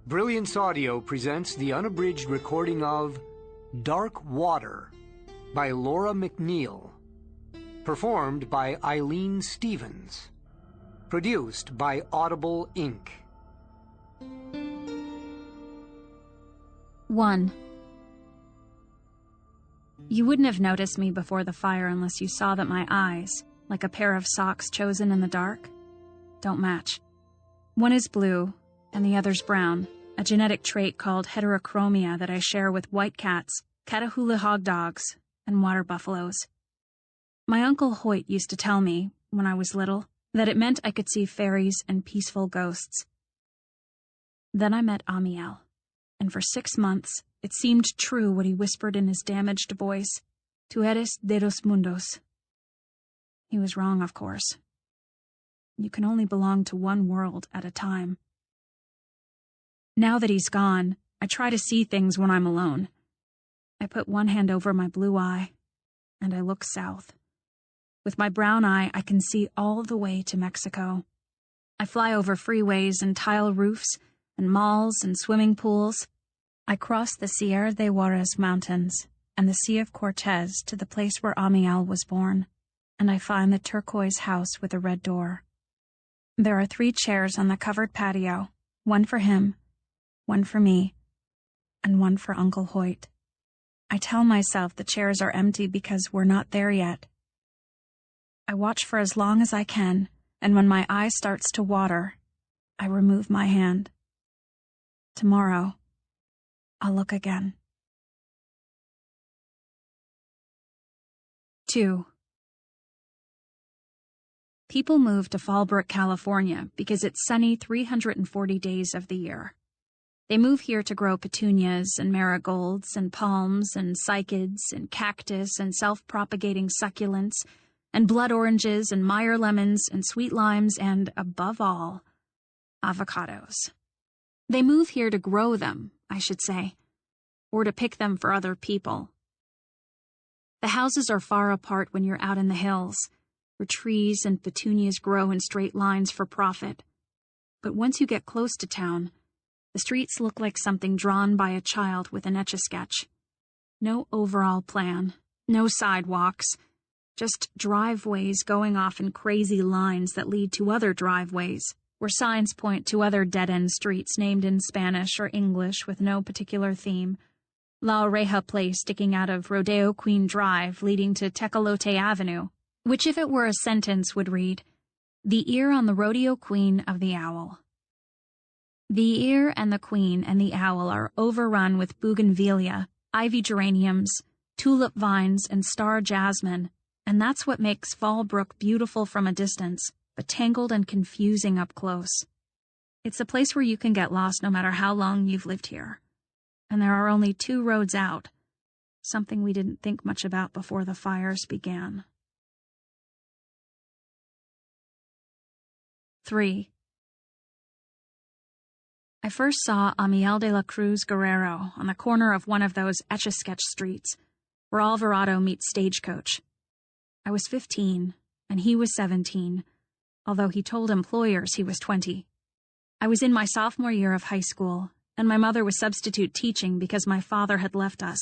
Brilliance Audio presents the unabridged recording of Dark Water by Laura McNeal, performed by Eileen Stevens, produced by Audible, Inc. 1. You wouldn't have noticed me before the fire unless you saw that my eyes, like a pair of socks chosen in the dark, don't match. One is blue, and the other's brown, a genetic trait called heterochromia that I share with white cats, Catahoula hog dogs, and water buffaloes. My Uncle Hoyt used to tell me, when I was little, that it meant I could see fairies and peaceful ghosts. Then I met Amiel, and for 6 months it seemed true what he whispered in his damaged voice, "Tu eres de dos mundos." He was wrong, of course. You can only belong to one world at a time. Now that he's gone, I try to see things when I'm alone. I put one hand over my blue eye, and I look south. With my brown eye, I can see all the way to Mexico. I fly over freeways and tile roofs, and malls and swimming pools. I cross the Sierra de Juarez Mountains and the Sea of Cortez to the place where Amiel was born, and I find the turquoise house with a red door. There are 3 chairs on the covered patio, one for him, one for me, and one for Uncle Hoyt. I tell myself the chairs are empty because we're not there yet. I watch for as long as I can, and when my eye starts to water, I remove my hand. Tomorrow, I'll look again. 2. People move to Fallbrook, California because it's sunny 340 days of the year. They move here to grow petunias and marigolds and palms and cycads and cactus and self-propagating succulents and blood oranges and Meyer lemons and sweet limes and, above all, avocados. They move here to grow them, I should say, or to pick them for other people. The houses are far apart when you're out in the hills, where trees and petunias grow in straight lines for profit. But once you get close to town, the streets look like something drawn by a child with an Etch-a-Sketch. No overall plan, no sidewalks, just driveways going off in crazy lines that lead to other driveways, where signs point to other dead-end streets named in Spanish or English with no particular theme. La Oreja Place sticking out of Rodeo Queen Drive leading to Tecolote Avenue, which if it were a sentence would read, "The ear on the Rodeo Queen of the Owl." The ear and the queen and the owl are overrun with bougainvillea, ivy geraniums, tulip vines, and star jasmine, and that's what makes Fallbrook beautiful from a distance, but tangled and confusing up close. It's a place where you can get lost no matter how long you've lived here. And there are only 2 roads out, something we didn't think much about before the fires began. 3. I first saw Amiel de la Cruz Guerrero on the corner of one of those Etch-a-Sketch streets, where Alvarado meets Stagecoach. I was 15, and he was 17, although he told employers he was 20. I was in my sophomore year of high school, and my mother was substitute teaching because my father had left us,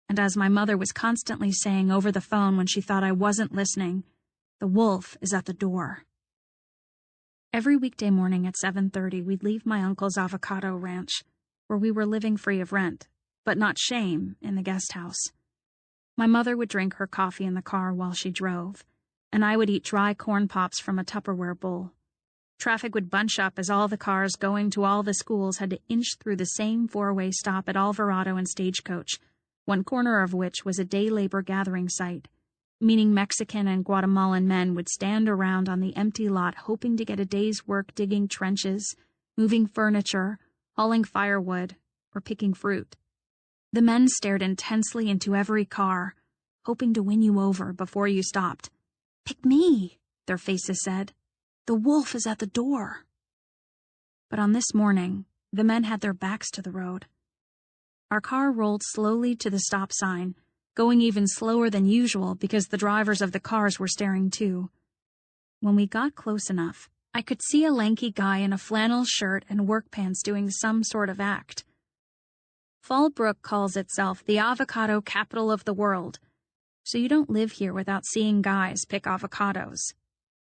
and as my mother was constantly saying over the phone when she thought I wasn't listening, "The wolf is at the door." Every weekday morning at 7:30, we'd leave my uncle's avocado ranch, where we were living free of rent, but not shame, in the guest house. My mother would drink her coffee in the car while she drove, and I would eat dry corn pops from a Tupperware bowl. Traffic would bunch up as all the cars going to all the schools had to inch through the same 4-way stop at Alvarado and Stagecoach, one corner of which was a day labor gathering site, meaning Mexican and Guatemalan men would stand around on the empty lot hoping to get a day's work digging trenches, moving furniture, hauling firewood, or picking fruit. The men stared intensely into every car, hoping to win you over before you stopped. "Pick me," their faces said. "The wolf is at the door." But on this morning, the men had their backs to the road. Our car rolled slowly to the stop sign, going even slower than usual because the drivers of the cars were staring too. When we got close enough, I could see a lanky guy in a flannel shirt and work pants doing some sort of act. Fallbrook calls itself the avocado capital of the world, so you don't live here without seeing guys pick avocados.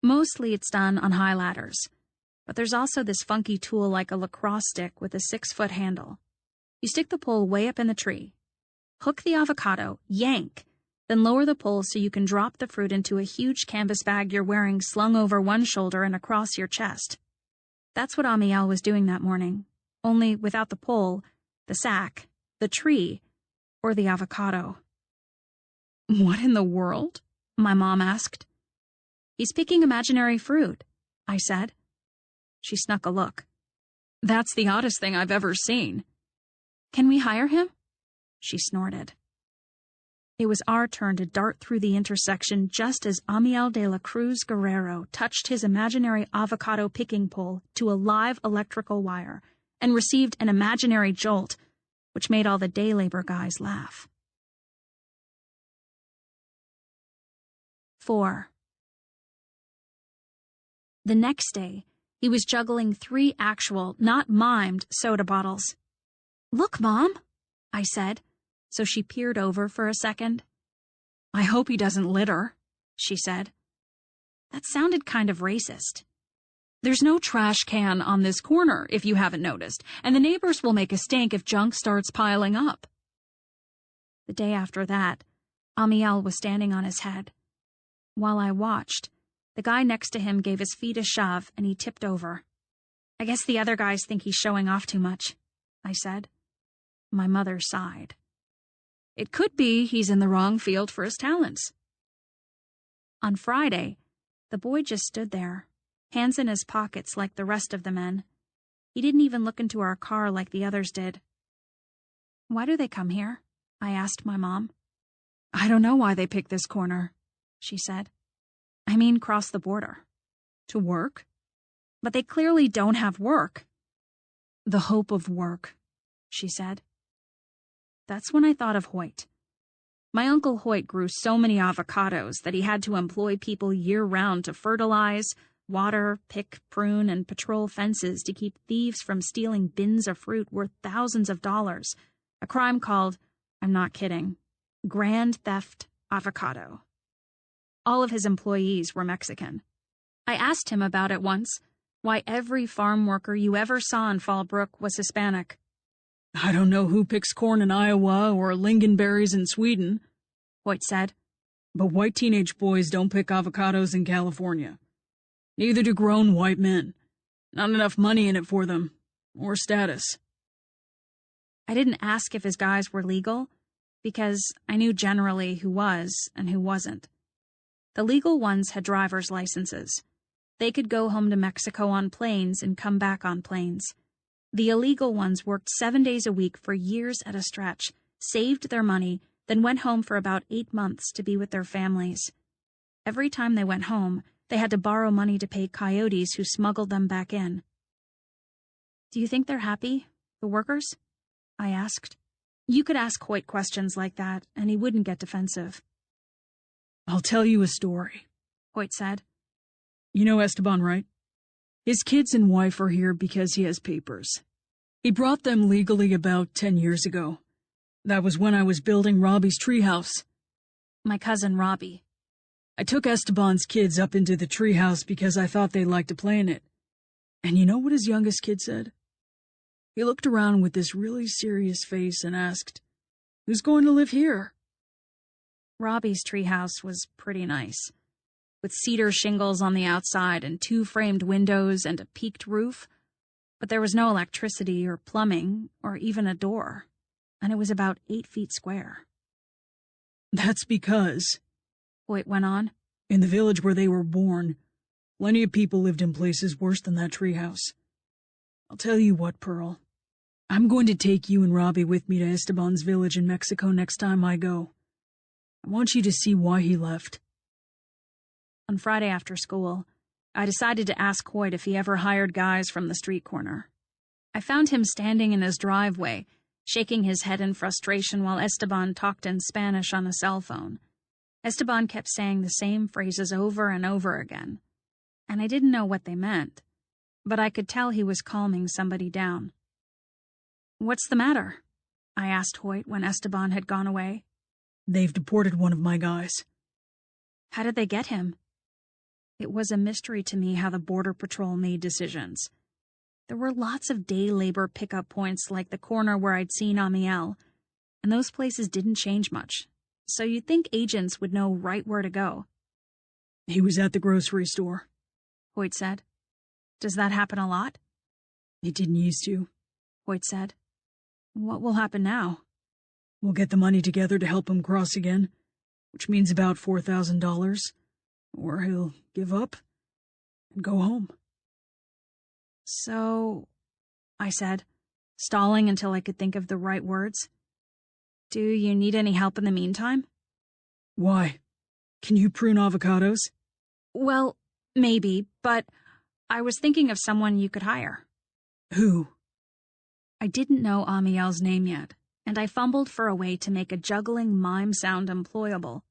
Mostly it's done on high ladders, but there's also this funky tool like a lacrosse stick with a 6-foot handle. You stick the pole way up in the tree, hook the avocado, yank, then lower the pole so you can drop the fruit into a huge canvas bag you're wearing slung over one shoulder and across your chest. That's what Amiel was doing that morning, only without the pole, the sack, the tree, or the avocado. "What in the world?" my mom asked. "He's picking imaginary fruit," I said. She snuck a look. "That's the oddest thing I've ever seen." "Can we hire him?" She snorted. It was our turn to dart through the intersection just as Amiel de la Cruz Guerrero touched his imaginary avocado picking pole to a live electrical wire and received an imaginary jolt, which made all the day labor guys laugh. 4. The next day, he was juggling 3 actual, not mimed, soda bottles. "Look, Mom," I said, so she peered over for a second. "I hope he doesn't litter," she said. That sounded kind of racist. "There's no trash can on this corner, if you haven't noticed, and the neighbors will make a stink if junk starts piling up." The day after that, Amiel was standing on his head. While I watched, the guy next to him gave his feet a shove and he tipped over. "I guess the other guys think he's showing off too much," I said. My mother sighed. "It could be he's in the wrong field for his talents." On Friday, the boy just stood there, hands in his pockets like the rest of the men. He didn't even look into our car like the others did. "Why do they come here?" I asked my mom. "I don't know why they picked this corner," she said. "I mean cross the border." "To work?" "But they clearly don't have work." "The hope of work," she said. That's when I thought of Hoyt. My Uncle Hoyt grew so many avocados that he had to employ people year-round to fertilize, water, pick, prune, and patrol fences to keep thieves from stealing bins of fruit worth thousands of dollars, a crime called, I'm not kidding, grand theft avocado. All of his employees were Mexican. I asked him about it once, why every farm worker you ever saw in Fallbrook was Hispanic. "I don't know who picks corn in Iowa or lingonberries in Sweden," Hoyt said, "but white teenage boys don't pick avocados in California. Neither do grown white men. Not enough money in it for them, or status." I didn't ask if his guys were legal, because I knew generally who was and who wasn't. The legal ones had driver's licenses. They could go home to Mexico on planes and come back on planes. The illegal ones worked 7 days a week for years at a stretch, saved their money, then went home for about 8 months to be with their families. Every time they went home, they had to borrow money to pay coyotes who smuggled them back in. "Do you think they're happy, the workers?" I asked. You could ask Hoyt questions like that, and he wouldn't get defensive. "I'll tell you a story," Hoyt said. "You know Esteban, right? His kids and wife are here because he has papers. He brought them legally about 10 years ago. That was when I was building Robbie's treehouse." "My cousin Robbie." "I took Esteban's kids up into the treehouse because I thought they'd like to play in it. And you know what his youngest kid said? He looked around with this really serious face and asked, 'Who's going to live here?'" Robbie's treehouse was pretty nice, with cedar shingles on the outside and 2 framed windows and a peaked roof, but there was no electricity or plumbing or even a door, and it was about 8 feet square. "That's because," Hoyt went on, "in the village where they were born, plenty of people lived in places worse than that treehouse. I'll tell you what, Pearl. I'm going to take you and Robbie with me to Esteban's village in Mexico next time I go. I want you to see why he left." On Friday after school, I decided to ask Hoyt if he ever hired guys from the street corner. I found him standing in his driveway, shaking his head in frustration while Esteban talked in Spanish on a cell phone. Esteban kept saying the same phrases over and over again. and I didn't know what they meant, but I could tell he was calming somebody down. "What's the matter?" I asked Hoyt when Esteban had gone away. "They've deported one of my guys." "How did they get him?" It was a mystery to me how the Border Patrol made decisions. There were lots of day labor pickup points like the corner where I'd seen Amiel, and those places didn't change much, so you'd think agents would know right where to go. "He was at the grocery store," Hoyt said. "Does that happen a lot?" "It didn't used to," Hoyt said. "What will happen now?" "We'll get the money together to help him cross again, which means about $4,000, or he'll give up and go home." "So," I said, stalling until I could think of the right words, "do you need any help in the meantime?" "Why? Can you prune avocados?" "Well, maybe, but I was thinking of someone you could hire." "Who?" I didn't know Amiel's name yet, and I fumbled for a way to make a juggling mime sound employable.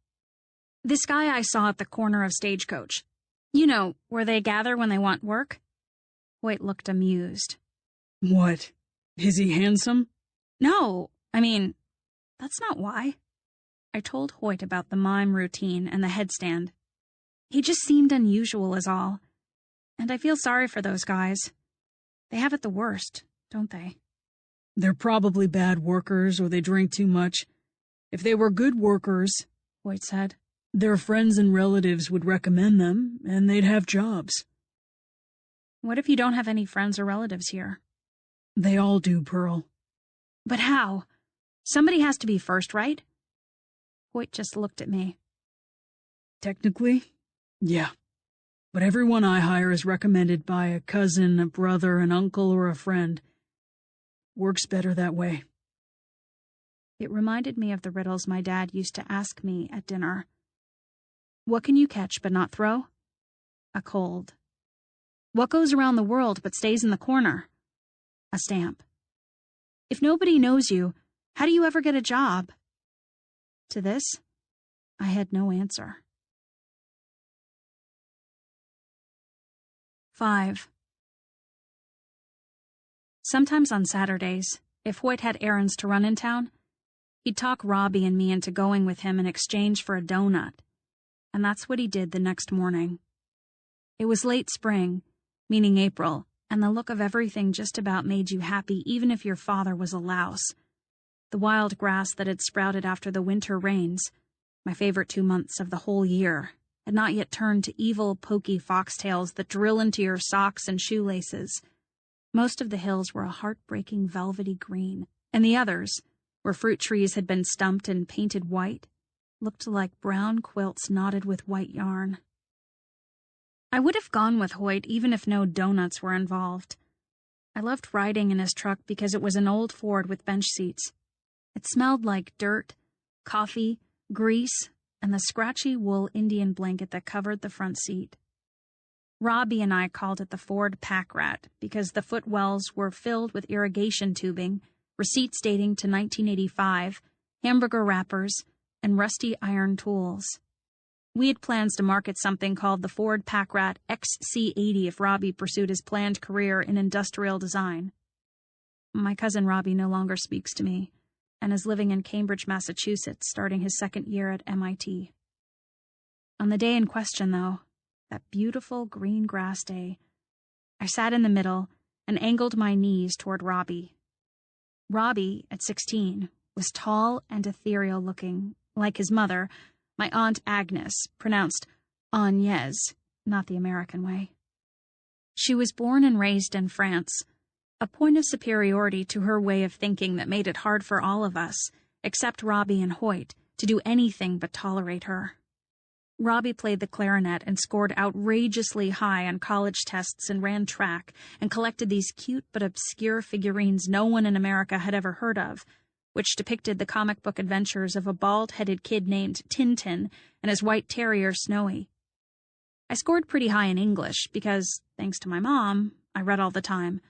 "This guy I saw at the corner of Stagecoach. You know, where they gather when they want work." Hoyt looked amused. "What? Is he handsome?" "No, I mean, that's not why." I told Hoyt about the mime routine and the headstand. He just seemed unusual is all. And I feel sorry for those guys. They have it the worst, don't they? "They're probably bad workers or they drink too much. If they were good workers," Hoyt said, "their friends and relatives would recommend them and they'd have jobs." "What if you don't have any friends or relatives here?" "They all do, Pearl." "But how? Somebody has to be first, right?" Hoyt just looked at me. "Technically, yeah. But everyone I hire is recommended by a cousin, a brother, an uncle, or a friend. Works better that way." It reminded me of the riddles my dad used to ask me at dinner. "What can you catch but not throw?" A cold. "What goes around the world but stays in the corner?" A stamp. "If nobody knows you, how do you ever get a job?" To this, I had no answer. 5. Sometimes on Saturdays, if Hoyt had errands to run in town, he'd talk Robbie and me into going with him in exchange for a donut, and that's what he did the next morning. It was late spring, meaning April, and the look of everything just about made you happy even if your father was a louse. The wild grass that had sprouted after the winter rains, my favorite 2 months of the whole year, had not yet turned to evil, poky foxtails that drill into your socks and shoelaces. Most of the hills were a heartbreaking velvety green, and the others, where fruit trees had been stumped and painted white, looked like brown quilts knotted with white yarn. I would have gone with Hoyt even if no donuts were involved. I loved riding in his truck because it was an old Ford with bench seats. It smelled like dirt, coffee, grease, and the scratchy wool Indian blanket that covered the front seat. Robbie and I called it the Ford Pack Rat because the footwells were filled with irrigation tubing, receipts dating to 1985, hamburger wrappers, and rusty iron tools. We had plans to market something called the Ford Pack Rat XC80 if Robbie pursued his planned career in industrial design. My cousin Robbie no longer speaks to me and is living in Cambridge, Massachusetts, starting his second year at MIT. On the day in question, though, that beautiful green grass day, I sat in the middle and angled my knees toward Robbie. Robbie, at 16, was tall and ethereal looking, like his mother, my Aunt Agnes, pronounced Agnès, not the American way. She was born and raised in France, a point of superiority to her way of thinking that made it hard for all of us, except Robbie and Hoyt, to do anything but tolerate her. Robbie played the clarinet and scored outrageously high on college tests and ran track and collected these cute but obscure figurines no one in America had ever heard of, which depicted the comic book adventures of a bald-headed kid named Tintin and his white terrier Snowy. I scored pretty high in English because, thanks to my mom, I read all the time,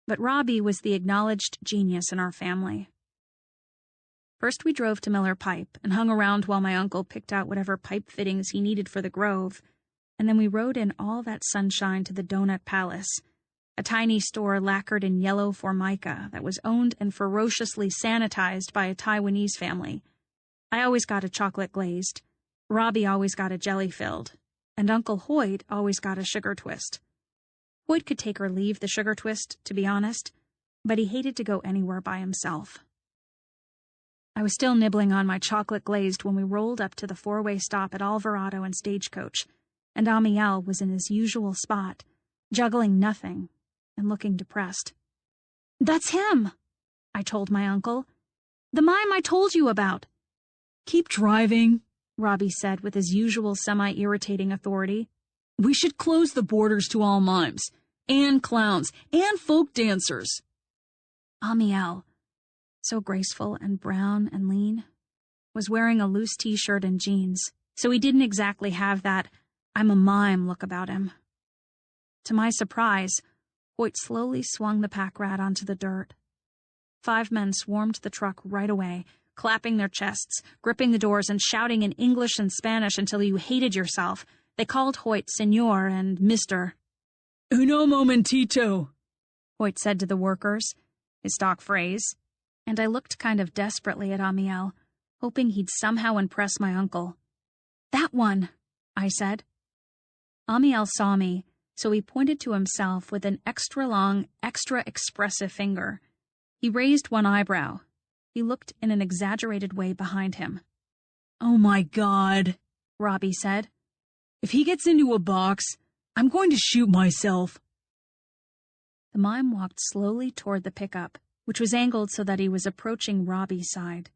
but Robbie was the acknowledged genius in our family. First we drove to Miller Pipe and hung around while my uncle picked out whatever pipe fittings he needed for the Grove, and then we rode in all that sunshine to the Donut Palace, a tiny store lacquered in yellow formica that was owned and ferociously sanitized by a Taiwanese family. I always got a chocolate glazed, Robbie always got a jelly-filled, and Uncle Hoyt always got a sugar twist. Hoyt could take or leave the sugar twist, to be honest, but he hated to go anywhere by himself. I was still nibbling on my chocolate glazed when we rolled up to the four-way stop at Alvarado and Stagecoach, and Amiel was in his usual spot, juggling nothing and looking depressed. "That's him," I told my uncle. "The mime I told you about." "Keep driving," Robbie said with his usual semi-irritating authority. "We should close the borders to all mimes, and clowns, and folk dancers." Amiel, so graceful and brown and lean, was wearing a loose t-shirt and jeans, so he didn't exactly have that "I'm a mime" look about him. To my surprise, Hoyt slowly swung the pack rat onto the dirt. 5 men swarmed the truck right away, clapping their chests, gripping the doors, and shouting in English and Spanish until you hated yourself. They called Hoyt Senor and Mr. "Uno momentito," Hoyt said to the workers, his stock phrase, and I looked kind of desperately at Amiel, hoping he'd somehow impress my uncle. "That one," I said. Amiel saw me, so he pointed to himself with an extra-long, extra-expressive finger. He raised one eyebrow. He looked in an exaggerated way behind him. "Oh my God," Robbie said. "If he gets into a box, I'm going to shoot myself." The mime walked slowly toward the pickup, which was angled so that he was approaching Robbie's side.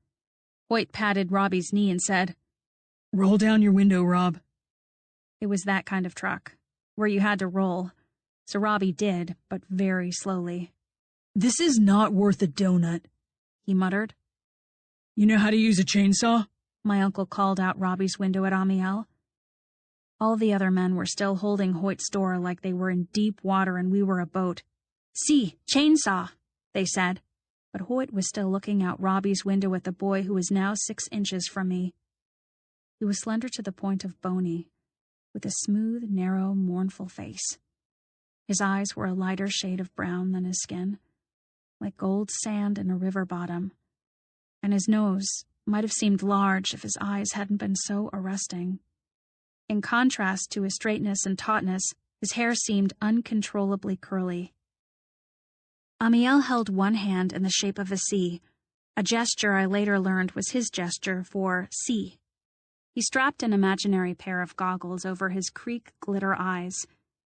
Hoyt patted Robbie's knee and said, "Roll down your window, Rob." It was that kind of truck, where you had to roll, so Robbie did, but very slowly. "This is not worth a donut," he muttered. "You know how to use a chainsaw?" My uncle called out Robbie's window at Amiel. All the other men were still holding Hoyt's door like they were in deep water and we were a boat. "See, chainsaw," they said, but Hoyt was still looking out Robbie's window at the boy who was now 6 inches from me. He was slender to the point of bony, with a smooth, narrow, mournful face. His eyes were a lighter shade of brown than his skin, like gold sand in a river bottom, and his nose might have seemed large if his eyes hadn't been so arresting. In contrast to his straightness and tautness, his hair seemed uncontrollably curly. Amiel held one hand in the shape of a C, a gesture I later learned was his gesture for see. He strapped an imaginary pair of goggles over his creek glitter eyes.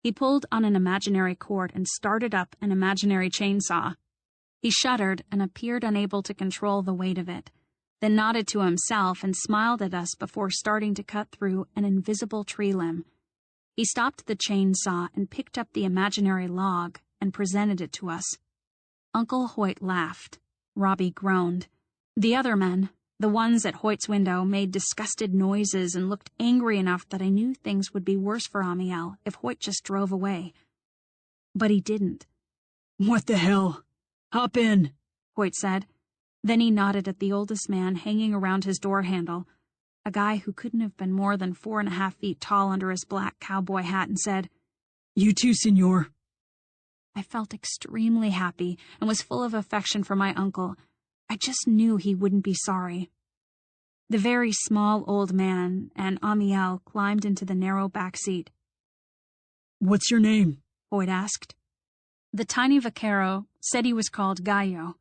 He pulled on an imaginary cord and started up an imaginary chainsaw. He shuddered and appeared unable to control the weight of it, then nodded to himself and smiled at us before starting to cut through an invisible tree limb. He stopped the chainsaw and picked up the imaginary log and presented it to us. Uncle Hoyt laughed. Robbie groaned. The other men, the ones at Hoyt's window, made disgusted noises and looked angry enough that I knew things would be worse for Amiel if Hoyt just drove away. But he didn't. "What the hell? Hop in," Hoyt said. Then he nodded at the oldest man hanging around his door handle, a guy who couldn't have been more than 4.5 feet tall under his black cowboy hat, and said, "You too, senor." I felt extremely happy and was full of affection for my uncle. I just knew he wouldn't be sorry. The very small old man and Amiel climbed into the narrow back seat. "What's your name?" Hoyt asked. The tiny vaquero said he was called Gallo,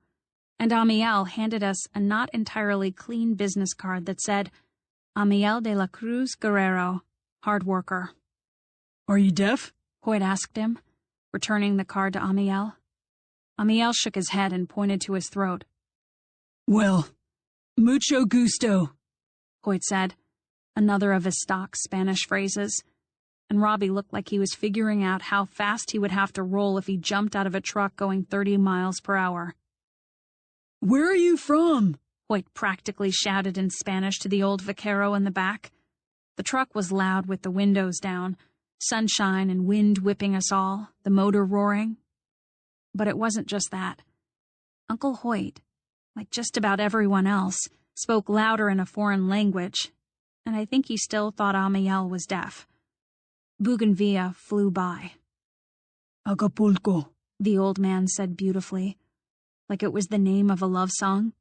and Amiel handed us a not entirely clean business card that said, Amiel de la Cruz Guerrero, hard worker. "Are you deaf?" Hoyt asked him, returning the card to Amiel. Amiel shook his head and pointed to his throat. "Well, mucho gusto," Hoyt said, another of his stock Spanish phrases, and Robbie looked like he was figuring out how fast he would have to roll if he jumped out of a truck going 30 miles per hour. "Where are you from?" Hoyt practically shouted in Spanish to the old vaquero in the back. The truck was loud with the windows down, sunshine and wind whipping us all, the motor roaring. But it wasn't just that. Uncle Hoyt, like just about everyone else, spoke louder in a foreign language, and I think he still thought Amiel was deaf. Bougainvillea flew by. Acapulco, the old man said beautifully, like it was the name of a love song.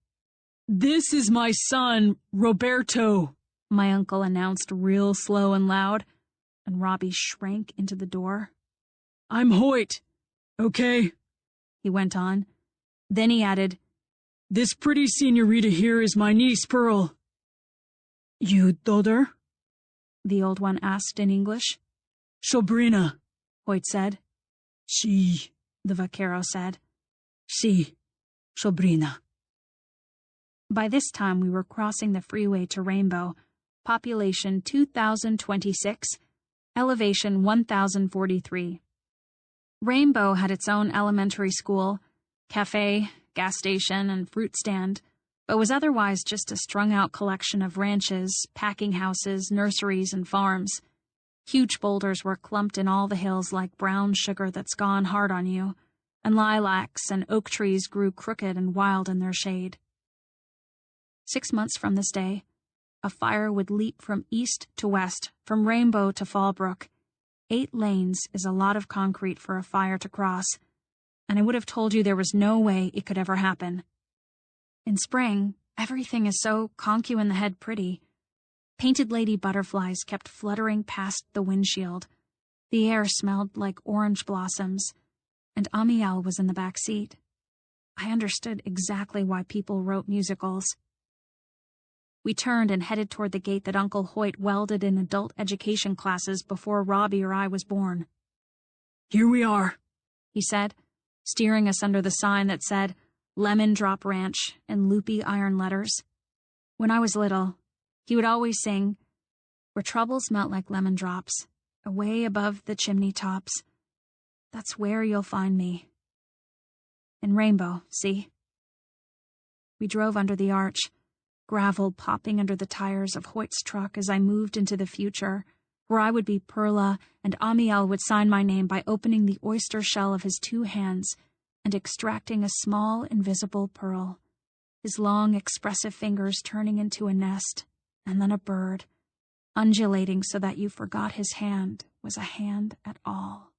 This is my son, Roberto, my uncle announced real slow and loud, and Robbie shrank into the door. I'm Hoyt, okay? He went on. Then he added, This pretty senorita here is my niece, Pearl. You daughter? The old one asked in English. Sobrina, Hoyt said. Sí, the vaquero said. Sí, sobrina. By this time we were crossing the freeway to Rainbow, population 2,026, elevation 1,043. Rainbow had its own elementary school, cafe, gas station, and fruit stand, but was otherwise just a strung-out collection of ranches, packing houses, nurseries, and farms. Huge boulders were clumped in all the hills like brown sugar that's gone hard on you, and lilacs and oak trees grew crooked and wild in their shade. 6 months from this day, a fire would leap from east to west, from Rainbow to Fallbrook. 8 lanes is a lot of concrete for a fire to cross, and I would have told you there was no way it could ever happen. In spring, everything is so conch-you-in-the-head pretty. Painted lady butterflies kept fluttering past the windshield. The air smelled like orange blossoms, and Amiel was in the back seat. I understood exactly why people wrote musicals. We turned and headed toward the gate that Uncle Hoyt welded in adult education classes before Robbie or I was born. Here we are, he said, steering us under the sign that said Lemon Drop Ranch in loopy iron letters. When I was little, he would always sing, Where troubles melt like lemon drops, away above the chimney tops. That's where you'll find me. In Rainbow, see? We drove under the arch, gravel popping under the tires of Hoyt's truck as I moved into the future, where I would be Perla and Amiel would sign my name by opening the oyster shell of his 2 hands and extracting a small, invisible pearl, his long, expressive fingers turning into a nest, and then a bird, undulating so that you forgot his hand was a hand at all.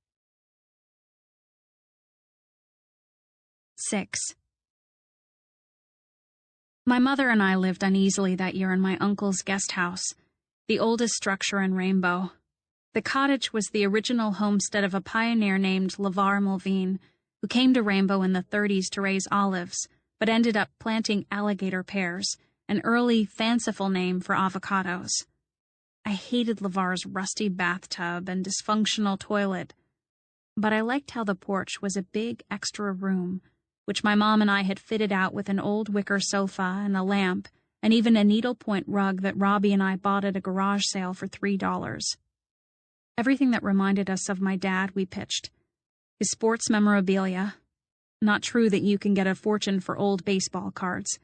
6. My mother and I lived uneasily that year in my uncle's guest house, the oldest structure in Rainbow. The cottage was the original homestead of a pioneer named Laura McNeal, who came to Rainbow in the 30s to raise olives, but ended up planting alligator pears, an early, fanciful name for avocados. I hated Lavar's rusty bathtub and dysfunctional toilet, but I liked how the porch was a big extra room, which my mom and I had fitted out with an old wicker sofa and a lamp, and even a needlepoint rug that Robbie and I bought at a garage sale for $3. Everything that reminded us of my dad we pitched. His sports memorabilia. Not true that you can get a fortune for old baseball cards.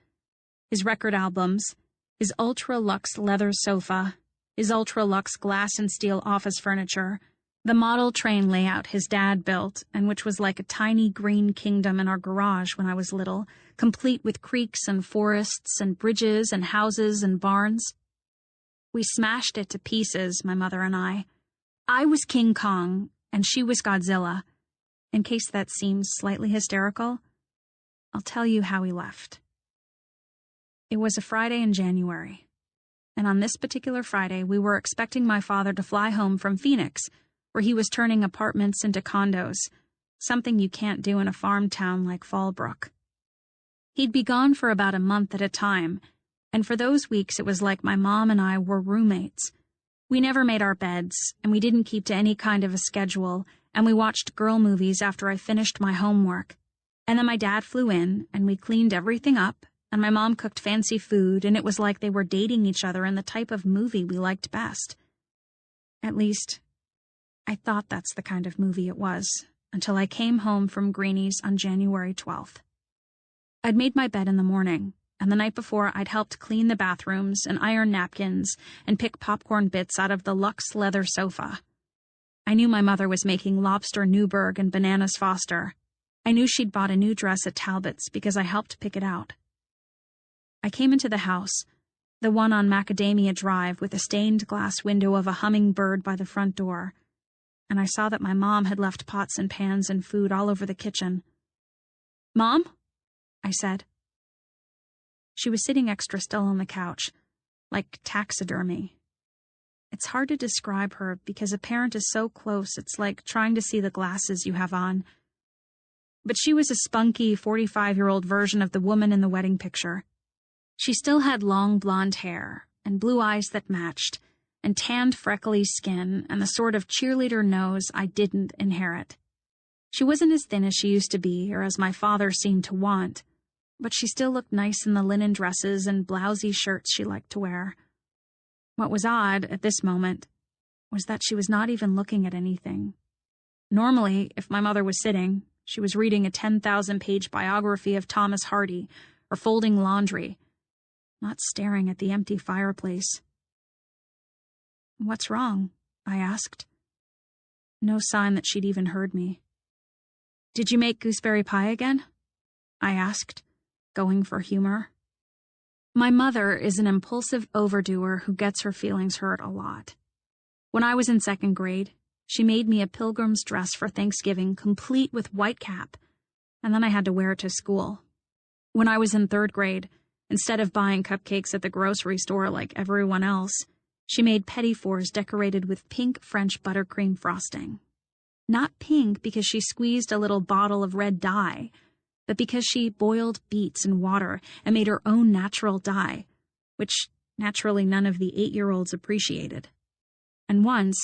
His record albums. His ultra-luxe leather sofa. His ultra-luxe glass and steel office furniture. The model train layout his dad built, and which was like a tiny green kingdom in our garage when I was little, complete with creeks and forests and bridges and houses and barns. We smashed it to pieces, my mother and I. I was King Kong, and she was Godzilla. In case that seems slightly hysterical, I'll tell you how we left. It was a Friday in January, and on this particular Friday we were expecting my father to fly home from Phoenix, where he was turning apartments into condos, something you can't do in a farm town like Fallbrook. He'd be gone for about a month at a time, and for those weeks it was like my mom and I were roommates. We never made our beds, and we didn't keep to any kind of a schedule, and we watched girl movies after I finished my homework. And then my dad flew in, and we cleaned everything up, and my mom cooked fancy food, and it was like they were dating each other in the type of movie we liked best. At least, I thought that's the kind of movie it was, until I came home from Greenie's on January 12th. I'd made my bed in the morning, and the night before I'd helped clean the bathrooms and iron napkins and pick popcorn bits out of the luxe leather sofa. I knew my mother was making lobster Newburgh and bananas Foster. I knew she'd bought a new dress at Talbot's because I helped pick it out. I came into the house, the one on Macadamia Drive with a stained glass window of a hummingbird by the front door, and I saw that my mom had left pots and pans and food all over the kitchen. "Mom?" I said. She was sitting extra still on the couch, like taxidermy. It's hard to describe her because a parent is so close it's like trying to see the glasses you have on. But she was a spunky 45-year-old version of the woman in the wedding picture. She still had long blonde hair and blue eyes that matched, and tanned freckly skin and the sort of cheerleader nose I didn't inherit. She wasn't as thin as she used to be or as my father seemed to want, but she still looked nice in the linen dresses and blousy shirts she liked to wear. What was odd at this moment was that she was not even looking at anything. Normally, if my mother was sitting, she was reading a 10,000-page biography of Thomas Hardy or folding laundry, not staring at the empty fireplace. "What's wrong?" I asked. No sign that she'd even heard me. "Did you make gooseberry pie again?" I asked, going for humor. My mother is an impulsive overdoer who gets her feelings hurt a lot. When I was in 2nd grade, she made me a pilgrim's dress for Thanksgiving, complete with white cap, and then I had to wear it to school. When I was in 3rd grade, instead of buying cupcakes at the grocery store like everyone else, she made petit fours decorated with pink French buttercream frosting. Not pink because she squeezed a little bottle of red dye, but because she boiled beets in water and made her own natural dye, which naturally none of the 8-year-olds appreciated. And once,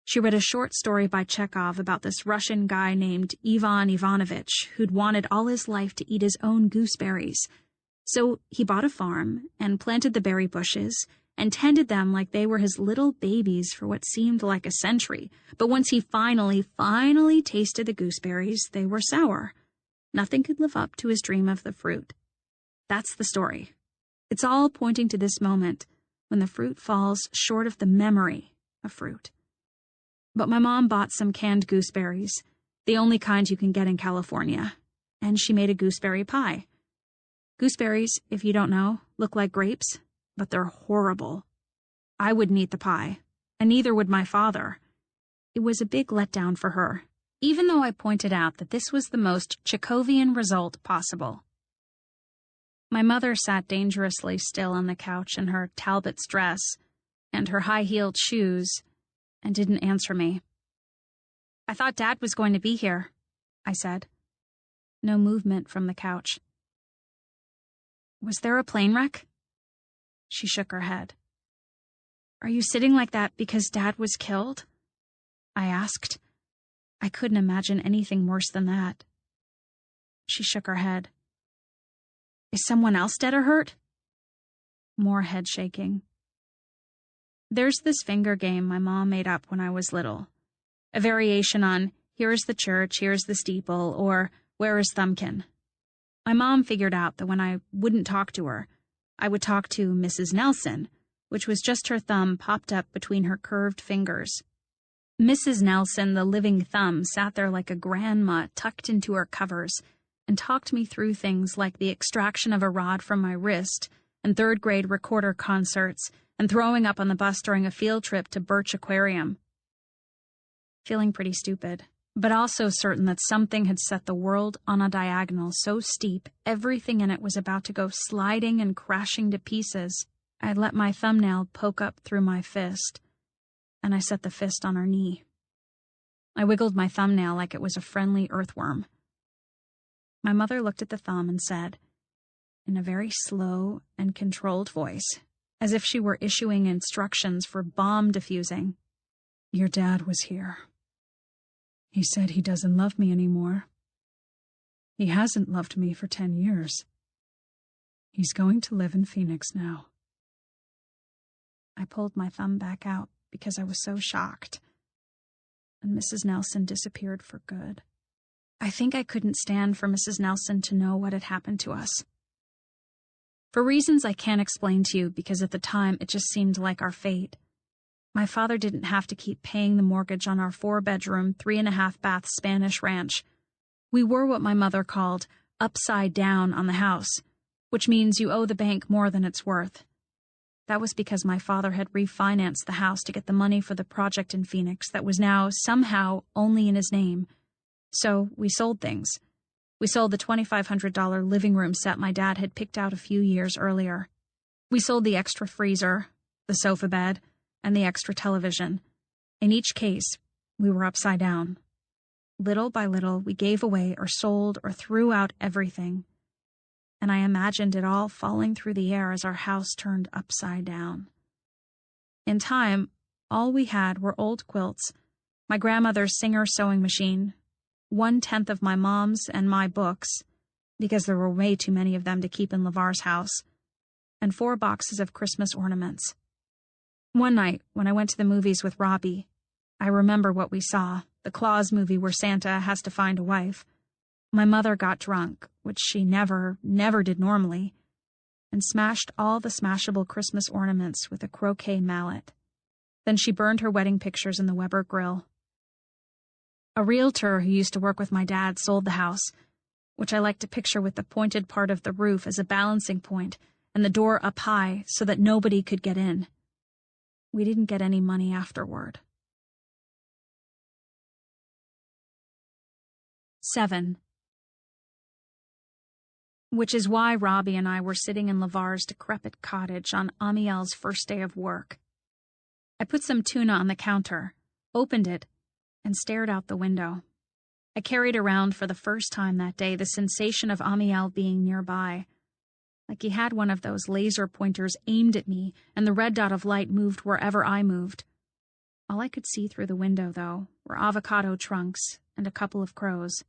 she read a short story by Chekhov about this Russian guy named Ivan Ivanovich who'd wanted all his life to eat his own gooseberries. So he bought a farm and planted the berry bushes and tended them like they were his little babies for what seemed like a century. But once he finally tasted the gooseberries, they were sour. Nothing could live up to his dream of the fruit. That's the story. It's all pointing to this moment when the fruit falls short of the memory of fruit. But my mom bought some canned gooseberries, the only kind you can get in California, and she made a gooseberry pie. Gooseberries, if you don't know, look like grapes, but they're horrible. I wouldn't eat the pie, and neither would my father. It was a big letdown for her, even though I pointed out that this was the most Chekhovian result possible. My mother sat dangerously still on the couch in her Talbot's dress and her high-heeled shoes and didn't answer me. "I thought Dad was going to be here," I said. No movement from the couch. "Was there a plane wreck?" She shook her head. "Are you sitting like that because Dad was killed?" I asked. I couldn't imagine anything worse than that. She shook her head. "Is someone else dead or hurt?" More head shaking. There's this finger game my mom made up when I was little. A variation on, "Here's the church, here's the steeple," or "Where is Thumbkin?" My mom figured out that when I wouldn't talk to her, I would talk to Mrs. Nelson, which was just her thumb popped up between her curved fingers. Mrs. Nelson, the living thumb, sat there like a grandma tucked into her covers and talked me through things like the extraction of a rod from my wrist and 3rd grade recorder concerts and throwing up on the bus during a field trip to Birch Aquarium. Feeling pretty stupid, but also certain that something had set the world on a diagonal so steep everything in it was about to go sliding and crashing to pieces, I let my thumbnail poke up through my fist, and I set the fist on her knee. I wiggled my thumbnail like it was a friendly earthworm. My mother looked at the thumb and said, in a very slow and controlled voice, as if she were issuing instructions for bomb defusing, "Your dad was here. He said he doesn't love me anymore. He hasn't loved me for 10 years. He's going to live in Phoenix now." I pulled my thumb back out because I was so shocked, and Mrs. Nelson disappeared for good. I think I couldn't stand for Mrs. Nelson to know what had happened to us. For reasons I can't explain to you because at the time it just seemed like our fate. My father didn't have to keep paying the mortgage on our 4-bedroom, 3.5-bath Spanish ranch. We were what my mother called upside down on the house, which means you owe the bank more than it's worth. That was because my father had refinanced the house to get the money for the project in Phoenix that was now somehow only in his name. So we sold things. We sold the $2,500 living room set my dad had picked out a few years earlier. We sold the extra freezer, the sofa bed, and the extra television. In each case, we were upside down. Little by little, we gave away or sold or threw out everything. And I imagined it all falling through the air as our house turned upside down. In time, all we had were old quilts, my grandmother's Singer sewing machine, 1/10 of my mom's and my books, because there were way too many of them to keep in LeVar's house, and 4 boxes of Christmas ornaments. One night, when I went to the movies with Robbie, I remember what we saw, the Claus movie where Santa has to find a wife. My mother got drunk, which she never did normally, and smashed all the smashable Christmas ornaments with a croquet mallet. Then she burned her wedding pictures in the Weber grill. A realtor who used to work with my dad sold the house, which I like to picture with the pointed part of the roof as a balancing point and the door up high so that nobody could get in. We didn't get any money afterward. 7. Which is why Robbie and I were sitting in LeVar's decrepit cottage on Amiel's first day of work. I put some tuna on the counter, opened it, and stared out the window. I carried around for the first time that day the sensation of Amiel being nearby, like he had one of those laser pointers aimed at me and the red dot of light moved wherever I moved. All I could see through the window, though, were avocado trunks and a couple of crows.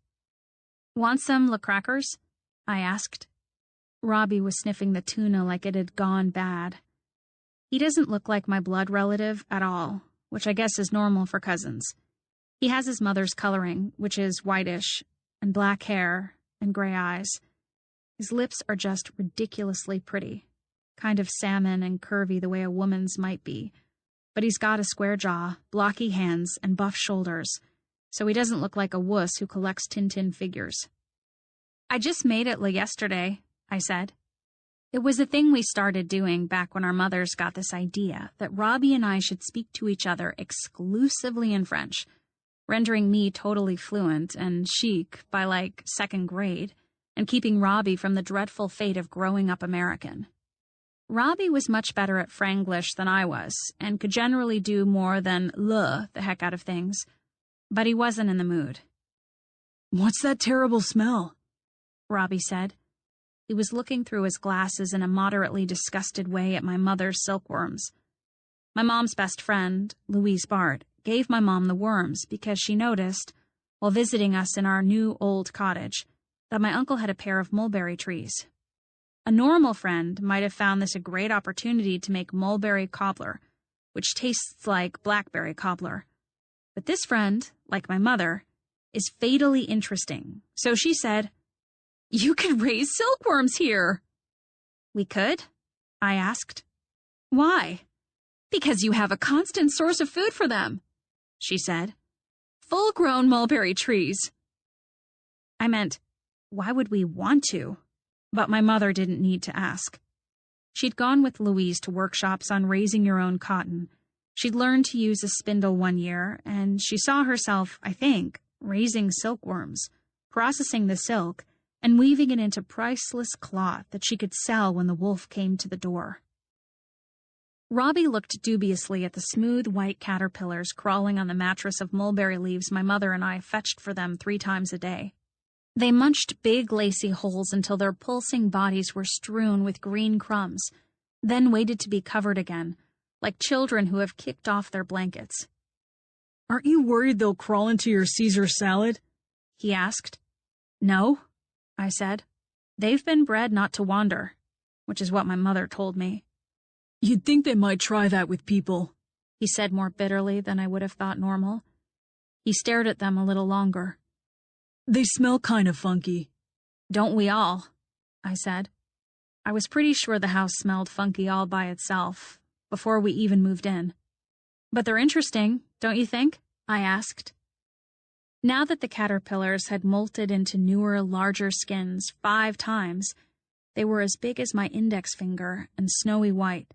"Want some Le Crackers?" I asked. Robbie was sniffing the tuna like it had gone bad. He doesn't look like my blood relative at all, which I guess is normal for cousins. He has his mother's coloring, which is whitish, and black hair, and gray eyes. His lips are just ridiculously pretty, kind of salmon and curvy the way a woman's might be, but he's got a square jaw, blocky hands, and buff shoulders, so he doesn't look like a wuss who collects Tintin figures. "I just made it yesterday," I said. It was a thing we started doing back when our mothers got this idea that Robbie and I should speak to each other exclusively in French, rendering me totally fluent and chic by 2nd grade, and keeping Robbie from the dreadful fate of growing up American. Robbie was much better at Franglish than I was, and could generally do more than the heck out of things, but he wasn't in the mood. "What's that terrible smell?" Robbie said. He was looking through his glasses in a moderately disgusted way at my mother's silkworms. My mom's best friend, Louise Bart, gave my mom the worms because she noticed, while visiting us in our new old cottage, that my uncle had a pair of mulberry trees. A normal friend might have found this a great opportunity to make mulberry cobbler, which tastes like blackberry cobbler. But this friend, like my mother, is fatally interesting, so she said, "You could raise silkworms here." "We could?" I asked. "Why?" "Because you have a constant source of food for them," she said. "Full-grown mulberry trees." I meant, why would we want to? But my mother didn't need to ask. She'd gone with Louise to workshops on raising your own cotton. She'd learned to use a spindle one year, and she saw herself, I think, raising silkworms, processing the silk, and weaving it into priceless cloth that she could sell when the wolf came to the door. Robbie looked dubiously at the smooth white caterpillars crawling on the mattress of mulberry leaves my mother and I fetched for them 3 times a day. They munched big lacy holes until their pulsing bodies were strewn with green crumbs, then waited to be covered again, like children who have kicked off their blankets. "Aren't you worried they'll crawl into your Caesar salad?" he asked. "No," I said. "They've been bred not to wander," which is what my mother told me. "You'd think they might try that with people," he said more bitterly than I would have thought normal. He stared at them a little longer. "They smell kind of funky." "Don't we all?" I said. I was pretty sure the house smelled funky all by itself, before we even moved in. "But they're interesting, don't you think?" I asked. Now that the caterpillars had molted into newer, larger skins 5 times, they were as big as my index finger and snowy white.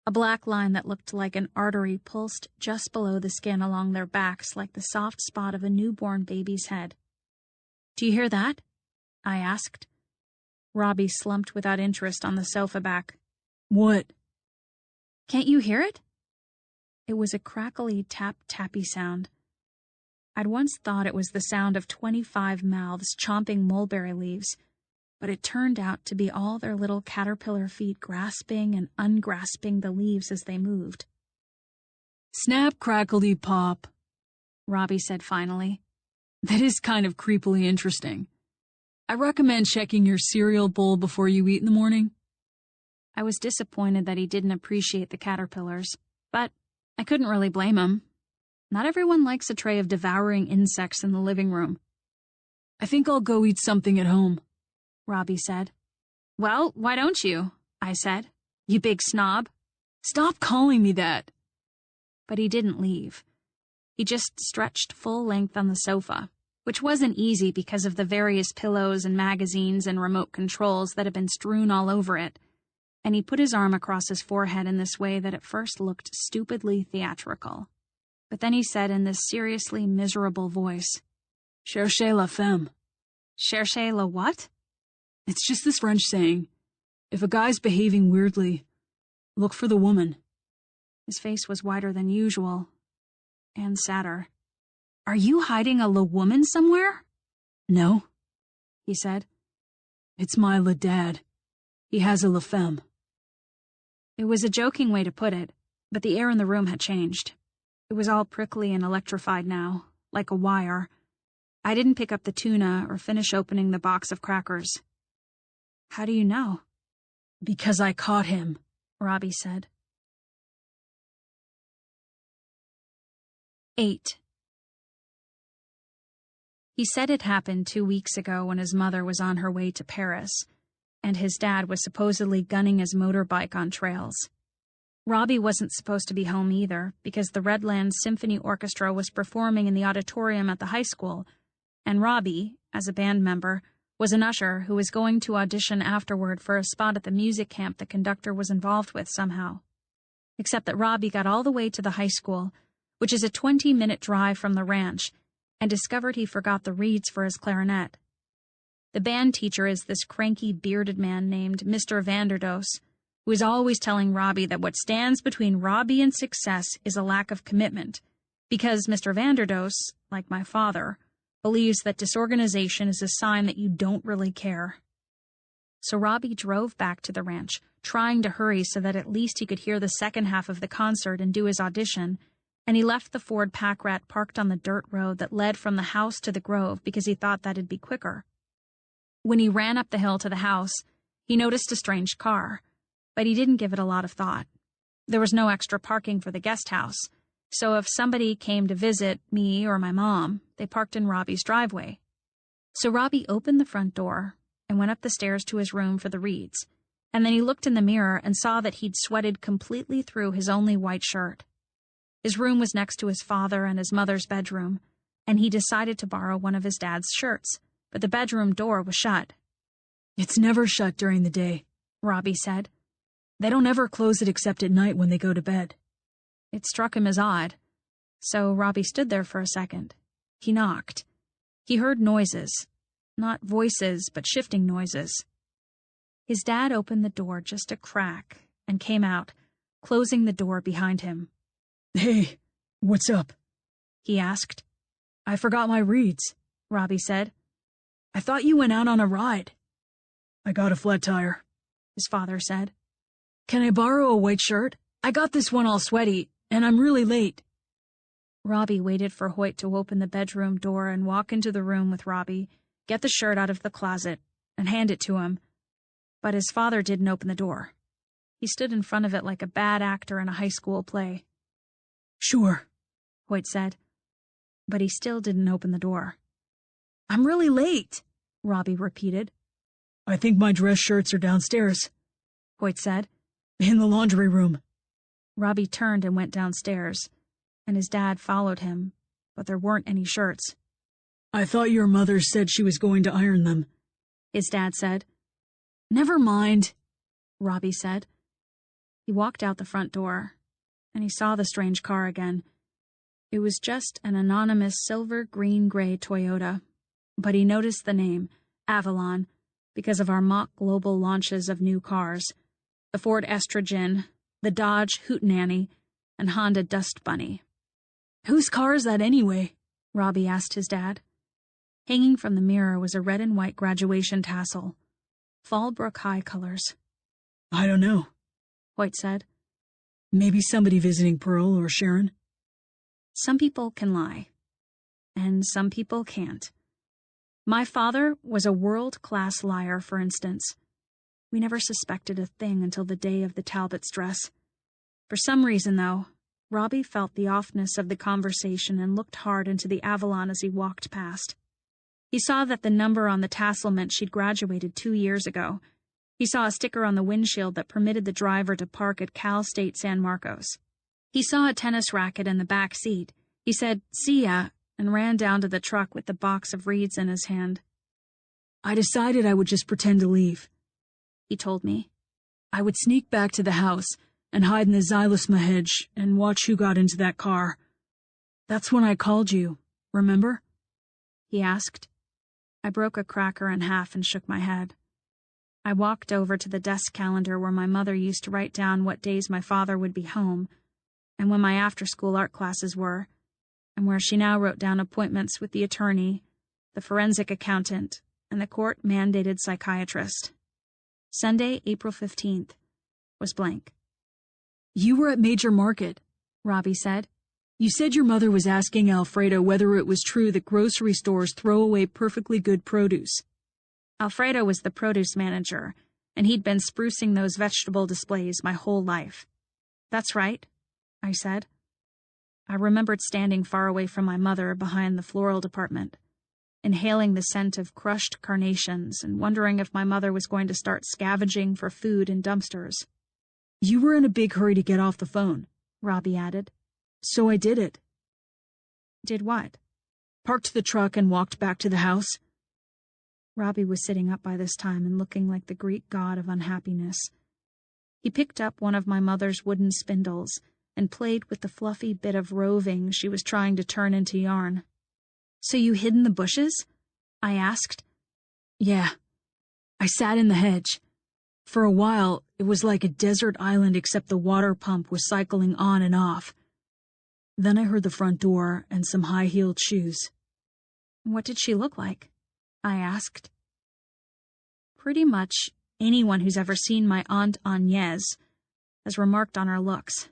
A black line that looked like an artery pulsed just below the skin along their backs like the soft spot of a newborn baby's head. "Do you hear that?" I asked. Robbie slumped without interest on the sofa back. "What?" "Can't you hear it?" It was a crackly tap-tappy sound. I'd once thought it was the sound of 25 mouths chomping mulberry leaves, but it turned out to be all their little caterpillar feet grasping and ungrasping the leaves as they moved. "Snap, crackledy pop," Robbie said finally. "That is kind of creepily interesting. I recommend checking your cereal bowl before you eat in the morning." I was disappointed that he didn't appreciate the caterpillars, but I couldn't really blame him. Not everyone likes a tray of devouring insects in the living room. "I think I'll go eat something at home," Robbie said. "Well, why don't you?" I said. "You big snob." "Stop calling me that." But he didn't leave. He just stretched full length on the sofa, which wasn't easy because of the various pillows and magazines and remote controls that had been strewn all over it, and he put his arm across his forehead in this way that at first looked stupidly theatrical. But then he said in this seriously miserable voice, "Cherchez la femme." "Cherchez la what?" "It's just this French saying. If a guy's behaving weirdly, look for the woman." His face was whiter than usual, and sadder. "Are you hiding a la woman somewhere?" "No," he said. "It's my la dad. He has a la femme." It was a joking way to put it, but the air in the room had changed. It was all prickly and electrified now, like a wire. I didn't pick up the tuna or finish opening the box of crackers. "How do you know?" "Because I caught him," Robbie said. 8. He said it happened 2 weeks ago when his mother was on her way to Paris, and his dad was supposedly gunning his motorbike on trails. Robbie wasn't supposed to be home either, because the Redlands Symphony Orchestra was performing in the auditorium at the high school, and Robbie, as a band member, was an usher who was going to audition afterward for a spot at the music camp the conductor was involved with somehow. Except that Robbie got all the way to the high school, which is a 20-minute drive from the ranch, and discovered he forgot the reeds for his clarinet. The band teacher is this cranky, bearded man named Mr. Vanderdoes, who is always telling Robbie that what stands between Robbie and success is a lack of commitment, because Mr. Vanderdoes, like my father, believes that disorganization is a sign that you don't really care. So Robbie drove back to the ranch, trying to hurry so that at least he could hear the second half of the concert and do his audition, and he left the Ford pack rat parked on the dirt road that led from the house to the grove because he thought that'd be quicker. When he ran up the hill to the house, he noticed a strange car, but he didn't give it a lot of thought. There was no extra parking for the guest house, so if somebody came to visit me or my mom, they parked in Robbie's driveway. So Robbie opened the front door and went up the stairs to his room for the reeds, and then he looked in the mirror and saw that he'd sweated completely through his only white shirt. His room was next to his father and his mother's bedroom, and he decided to borrow one of his dad's shirts, but the bedroom door was shut. "It's never shut during the day," Robbie said. "They don't ever close it except at night when they go to bed." It struck him as odd, so Robbie stood there for a second. He knocked. He heard noises, not voices, but shifting noises. His dad opened the door just a crack and came out, closing the door behind him. "Hey, what's up?" he asked. "I forgot my reeds," Robbie said. "I thought you went out on a ride." "I got a flat tire," his father said. "Can I borrow a white shirt? I got this one all sweaty, and I'm really late." Robbie waited for Hoyt to open the bedroom door and walk into the room with Robbie, get the shirt out of the closet, and hand it to him. But his father didn't open the door. He stood in front of it like a bad actor in a high school play. "Sure," Hoyt said. But he still didn't open the door. "I'm really late," Robbie repeated. "I think my dress shirts are downstairs," Hoyt said. "In the laundry room." Robbie turned and went downstairs, and his dad followed him, but there weren't any shirts. "I thought your mother said she was going to iron them," his dad said. "Never mind," Robbie said. He walked out the front door, and he saw the strange car again. It was just an anonymous silver green-gray Toyota, but he noticed the name, Avalon, because of our mock global launches of new cars, the Ford Estrogen, the Dodge Hootenanny, and Honda Dust Bunny. "Whose car is that anyway?" Robbie asked his dad. Hanging from the mirror was a red and white graduation tassel. Fallbrook High colors. "I don't know," Hoyt said. "Maybe somebody visiting Pearl or Sharon." Some people can lie, and some people can't. My father was a world-class liar, for instance. We never suspected a thing until the day of the Talbots' dress. For some reason, though, Robbie felt the offness of the conversation and looked hard into the Avalon as he walked past. He saw that the number on the tassel meant she'd graduated 2 years ago. He saw a sticker on the windshield that permitted the driver to park at Cal State San Marcos. He saw a tennis racket in the back seat. He said, "See ya," and ran down to the truck with the box of reeds in his hand. "I decided I would just pretend to leave," he told me. "I would sneak back to the house and hide in the xylosma hedge and watch who got into that car. That's when I called you, remember?" he asked. I broke a cracker in half and shook my head. I walked over to the desk calendar where my mother used to write down what days my father would be home, and when my after-school art classes were, and where she now wrote down appointments with the attorney, the forensic accountant, and the court-mandated psychiatrist. Sunday, April 15th, was blank. "You were at Major Market," Robbie said. "You said your mother was asking Alfredo whether it was true that grocery stores throw away perfectly good produce." Alfredo was the produce manager, and he'd been sprucing those vegetable displays my whole life. "That's right," I said. I remembered standing far away from my mother behind the floral department, inhaling the scent of crushed carnations and wondering if my mother was going to start scavenging for food in dumpsters. "You were in a big hurry to get off the phone," Robbie added. "So I did it." "Did what?" "Parked the truck and walked back to the house." Robbie was sitting up by this time and looking like the Greek god of unhappiness. He picked up one of my mother's wooden spindles and played with the fluffy bit of roving she was trying to turn into yarn. "So you hid in the bushes?" I asked. "Yeah. I sat in the hedge. For a while, it was like a desert island except the water pump was cycling on and off. Then I heard the front door and some high-heeled shoes." "What did she look like?" I asked. Pretty much anyone who's ever seen my Aunt Agnès has remarked on her looks.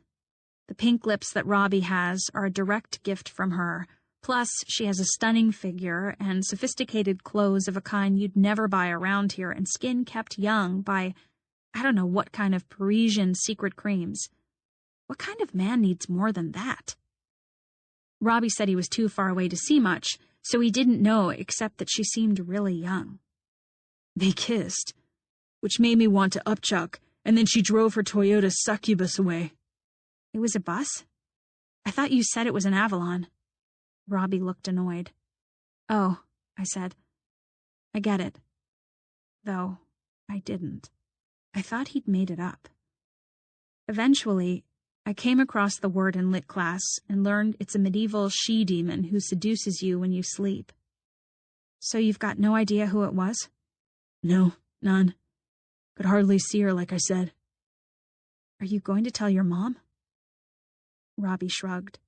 The pink lips that Robbie has are a direct gift from her. Plus, she has a stunning figure and sophisticated clothes of a kind you'd never buy around here, and skin kept young by, I don't know what kind of Parisian secret creams. What kind of man needs more than that? Robbie said he was too far away to see much, so he didn't know except that she seemed really young. They kissed, which made me want to upchuck, and then she drove her Toyota succubus away. It was a bus? I thought you said it was an Avalon. Robbie looked annoyed. "Oh," I said. "I get it." Though, I didn't. I thought he'd made it up. Eventually, I came across the word in lit class and learned it's a medieval she-demon who seduces you when you sleep. So you've got no idea who it was? No, none. Could hardly see her, like I said. Are you going to tell your mom? Robbie shrugged.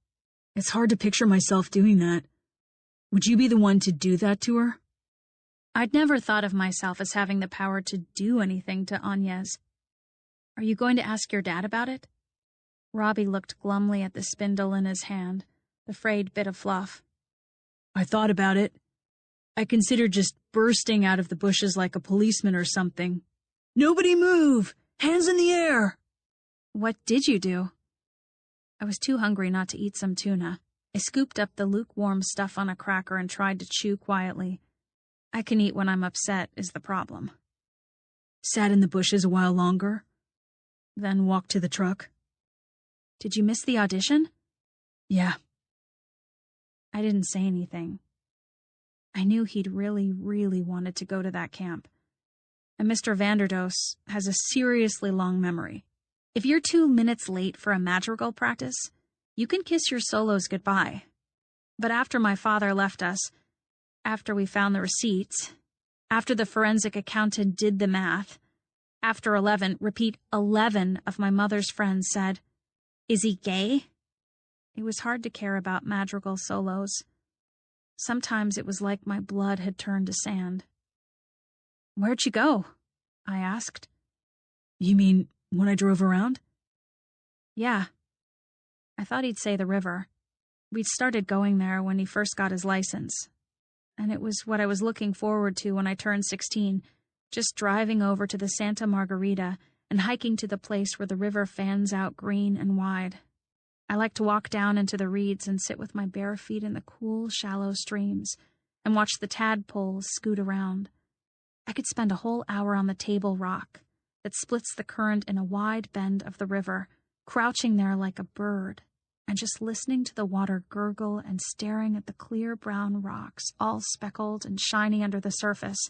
It's hard to picture myself doing that. Would you be the one to do that to her? I'd never thought of myself as having the power to do anything to Agnès. Are you going to ask your dad about it? Robbie looked glumly at the spindle in his hand, the frayed bit of fluff. I thought about it. I considered just bursting out of the bushes like a policeman or something. Nobody move! Hands in the air! What did you do? I was too hungry not to eat some tuna. I scooped up the lukewarm stuff on a cracker and tried to chew quietly. I can eat when I'm upset is the problem. Sat in the bushes a while longer, then walked to the truck. Did you miss the audition? Yeah. I didn't say anything. I knew he'd really, really wanted to go to that camp. And Mr. Vanderdoes has a seriously long memory. If you're 2 minutes late for a madrigal practice, you can kiss your solos goodbye. But after my father left us, after we found the receipts, after the forensic accountant did the math, after 11 of my mother's friends said, "Is he gay?" It was hard to care about madrigal solos. Sometimes it was like my blood had turned to sand. "Where'd you go?" I asked. You mean when I drove around? Yeah. I thought he'd say the river. We'd started going there when he first got his license. And it was what I was looking forward to when I turned 16, just driving over to the Santa Margarita and hiking to the place where the river fans out green and wide. I like to walk down into the reeds and sit with my bare feet in the cool, shallow streams and watch the tadpoles scoot around. I could spend a whole hour on the table rock that splits the current in a wide bend of the river, crouching there like a bird, and just listening to the water gurgle and staring at the clear brown rocks, all speckled and shiny under the surface.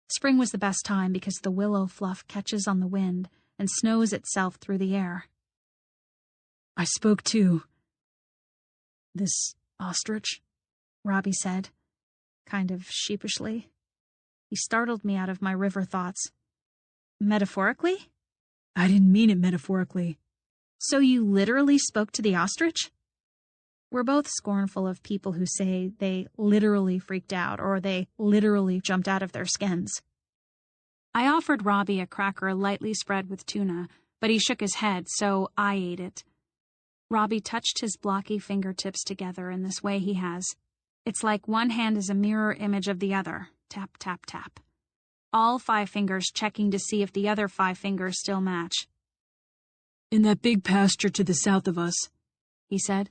Spring was the best time because the willow fluff catches on the wind and snows itself through the air. I spoke to this ostrich, Robbie said, kind of sheepishly. He startled me out of my river thoughts. Metaphorically? I didn't mean it metaphorically. So you literally spoke to the ostrich? We're both scornful of people who say they literally freaked out or they literally jumped out of their skins. I offered Robbie a cracker lightly spread with tuna, but he shook his head, so I ate it. Robbie touched his blocky fingertips together in this way he has. It's like one hand is a mirror image of the other. Tap, tap, tap. All 5 fingers checking to see if the other 5 fingers still match. In that big pasture to the south of us, he said.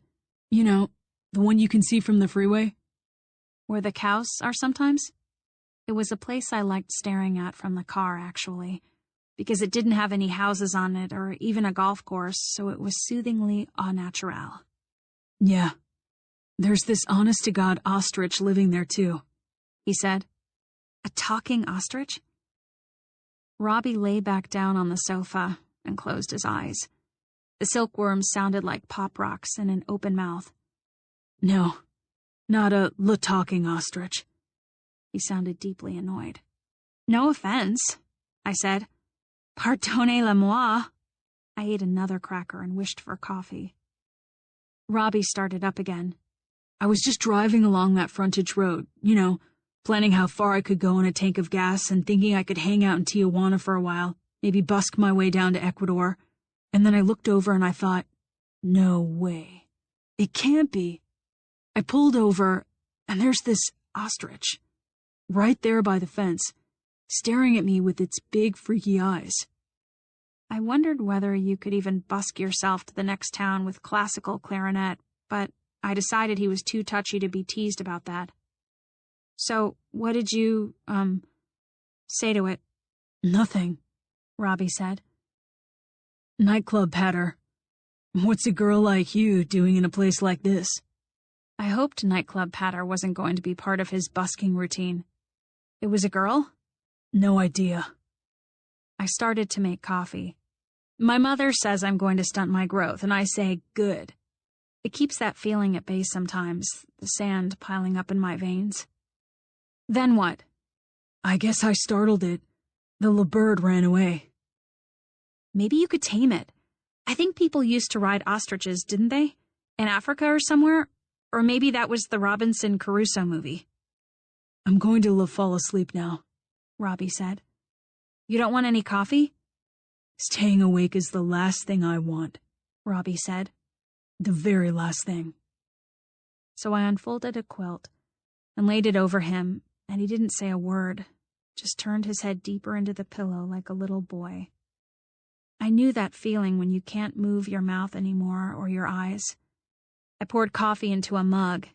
You know, the one you can see from the freeway? Where the cows are sometimes? It was a place I liked staring at from the car, actually, because it didn't have any houses on it or even a golf course, so it was soothingly au naturel. Yeah, there's this honest-to-God ostrich living there, too, he said. A talking ostrich? Robbie lay back down on the sofa and closed his eyes. The silkworms sounded like pop rocks in an open mouth. No, not a talking ostrich. He sounded deeply annoyed. No offense, I said. Pardonnez-moi. I ate another cracker and wished for coffee. Robbie started up again. I was just driving along that frontage road, you know, planning how far I could go in a tank of gas and thinking I could hang out in Tijuana for a while, maybe busk my way down to Ecuador. And then I looked over and I thought, no way. It can't be. I pulled over, and there's this ostrich, right there by the fence, staring at me with its big, freaky eyes. I wondered whether you could even busk yourself to the next town with classical clarinet, but I decided he was too touchy to be teased about that. So, what did you, say to it? Nothing, Robbie said. Nightclub patter. What's a girl like you doing in a place like this? I hoped nightclub patter wasn't going to be part of his busking routine. It was a girl? No idea. I started to make coffee. My mother says I'm going to stunt my growth, and I say, good. It keeps that feeling at bay sometimes, the sand piling up in my veins. Then what? I guess I startled it. The little bird ran away. Maybe you could tame it. I think people used to ride ostriches, didn't they? In Africa or somewhere? Or maybe that was the Robinson Crusoe movie. I'm going to fall asleep now, Robbie said. You don't want any coffee? Staying awake is the last thing I want, Robbie said. The very last thing. So I unfolded a quilt and laid it over him, and he didn't say a word, just turned his head deeper into the pillow like a little boy. I knew that feeling when you can't move your mouth anymore or your eyes. I poured coffee into a mug,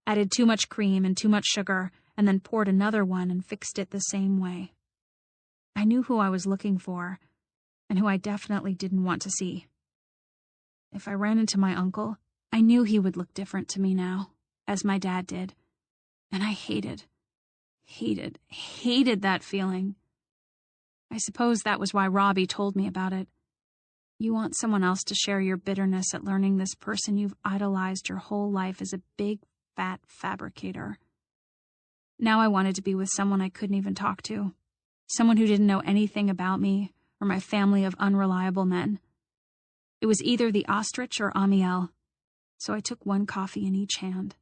added too much cream and too much sugar, and then poured another one and fixed it the same way. I knew who I was looking for, and who I definitely didn't want to see. If I ran into my uncle, I knew he would look different to me now, as my dad did. And I hated that feeling. I suppose that was why Robbie told me about it. You want someone else to share your bitterness at learning this person you've idolized your whole life is a big, fat fabricator. Now I wanted to be with someone I couldn't even talk to. Someone who didn't know anything about me or my family of unreliable men. It was either the ostrich or Amiel, so I took one coffee in each hand.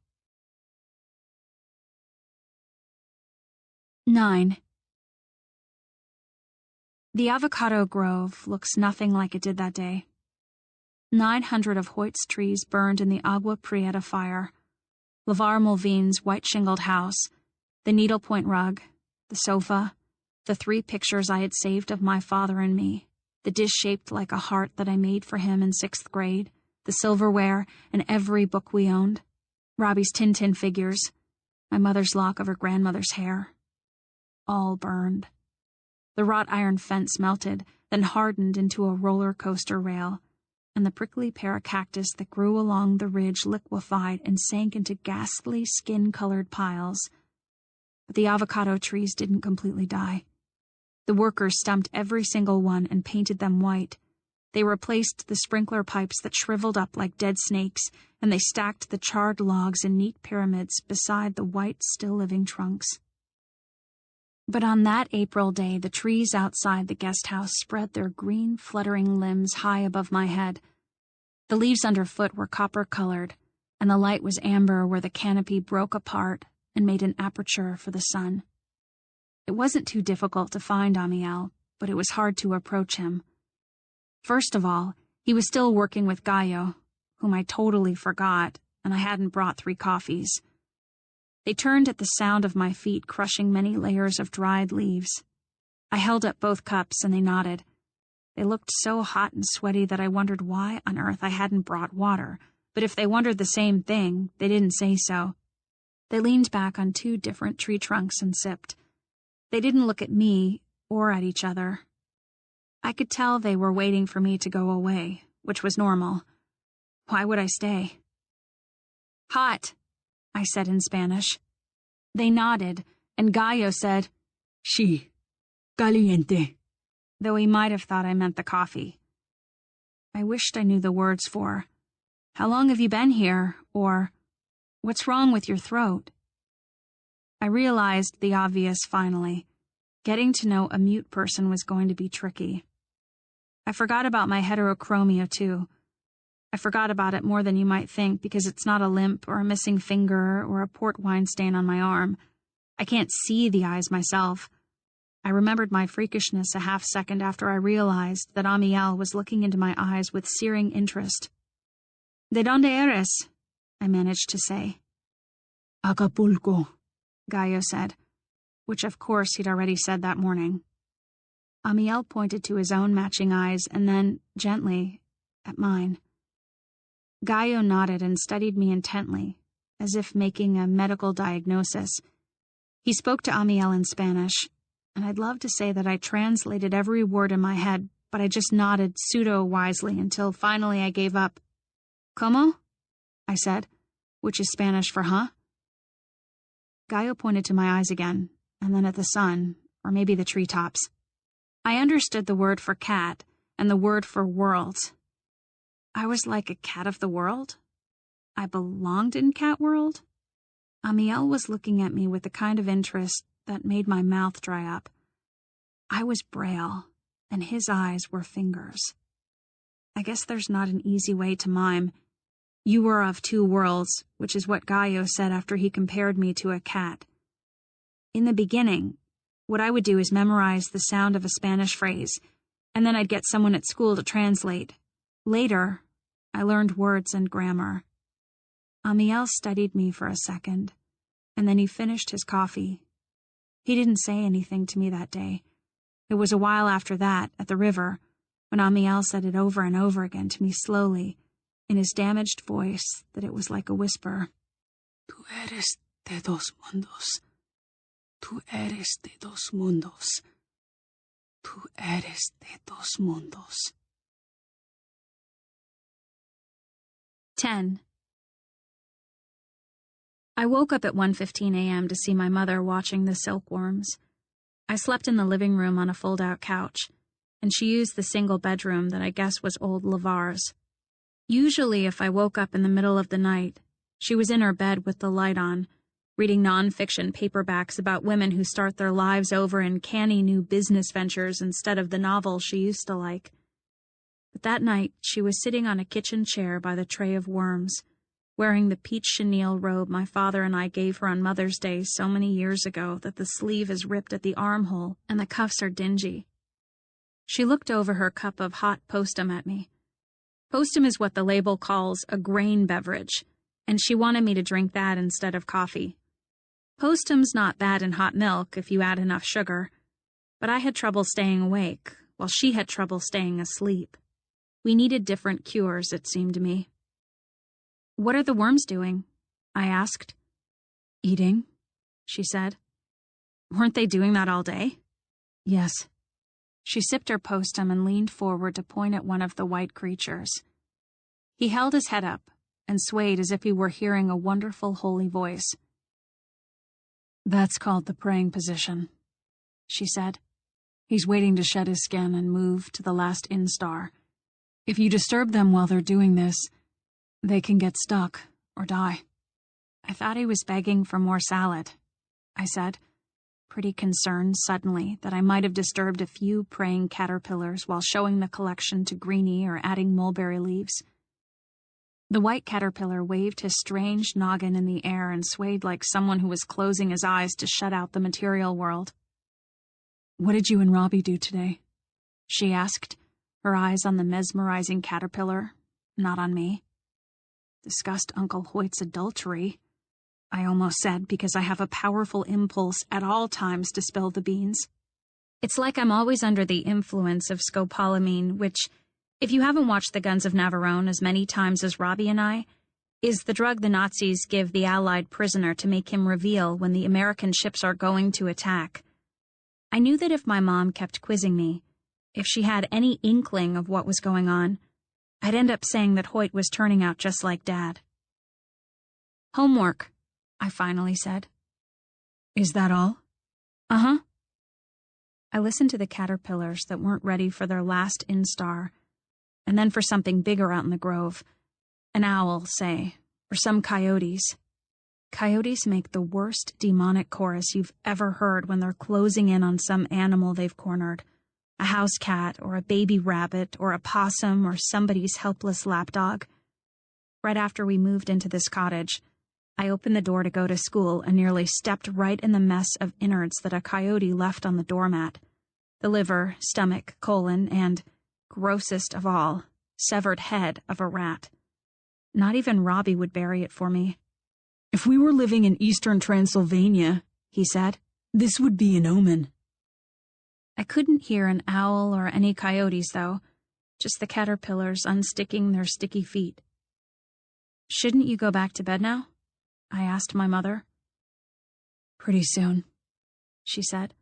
9. The avocado grove looks nothing like it did that day. 900 of Hoyt's trees burned in the Agua Prieta fire. LeVar Mulveen's white-shingled house, the needlepoint rug, the sofa, the 3 pictures I had saved of my father and me, the dish shaped like a heart that I made for him in 6th grade, the silverware, and every book we owned, Robbie's Tintin figures, my mother's lock of her grandmother's hair. All burned. The wrought iron fence melted, then hardened into a roller coaster rail, and the prickly pear cactus that grew along the ridge liquefied and sank into ghastly skin-colored piles. But the avocado trees didn't completely die. The workers stumped every single one and painted them white. They replaced the sprinkler pipes that shriveled up like dead snakes, and they stacked the charred logs in neat pyramids beside the white, still-living trunks. But on that April day, the trees outside the guest house spread their green, fluttering limbs high above my head. The leaves underfoot were copper-colored, and the light was amber where the canopy broke apart and made an aperture for the sun. It wasn't too difficult to find Amiel, but it was hard to approach him. First of all, he was still working with Gallo, whom I totally forgot, and I hadn't brought 3 coffees. They turned at the sound of my feet crushing many layers of dried leaves. I held up both cups and they nodded. They looked so hot and sweaty that I wondered why on earth I hadn't brought water, but if they wondered the same thing, they didn't say so. They leaned back on 2 different tree trunks and sipped. They didn't look at me or at each other. I could tell they were waiting for me to go away, which was normal. Why would I stay? Hot, I said in Spanish. They nodded, and Gallo said, Sí, caliente, though he might have thought I meant the coffee. I wished I knew the words for, how long have you been here, or, what's wrong with your throat? I realized the obvious finally. Getting to know a mute person was going to be tricky. I forgot about my heterochromia, too. I forgot about it more than you might think because it's not a limp or a missing finger or a port wine stain on my arm. I can't see the eyes myself. I remembered my freakishness a half-second after I realized that Amiel was looking into my eyes with searing interest. ¿De dónde eres?" I managed to say. Acapulco, Gallo said, which of course he'd already said that morning. Amiel pointed to his own matching eyes and then, gently, at mine. Gallo nodded and studied me intently, as if making a medical diagnosis. He spoke to Amiel in Spanish, and I'd love to say that I translated every word in my head, but I just nodded pseudo-wisely until finally I gave up. ¿Cómo?" I said, which is Spanish for huh? Gallo pointed to my eyes again, and then at the sun, or maybe the treetops. I understood the word for cat and the word for worlds. I was like a cat of the world? I belonged in Cat World? Amiel was looking at me with the kind of interest that made my mouth dry up. I was Braille, and his eyes were fingers. I guess there's not an easy way to mime. You were of 2 worlds, which is what Gallo said after he compared me to a cat. In the beginning, what I would do is memorize the sound of a Spanish phrase, and then I'd get someone at school to translate. Later, I learned words and grammar. Amiel studied me for a second, and then he finished his coffee. He didn't say anything to me that day. It was a while after that, at the river, when Amiel said it over and over again to me slowly, in his damaged voice that it was like a whisper. Tú eres de 2 mundos. Tú eres de 2 mundos. Tú eres de 2 mundos. 10. I woke up at 1:15 a.m. to see my mother watching the silkworms. I slept in the living room on a fold-out couch, and she used the single bedroom that I guess was old Lavar's. Usually, if I woke up in the middle of the night, she was in her bed with the light on, reading nonfiction paperbacks about women who start their lives over in canny new business ventures instead of the novels she used to like. But that night, she was sitting on a kitchen chair by the tray of worms, wearing the peach chenille robe my father and I gave her on Mother's Day so many years ago that the sleeve is ripped at the armhole and the cuffs are dingy. She looked over her cup of hot postum at me. Postum is what the label calls a grain beverage, and she wanted me to drink that instead of coffee. Postum's not bad in hot milk if you add enough sugar, but I had trouble staying awake, while she had trouble staying asleep. We needed different cures, it seemed to me. "What are the worms doing?" I asked. "Eating," she said. "Weren't they doing that all day?" "Yes." She sipped her postum and leaned forward to point at one of the white creatures. He held his head up and swayed as if he were hearing a wonderful holy voice. "That's called the praying position," she said. "He's waiting to shed his skin and move to the last instar. If you disturb them while they're doing this, they can get stuck or die." "I thought he was begging for more salad," I said, pretty concerned suddenly that I might have disturbed a few praying caterpillars while showing the collection to Greenie or adding mulberry leaves. The white caterpillar waved his strange noggin in the air and swayed like someone who was closing his eyes to shut out the material world. "What did you and Robbie do today?" she asked, her eyes on the mesmerizing caterpillar, not on me. "Discussed Uncle Hoyt's adultery," I almost said, because I have a powerful impulse at all times to spill the beans. It's like I'm always under the influence of scopolamine, which, if you haven't watched The Guns of Navarone as many times as Robbie and I, is the drug the Nazis give the Allied prisoner to make him reveal when the American ships are going to attack. I knew that if my mom kept quizzing me, if she had any inkling of what was going on, I'd end up saying that Hoyt was turning out just like Dad. "Homework," I finally said. "Is that all?" "Uh-huh." I listened to the caterpillars that weren't ready for their last instar, and then for something bigger out in the grove. An owl, say, or some coyotes. Coyotes make the worst demonic chorus you've ever heard when they're closing in on some animal they've cornered. A house cat, or a baby rabbit, or a possum, or somebody's helpless lapdog. Right after we moved into this cottage, I opened the door to go to school and nearly stepped right in the mess of innards that a coyote left on the doormat. The liver, stomach, colon, and, grossest of all, severed head of a rat. Not even Robbie would bury it for me. "If we were living in eastern Transylvania," he said, "this would be an omen." I couldn't hear an owl or any coyotes, though, just the caterpillars unsticking their sticky feet. "Shouldn't you go back to bed now?" I asked my mother. "Pretty soon," she said.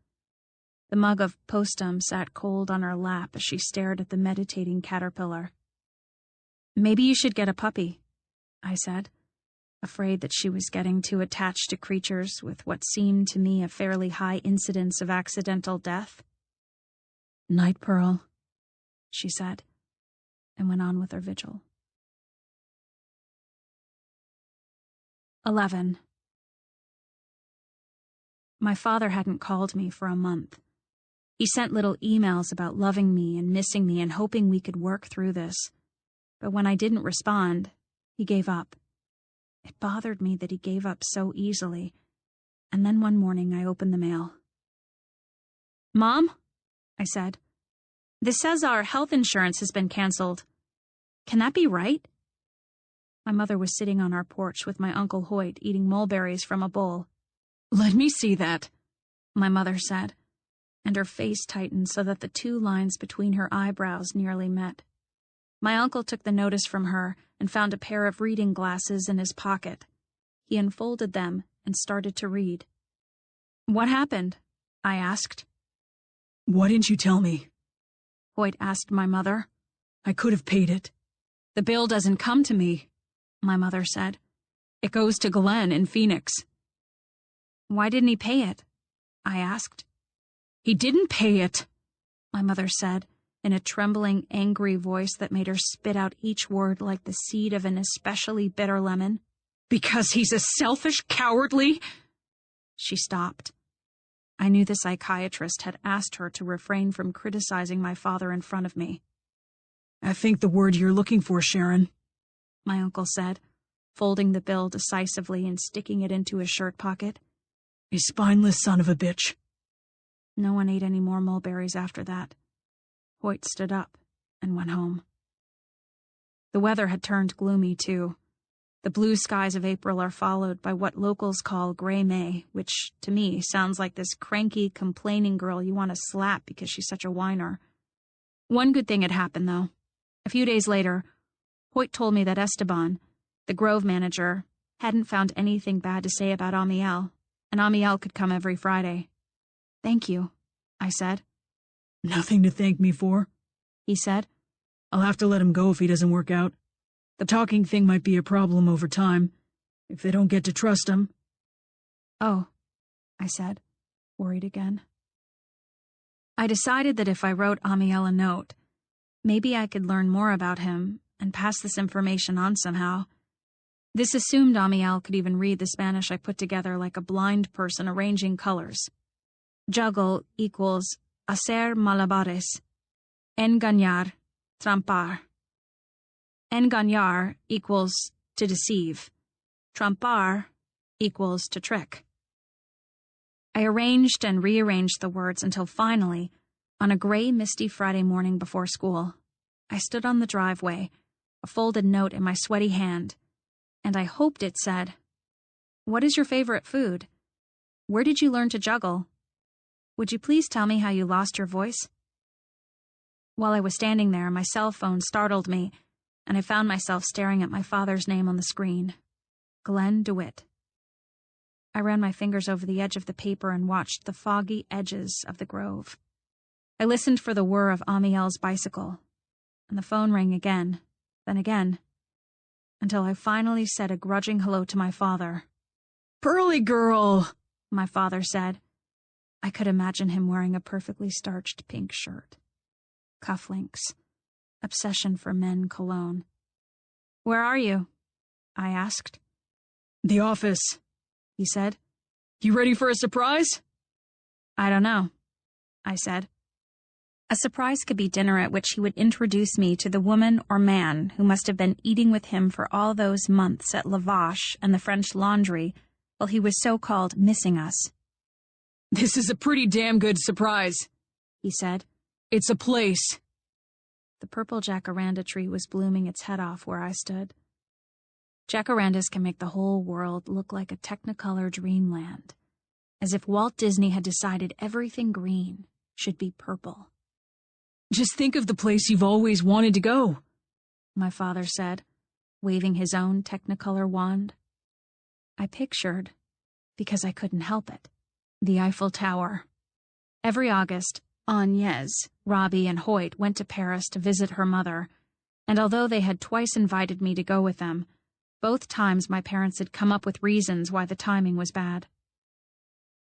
The mug of postum sat cold on her lap as she stared at the meditating caterpillar. "Maybe you should get a puppy," I said, afraid that she was getting too attached to creatures with what seemed to me a fairly high incidence of accidental death. "Night, Pearl," she said, and went on with her vigil. 11. My father hadn't called me for a month. He sent little emails about loving me and missing me and hoping we could work through this. But when I didn't respond, he gave up. It bothered me that he gave up so easily, and then one morning I opened the mail. "Mom," I said, "this says our health insurance has been canceled. Can that be right?" My mother was sitting on our porch with my Uncle Hoyt eating mulberries from a bowl. "Let me see that," my mother said, and her face tightened so that the two lines between her eyebrows nearly met. My uncle took the notice from her and found a pair of reading glasses in his pocket. He unfolded them and started to read. "What happened?" I asked. "Why didn't you tell me?" Hoyt asked my mother. "I could have paid it." "The bill doesn't come to me," my mother said. "It goes to Glenn in Phoenix." "Why didn't he pay it?" I asked. "He didn't pay it," my mother said, in a trembling, angry voice that made her spit out each word like the seed of an especially bitter lemon. Because he's a selfish, cowardly... She stopped. I knew the psychiatrist had asked her to refrain from criticizing my father in front of me. I think the word you're looking for, Sharon, my uncle said, folding the bill decisively and sticking it into his shirt pocket. A spineless son of a bitch. No one ate any more mulberries after that. Hoyt stood up and went home. The weather had turned gloomy, too. The blue skies of April are followed by what locals call gray May, which, to me, sounds like this cranky, complaining girl you want to slap because she's such a whiner. One good thing had happened, though. A few days later, Hoyt told me that Esteban, the Grove manager, hadn't found anything bad to say about Amiel, and Amiel could come every Friday. "Thank you," I said. "Nothing to thank me for," he said. "I'll have to let him go if he doesn't work out. The talking thing might be a problem over time, if they don't get to trust him." "Oh," I said, worried again. I decided that if I wrote Amiel a note, maybe I could learn more about him and pass this information on somehow. This assumed Amiel could even read the Spanish I put together like a blind person arranging colors. Juggle equals hacer malabares. Engañar, trampar. Engañar equals to deceive. Trampar equals to trick. I arranged and rearranged the words until finally, on a gray, misty Friday morning before school, I stood on the driveway, a folded note in my sweaty hand, and I hoped it said, "What is your favorite food? Where did you learn to juggle? Would you please tell me how you lost your voice?" While I was standing there, my cell phone startled me, and I found myself staring at my father's name on the screen. Glenn DeWitt. I ran my fingers over the edge of the paper and watched the foggy edges of the grove. I listened for the whir of Amiel's bicycle, and the phone rang again, then again, until I finally said a grudging hello to my father. "Pearly girl," my father said. I could imagine him wearing a perfectly starched pink shirt. Cufflinks. Obsession for men cologne. "Where are you?" I asked. "The office," he said. "You ready for a surprise?" "I don't know," I said. A surprise could be dinner at which he would introduce me to the woman or man who must have been eating with him for all those months at La Vache and the French Laundry while he was so-called missing us. "This is a pretty damn good surprise," he said. "It's a place." The purple jacaranda tree was blooming its head off where I stood. Jacarandas can make the whole world look like a Technicolor dreamland, as if Walt Disney had decided everything green should be purple. "Just think of the place you've always wanted to go," my father said, waving his own Technicolor wand. I pictured, because I couldn't help it, the Eiffel Tower. Every August, Agnès, Robbie, and Hoyt went to Paris to visit her mother, and although they had twice invited me to go with them, both times my parents had come up with reasons why the timing was bad.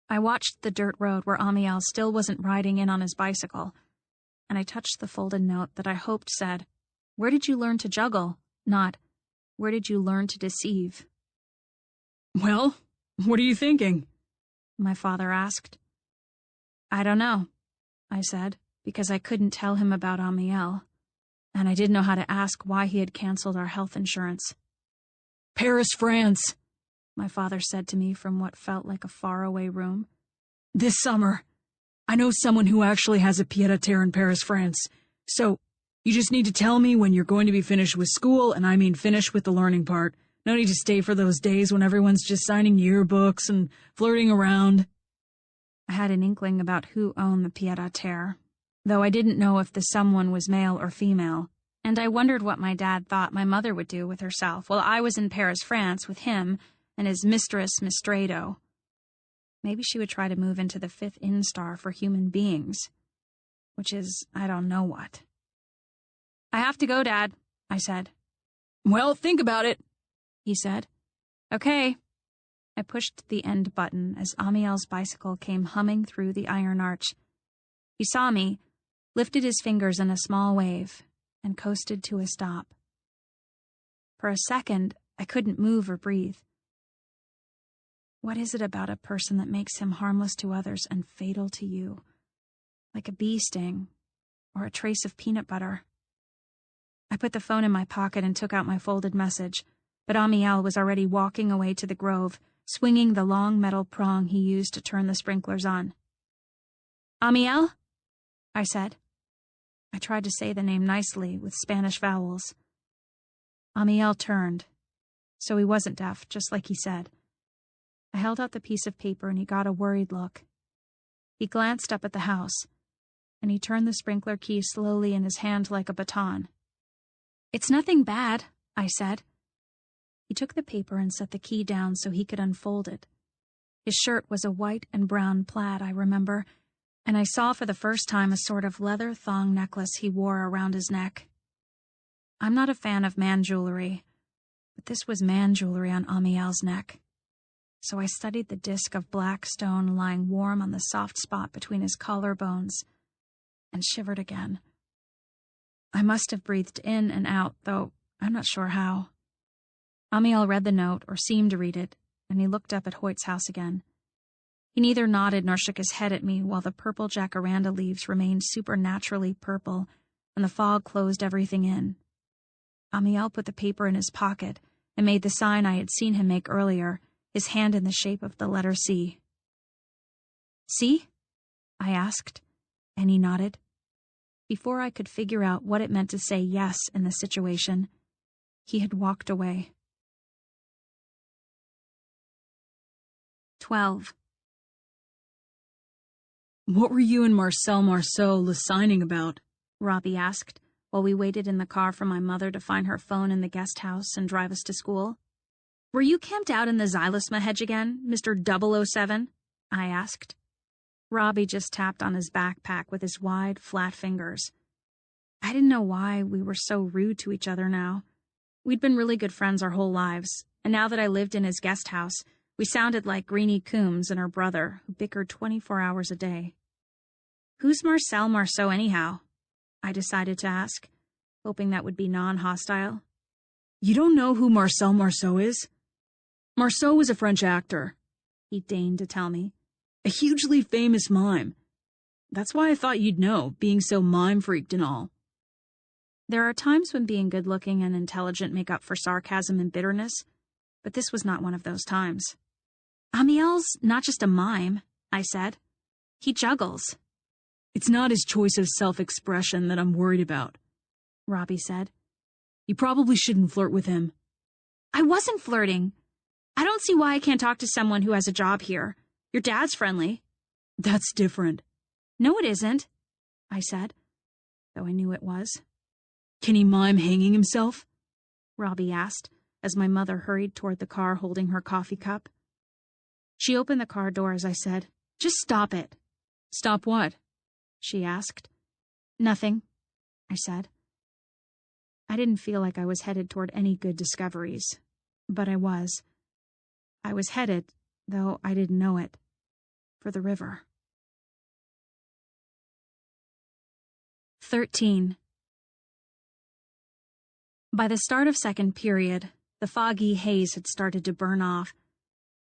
I watched the dirt road where Amiel still wasn't riding in on his bicycle, and I touched the folded note that I hoped said, "Where did you learn to juggle?" not, "Where did you learn to deceive?" "Well, what are you thinking?" my father asked. "I don't know," I said, because I couldn't tell him about Amiel, and I didn't know how to ask why he had canceled our health insurance. "Paris, France," my father said to me from what felt like a faraway room. "This summer. I know someone who actually has a pied-à-terre in Paris, France. So, you just need to tell me when you're going to be finished with school, and I mean finished with the learning part. No need to stay for those days when everyone's just signing yearbooks and flirting around." I had an inkling about who owned the pied-à-terre, though I didn't know if the someone was male or female, and I wondered what my dad thought my mother would do with herself while I was in Paris, France with him and his mistress, Mistrado. Maybe she would try to move into the 5th instar for human beings, which is I don't know what. "I have to go, Dad," I said. "Well, think about it," he said. "Okay." I pushed the end button as Amiel's bicycle came humming through the iron arch. He saw me, lifted his fingers in a small wave, and coasted to a stop. For a second, I couldn't move or breathe. What is it about a person that makes him harmless to others and fatal to you? Like a bee sting, or a trace of peanut butter. I put the phone in my pocket and took out my folded message, but Amiel was already walking away to the grove, swinging the long metal prong he used to turn the sprinklers on. "Amiel?" I said. I tried to say the name nicely, with Spanish vowels. Amiel turned, so he wasn't deaf, just like he said. I held out the piece of paper and he got a worried look. He glanced up at the house, and he turned the sprinkler key slowly in his hand like a baton. "It's nothing bad," I said. He took the paper and set the key down so he could unfold it. His shirt was a white and brown plaid, I remember, and I saw for the first time a sort of leather thong necklace he wore around his neck. I'm not a fan of man jewelry, but this was man jewelry on Amiel's neck. So I studied the disc of black stone lying warm on the soft spot between his collarbones, and shivered again. I must have breathed in and out, though I'm not sure how. Amiel read the note, or seemed to read it, and he looked up at Hoyt's house again. He neither nodded nor shook his head at me while the purple jacaranda leaves remained supernaturally purple, and the fog closed everything in. Amiel put the paper in his pocket and made the sign I had seen him make earlier, his hand in the shape of the letter C. "See?" I asked, and he nodded. Before I could figure out what it meant to say yes in the situation, he had walked away. 12. "What were you and Marcel Marceau signing about?" Robbie asked, while we waited in the car for my mother to find her phone in the guest house and drive us to school. "Were you camped out in the xylosma hedge again, Mr. 007? I asked. Robbie just tapped on his backpack with his wide, flat fingers. I didn't know why we were so rude to each other now. We'd been really good friends our whole lives, and now that I lived in his guest house, we sounded like Greenie Coombs and her brother, who bickered 24 hours a day. "Who's Marcel Marceau anyhow?" I decided to ask, hoping that would be non-hostile. "You don't know who Marcel Marceau is? Marceau was a French actor," he deigned to tell me. "A hugely famous mime. That's why I thought you'd know, being so mime-freaked and all." There are times when being good-looking and intelligent make up for sarcasm and bitterness, but this was not one of those times. "Amiel's not just a mime," I said. "He juggles." "It's not his choice of self-expression that I'm worried about," Robbie said. "You probably shouldn't flirt with him." "I wasn't flirting. I don't see why I can't talk to someone who has a job here. Your dad's friendly." "That's different." "No, it isn't," I said, though I knew it was. "Can he mime hanging himself?" Robbie asked, as my mother hurried toward the car holding her coffee cup. She opened the car door as I said, "Just stop it." "Stop what?" she asked. "Nothing," I said. I didn't feel like I was headed toward any good discoveries, but I was. I was headed, though I didn't know it, for the river. 13. By the start of second period, the foggy haze had started to burn off.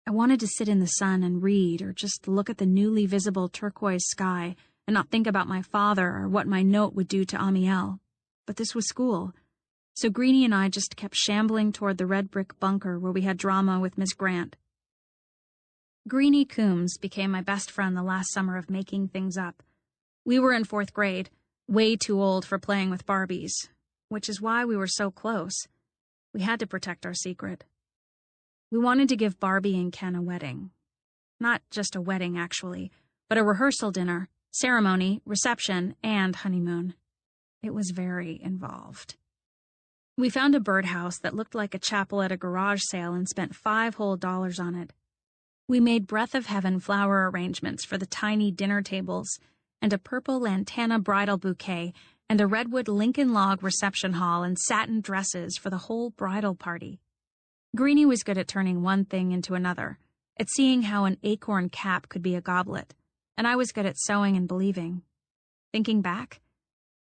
I wanted to sit in the sun and read, or just look at the newly visible turquoise sky and not think about my father or what my note would do to Amiel. But this was school, so Greenie and I just kept shambling toward the red brick bunker where we had drama with Miss Grant. Greenie Coombs became my best friend the last summer of making things up. We were in 4th grade, way too old for playing with Barbies, which is why we were so close. We had to protect our secret. We wanted to give Barbie and Ken a wedding. Not just a wedding, actually, but a rehearsal dinner, ceremony, reception, and honeymoon. It was very involved. We found a birdhouse that looked like a chapel at a garage sale and spent $5 whole on it. We made breath of heaven flower arrangements for the tiny dinner tables, and a purple lantana bridal bouquet, and a redwood Lincoln log reception hall and satin dresses for the whole bridal party. Greenie was good at turning one thing into another, at seeing how an acorn cap could be a goblet, and I was good at sewing and believing. Thinking back,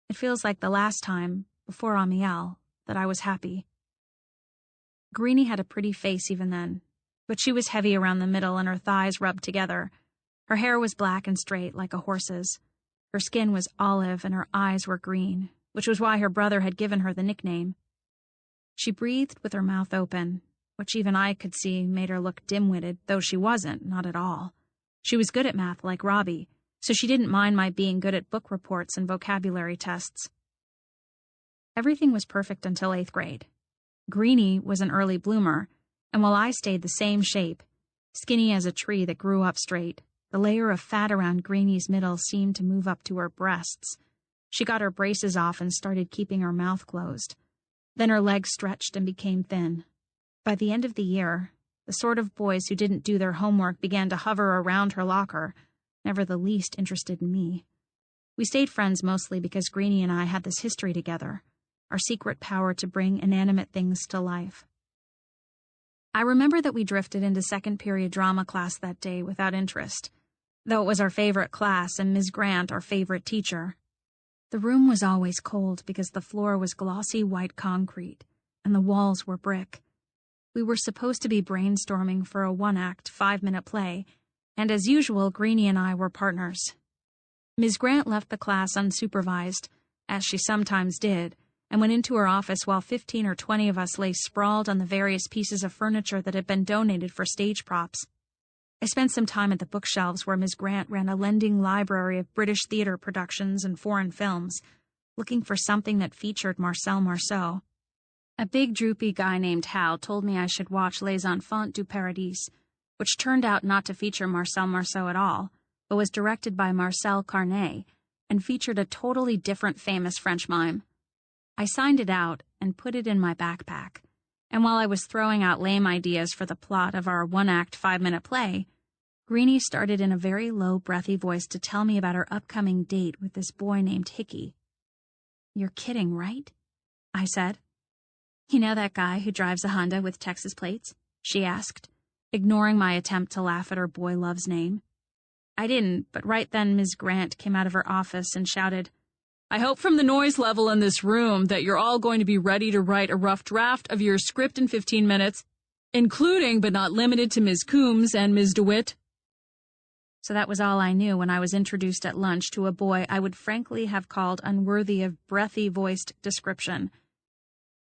It feels like the last time, before Amiel, that I was happy. Greenie had a pretty face even then, but she was heavy around the middle and her thighs rubbed together. Her hair was black and straight like a horse's. Her skin was olive and her eyes were green, which was why her brother had given her the nickname. She breathed with her mouth open, which even I could see made her look dim-witted, though she wasn't, not at all. She was good at math like Robbie, so she didn't mind my being good at book reports and vocabulary tests. Everything was perfect until 8th grade. Greenie was an early bloomer, and while I stayed the same shape, skinny as a tree that grew up straight, the layer of fat around Greenie's middle seemed to move up to her breasts. She got her braces off and started keeping her mouth closed. Then her legs stretched and became thin. By the end of the year, the sort of boys who didn't do their homework began to hover around her locker, never the least interested in me. We stayed friends mostly because Greenie and I had this history together, our secret power to bring inanimate things to life. I remember that we drifted into second period drama class that day without interest, though it was our favorite class and Ms. Grant our favorite teacher. The room was always cold because the floor was glossy white concrete and the walls were brick. We were supposed to be brainstorming for a one-act, 5-minute play, and as usual, Greenie and I were partners. Ms. Grant left the class unsupervised, as she sometimes did, and went into her office while 15 or 20 of us lay sprawled on the various pieces of furniture that had been donated for stage props. I spent some time at the bookshelves where Ms. Grant ran a lending library of British theater productions and foreign films, looking for something that featured Marcel Marceau. A big droopy guy named Hal told me I should watch Les Enfants du Paradis, which turned out not to feature Marcel Marceau at all, but was directed by Marcel Carnet and featured a totally different famous French mime. I signed it out and put it in my backpack, and while I was throwing out lame ideas for the plot of our one-act 5-minute play, Greenie started in a very low, breathy voice to tell me about her upcoming date with this boy named Hickey. "You're kidding, right?" I said. "You know that guy who drives a Honda with Texas plates?" she asked, ignoring my attempt to laugh at her boy love's name. I didn't, but right then Ms. Grant came out of her office and shouted, "I hope from the noise level in this room that you're all going to be ready to write a rough draft of your script in 15 minutes, including but not limited to Ms. Coombs and Ms. DeWitt." So that was all I knew when I was introduced at lunch to a boy I would frankly have called unworthy of breathy-voiced description.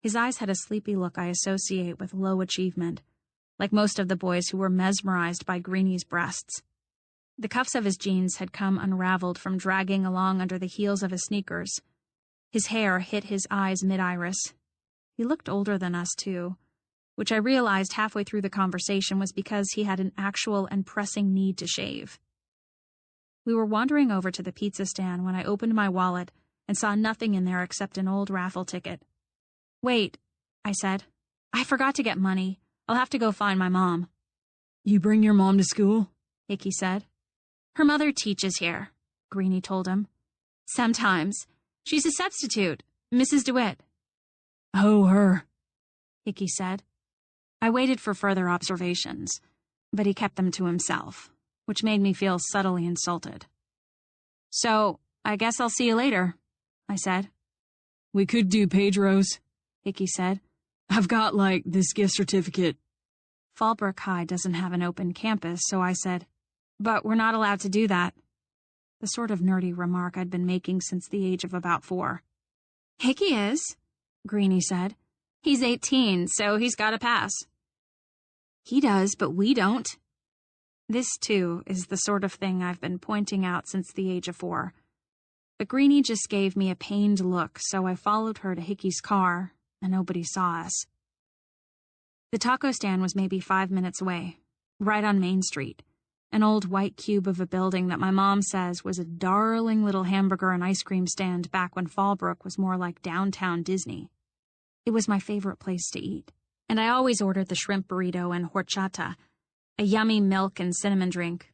His eyes had a sleepy look I associate with low achievement, like most of the boys who were mesmerized by Greenie's breasts. The cuffs of his jeans had come unraveled from dragging along under the heels of his sneakers. His hair hit his eyes mid-iris. He looked older than us, too, which I realized halfway through the conversation was because he had an actual and pressing need to shave. We were wandering over to the pizza stand when I opened my wallet and saw nothing in there except an old raffle ticket. "Wait," I said. "I forgot to get money. I'll have to go find my mom." "You bring your mom to school?" Hickey said. "Her mother teaches here," Greenie told him. "Sometimes. She's a substitute, Mrs. DeWitt." "Oh, her," Hickey said. I waited for further observations, but he kept them to himself, which made me feel subtly insulted. "So, I guess I'll see you later," I said. "We could do Pedro's," Hickey said. "I've got, this gift certificate." Fallbrook High doesn't have an open campus, so I said, "But we're not allowed to do that." The sort of nerdy remark I'd been making since the age of about 4. "Hickey is," Greenie said. "He's 18, so he's got a pass." "He does, but we don't." This, too, is the sort of thing I've been pointing out since the age of 4. But Greenie just gave me a pained look, so I followed her to Hickey's car, and nobody saw us. The taco stand was maybe 5 minutes away, right on Main Street, an old white cube of a building that my mom says was a darling little hamburger and ice cream stand back when Fallbrook was more like downtown Disney. It was my favorite place to eat, and I always ordered the shrimp burrito and horchata, a yummy milk and cinnamon drink.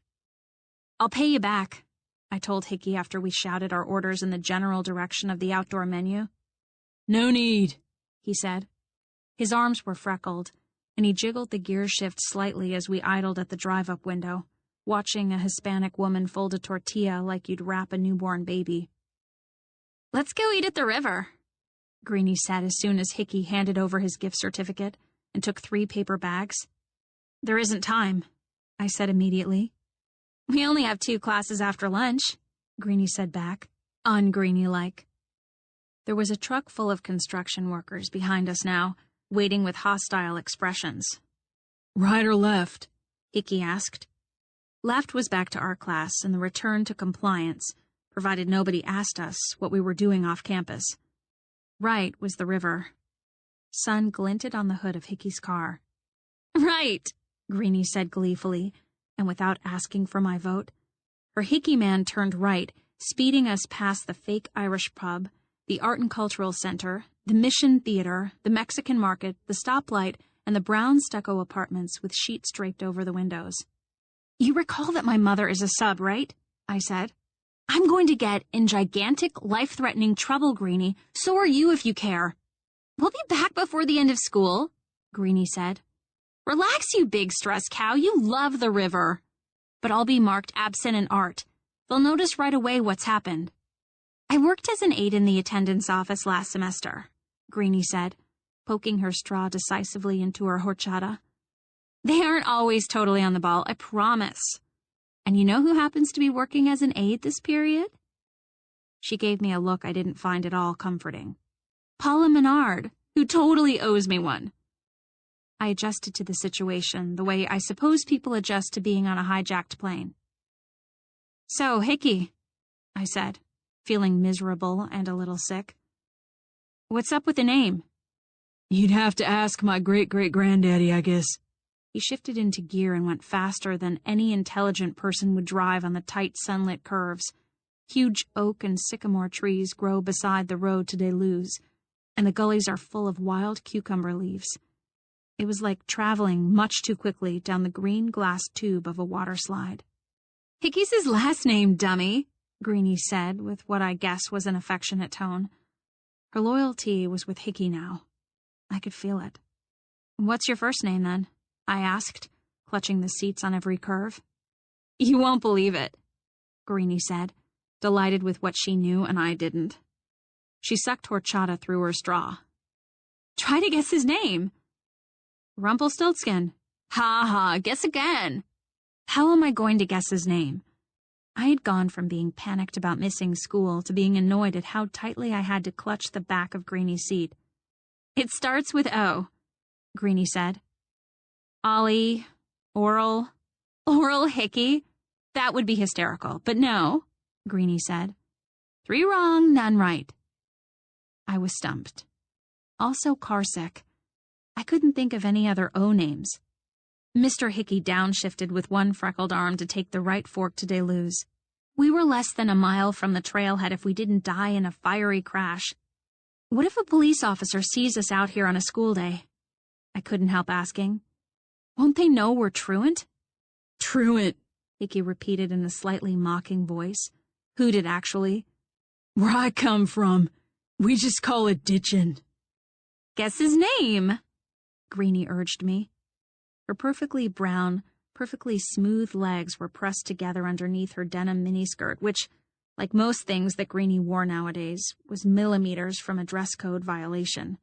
"I'll pay you back," I told Hickey after we shouted our orders in the general direction of the outdoor menu. "No need," he said. His arms were freckled, and he jiggled the gear shift slightly as we idled at the drive-up window, watching a Hispanic woman fold a tortilla like you'd wrap a newborn baby. Let's go eat at the river, Greenie said as soon as Hickey handed over his gift certificate and took 3 paper bags. There isn't time, I said immediately. We only have 2 classes after lunch, Greenie said back, un-Greenie-like. There was a truck full of construction workers behind us now, waiting with hostile expressions. Right or left? Hickey asked. Left was back to our class and the return to compliance, provided nobody asked us what we were doing off campus. Right was the river. Sun glinted on the hood of Hickey's car. Right, Greenie said gleefully, and without asking for my vote. Her Hickey man turned right, speeding us past the fake Irish pub, the Art and Cultural Center, the Mission Theater, the Mexican Market, the stoplight, and the brown stucco apartments with sheets draped over the windows. You recall that my mother is a sub, right? I said. I'm going to get in gigantic, life-threatening trouble, Greenie. So are you if you care. We'll be back before the end of school, Greenie said. Relax, you big stress cow. You love the river. But I'll be marked absent in art. They'll notice right away what's happened. I worked as an aide in the attendance office last semester, Greenie said, poking her straw decisively into her horchata. They aren't always totally on the ball, I promise. And you know who happens to be working as an aide this period? She gave me a look I didn't find at all comforting. Paula Menard, who totally owes me one. I adjusted to the situation the way I suppose people adjust to being on a hijacked plane. So, Hickey, I said, feeling miserable and a little sick. What's up with the name? You'd have to ask my great-great-granddaddy, I guess. He shifted into gear and went faster than any intelligent person would drive on the tight sunlit curves. Huge oak and sycamore trees grow beside the road to Deleuze, and the gullies are full of wild cucumber leaves. It was like traveling much too quickly down the green glass tube of a water slide. Hickey's his last name, dummy, Greenie said with what I guess was an affectionate tone. Her loyalty was with Hickey now. I could feel it. What's your first name, then? I asked, clutching the seats on every curve. You won't believe it, Greenie said, delighted with what she knew and I didn't. She sucked horchata through her straw. Try to guess his name. Rumpelstiltskin. Ha ha, guess again. How am I going to guess his name? I had gone from being panicked about missing school to being annoyed at how tightly I had to clutch the back of Greenie's seat. It starts with O, Greenie said. Ollie, Oral Hickey. That would be hysterical, but no, Greenie said. 3 wrong, none right. I was stumped. Also carsick. I couldn't think of any other O names. Mr. Hickey downshifted with one freckled arm to take the right fork to Deleuze. We were less than a mile from the trailhead if we didn't die in a fiery crash. What if a police officer sees us out here on a school day? I couldn't help asking. Won't they know we're truant? Truant, Hickey repeated in a slightly mocking voice. Hooted, actually. Where I come from, we just call it ditchin'. Guess his name, Greenie urged me. Her perfectly brown, perfectly smooth legs were pressed together underneath her denim miniskirt, which, like most things that Greenie wore nowadays, was millimeters from a dress code violation.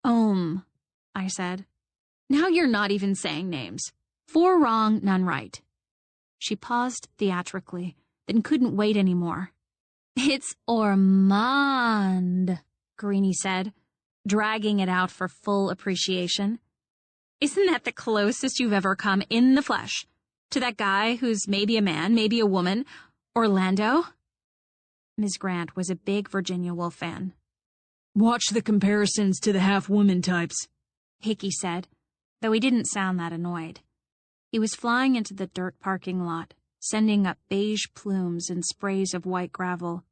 I said. Now you're not even saying names. 4 wrong, none right. She paused theatrically, then couldn't wait anymore. It's Ormond, Greenie said, dragging it out for full appreciation. Isn't that the closest you've ever come in the flesh to that guy who's maybe a man, maybe a woman, Orlando? Ms. Grant was a big Virginia Woolf fan. Watch the comparisons to the half-woman types, Hickey said, though he didn't sound that annoyed. He was flying into the dirt parking lot, sending up beige plumes and sprays of white gravel.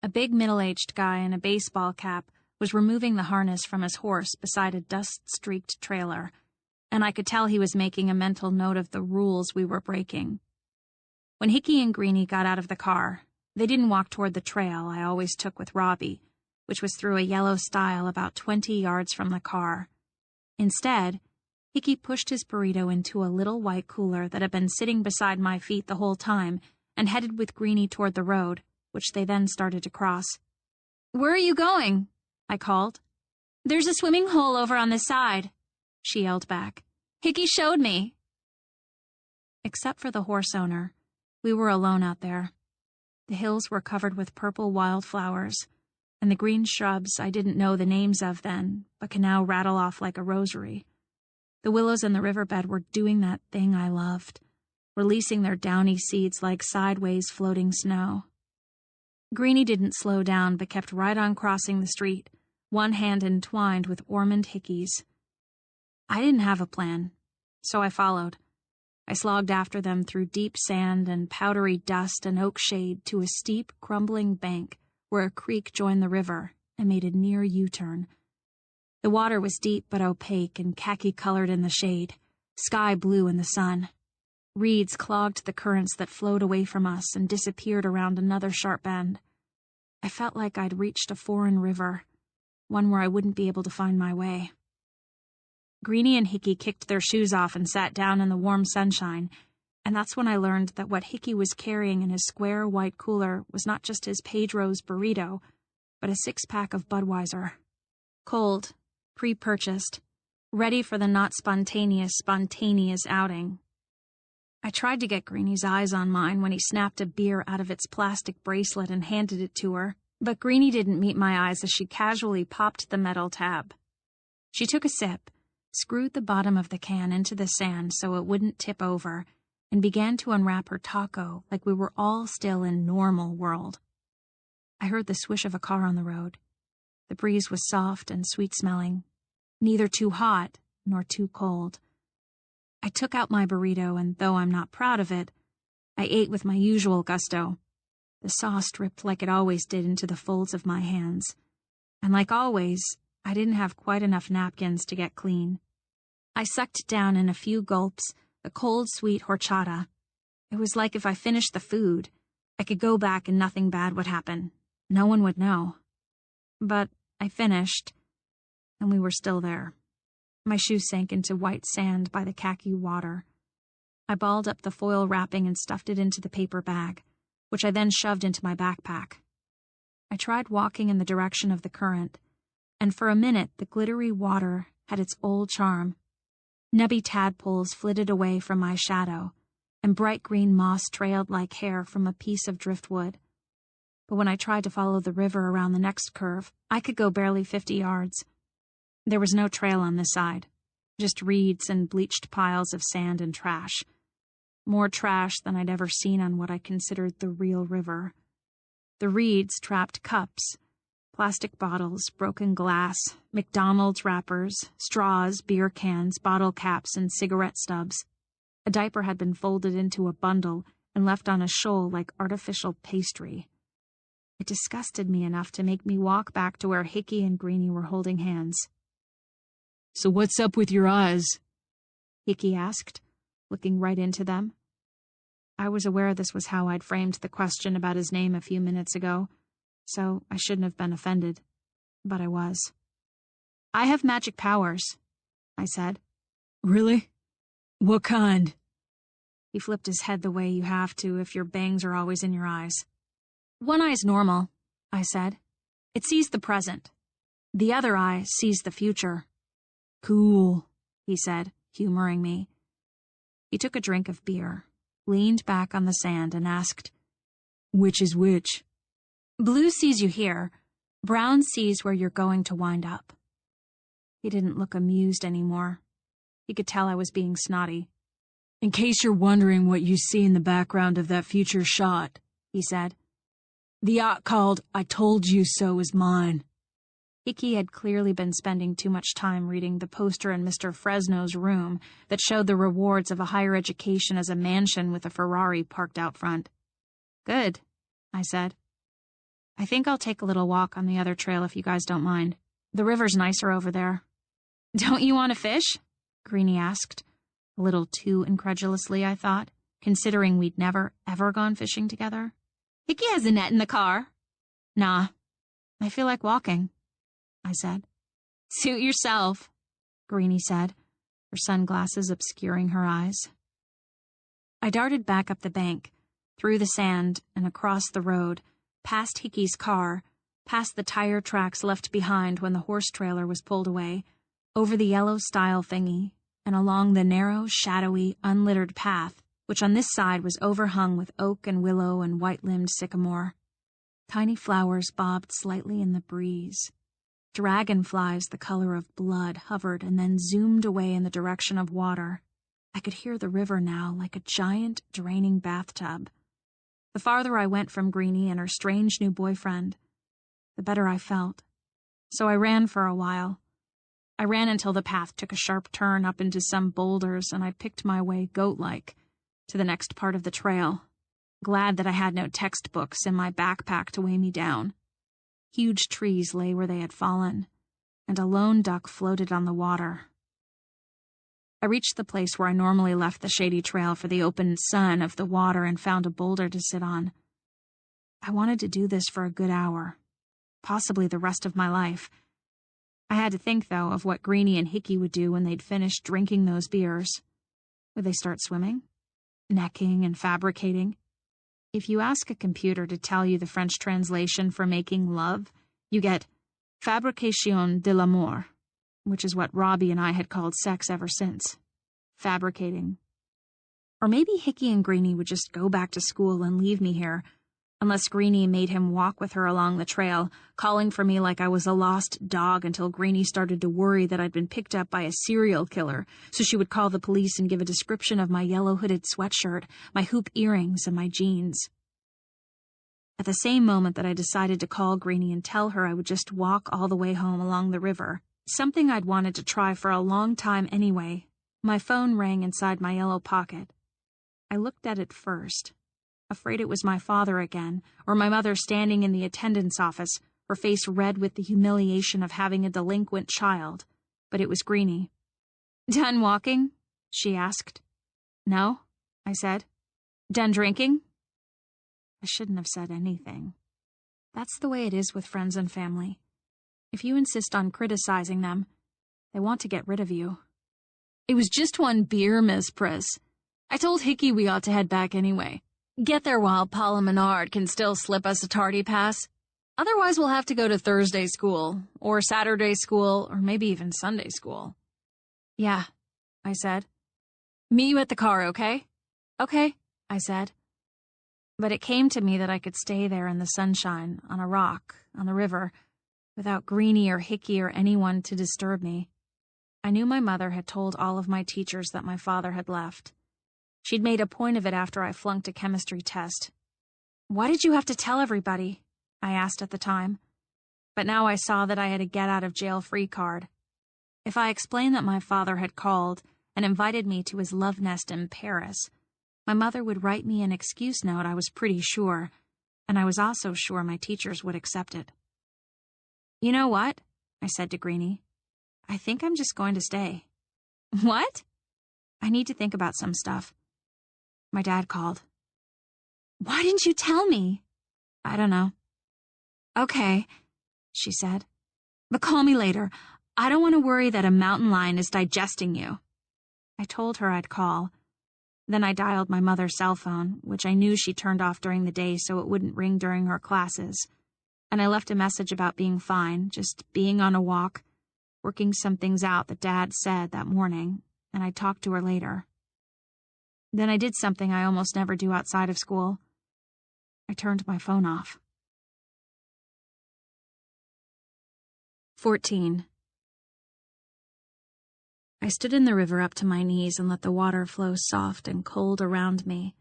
A big middle-aged guy in a baseball cap was removing the harness from his horse beside a dust-streaked trailer, and I could tell he was making a mental note of the rules we were breaking. When Hickey and Greenie got out of the car, they didn't walk toward the trail I always took with Robbie, which was through a yellow stile about 20 yards from the car. Instead, Hickey pushed his burrito into a little white cooler that had been sitting beside my feet the whole time and headed with Greenie toward the road, which they then started to cross. "Where are you going?" I called. "There's a swimming hole over on this side," she yelled back. "Hickey showed me." Except for the horse owner, we were alone out there. The hills were covered with purple wildflowers, and the green shrubs I didn't know the names of then, but can now rattle off like a rosary. The willows in the riverbed were doing that thing I loved, releasing their downy seeds like sideways floating snow. Greenie didn't slow down but kept right on crossing the street, one hand entwined with Ormond Hickey's. I didn't have a plan, so I followed. I slogged after them through deep sand and powdery dust and oak shade to a steep, crumbling bank where a creek joined the river and made a near U-turn. The water was deep but opaque and khaki-colored in the shade, sky blue in the sun. Reeds clogged the currents that flowed away from us and disappeared around another sharp bend. I felt like I'd reached a foreign river, one where I wouldn't be able to find my way. Greenie and Hickey kicked their shoes off and sat down in the warm sunshine, and that's when I learned that what Hickey was carrying in his square white cooler was not just his Pedro's burrito, but a 6-pack of Budweiser. Cold, pre-purchased, ready for the not spontaneous outing. I tried to get Greenie's eyes on mine when he snapped a beer out of its plastic bracelet and handed it to her, but Greenie didn't meet my eyes as she casually popped the metal tab. She took a sip, screwed the bottom of the can into the sand so it wouldn't tip over, and began to unwrap her taco like we were all still in normal world. I heard the swish of a car on the road. The breeze was soft and sweet-smelling, neither too hot nor too cold. I took out my burrito, and though I'm not proud of it, I ate with my usual gusto. The sauce dripped like it always did into the folds of my hands, and like always, I didn't have quite enough napkins to get clean. I sucked down in a few gulps the cold, sweet horchata. It was like if I finished the food, I could go back and nothing bad would happen. No one would know. But I finished, and we were still there. My shoes sank into white sand by the khaki water. I balled up the foil wrapping and stuffed it into the paper bag, which I then shoved into my backpack. I tried walking in the direction of the current, and for a minute the glittery water had its old charm. Nebby tadpoles flitted away from my shadow, and bright green moss trailed like hair from a piece of driftwood. But when I tried to follow the river around the next curve, I could go barely 50 yards. There was no trail on this side, just reeds and bleached piles of sand and trash. More trash than I'd ever seen on what I considered the real river. The reeds trapped cups, plastic bottles, broken glass, McDonald's wrappers, straws, beer cans, bottle caps, and cigarette stubs. A diaper had been folded into a bundle and left on a shoal like artificial pastry. It disgusted me enough to make me walk back to where Hickey and Greenie were holding hands. "So what's up with your eyes?" Hickey asked, looking right into them. I was aware this was how I'd framed the question about his name a few minutes ago, so I shouldn't have been offended, but I was. "I have magic powers," I said. "Really? What kind?" He flipped his head the way you have to if your bangs are always in your eyes. "One eye's normal," I said. "It sees the present. The other eye sees the future." "Cool," he said, humoring me. He took a drink of beer, leaned back on the sand, and asked, "Which is which?" "Blue sees you here. Brown sees where you're going to wind up." He didn't look amused anymore. He could tell I was being snotty. "In case you're wondering what you see in the background of that future shot," he said, "the yacht called I Told You So is mine." Hickey had clearly been spending too much time reading the poster in Mr. Fresno's room that showed the rewards of a higher education as a mansion with a Ferrari parked out front. "Good," I said. "I think I'll take a little walk on the other trail if you guys don't mind. The river's nicer over there." "Don't you want to fish?" Greenie asked, a little too incredulously, I thought, considering we'd never, ever gone fishing together. "Hickey has a net in the car." "Nah, I feel like walking," I said. "Suit yourself," Greenie said, her sunglasses obscuring her eyes. I darted back up the bank, through the sand and across the road, past Hickey's car, past the tire tracks left behind when the horse trailer was pulled away, over the yellow stile thingy, and along the narrow, shadowy, unlittered path, which on this side was overhung with oak and willow and white-limbed sycamore. Tiny flowers bobbed slightly in the breeze. Dragonflies the color of blood hovered and then zoomed away in the direction of water. I could hear the river now like a giant, draining bathtub. The farther I went from Greenie and her strange new boyfriend, the better I felt. So I ran for a while. I ran until the path took a sharp turn up into some boulders, and I picked my way goat-like to the next part of the trail, glad that I had no textbooks in my backpack to weigh me down. Huge trees lay where they had fallen, and a lone duck floated on the water. I reached the place where I normally left the shady trail for the open sun of the water and found a boulder to sit on. I wanted to do this for a good hour, possibly the rest of my life. I had to think, though, of what Greenie and Hickey would do when they'd finished drinking those beers. Would they start swimming? Necking and fabricating? If you ask a computer to tell you the French translation for making love, you get fabrication de l'amour, which is what Robbie and I had called sex ever since. Fabricating. Or maybe Hickey and Greenie would just go back to school and leave me here, unless Greenie made him walk with her along the trail, calling for me like I was a lost dog until Greenie started to worry that I'd been picked up by a serial killer, so she would call the police and give a description of my yellow-hooded sweatshirt, my hoop earrings, and my jeans. At the same moment that I decided to call Greenie and tell her I would just walk all the way home along the river, something I'd wanted to try for a long time anyway, my phone rang inside my yellow pocket. I looked at it first, afraid it was my father again, or my mother standing in the attendance office, her face red with the humiliation of having a delinquent child, but it was Greenie. "Done walking?" she asked. "No," I said. "Done drinking?" I shouldn't have said anything. That's the way it is with friends and family. If you insist on criticizing them, they want to get rid of you. "It was just one beer, Miss Priss. I told Hickey we ought to head back anyway. Get there while Paula Menard can still slip us a tardy pass. Otherwise we'll have to go to Thursday school, or Saturday school, or maybe even Sunday school." "Yeah," I said. "Meet you at the car, okay?" "Okay," I said. But it came to me that I could stay there in the sunshine, on a rock, on the river, without Greenie or Hickey or anyone to disturb me. I knew my mother had told all of my teachers that my father had left. She'd made a point of it after I flunked a chemistry test. "Why did you have to tell everybody?" I asked at the time. But now I saw that I had a get-out-of-jail-free card. If I explained that my father had called and invited me to his love nest in Paris, my mother would write me an excuse note, I was pretty sure, and I was also sure my teachers would accept it. "You know what?" I said to Greenie. "I think I'm just going to stay." "What?" "I need to think about some stuff." My dad called. "Why didn't you tell me?" "I don't know." "Okay," she said. "But call me later. I don't want to worry that a mountain lion is digesting you." I told her I'd call. Then I dialed my mother's cell phone, which I knew she turned off during the day so it wouldn't ring during her classes. And I left a message about being fine, just being on a walk, working some things out that Dad said that morning, and I'd talk to her later. Then I did something I almost never do outside of school. I turned my phone off. 14. I stood in the river up to my knees and let the water flow soft and cold around me,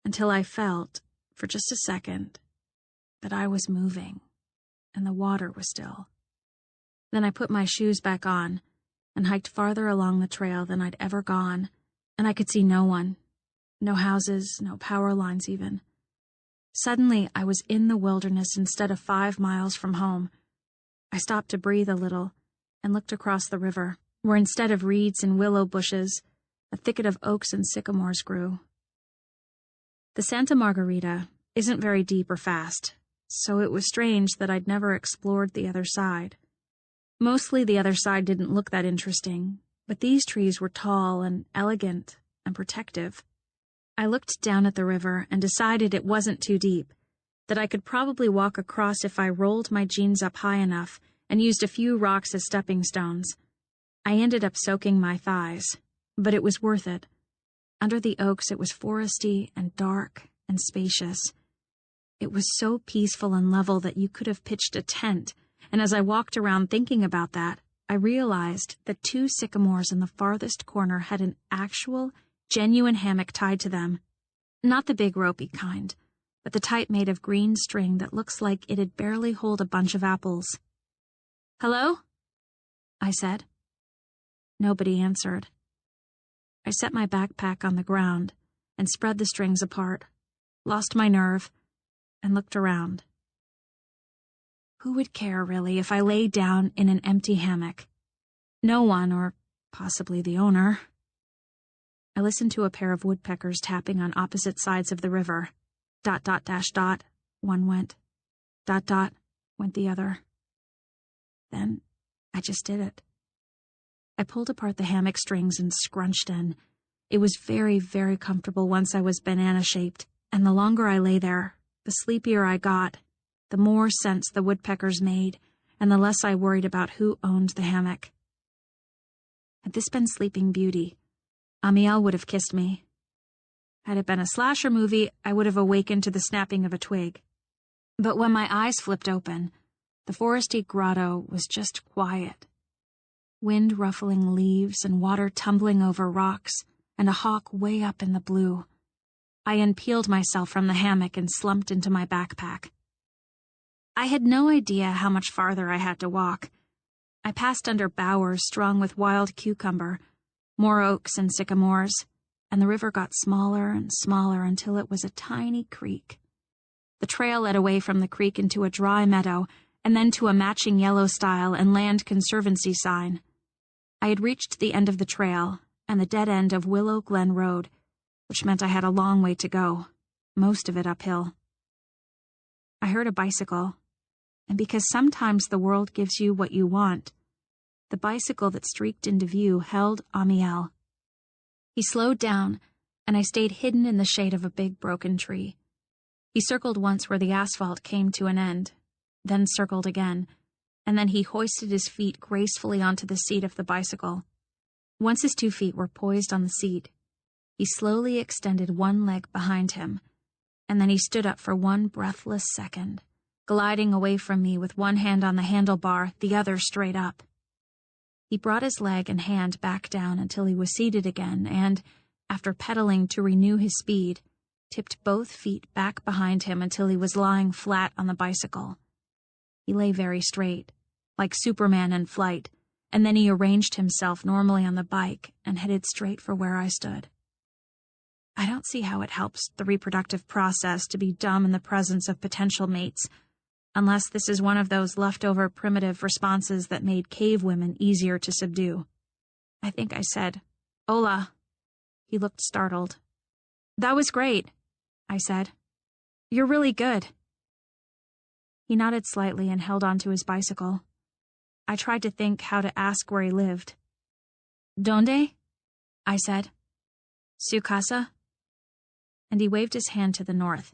until I felt, for just a second, that I was moving, and the water was still. Then I put my shoes back on, and hiked farther along the trail than I'd ever gone, and I could see no one. No houses, no power lines even. Suddenly, I was in the wilderness instead of 5 miles from home. I stopped to breathe a little, and looked across the river, where instead of reeds and willow bushes, a thicket of oaks and sycamores grew. The Santa Margarita isn't very deep or fast, so it was strange that I'd never explored the other side. Mostly the other side didn't look that interesting, but these trees were tall and elegant and protective. I looked down at the river and decided it wasn't too deep, that I could probably walk across if I rolled my jeans up high enough and used a few rocks as stepping stones. I ended up soaking my thighs, but it was worth it. Under the oaks it was foresty and dark and spacious. It was so peaceful and level that you could have pitched a tent, and as I walked around thinking about that, I realized that 2 sycamores in the farthest corner had an actual, genuine hammock tied to them. Not the big ropey kind, but the type made of green string that looks like it'd barely hold a bunch of apples. "Hello?" I said. Nobody answered. I set my backpack on the ground and spread the strings apart, lost my nerve, and looked around. Who would care, really, if I lay down in an empty hammock? No one, or possibly the owner. I listened to a pair of woodpeckers tapping on opposite sides of the river. ... One went. ... went the other. Then I just did it. I pulled apart the hammock strings and scrunched in. It was very, very comfortable once I was banana-shaped, and the longer I lay there, the sleepier I got, the more sense the woodpeckers made, and the less I worried about who owned the hammock. Had this been Sleeping Beauty, Amiel would have kissed me. Had it been a slasher movie, I would have awakened to the snapping of a twig. But when my eyes flipped open, the foresty grotto was just quiet. Wind ruffling leaves and water tumbling over rocks, and a hawk way up in the blue. I unpeeled myself from the hammock and slumped into my backpack. I had no idea how much farther I had to walk. I passed under bowers strung with wild cucumber, more oaks and sycamores, and the river got smaller and smaller until it was a tiny creek. The trail led away from the creek into a dry meadow, and then to a matching yellow style and land conservancy sign. I had reached the end of the trail and the dead end of Willow Glen Road, which meant I had a long way to go, most of it uphill. I heard a bicycle, and because sometimes the world gives you what you want, the bicycle that streaked into view held Amiel. He slowed down, and I stayed hidden in the shade of a big broken tree. He circled once where the asphalt came to an end, then circled again, and then he hoisted his feet gracefully onto the seat of the bicycle. Once his 2 feet were poised on the seat, he slowly extended one leg behind him, and then he stood up for one breathless second, gliding away from me with one hand on the handlebar, the other straight up. He brought his leg and hand back down until he was seated again and, after pedaling to renew his speed, tipped both feet back behind him until he was lying flat on the bicycle. He lay very straight, like Superman in flight, and then he arranged himself normally on the bike and headed straight for where I stood. I don't see how it helps the reproductive process to be dumb in the presence of potential mates, unless this is one of those leftover primitive responses that made cave women easier to subdue. I think I said, "Hola." He looked startled. "That was great," I said. "You're really good." He nodded slightly and held onto his bicycle. I tried to think how to ask where he lived. "Donde?" I said. "Su casa?" And he waved his hand to the north.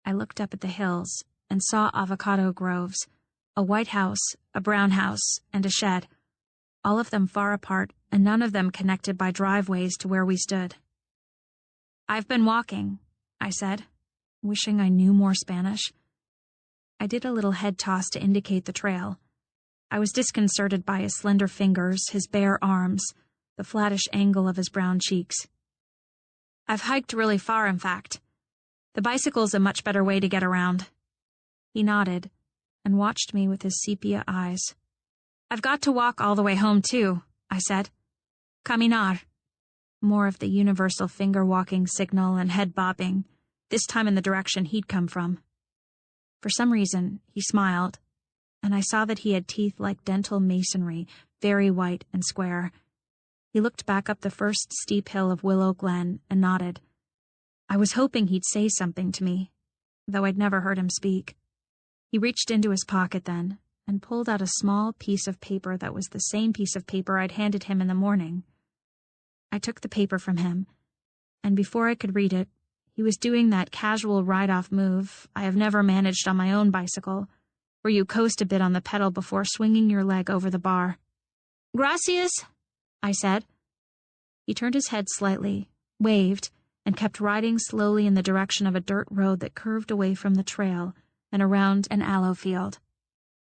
I looked up at the hills and saw avocado groves, a white house, a brown house, and a shed, all of them far apart and none of them connected by driveways to where we stood. "I've been walking," I said, wishing I knew more Spanish. I did a little head toss to indicate the trail. I was disconcerted by his slender fingers, his bare arms, the flattish angle of his brown cheeks. "I've hiked really far, in fact. The bicycle's a much better way to get around." He nodded and watched me with his sepia eyes. "I've got to walk all the way home, too," I said. "Caminar." More of the universal finger-walking signal and head bobbing, this time in the direction he'd come from. For some reason, he smiled, and I saw that he had teeth like dental masonry, very white and square. He looked back up the first steep hill of Willow Glen and nodded. I was hoping he'd say something to me, though I'd never heard him speak. He reached into his pocket then and pulled out a small piece of paper that was the same piece of paper I'd handed him in the morning. I took the paper from him, and before I could read it, He was doing that casual ride-off move I have never managed on my own bicycle, where you coast a bit on the pedal before swinging your leg over the bar. "Gracias," I said. He turned his head slightly, waved, and kept riding slowly in the direction of a dirt road that curved away from the trail and around an aloe field.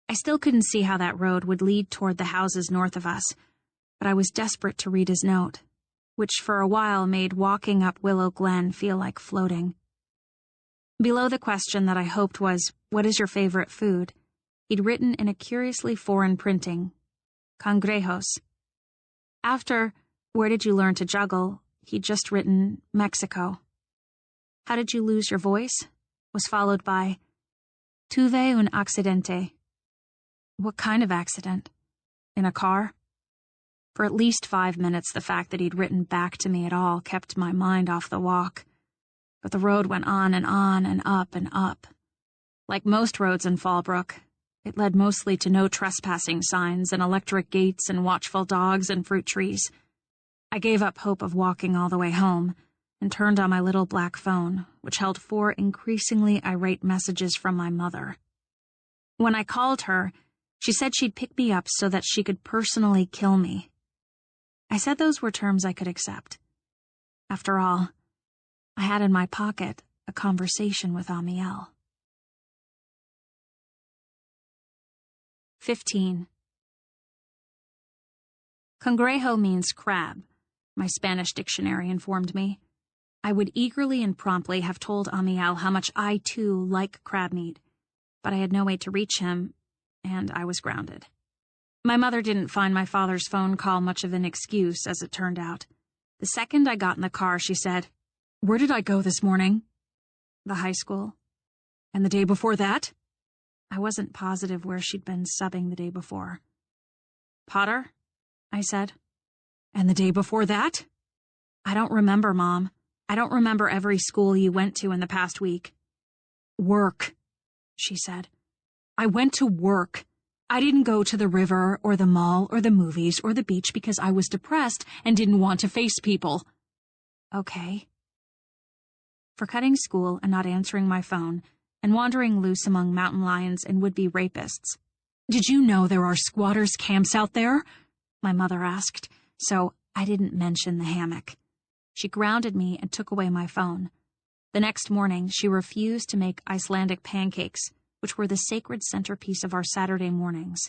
I still couldn't see how that road would lead toward the houses north of us, but I was desperate to read his note, which for a while made walking up Willow Glen feel like floating. Below the question that I hoped was, "What is your favorite food?" he'd written in a curiously foreign printing, "Cangrejos." After, "Where did you learn to juggle?" he'd just written, "Mexico." "How did you lose your voice?" was followed by, "Tuve un accidente." What kind of accident? In a car? For at least 5 minutes, the fact that he'd written back to me at all kept my mind off the walk. But the road went on and up and up. Like most roads in Fallbrook, it led mostly to no trespassing signs and electric gates and watchful dogs and fruit trees. I gave up hope of walking all the way home and turned on my little black phone, which held 4 increasingly irate messages from my mother. When I called her, she said she'd pick me up so that she could personally kill me. I said those were terms I could accept. After all, I had in my pocket a conversation with Amiel. 15. Cangrejo means crab, my Spanish dictionary informed me. I would eagerly and promptly have told Amiel how much I, too, like crab meat, but I had no way to reach him, and I was grounded. My mother didn't find my father's phone call much of an excuse, as it turned out. The second I got in the car, she said, "Where did I go this morning?" "The high school." "And the day before that?" I wasn't positive where she'd been subbing the day before. "Potter?" I said. "And the day before that?" "I don't remember, Mom. I don't remember every school you went to in the past week." "Work," she said. "I went to work. I didn't go to the river or the mall or the movies or the beach because I was depressed and didn't want to face people." "Okay." For cutting school and not answering my phone and wandering loose among mountain lions and would-be rapists. "Did you know there are squatters' camps out there?" my mother asked, so I didn't mention the hammock. She grounded me and took away my phone. The next morning, she refused to make Icelandic pancakes, which were the sacred centerpiece of our Saturday mornings.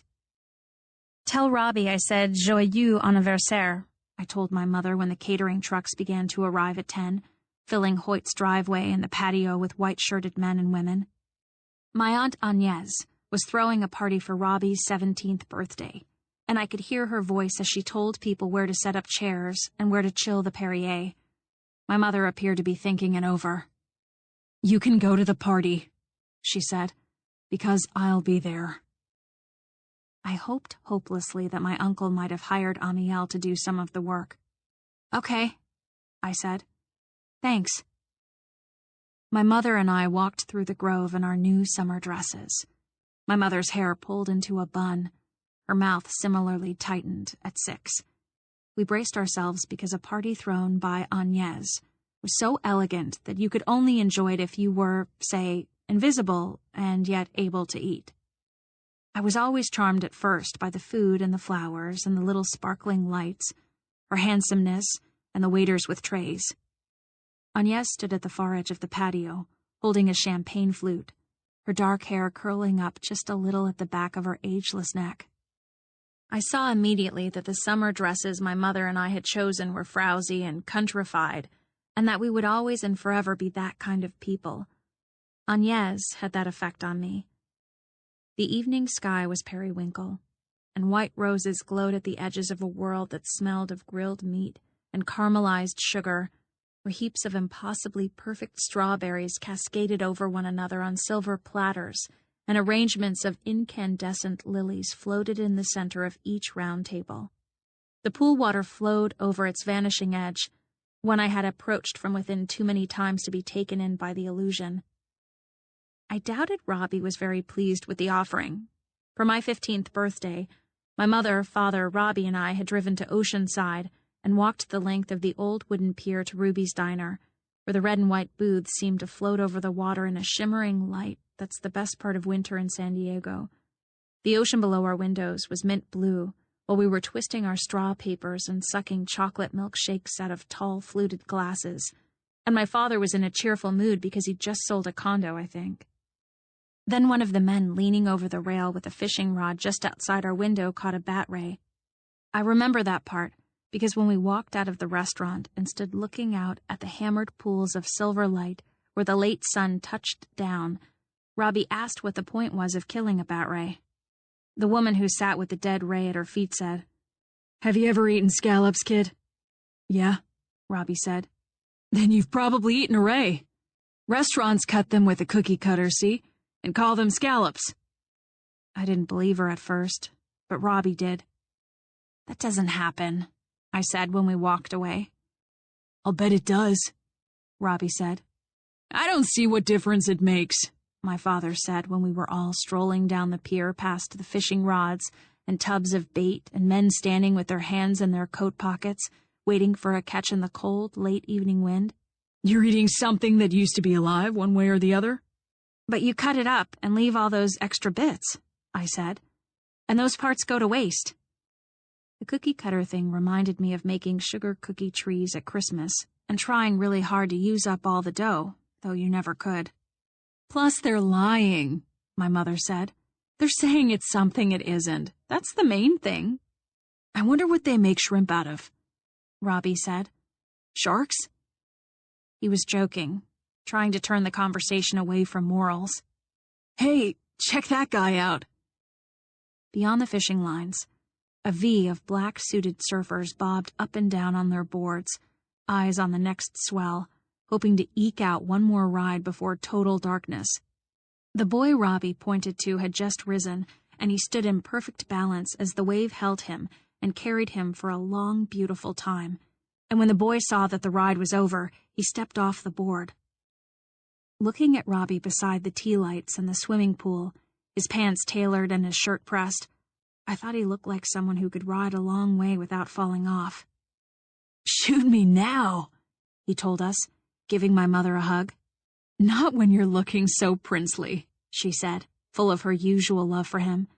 "Tell Robbie I said joyeux anniversaire," I told my mother when the catering trucks began to arrive at 10, filling Hoyt's driveway and the patio with white-shirted men and women. My Aunt Agnès was throwing a party for Robbie's 17th birthday, and I could hear her voice as she told people where to set up chairs and where to chill the Perrier. My mother appeared to be thinking it over. "You can go to the party," she said, "because I'll be there." I hoped hopelessly that my uncle might have hired Amiel to do some of the work. "Okay," I said. "Thanks." My mother and I walked through the grove in our new summer dresses. My mother's hair pulled into a bun, her mouth similarly tightened at 6. We braced ourselves because a party thrown by Agnès was so elegant that you could only enjoy it if you were, say, invisible and yet able to eat. I was always charmed at first by the food and the flowers and the little sparkling lights, her handsomeness, and the waiters with trays. Agnès stood at the far edge of the patio, holding a champagne flute, her dark hair curling up just a little at the back of her ageless neck. I saw immediately that the summer dresses my mother and I had chosen were frowsy and countrified, and that we would always and forever be that kind of people. Agnès had that effect on me. The evening sky was periwinkle, and white roses glowed at the edges of a world that smelled of grilled meat and caramelized sugar, where heaps of impossibly perfect strawberries cascaded over one another on silver platters, and arrangements of incandescent lilies floated in the center of each round table. The pool water flowed over its vanishing edge, one I had approached from within too many times to be taken in by the illusion. I doubted Robbie was very pleased with the offering. For my 15th birthday, my mother, father, Robbie, and I had driven to Oceanside and walked the length of the old wooden pier to Ruby's Diner, where the red and white booths seemed to float over the water in a shimmering light that's the best part of winter in San Diego. The ocean below our windows was mint blue, while we were twisting our straw papers and sucking chocolate milkshakes out of tall, fluted glasses. And my father was in a cheerful mood because he'd just sold a condo, I think. Then one of the men leaning over the rail with a fishing rod just outside our window caught a bat ray. I remember that part because when we walked out of the restaurant and stood looking out at the hammered pools of silver light where the late sun touched down, Robbie asked what the point was of killing a bat ray. The woman who sat with the dead ray at her feet said, "Have you ever eaten scallops, kid?" "Yeah," Robbie said. "Then you've probably eaten a ray. Restaurants cut them with a cookie cutter, see, and call them scallops." I didn't believe her at first, but Robbie did. "That doesn't happen," I said when we walked away. "I'll bet it does," Robbie said. "I don't see what difference it makes," my father said when we were all strolling down the pier past the fishing rods and tubs of bait and men standing with their hands in their coat pockets, waiting for a catch in the cold, late evening wind. "You're eating something that used to be alive, one way or the other?" "But you cut it up and leave all those extra bits," I said. "And those parts go to waste." The cookie cutter thing reminded me of making sugar cookie trees at Christmas and trying really hard to use up all the dough, though you never could. "Plus they're lying," my mother said. "They're saying it's something it isn't. That's the main thing." "I wonder what they make shrimp out of," Robbie said. "Sharks?" He was joking, trying to turn the conversation away from morals. "Hey, check that guy out." Beyond the fishing lines, a V of black-suited surfers bobbed up and down on their boards, eyes on the next swell, hoping to eke out one more ride before total darkness. The boy Robbie pointed to had just risen, and he stood in perfect balance as the wave held him and carried him for a long, beautiful time. And when the boy saw that the ride was over, he stepped off the board. Looking at Robbie beside the tea lights in the swimming pool, his pants tailored and his shirt pressed, I thought he looked like someone who could ride a long way without falling off. "Shoot me now," he told us, giving my mother a hug. "Not when you're looking so princely," she said, full of her usual love for him.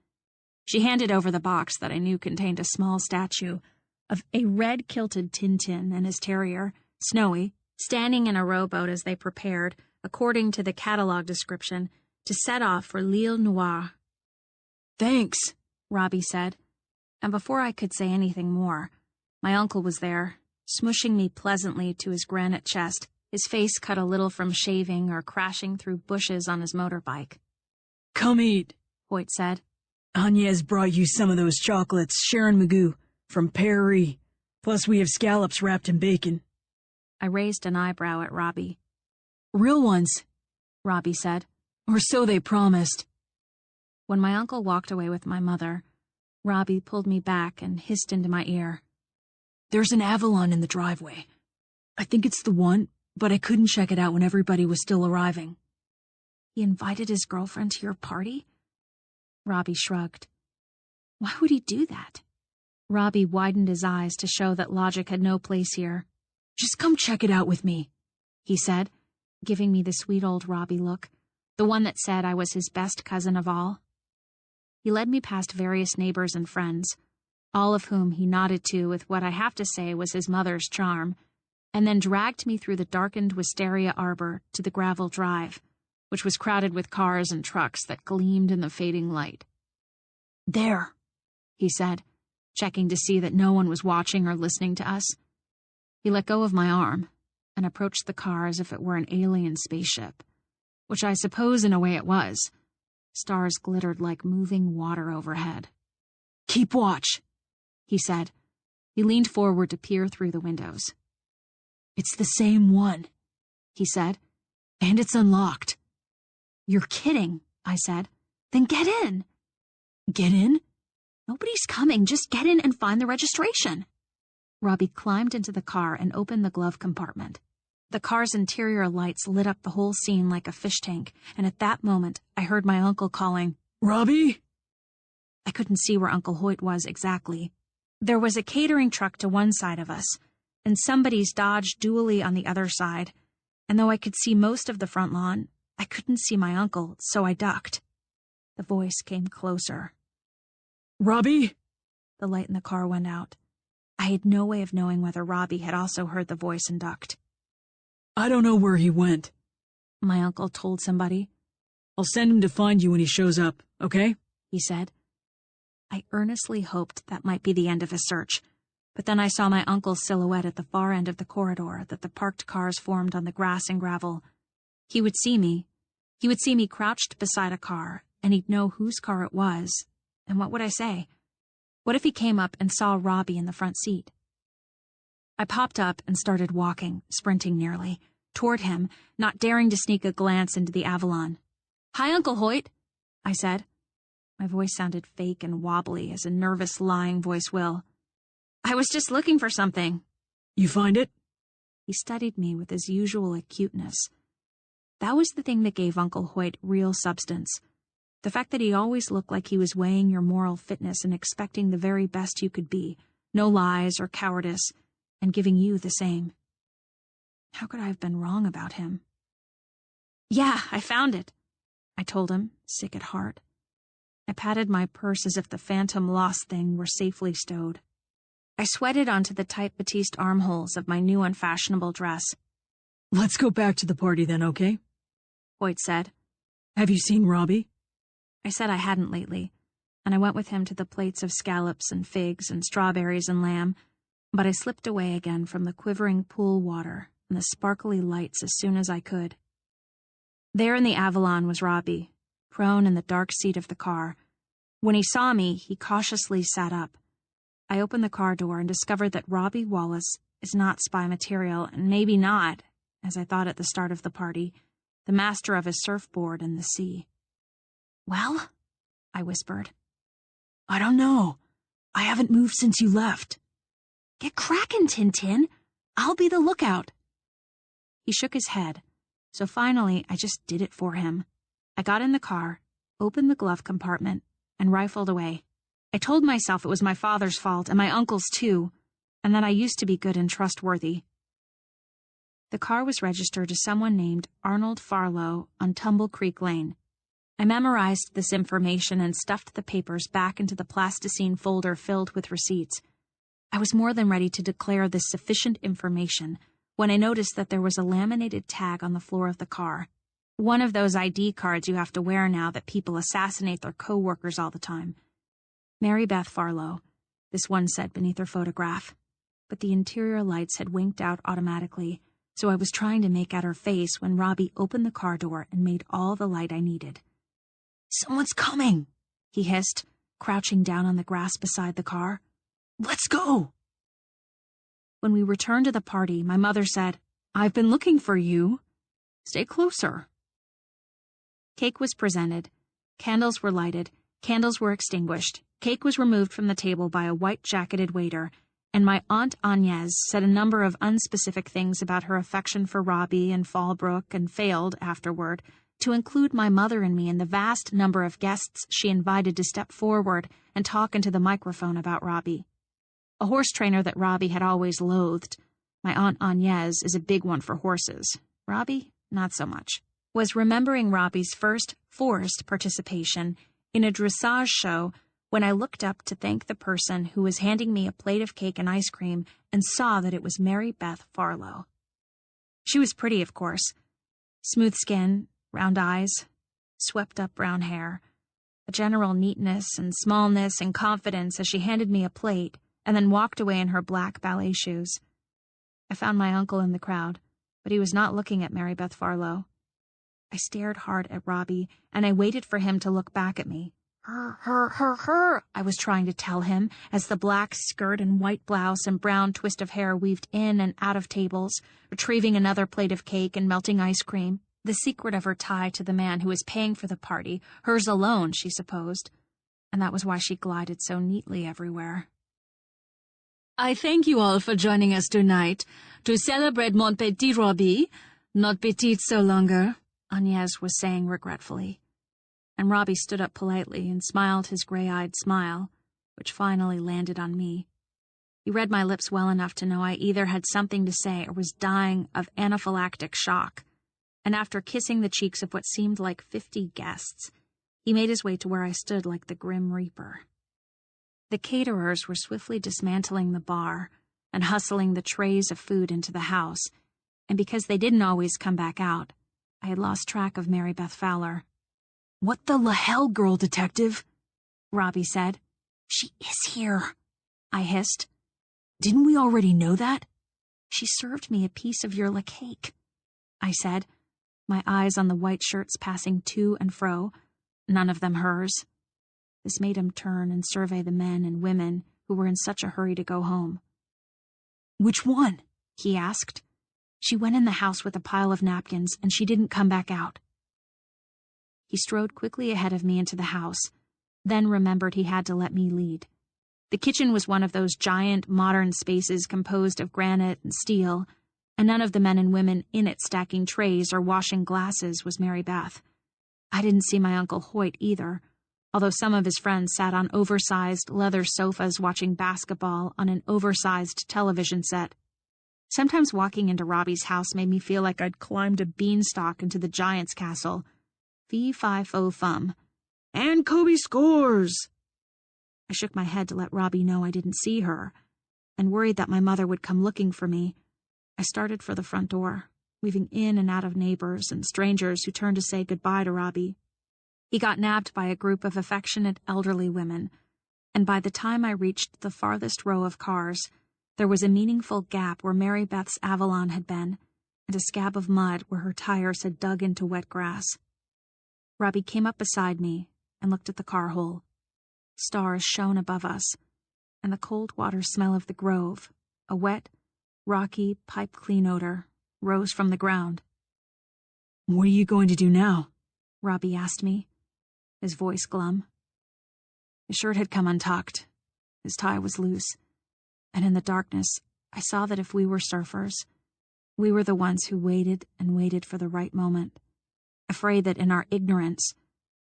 She handed over the box that I knew contained a small statue of a red-kilted Tintin and his terrier, Snowy, standing in a rowboat as they prepared, according to the catalog description, to set off for l'Île Noire. "Thanks," Robbie said, and before I could say anything more, my uncle was there, smushing me pleasantly to his granite chest, his face cut a little from shaving or crashing through bushes on his motorbike. "Come eat," Hoyt said. "Agnes brought you some of those chocolates, Sharon Magoo, from Paris. Plus we have scallops wrapped in bacon." I raised an eyebrow at Robbie. "Real ones," Robbie said. "Or so they promised." When my uncle walked away with my mother, Robbie pulled me back and hissed into my ear. "There's an Avalon in the driveway. I think it's the one, but I couldn't check it out when everybody was still arriving." "He invited his girlfriend to your party?" Robbie shrugged. "Why would he do that?" Robbie widened his eyes to show that logic had no place here. "Just come check it out with me," he said, giving me the sweet old Robbie look, the one that said I was his best cousin of all. He led me past various neighbors and friends, all of whom he nodded to with what I have to say was his mother's charm, and then dragged me through the darkened wisteria arbor to the gravel drive, which was crowded with cars and trucks that gleamed in the fading light. "There," he said, checking to see that no one was watching or listening to us. He let go of my arm and approached the car as if it were an alien spaceship, which I suppose in a way it was. Stars glittered like moving water overhead. "Keep watch," he said. He leaned forward to peer through the windows. "It's the same one," he said. "And it's unlocked." "You're kidding," I said. "Then get in." "Get in?" "Nobody's coming. Just get in and find the registration." Robbie climbed into the car and opened the glove compartment. The car's interior lights lit up the whole scene like a fish tank, and at that moment, I heard my uncle calling, "Robbie?" I couldn't see where Uncle Hoyt was exactly. There was a catering truck to one side of us, and somebody's Dodge dually on the other side, and though I could see most of the front lawn, I couldn't see my uncle, so I ducked. The voice came closer. Robbie? The light in the car went out. I had no way of knowing whether Robbie had also heard the voice and ducked. I don't know where he went, my uncle told somebody. I'll send him to find you when he shows up, okay? He said. I earnestly hoped that might be the end of his search, but then I saw my uncle's silhouette at the far end of the corridor that the parked cars formed on the grass and gravel. He would see me. He would see me crouched beside a car, and he'd know whose car it was. And what would I say? What if he came up and saw Robbie in the front seat? I popped up and started walking, sprinting nearly, toward him, not daring to sneak a glance into the Avalon. "Hi, Uncle Hoyt," I said. My voice sounded fake and wobbly, as a nervous, lying voice will. "I was just looking for something." You find it? He studied me with his usual acuteness. That was the thing that gave Uncle Hoyt real substance. The fact that he always looked like he was weighing your moral fitness and expecting the very best you could be, no lies or cowardice, and giving you the same. How could I have been wrong about him? "Yeah, I found it," I told him, sick at heart. I patted my purse as if the phantom lost thing were safely stowed. I sweated onto the tight batiste armholes of my new unfashionable dress. Let's go back to the party then, okay? Hoyt said. Have you seen Robbie? I said I hadn't lately, and I went with him to the plates of scallops and figs and strawberries and lamb, but I slipped away again from the quivering pool water and the sparkly lights as soon as I could. There in the Avalon was Robbie, prone in the dark seat of the car. When he saw me, he cautiously sat up. I opened the car door and discovered that Robbie Wallace is not spy material, and maybe not, as I thought at the start of the party, the master of his surfboard and the sea. "Well?" I whispered. "I don't know. I haven't moved since you left." "Get crackin', Tintin. I'll be the lookout." He shook his head, so finally I just did it for him. I got in the car, opened the glove compartment, and rifled away. I told myself it was my father's fault, and my uncle's too, and that I used to be good and trustworthy. The car was registered to someone named Arnold Farlow on Tumble Creek Lane. I memorized this information and stuffed the papers back into the plasticine folder filled with receipts. I was more than ready to declare this sufficient information when I noticed that there was a laminated tag on the floor of the car. One of those ID cards you have to wear now that people assassinate their co-workers all the time. Mary Beth Farlow, this one said beneath her photograph, but the interior lights had winked out automatically, so I was trying to make out her face when Robbie opened the car door and made all the light I needed. "Someone's coming," he hissed, crouching down on the grass beside the car. "Let's go." When we returned to the party, my mother said, "I've been looking for you. Stay closer." Cake was presented. Candles were lighted. Candles were extinguished. Cake was removed from the table by a white-jacketed waiter, and my Aunt Agnes said a number of unspecific things about her affection for Robbie and Fallbrook and failed, afterward, to include my mother and me in the vast number of guests she invited to step forward and talk into the microphone about Robbie. A horse trainer that Robbie had always loathed, my Aunt Agnes is a big one for horses, Robbie, not so much, was remembering Robbie's first forced participation in a dressage show when I looked up to thank the person who was handing me a plate of cake and ice cream and saw that it was Mary Beth Farlow. She was pretty, of course. Smooth skin, round eyes, swept-up brown hair, a general neatness and smallness and confidence as she handed me a plate and then walked away in her black ballet shoes. I found my uncle in the crowd, but he was not looking at Mary Beth Farlow. I stared hard at Robbie, and I waited for him to look back at me. Her, I was trying to tell him, as the black skirt and white blouse and brown twist of hair weaved in and out of tables, retrieving another plate of cake and melting ice cream, the secret of her tie to the man who was paying for the party, hers alone, she supposed, and that was why she glided so neatly everywhere. I thank you all for joining us tonight to celebrate mon petit Robbie, not petite so longer, Agnes was saying regretfully. And Robbie stood up politely and smiled his gray-eyed smile, which finally landed on me. He read my lips well enough to know I either had something to say or was dying of anaphylactic shock, and after kissing the cheeks of what seemed like 50 guests, he made his way to where I stood like the Grim Reaper. The caterers were swiftly dismantling the bar and hustling the trays of food into the house, and because they didn't always come back out, I had lost track of Mary Beth Fowler. "What the hell, girl detective?" Robbie said. "She is here," I hissed. "Didn't we already know that?" "She served me a piece of your cake," I said, my eyes on the white shirts passing to and fro, none of them hers. This made him turn and survey the men and women who were in such a hurry to go home. "Which one?" he asked. "She went in the house with a pile of napkins, and she didn't come back out." He strode quickly ahead of me into the house, then remembered he had to let me lead. The kitchen was one of those giant, modern spaces composed of granite and steel, and none of the men and women in it stacking trays or washing glasses was Mary Beth. I didn't see my Uncle Hoyt either, although some of his friends sat on oversized leather sofas watching basketball on an oversized television set. Sometimes walking into Robbie's house made me feel like I'd climbed a beanstalk into the Giants' castle. Fee-fi-fo-fum. "And Kobe scores!" I shook my head to let Robbie know I didn't see her, and worried that my mother would come looking for me, I started for the front door, weaving in and out of neighbors and strangers who turned to say goodbye to Robbie. He got nabbed by a group of affectionate elderly women, and by the time I reached the farthest row of cars, there was a meaningful gap where Mary Beth's Avalon had been, and a scab of mud where her tires had dug into wet grass. Robbie came up beside me and looked at the car hole. Stars shone above us, and the cold water smell of the grove, a wet, rocky, pipe-clean odor, rose from the ground. "What are you going to do now?" Robbie asked me, his voice glum. His shirt had come untucked, his tie was loose, and in the darkness I saw that if we were surfers, we were the ones who waited and waited for the right moment, afraid that in our ignorance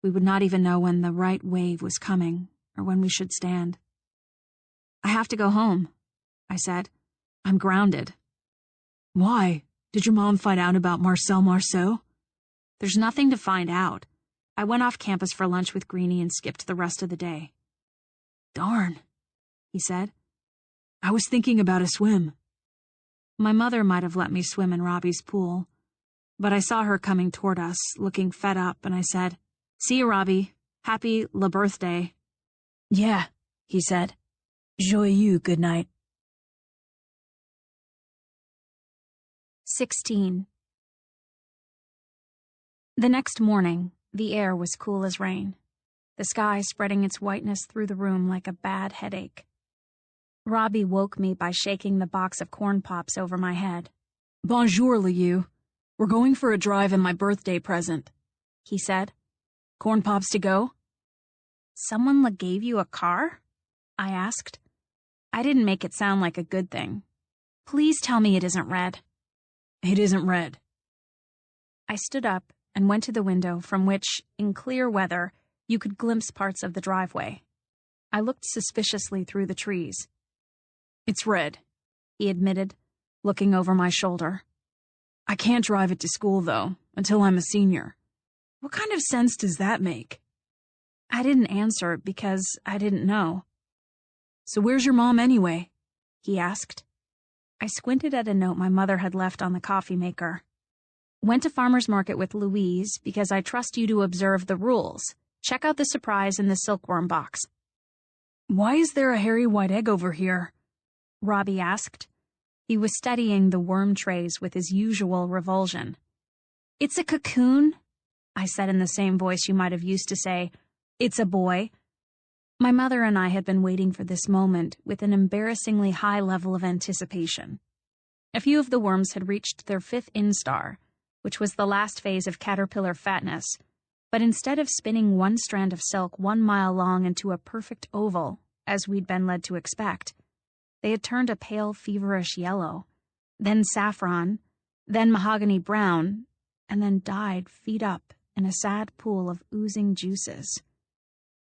we would not even know when the right wave was coming or when we should stand. "I have to go home," I said. "I'm grounded." "Why? Did your mom find out about Marcel Marceau?" "There's nothing to find out. I went off campus for lunch with Greenie and skipped the rest of the day." "Darn," he said. "I was thinking about a swim." My mother might have let me swim in Robbie's pool, but I saw her coming toward us, looking fed up, and I said, "See you, Robbie. Happy La Birthday." "Yeah," he said. "Joyeux good night." 16. The next morning, the air was cool as rain, the sky spreading its whiteness through the room like a bad headache. Robbie woke me by shaking the box of corn pops over my head. "Bonjour, Liu. We're going for a drive and my birthday present," he said. "Corn pops to go?" "Someone gave you a car?" I asked. I didn't make it sound like a good thing. "Please tell me it isn't red." "It isn't red." I stood up and went to the window from which, in clear weather, you could glimpse parts of the driveway. I looked suspiciously through the trees. "It's red," he admitted, looking over my shoulder. "I can't drive it to school, though, until I'm a senior. What kind of sense does that make?" I didn't answer because I didn't know. "So where's your mom anyway?" he asked. I squinted at a note my mother had left on the coffee maker. "Went to farmer's market with Louise because I trust you to observe the rules. Check out the surprise in the silkworm box." "Why is there a hairy white egg over here?" Robbie asked. He was studying the worm trays with his usual revulsion. "It's a cocoon," I said in the same voice you might have used to say, "It's a boy." My mother and I had been waiting for this moment with an embarrassingly high level of anticipation. A few of the worms had reached their 5th instar, which was the last phase of caterpillar fatness, but instead of spinning one strand of silk 1 mile long into a perfect oval, as we'd been led to expect, they had turned a pale, feverish yellow, then saffron, then mahogany brown, and then died feet up in a sad pool of oozing juices.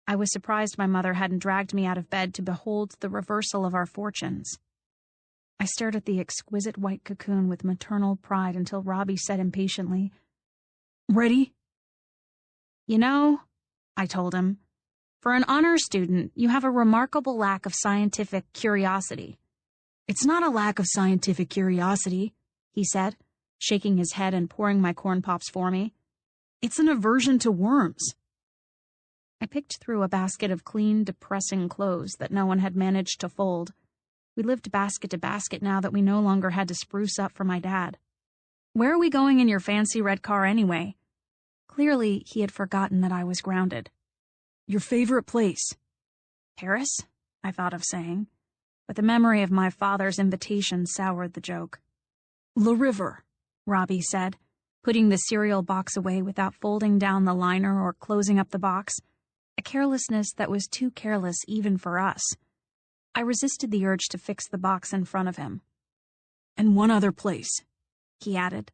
I was surprised my mother hadn't dragged me out of bed to behold the reversal of our fortunes. I stared at the exquisite white cocoon with maternal pride until Robbie said impatiently, "Ready?" "You know," I told him, "for an honors student, you have a remarkable lack of scientific curiosity." "It's not a lack of scientific curiosity," he said, shaking his head and pouring my corn pops for me. "It's an aversion to worms." I picked through a basket of clean, depressing clothes that no one had managed to fold. We lived basket to basket now that we no longer had to spruce up for my dad. "Where are we going in your fancy red car anyway?" Clearly, he had forgotten that I was grounded. "Your favorite place." "Paris?" I thought of saying, but the memory of my father's invitation soured the joke. "Le River," Robbie said, putting the cereal box away without folding down the liner or closing up the box, a carelessness that was too careless even for us. I resisted the urge to fix the box in front of him. "And one other place," he added.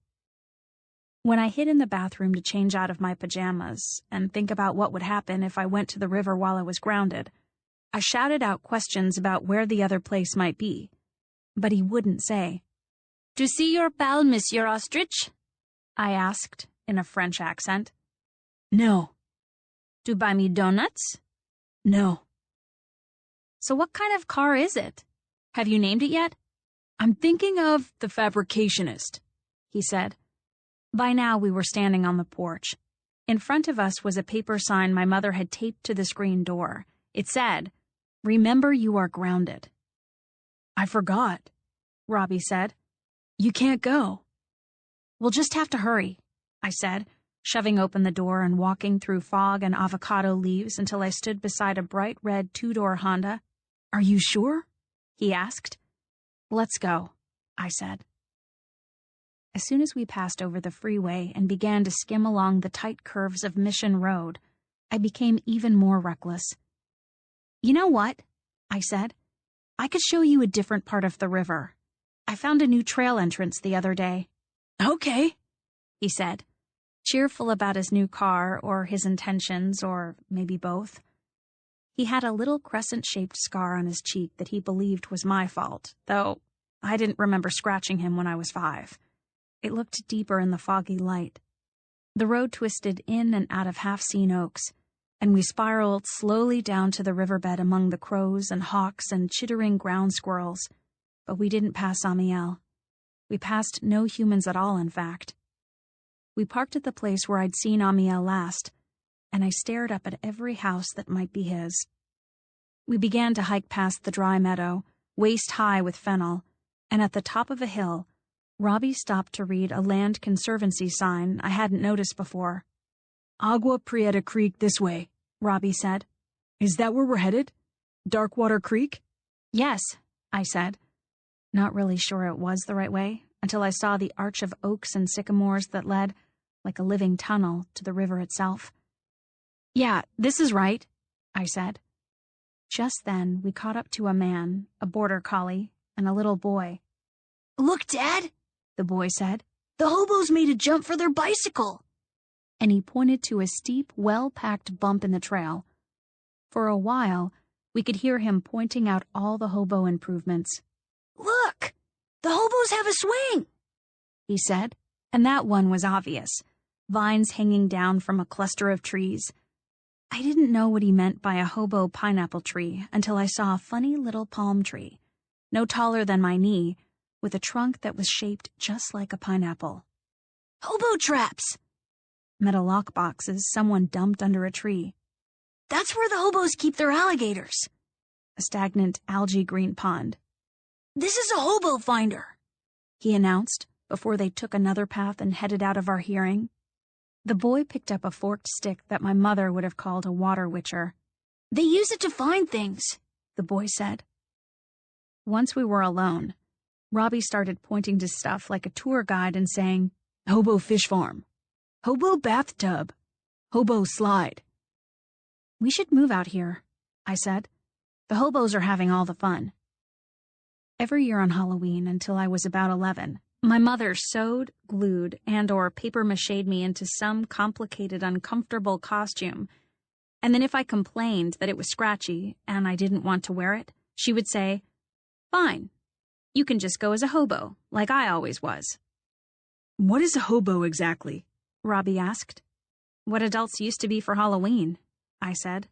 When I hid in the bathroom to change out of my pajamas and think about what would happen if I went to the river while I was grounded, I shouted out questions about where the other place might be, but he wouldn't say. "To see your pal, Monsieur Ostrich?" I asked in a French accent. "No." "To buy me donuts?" "No." "So what kind of car is it? Have you named it yet?" "I'm thinking of the Fabricationist," he said. By now we were standing on the porch. In front of us was a paper sign my mother had taped to the screen door. It said, "Remember you are grounded." "I forgot," Robbie said. "You can't go." "We'll just have to hurry," I said, shoving open the door and walking through fog and avocado leaves until I stood beside a bright red two-door Honda. "Are you sure?" he asked. "Let's go," I said. As soon as we passed over the freeway and began to skim along the tight curves of Mission Road, I became even more reckless. "You know what?" I said. "I could show you a different part of the river. I found a new trail entrance the other day." "Okay," he said, cheerful about his new car or his intentions or maybe both. He had a little crescent-shaped scar on his cheek that he believed was my fault, though I didn't remember scratching him when I was 5. It looked deeper in the foggy light. The road twisted in and out of half-seen oaks, and we spiraled slowly down to the riverbed among the crows and hawks and chittering ground squirrels. But we didn't pass Amiel. We passed no humans at all, in fact. We parked at the place where I'd seen Amiel last, and I stared up at every house that might be his. We began to hike past the dry meadow, waist-high with fennel, and at the top of a hill, Robbie stopped to read a land conservancy sign I hadn't noticed before. "Agua Prieta Creek this way," Robbie said. "Is that where we're headed? Darkwater Creek?" "Yes," I said, not really sure it was the right way, until I saw the arch of oaks and sycamores that led, like a living tunnel, to the river itself. "Yeah, this is right," I said. Just then, we caught up to a man, a border collie, and a little boy. "Look, Dad," the boy said. "The hobos made a jump for their bicycle." And he pointed to a steep, well-packed bump in the trail. For a while, we could hear him pointing out all the hobo improvements. "Look! The hobos have a swing!" he said, and that one was obvious. Vines hanging down from a cluster of trees. I didn't know what he meant by a hobo pineapple tree until I saw a funny little palm tree, no taller than my knee, with a trunk that was shaped just like a pineapple. "Hobo traps!" Metal lock boxes someone dumped under a tree. "That's where the hobos keep their alligators." A stagnant algae green pond. "This is a hobo finder," he announced before they took another path and headed out of our hearing. The boy picked up a forked stick that my mother would have called a water witcher. "They use it to find things," the boy said. Once we were alone, Robbie started pointing to stuff like a tour guide and saying, "Hobo fish farm. Hobo bathtub. Hobo slide." "We should move out here," I said. "The hobos are having all the fun." Every year on Halloween until I was about 11, my mother sewed, glued, and/or paper-maché'd me into some complicated, uncomfortable costume, And then if I complained that it was scratchy and I didn't want to wear it, she would say, "Fine, you can just go as a hobo, like I always was." "What is a hobo exactly?" Robbie asked. "What adults used to be for Halloween," I said.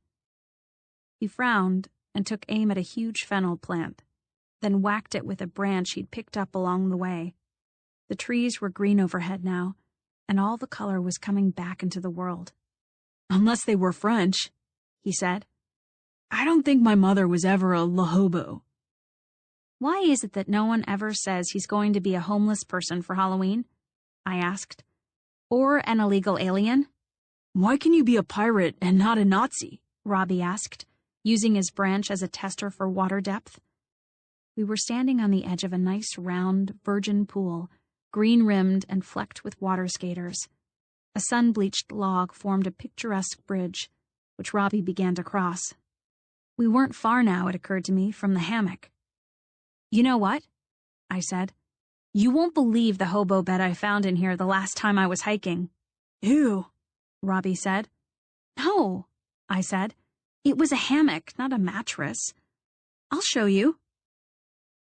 He frowned and took aim at a huge fennel plant, then whacked it with a branch he'd picked up along the way. The trees were green overhead now, and all the color was coming back into the world. "Unless they were French," he said. "I don't think my mother was ever a la hobo." "Why is it that no one ever says he's going to be a homeless person for Halloween?" I asked. "Or an illegal alien?" "Why can you be a pirate and not a Nazi?" Robbie asked, using his branch as a tester for water depth. We were standing on the edge of a nice round, virgin pool, green-rimmed and flecked with water skaters. A sun-bleached log formed a picturesque bridge, which Robbie began to cross. We weren't far now, it occurred to me, from the hammock. "You know what?" I said. "You won't believe the hobo bed I found in here the last time I was hiking." "Ew," Robbie said. "No," I said. "It was a hammock, not a mattress. I'll show you."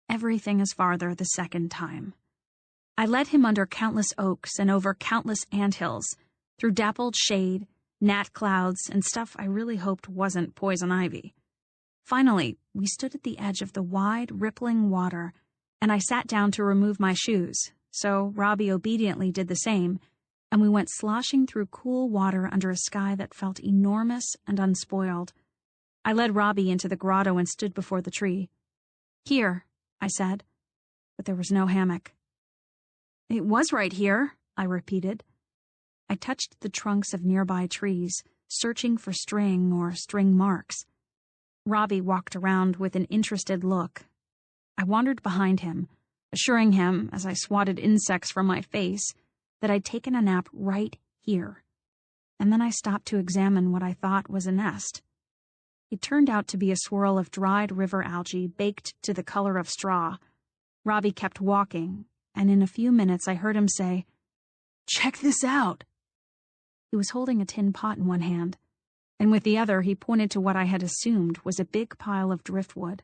Everything is farther the second time. I led him under countless oaks and over countless anthills, through dappled shade, gnat clouds, and stuff I really hoped wasn't poison ivy. Finally, we stood at the edge of the wide, rippling water, and I sat down to remove my shoes, so Robbie obediently did the same, and we went sloshing through cool water under a sky that felt enormous and unspoiled. I led Robbie into the grotto and stood before the tree. "Here," I said, but there was no hammock. "It was right here," I repeated. I touched the trunks of nearby trees, searching for string or string marks. Robbie walked around with an interested look. I wandered behind him, assuring him, as I swatted insects from my face, that I'd taken a nap right here. And then I stopped to examine what I thought was a nest. It turned out to be a swirl of dried river algae baked to the color of straw. Robbie kept walking, and in a few minutes I heard him say, "Check this out." He was holding a tin pot in one hand, and with the other he pointed to what I had assumed was a big pile of driftwood.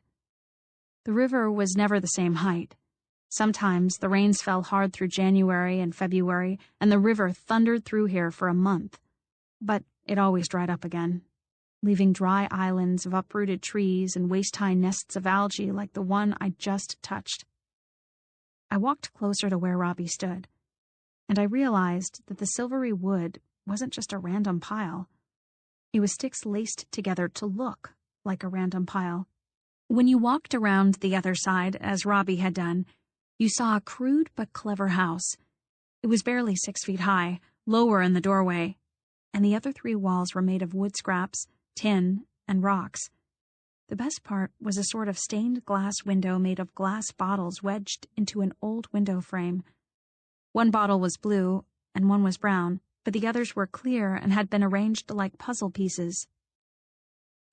The river was never the same height. Sometimes the rains fell hard through January and February, and the river thundered through here for a month. But it always dried up again, leaving dry islands of uprooted trees and waist-high nests of algae like the one I'd just touched. I walked closer to where Robbie stood, and I realized that the silvery wood wasn't just a random pile. It was sticks laced together to look like a random pile. When you walked around the other side, as Robbie had done, you saw a crude but clever house. It was barely 6 feet high, lower in the doorway, and the other 3 walls were made of wood scraps, tin, and rocks. The best part was a sort of stained glass window made of glass bottles wedged into an old window frame. One bottle was blue, and one was brown, but the others were clear and had been arranged like puzzle pieces.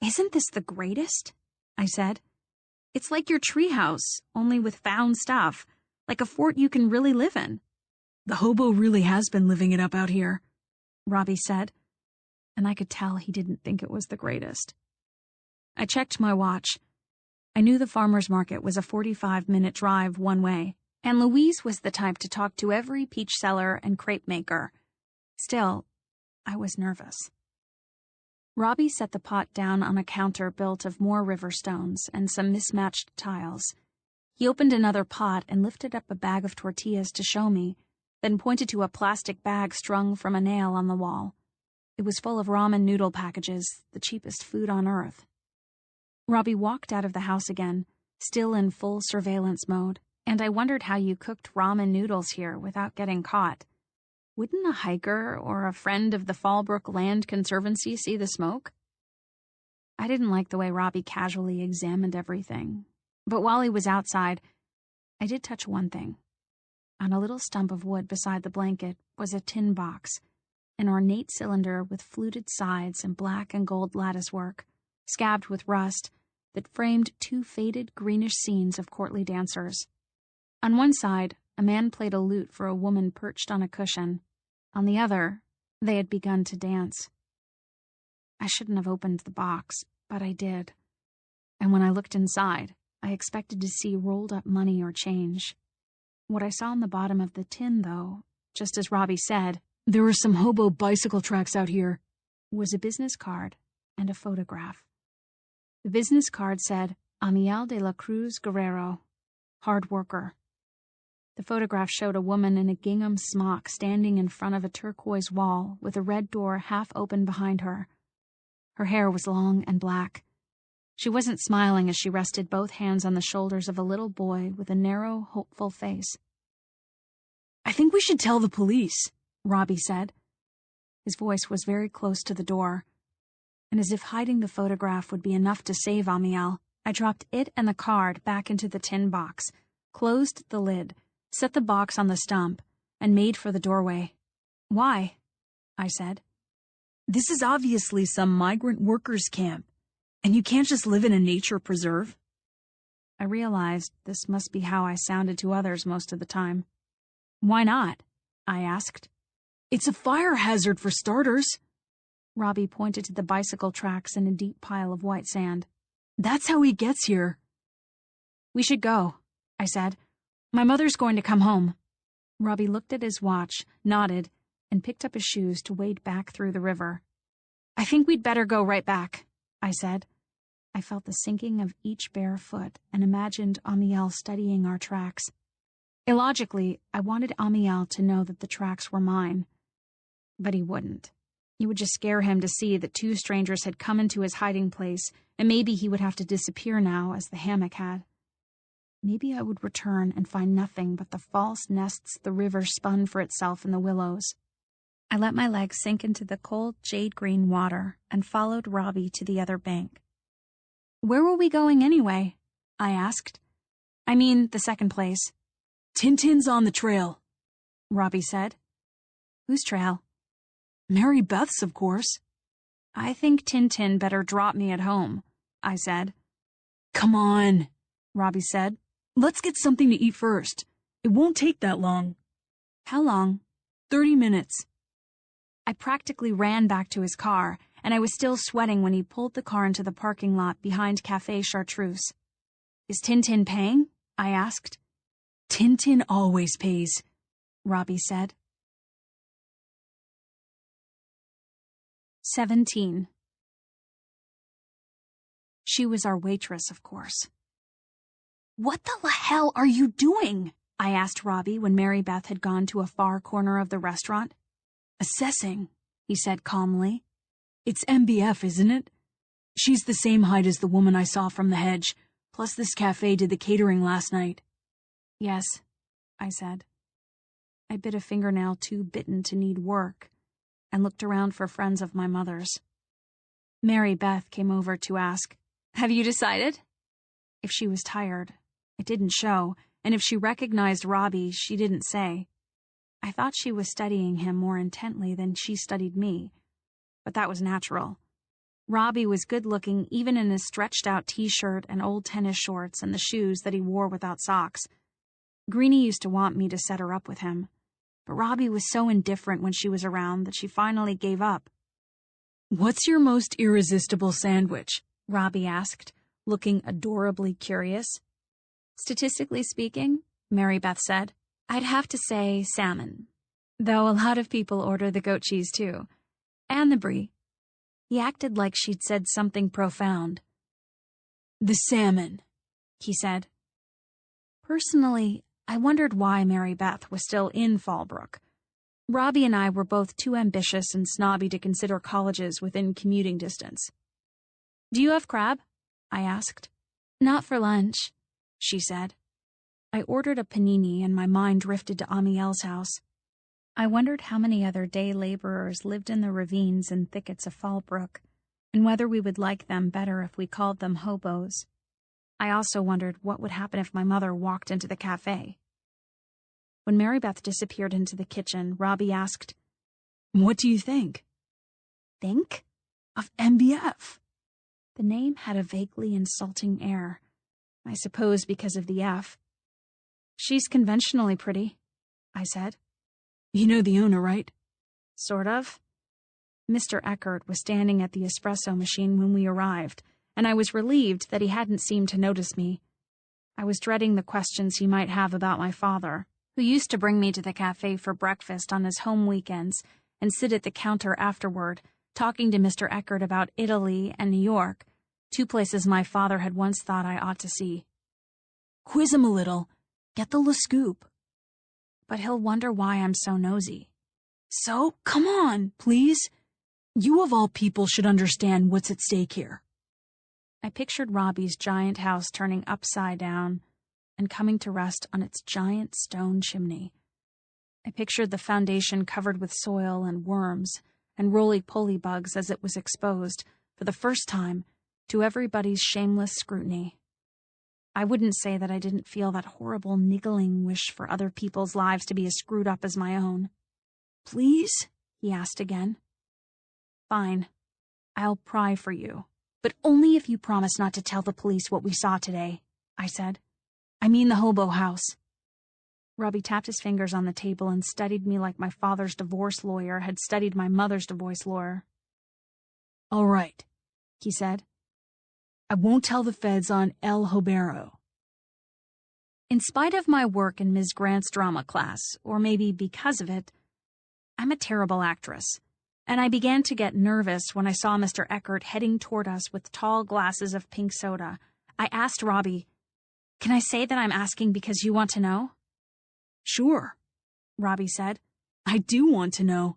"Isn't this the greatest?" I said. "It's like your treehouse, only with found stuff, like a fort you can really live in." "The hobo really has been living it up out here," Robbie said, and I could tell he didn't think it was the greatest. I checked my watch. I knew the farmer's market was a 45-minute drive one way, and Louise was the type to talk to every peach seller and crepe maker. Still, I was nervous. Robbie set the pot down on a counter built of more river stones and some mismatched tiles. He opened another pot and lifted up a bag of tortillas to show me, then pointed to a plastic bag strung from a nail on the wall. It was full of ramen noodle packages, the cheapest food on earth. Robbie walked out of the house again, still in full surveillance mode, and I wondered how you cooked ramen noodles here without getting caught. Wouldn't a hiker or a friend of the Fallbrook Land Conservancy see the smoke? I didn't like the way Robbie casually examined everything, but while he was outside, I did touch one thing. On a little stump of wood beside the blanket was a tin box, an ornate cylinder with fluted sides and black and gold latticework, scabbed with rust, that framed 2 faded greenish scenes of courtly dancers. On one side, a man played a lute for a woman perched on a cushion. On the other, they had begun to dance. I shouldn't have opened the box, but I did. And when I looked inside, I expected to see rolled up money or change. What I saw on the bottom of the tin, though, just as Robbie said, "There are some hobo bicycle tracks out here," was a business card and a photograph. The business card said, Amiel de la Cruz Guerrero, hard worker. The photograph showed a woman in a gingham smock standing in front of a turquoise wall with a red door half open behind her. Her hair was long and black. She wasn't smiling as she rested both hands on the shoulders of a little boy with a narrow, hopeful face. "I think we should tell the police," Robbie said. His voice was very close to the door, and as if hiding the photograph would be enough to save Amiel, I dropped it and the card back into the tin box, closed the lid, set the box on the stump, and made for the doorway. "Why?" I said. "This is obviously some migrant workers' camp, and you can't just live in a nature preserve." I realized this must be how I sounded to others most of the time. "Why not?" I asked. "It's a fire hazard for starters." Robbie pointed to the bicycle tracks in a deep pile of white sand. "That's how he gets here." "We should go," I said. "My mother's going to come home." Robbie looked at his watch, nodded, and picked up his shoes to wade back through the river. "I think we'd better go right back," I said. I felt the sinking of each bare foot and imagined Amiel studying our tracks. Illogically, I wanted Amiel to know that the tracks were mine. But he wouldn't. It would just scare him to see that two strangers had come into his hiding place, and maybe he would have to disappear now as the hammock had. Maybe I would return and find nothing but the false nests the river spun for itself in the willows. I let my legs sink into the cold jade-green water and followed Robbie to the other bank. "Where were we going anyway?" I asked. "I mean, the second place." "Tintin's on the trail," Robbie said. "Whose trail?" "Mary Beth's, of course." "I think Tintin better drop me at home," I said. "Come on," Robbie said. "Let's get something to eat first. It won't take that long." "How long?" 30 minutes. I practically ran back to his car, and I was still sweating when he pulled the car into the parking lot behind Café Chartreuse. "Is Tintin paying?" I asked. "Tintin always pays," Robbie said. 17. She was our waitress, of course. "What the hell are you doing?" I asked Robbie when Mary Beth had gone to a far corner of the restaurant. "Assessing," he said calmly. "It's MBF, isn't it? She's the same height as the woman I saw from the hedge, plus this cafe did the catering last night." "Yes," I said. I bit a fingernail too bitten to need work, and looked around for friends of my mother's. Mary Beth came over to ask, "Have you decided?" If she was tired, it didn't show, and if she recognized Robbie, she didn't say. I thought she was studying him more intently than she studied me, but that was natural. Robbie was good-looking even in his stretched-out t-shirt and old tennis shorts and the shoes that he wore without socks. Greenie used to want me to set her up with him, but Robbie was so indifferent when she was around that she finally gave up. "What's your most irresistible sandwich?" Robbie asked, looking adorably curious. "Statistically speaking," Mary Beth said, "I'd have to say salmon, though a lot of people order the goat cheese too, and the brie." He acted like she'd said something profound. "The salmon," he said. Personally, I wondered why Mary Beth was still in Fallbrook. Robbie and I were both too ambitious and snobby to consider colleges within commuting distance. "Do you have crab?" I asked. "Not for lunch," she said. I ordered a panini and my mind drifted to Amiel's house. I wondered how many other day laborers lived in the ravines and thickets of Fallbrook, and whether we would like them better if we called them hobos. I also wondered what would happen if my mother walked into the cafe. When Mary Beth disappeared into the kitchen, Robbie asked, "What do you think?" "Think?" "Of MBF." The name had a vaguely insulting air, I suppose because of the F. "She's conventionally pretty," I said. "You know the owner, right?" "Sort of." Mr. Eckert was standing at the espresso machine when we arrived, and I was relieved that he hadn't seemed to notice me. I was dreading the questions he might have about my father, who used to bring me to the cafe for breakfast on his home weekends and sit at the counter afterward, talking to Mr. Eckert about Italy and New York, 2 places my father had once thought I ought to see. Quiz him a little. Get the scoop. But he'll wonder why I'm so nosy. So, come on, please. You of all people should understand what's at stake here. I pictured Robbie's giant house turning upside down and coming to rest on its giant stone chimney. I pictured the foundation covered with soil and worms and roly-poly bugs as it was exposed, for the first time, to everybody's shameless scrutiny. I wouldn't say that I didn't feel that horrible niggling wish for other people's lives to be as screwed up as my own. Please? He asked again. Fine. I'll pry for you. But only if you promise not to tell the police what we saw today, I said. I mean the hobo house. Robbie tapped his fingers on the table and studied me like my father's divorce lawyer had studied my mother's divorce lawyer. All right, he said. I won't tell the feds on El Hobero. In spite of my work in Ms. Grant's drama class, or maybe because of it, I'm a terrible actress, and I began to get nervous when I saw Mr. Eckert heading toward us with tall glasses of pink soda. I asked Robbie, "Can I say that I'm asking because you want to know?" Sure, Robbie said. I do want to know.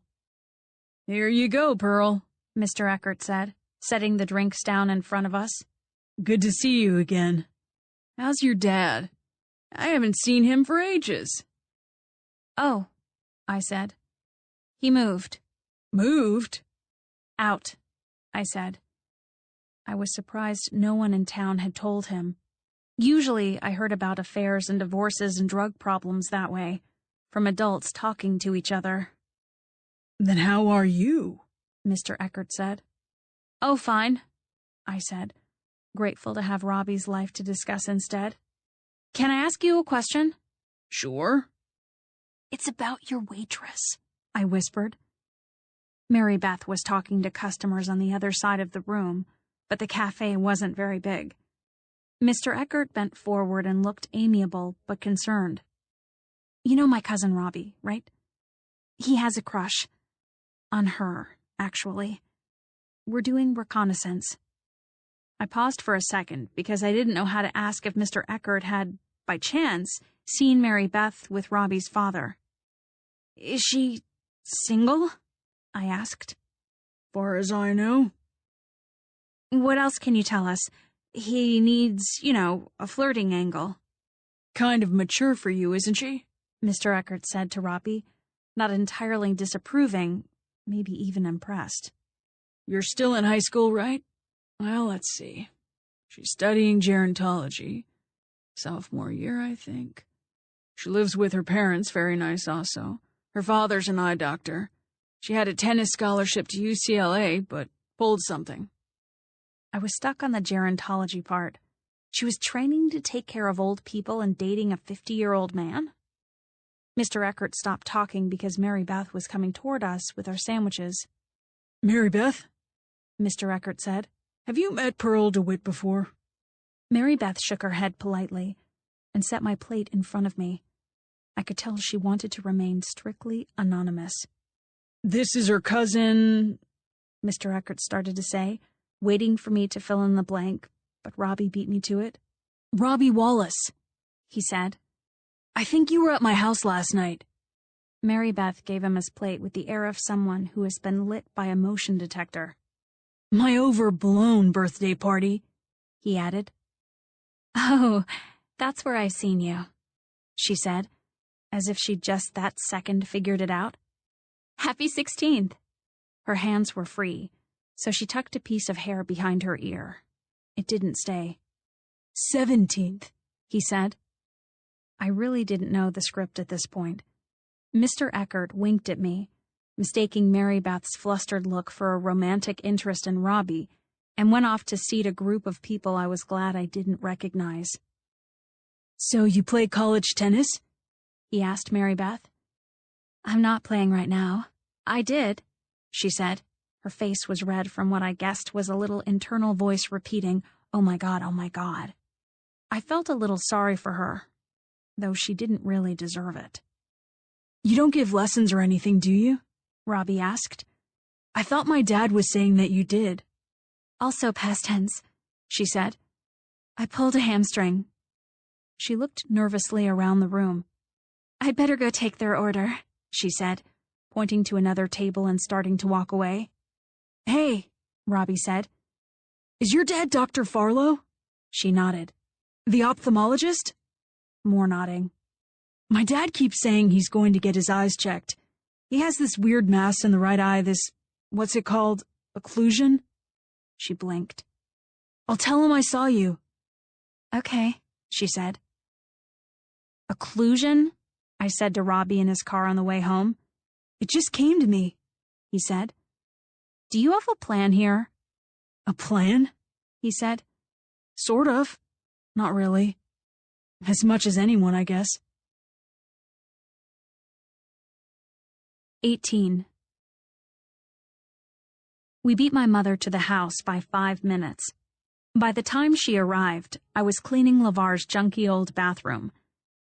Here you go, Pearl, Mr. Eckert said, setting the drinks down in front of us. Good to see you again. How's your dad? I haven't seen him for ages. Oh, I said. He moved. Moved? Out, I said. I was surprised no one in town had told him. Usually I heard about affairs and divorces and drug problems that way, from adults talking to each other. Then how are you? Mr. Eckert said. Oh, fine, I said, grateful to have Robbie's life to discuss instead. Can I ask you a question? Sure. It's about your waitress, I whispered. Mary Beth was talking to customers on the other side of the room, but the cafe wasn't very big. Mr. Eckert bent forward and looked amiable but concerned. You know my cousin Robbie, right? He has a crush. On her, actually. We're doing reconnaissance. I paused for a second because I didn't know how to ask if Mr. Eckert had, by chance, seen Mary Beth with Robbie's father. Is she single? I asked. Far as I know. What else can you tell us? He needs, a flirting angle. Kind of mature for you, isn't she? Mr. Eckert said to Robbie, not entirely disapproving, maybe even impressed. You're still in high school, right? Well, let's see. She's studying gerontology. Sophomore year, I think. She lives with her parents, very nice also. Her father's an eye doctor. She had a tennis scholarship to UCLA, but pulled something. I was stuck on the gerontology part. She was training to take care of old people and dating a 50-year-old man? Mr. Eckert stopped talking because Mary Beth was coming toward us with our sandwiches. Mary Beth? Mr. Eckert said. Have you met Pearl DeWitt before? Mary Beth shook her head politely and set my plate in front of me. I could tell she wanted to remain strictly anonymous. This is her cousin... Mr. Eckert started to say, waiting for me to fill in the blank, but Robbie beat me to it. Robbie Wallace, he said. I think you were at my house last night. Mary Beth gave him his plate with the air of someone who has been lit by a motion detector. My overblown birthday party, he added. Oh, that's where I've seen you, she said, as if she'd just that second figured it out. Happy 16th. Her hands were free, so she tucked a piece of hair behind her ear. It didn't stay. 17th, he said. I really didn't know the script at this point. Mr. Eckert winked at me, mistaking Mary Beth's flustered look for a romantic interest in Robbie, and went off to seat a group of people I was glad I didn't recognize. So you play college tennis? He asked Mary Beth. I'm not playing right now. I did, she said. Her face was red from what I guessed was a little internal voice repeating, "Oh my God, oh my God." I felt a little sorry for her, though she didn't really deserve it. "You don't give lessons or anything, do you?" Robbie asked. "I thought my dad was saying that you did." "Also past tense," she said. "I pulled a hamstring." She looked nervously around the room. "I'd better go take their order," she said, pointing to another table and starting to walk away. "Hey," Robbie said. "Is your dad Dr. Farlow?" She nodded. "The ophthalmologist?" More nodding. "My dad keeps saying he's going to get his eyes checked. He has this weird mass in the right eye, what's it called? Occlusion?" She blinked. "I'll tell him I saw you." "Okay," she said. "Occlusion?" I said to Robbie in his car on the way home. "It just came to me," he said. "Do you have a plan here?" "A plan?" he said. "Sort of. Not really. As much as anyone, I guess." 18. We beat my mother to the house by 5 minutes. By the time she arrived, I was cleaning LeVar's junky old bathroom.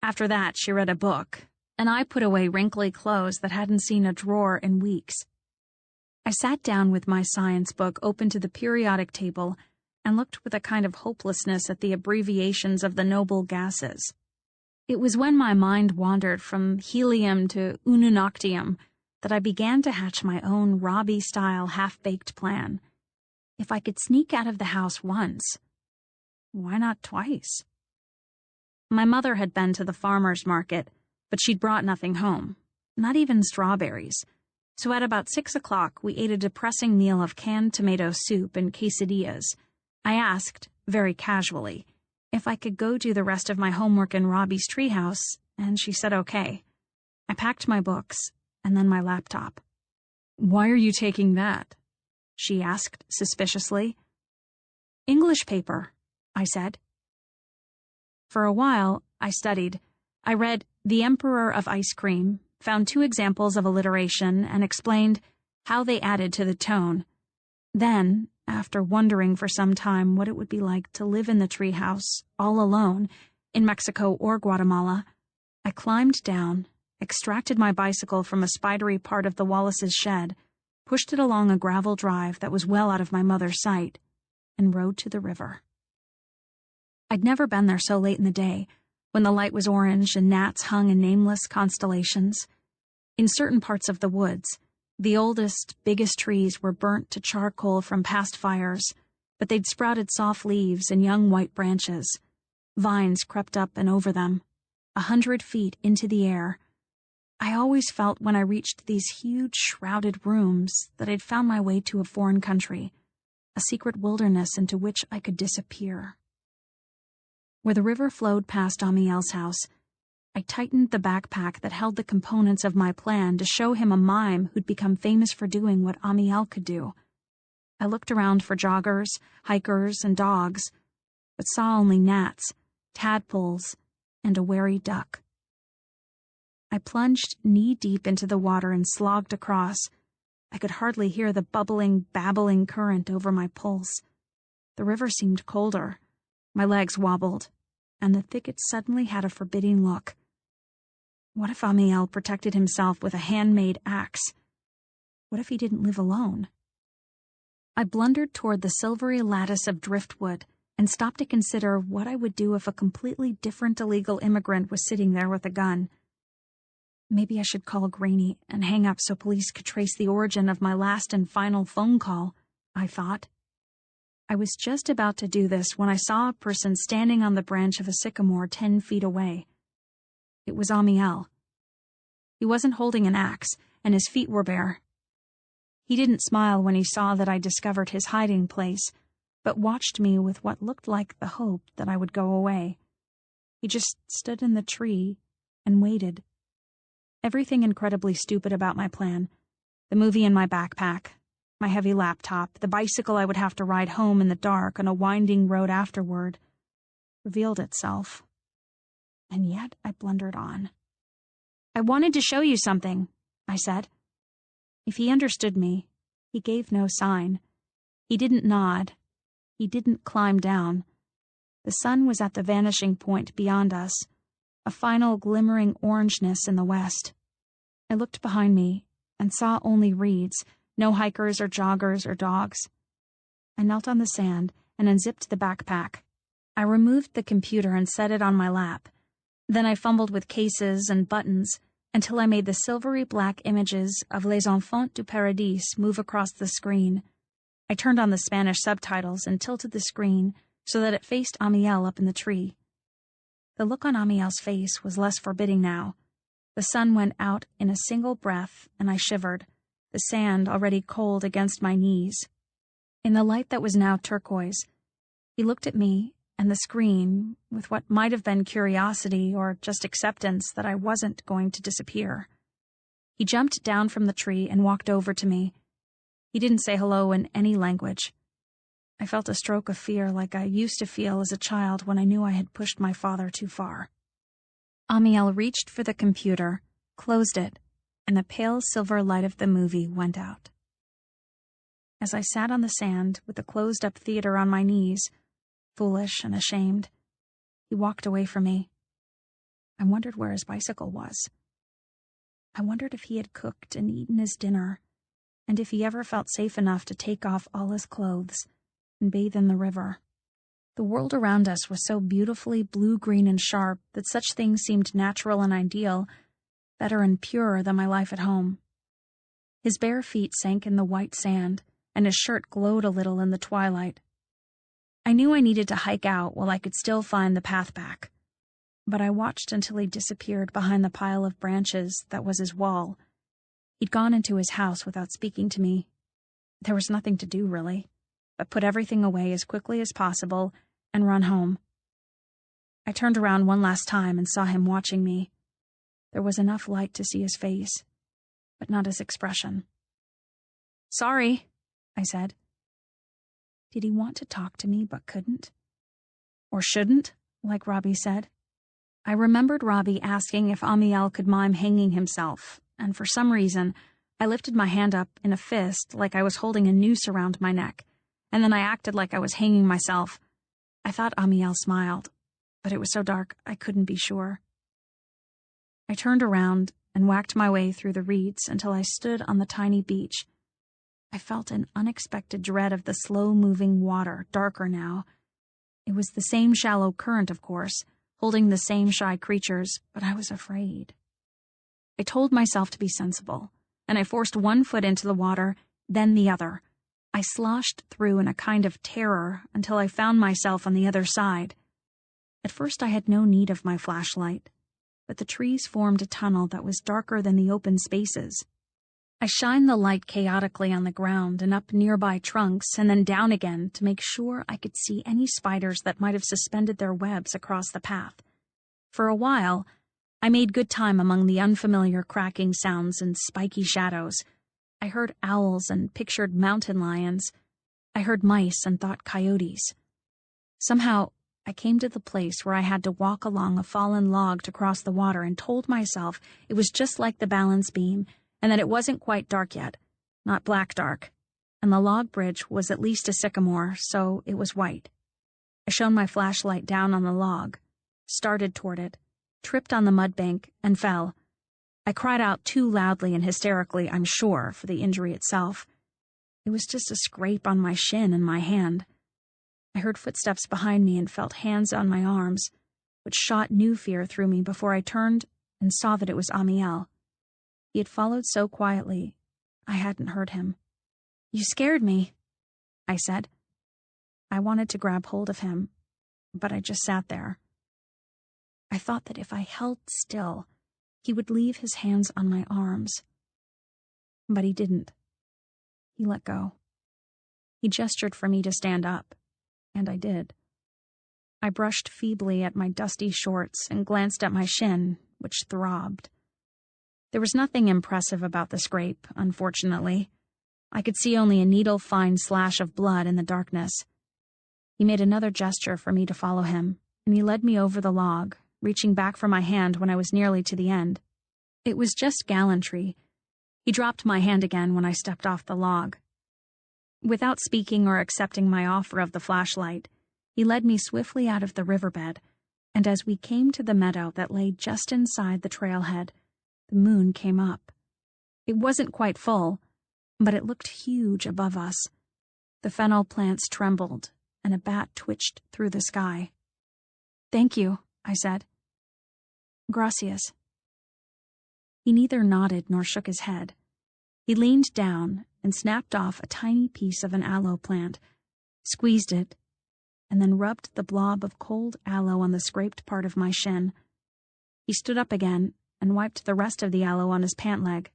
After that, she read a book, and I put away wrinkly clothes that hadn't seen a drawer in weeks. I sat down with my science book open to the periodic table and looked with a kind of hopelessness at the abbreviations of the noble gases. It was when my mind wandered from helium to ununoctium that I began to hatch my own Robbie-style half-baked plan. If I could sneak out of the house once, why not twice? My mother had been to the farmer's market, but she'd brought nothing home, not even strawberries. So at about 6 o'clock, we ate a depressing meal of canned tomato soup and quesadillas. I asked, very casually, if I could go do the rest of my homework in Robbie's treehouse, and she said okay. I packed my books, and then my laptop. "Why are you taking that?" she asked suspiciously. "English paper," I said. For a while, I studied. I read The Emperor of Ice Cream, found 2 examples of alliteration, and explained how they added to the tone. Then, after wondering for some time what it would be like to live in the treehouse, all alone, in Mexico or Guatemala, I climbed down, extracted my bicycle from a spidery part of the Wallace's shed, pushed it along a gravel drive that was well out of my mother's sight, and rode to the river. I'd never been there so late in the day, when the light was orange and gnats hung in nameless constellations. In certain parts of the woods, the oldest, biggest trees were burnt to charcoal from past fires, but they'd sprouted soft leaves and young white branches. Vines crept up and over them, 100 feet into the air. I always felt when I reached these huge, shrouded rooms that I'd found my way to a foreign country, a secret wilderness into which I could disappear. Where the river flowed past Amiel's house, I tightened the backpack that held the components of my plan to show him a mime who'd become famous for doing what Amiel could do. I looked around for joggers, hikers, and dogs, but saw only gnats, tadpoles, and a wary duck. I plunged knee-deep into the water and slogged across. I could hardly hear the bubbling, babbling current over my pulse. The river seemed colder. My legs wobbled, and the thicket suddenly had a forbidding look. What if Amiel protected himself with a handmade axe? What if he didn't live alone? I blundered toward the silvery lattice of driftwood and stopped to consider what I would do if a completely different illegal immigrant was sitting there with a gun. Maybe I should call Granny and hang up so police could trace the origin of my last and final phone call, I thought. I was just about to do this when I saw a person standing on the branch of a sycamore 10 feet away. It was Amiel. He wasn't holding an axe, and his feet were bare. He didn't smile when he saw that I discovered his hiding place, but watched me with what looked like the hope that I would go away. He just stood in the tree and waited. Everything incredibly stupid about my plan, the movie in my backpack, my heavy laptop, the bicycle I would have to ride home in the dark on a winding road afterward, revealed itself. And yet I blundered on. "I wanted to show you something," I said. If he understood me, He gave no sign. He didn't nod. He didn't climb down. The sun was at the vanishing point beyond us, a final glimmering orangeness in the west. I looked behind me and saw only reeds, no hikers or joggers or dogs. I knelt on the sand and unzipped the backpack. I removed the computer and set it on my lap. Then I fumbled with cases and buttons until I made the silvery black images of Les Enfants du Paradis move across the screen. I turned on the Spanish subtitles and tilted the screen so that it faced Amiel up in the tree. The look on Amiel's face was less forbidding now. The sun went out in a single breath, and I shivered, the sand already cold against my knees. In the light that was now turquoise, he looked at me and the screen with what might have been curiosity or just acceptance that I wasn't going to disappear. He jumped down from the tree and walked over to me. He didn't say hello in any language. I felt a stroke of fear like I used to feel as a child when I knew I had pushed my father too far. Amiel reached for the computer, closed it, and the pale silver light of the movie went out. As I sat on the sand with the closed-up theater on my knees, foolish and ashamed, he walked away from me. I wondered where his bicycle was. I wondered if he had cooked and eaten his dinner, and if he ever felt safe enough to take off all his clothes and bathe in the river. The world around us was so beautifully blue-green and sharp that such things seemed natural and ideal, better and purer than my life at home. His bare feet sank in the white sand, and his shirt glowed a little in the twilight. I knew I needed to hike out while I could still find the path back, but I watched until he disappeared behind the pile of branches that was his wall. He'd gone into his house without speaking to me. There was nothing to do, really, but put everything away as quickly as possible and run home. I turned around one last time and saw him watching me. There was enough light to see his face, but not his expression. "Sorry," I said. Did he want to talk to me but couldn't? Or shouldn't, like Robbie said? I remembered Robbie asking if Amiel could mime hanging himself, and for some reason, I lifted my hand up in a fist like I was holding a noose around my neck, and then I acted like I was hanging myself. I thought Amiel smiled, but it was so dark I couldn't be sure. I turned around and whacked my way through the reeds until I stood on the tiny beach. I felt an unexpected dread of the slow-moving water, darker now. It was the same shallow current, of course, holding the same shy creatures, but I was afraid. I told myself to be sensible, and I forced one foot into the water, then the other. I sloshed through in a kind of terror until I found myself on the other side. At first I had no need of my flashlight, but the trees formed a tunnel that was darker than the open spaces. I shined the light chaotically on the ground and up nearby trunks and then down again to make sure I could see any spiders that might have suspended their webs across the path. For a while, I made good time among the unfamiliar cracking sounds and spiky shadows. I heard owls and pictured mountain lions. I heard mice and thought coyotes. Somehow, I came to the place where I had to walk along a fallen log to cross the water and told myself it was just like the balance beam and that it wasn't quite dark yet, not black dark, and the log bridge was at least a sycamore, so it was white. I shone my flashlight down on the log, started toward it, tripped on the mud bank, and fell. I cried out too loudly and hysterically, I'm sure, for the injury itself. It was just a scrape on my shin and my hand. I heard footsteps behind me and felt hands on my arms, which shot new fear through me before I turned and saw that it was Amiel. He had followed so quietly, I hadn't heard him. "You scared me," I said. I wanted to grab hold of him, but I just sat there. I thought that if I held still, he would leave his hands on my arms. But he didn't. He let go. He gestured for me to stand up, and I did. I brushed feebly at my dusty shorts and glanced at my shin, which throbbed. There was nothing impressive about the scrape, unfortunately. I could see only a needle-fine slash of blood in the darkness. He made another gesture for me to follow him, and he led me over the log, reaching back for my hand when I was nearly to the end. It was just gallantry. He dropped my hand again when I stepped off the log. Without speaking or accepting my offer of the flashlight, he led me swiftly out of the riverbed, and as we came to the meadow that lay just inside the trailhead, the moon came up. It wasn't quite full, but it looked huge above us. The fennel plants trembled, and a bat twitched through the sky. "Thank you," I said. "Gracias." He neither nodded nor shook his head. He leaned down and snapped off a tiny piece of an aloe plant, squeezed it, and then rubbed the blob of cold aloe on the scraped part of my shin. He stood up again and wiped the rest of the aloe on his pant leg.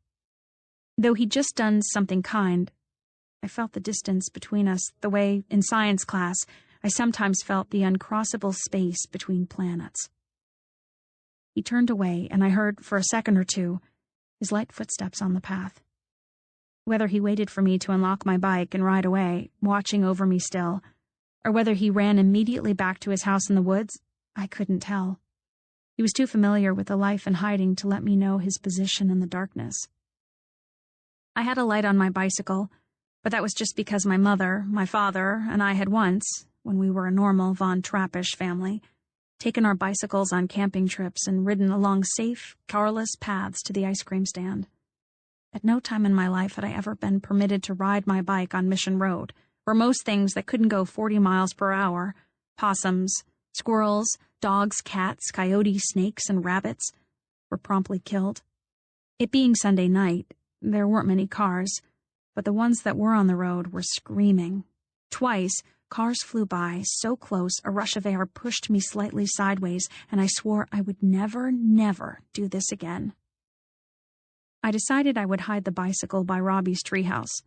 Though he'd just done something kind, I felt the distance between us the way, in science class, I sometimes felt the uncrossable space between planets. He turned away, and I heard, for a second or two, his light footsteps on the path. Whether he waited for me to unlock my bike and ride away, watching over me still, or whether he ran immediately back to his house in the woods, I couldn't tell. He was too familiar with the life in hiding to let me know his position in the darkness. I had a light on my bicycle, but that was just because my mother, my father, and I had once, when we were a normal Von Trappish family, taken our bicycles on camping trips and ridden along safe, carless paths to the ice cream stand. At no time in my life had I ever been permitted to ride my bike on Mission Road, where most things that couldn't go 40 miles per hour, possums, squirrels, dogs, cats, coyotes, snakes, and rabbits, were promptly killed. It being Sunday night, there weren't many cars, but the ones that were on the road were screaming. Twice, cars flew by, so close a rush of air pushed me slightly sideways, and I swore I would never, never do this again. I decided I would hide the bicycle by Robbie's treehouse.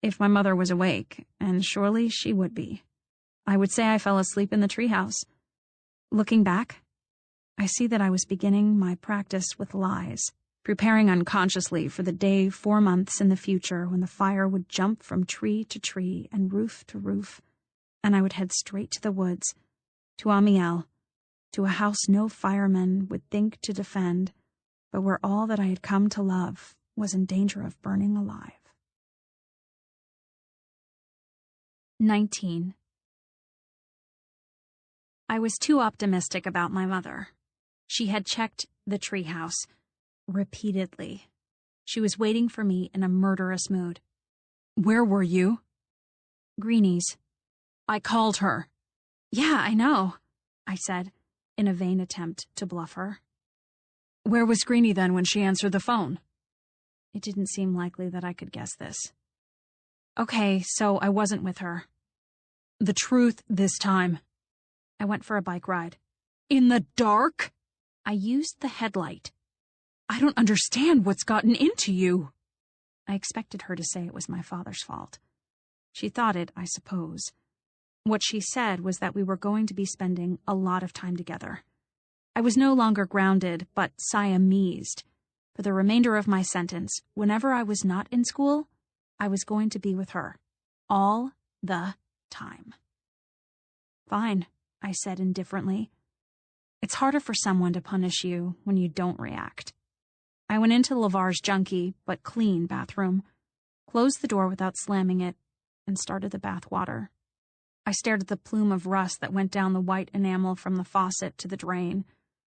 If my mother was awake, and surely she would be, I would say I fell asleep in the treehouse. Looking back, I see that I was beginning my practice with lies, preparing unconsciously for the day 4 months in the future when the fire would jump from tree to tree and roof to roof, and I would head straight to the woods, to Amiel, to a house no fireman would think to defend, but where all that I had come to love was in danger of burning alive. 19. I was too optimistic about my mother. She had checked the treehouse repeatedly. She was waiting for me in a murderous mood. "Where were you?" "Greenie's." "I called her." "Yeah, I know," I said, in a vain attempt to bluff her. "Where was Greenie then when she answered the phone?" It didn't seem likely that I could guess this. "Okay, so I wasn't with her." "The truth this time." "I went for a bike ride." "In the dark?" "I used the headlight." "I don't understand what's gotten into you." I expected her to say it was my father's fault. She thought it, I suppose. What she said was that we were going to be spending a lot of time together. I was no longer grounded, but Siamesed. For the remainder of my sentence, whenever I was not in school, I was going to be with her. All the time. "Fine," I said indifferently. It's harder for someone to punish you when you don't react. I went into Lavar's junky, but clean bathroom, closed the door without slamming it, and started the bath water. I stared at the plume of rust that went down the white enamel from the faucet to the drain,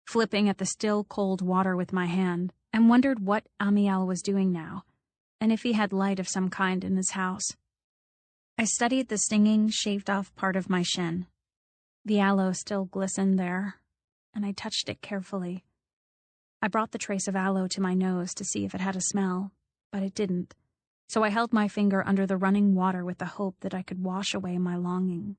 flipping at the still cold water with my hand, and wondered what Amiel was doing now, and if he had light of some kind in his house. I studied the stinging, shaved-off part of my shin. The aloe still glistened there, and I touched it carefully. I brought the trace of aloe to my nose to see if it had a smell, but it didn't, so I held my finger under the running water with the hope that I could wash away my longing.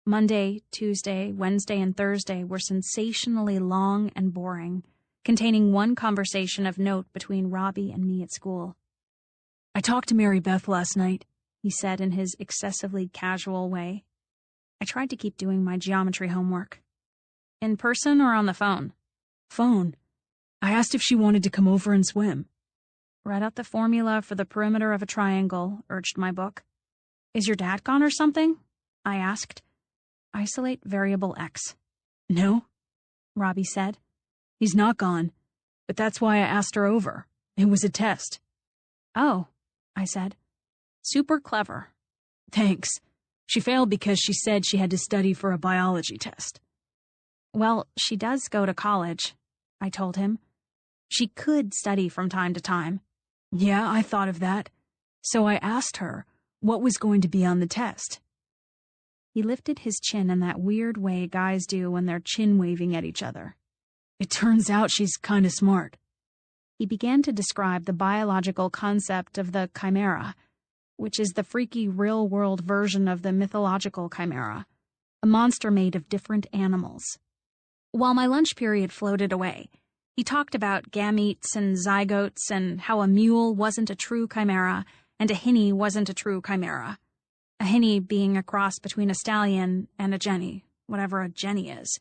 Monday, Tuesday, Wednesday, and Thursday were sensationally long and boring, containing one conversation of note between Robbie and me at school. "I talked to Mary Beth last night," he said in his excessively casual way. I tried to keep doing my geometry homework. "In person or on the phone?" "Phone. I asked if she wanted to come over and swim." "Write out the formula for the perimeter of a triangle," urged my book. "Is your dad gone or something?" I asked. "Isolate variable x." "No," Robbie said. "He's not gone, but that's why I asked her over. It was a test." "Oh," I said. Super clever. Thanks. She failed because she said she had to study for a biology test. Well, she does go to college, I told him. She could study from time to time. Yeah, I thought of that. So I asked her what was going to be on the test. He lifted his chin in that weird way guys do when they're chin-waving at each other. It turns out she's kind of smart. He began to describe the biological concept of the chimera, which is the freaky real-world version of the mythological chimera, a monster made of different animals. While my lunch period floated away, he talked about gametes and zygotes and how a mule wasn't a true chimera and a hinny wasn't a true chimera. A hinny being a cross between a stallion and a jenny, whatever a jenny is.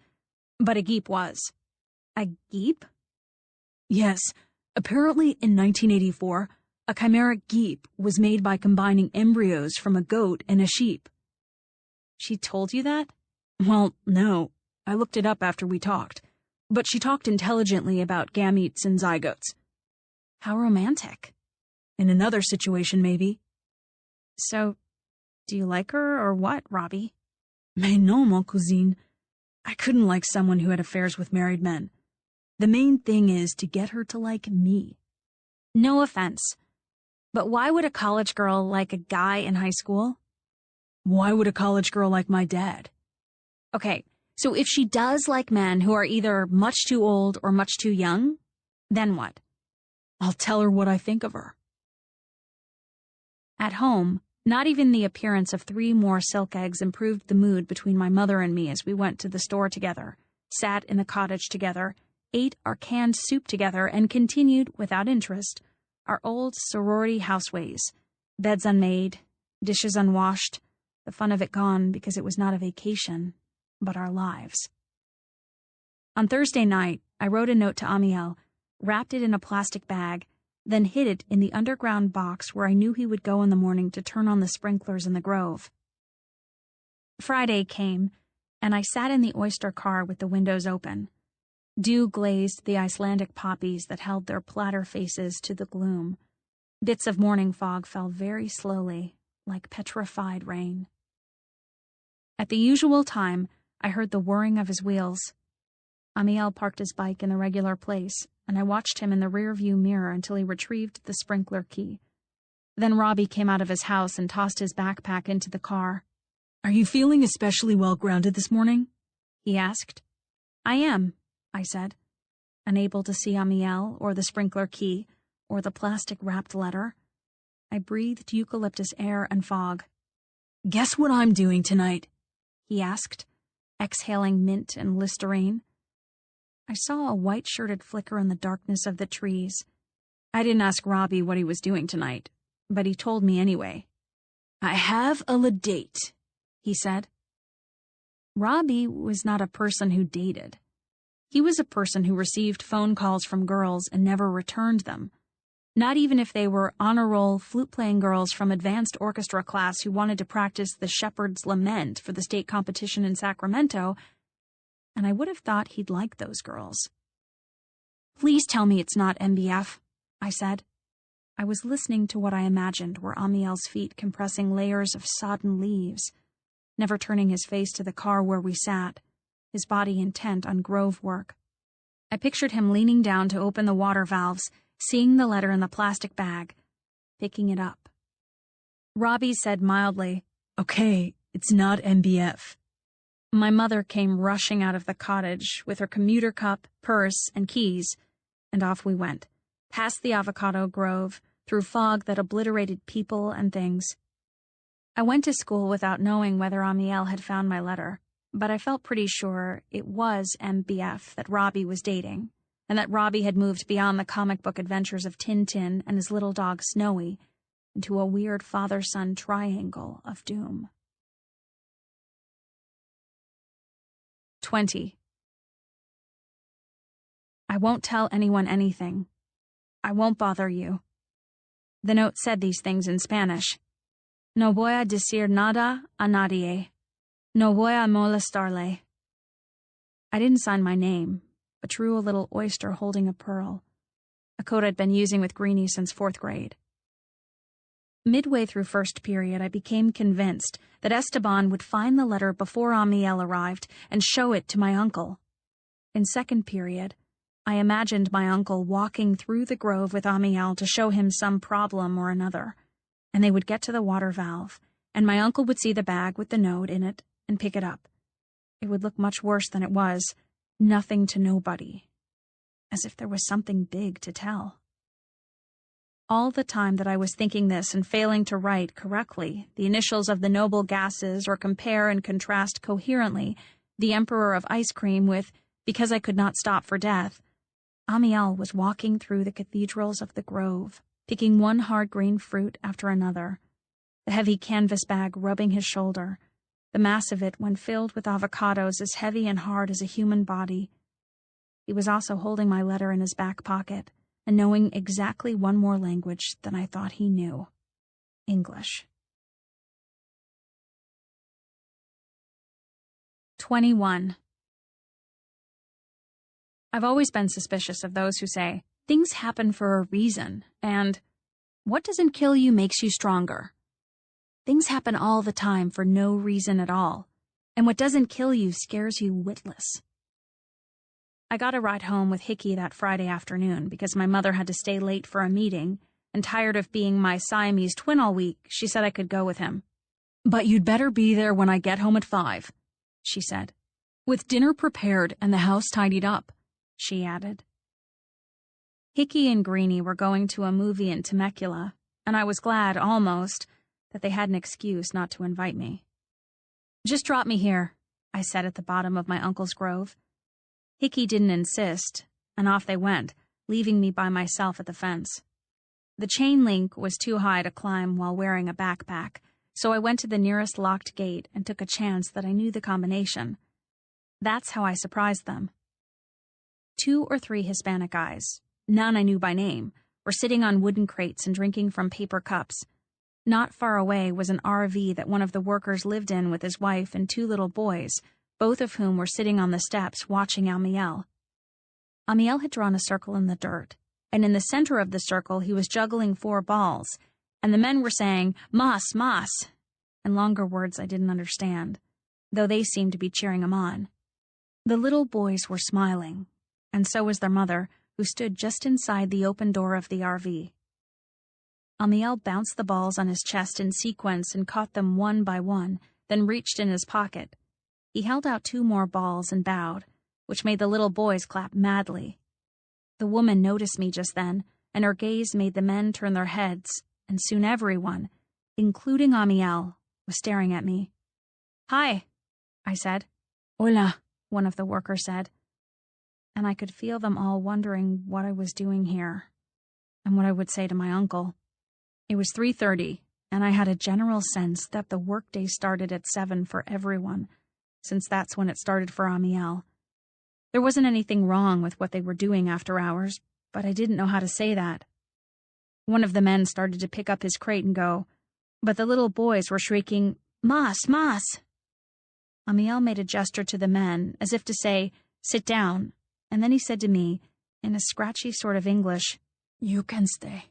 But a geep was. A geep? Yes. Apparently in 1984, a chimeric geep was made by combining embryos from a goat and a sheep. She told you that? Well, no. I looked it up after we talked. But she talked intelligently about gametes and zygotes. How romantic. In another situation, maybe. So, do you like her or what, Robbie? Mais non, mon cousin. I couldn't like someone who had affairs with married men. The main thing is to get her to like me. No offense. But why would a college girl like a guy in high school? Why would a college girl like my dad? Okay, so if she does like men who are either much too old or much too young, then what? I'll tell her what I think of her. At home, not even the appearance of 3 more silk eggs improved the mood between my mother and me as we went to the store together, sat in the cottage together, ate our canned soup together, and continued, without interest, our old sorority houseways, beds unmade, dishes unwashed, the fun of it gone because it was not a vacation, but our lives. On Thursday night, I wrote a note to Amiel, wrapped it in a plastic bag, then hid it in the underground box where I knew he would go in the morning to turn on the sprinklers in the grove. Friday came, and I sat in the oyster car with the windows open. Dew glazed the Icelandic poppies that held their platter faces to the gloom. Bits of morning fog fell very slowly, like petrified rain. At the usual time, I heard the whirring of his wheels. Amiel parked his bike in the regular place, and I watched him in the rear-view mirror until he retrieved the sprinkler key. Then Robbie came out of his house and tossed his backpack into the car. "Are you feeling especially well-grounded this morning?" he asked. "I am," I said, unable to see Amiel or the sprinkler key or the plastic-wrapped letter. I breathed eucalyptus air and fog. "Guess what I'm doing tonight?" he asked, exhaling mint and Listerine. I saw a white-shirted flicker in the darkness of the trees. I didn't ask Robbie what he was doing tonight, but he told me anyway. "I have a date," he said. Robbie was not a person who dated. He was a person who received phone calls from girls and never returned them. Not even if they were honor-roll, flute-playing girls from advanced orchestra class who wanted to practice the Shepherd's Lament for the state competition in Sacramento, and I would have thought he'd like those girls. "Please tell me it's not MBF," I said. I was listening to what I imagined were Amiel's feet compressing layers of sodden leaves, never turning his face to the car where we sat, his body intent on grove work. I pictured him leaning down to open the water valves, seeing the letter in the plastic bag, picking it up. Robbie said mildly, "Okay, it's not MBF." My mother came rushing out of the cottage with her commuter cup, purse, and keys, and off we went, past the avocado grove, through fog that obliterated people and things. I went to school without knowing whether Amiel had found my letter, but I felt pretty sure it was MBF that Robbie was dating, and that Robbie had moved beyond the comic book adventures of Tintin and his little dog Snowy into a weird father-son triangle of doom. 20. I won't tell anyone anything. I won't bother you. The note said these things in Spanish. No voy a decir nada a nadie. No voy a molestarle. I didn't sign my name, but drew a little oyster holding a pearl, a code I'd been using with Greenie since 4th grade. Midway through first period, I became convinced that Esteban would find the letter before Amiel arrived and show it to my uncle. In second period, I imagined my uncle walking through the grove with Amiel to show him some problem or another, and they would get to the water valve, and my uncle would see the bag with the note in it and pick it up. It would look much worse than it was, nothing to nobody, as if there was something big to tell. All the time that I was thinking this and failing to write correctly the initials of the noble gases or compare and contrast coherently the Emperor of Ice Cream with Because I Could Not Stop for Death, Amiel was walking through the cathedrals of the grove, picking one hard green fruit after another, the heavy canvas bag rubbing his shoulder, the mass of it when filled with avocados as heavy and hard as a human body. He was also holding my letter in his back pocket, and knowing exactly one more language than I thought he knew: English. 21. I've always been suspicious of those who say, things happen for a reason, and what doesn't kill you makes you stronger. Things happen all the time for no reason at all, and what doesn't kill you scares you witless. I got a ride home with Hickey that Friday afternoon because my mother had to stay late for a meeting, and tired of being my Siamese twin all week, she said I could go with him. But you'd better be there when I get home at 5, she said. With dinner prepared and the house tidied up, she added. Hickey and Greenie were going to a movie in Temecula, and I was glad, almost, that they had an excuse not to invite me. Just drop me here, I said at the bottom of my uncle's grove. Hickey didn't insist, and off they went, leaving me by myself at the fence. The chain link was too high to climb while wearing a backpack, so I went to the nearest locked gate and took a chance that I knew the combination. That's how I surprised them. 2 or 3 Hispanic guys, none I knew by name, were sitting on wooden crates and drinking from paper cups. Not far away was an RV that one of the workers lived in with his wife and 2 little boys, both of whom were sitting on the steps watching Amiel. Amiel had drawn a circle in the dirt, and in the center of the circle he was juggling 4 balls, and the men were saying, "Mas, mas," and longer words I didn't understand, though they seemed to be cheering him on. The little boys were smiling, and so was their mother, who stood just inside the open door of the RV. Amiel bounced the balls on his chest in sequence and caught them one by one, then reached in his pocket. He held out 2 more balls and bowed, which made the little boys clap madly. The woman noticed me just then, and her gaze made the men turn their heads, and soon everyone, including Amiel, was staring at me. "Hi," I said. "Hola," one of the workers said. And I could feel them all wondering what I was doing here, and what I would say to my uncle. It was 3:30, and I had a general sense that the workday started at 7 for everyone, since that's when it started for Amiel. There wasn't anything wrong with what they were doing after hours, but I didn't know how to say that. One of the men started to pick up his crate and go, but the little boys were shrieking, "Mas, mas!" Amiel made a gesture to the men, as if to say, "Sit down," and then he said to me, in a scratchy sort of English, "You can stay."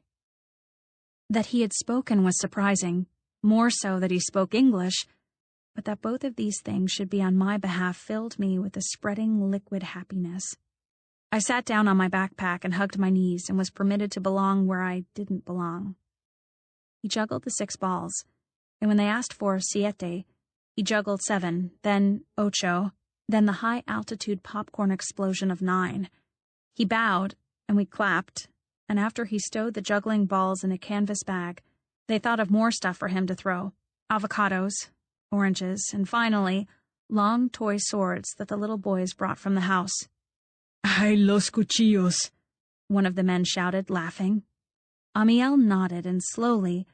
That he had spoken was surprising, more so that he spoke English, but that both of these things should be on my behalf filled me with a spreading liquid happiness. I sat down on my backpack and hugged my knees and was permitted to belong where I didn't belong. He juggled the 6 balls, and when they asked for siete, he juggled 7, then ocho, then the high-altitude popcorn explosion of 9. He bowed, and we clapped, and after he stowed the juggling balls in a canvas bag, they thought of more stuff for him to throw: avocados, oranges, and finally, long toy swords that the little boys brought from the house. "Ay, los cuchillos," one of the men shouted, laughing. Amiel nodded and slowly,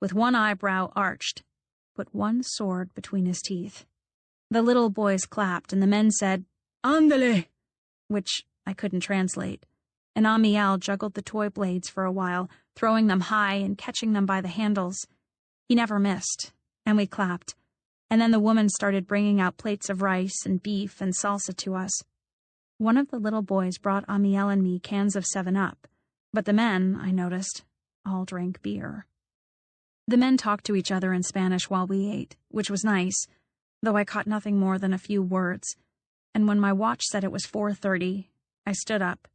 with one eyebrow arched, put one sword between his teeth. The little boys clapped, and the men said, "Ándale," which I couldn't translate, and Amiel juggled the toy blades for a while, throwing them high and catching them by the handles. He never missed, and we clapped, and then the woman started bringing out plates of rice and beef and salsa to us. One of the little boys brought Amiel and me cans of 7-Up, but the men, I noticed, all drank beer. The men talked to each other in Spanish while we ate, which was nice, though I caught nothing more than a few words, and when my watch said it was 4:30, I stood up.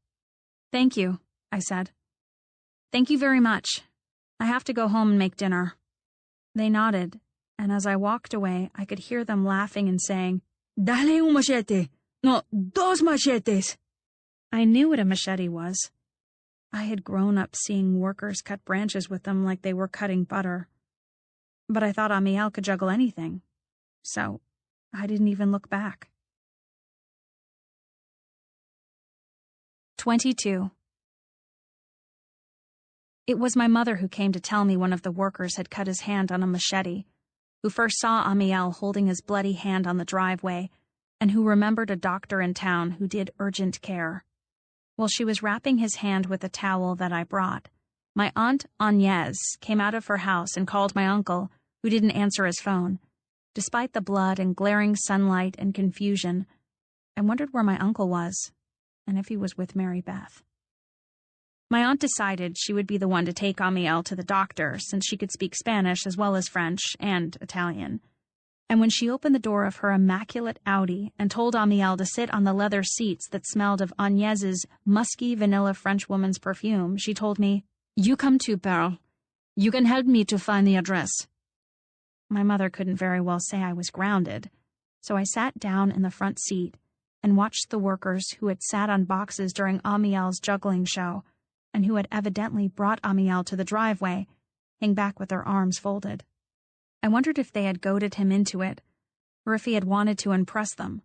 "Thank you," I said. "Thank you very much. I have to go home and make dinner." They nodded, and as I walked away, I could hear them laughing and saying, "Dale un machete! No, dos machetes!" I knew what a machete was. I had grown up seeing workers cut branches with them like they were cutting butter. But I thought Amiel could juggle anything, so I didn't even look back. 22. It was my mother who came to tell me one of the workers had cut his hand on a machete, who first saw Amiel holding his bloody hand on the driveway, and who remembered a doctor in town who did urgent care. While she was wrapping his hand with a towel that I brought, my aunt Agnes came out of her house and called my uncle, who didn't answer his phone. Despite the blood and glaring sunlight and confusion, I wondered where my uncle was, and if he was with Mary Beth. My aunt decided she would be the one to take Amiel to the doctor, since she could speak Spanish as well as French and Italian. And when she opened the door of her immaculate Audi and told Amiel to sit on the leather seats that smelled of Agnes's musky vanilla Frenchwoman's perfume, she told me, "You come too, Pearl. You can help me to find the address." My mother couldn't very well say I was grounded, so I sat down in the front seat and watched the workers who had sat on boxes during Amiel's juggling show and who had evidently brought Amiel to the driveway hang back with their arms folded. I wondered if they had goaded him into it, or if he had wanted to impress them.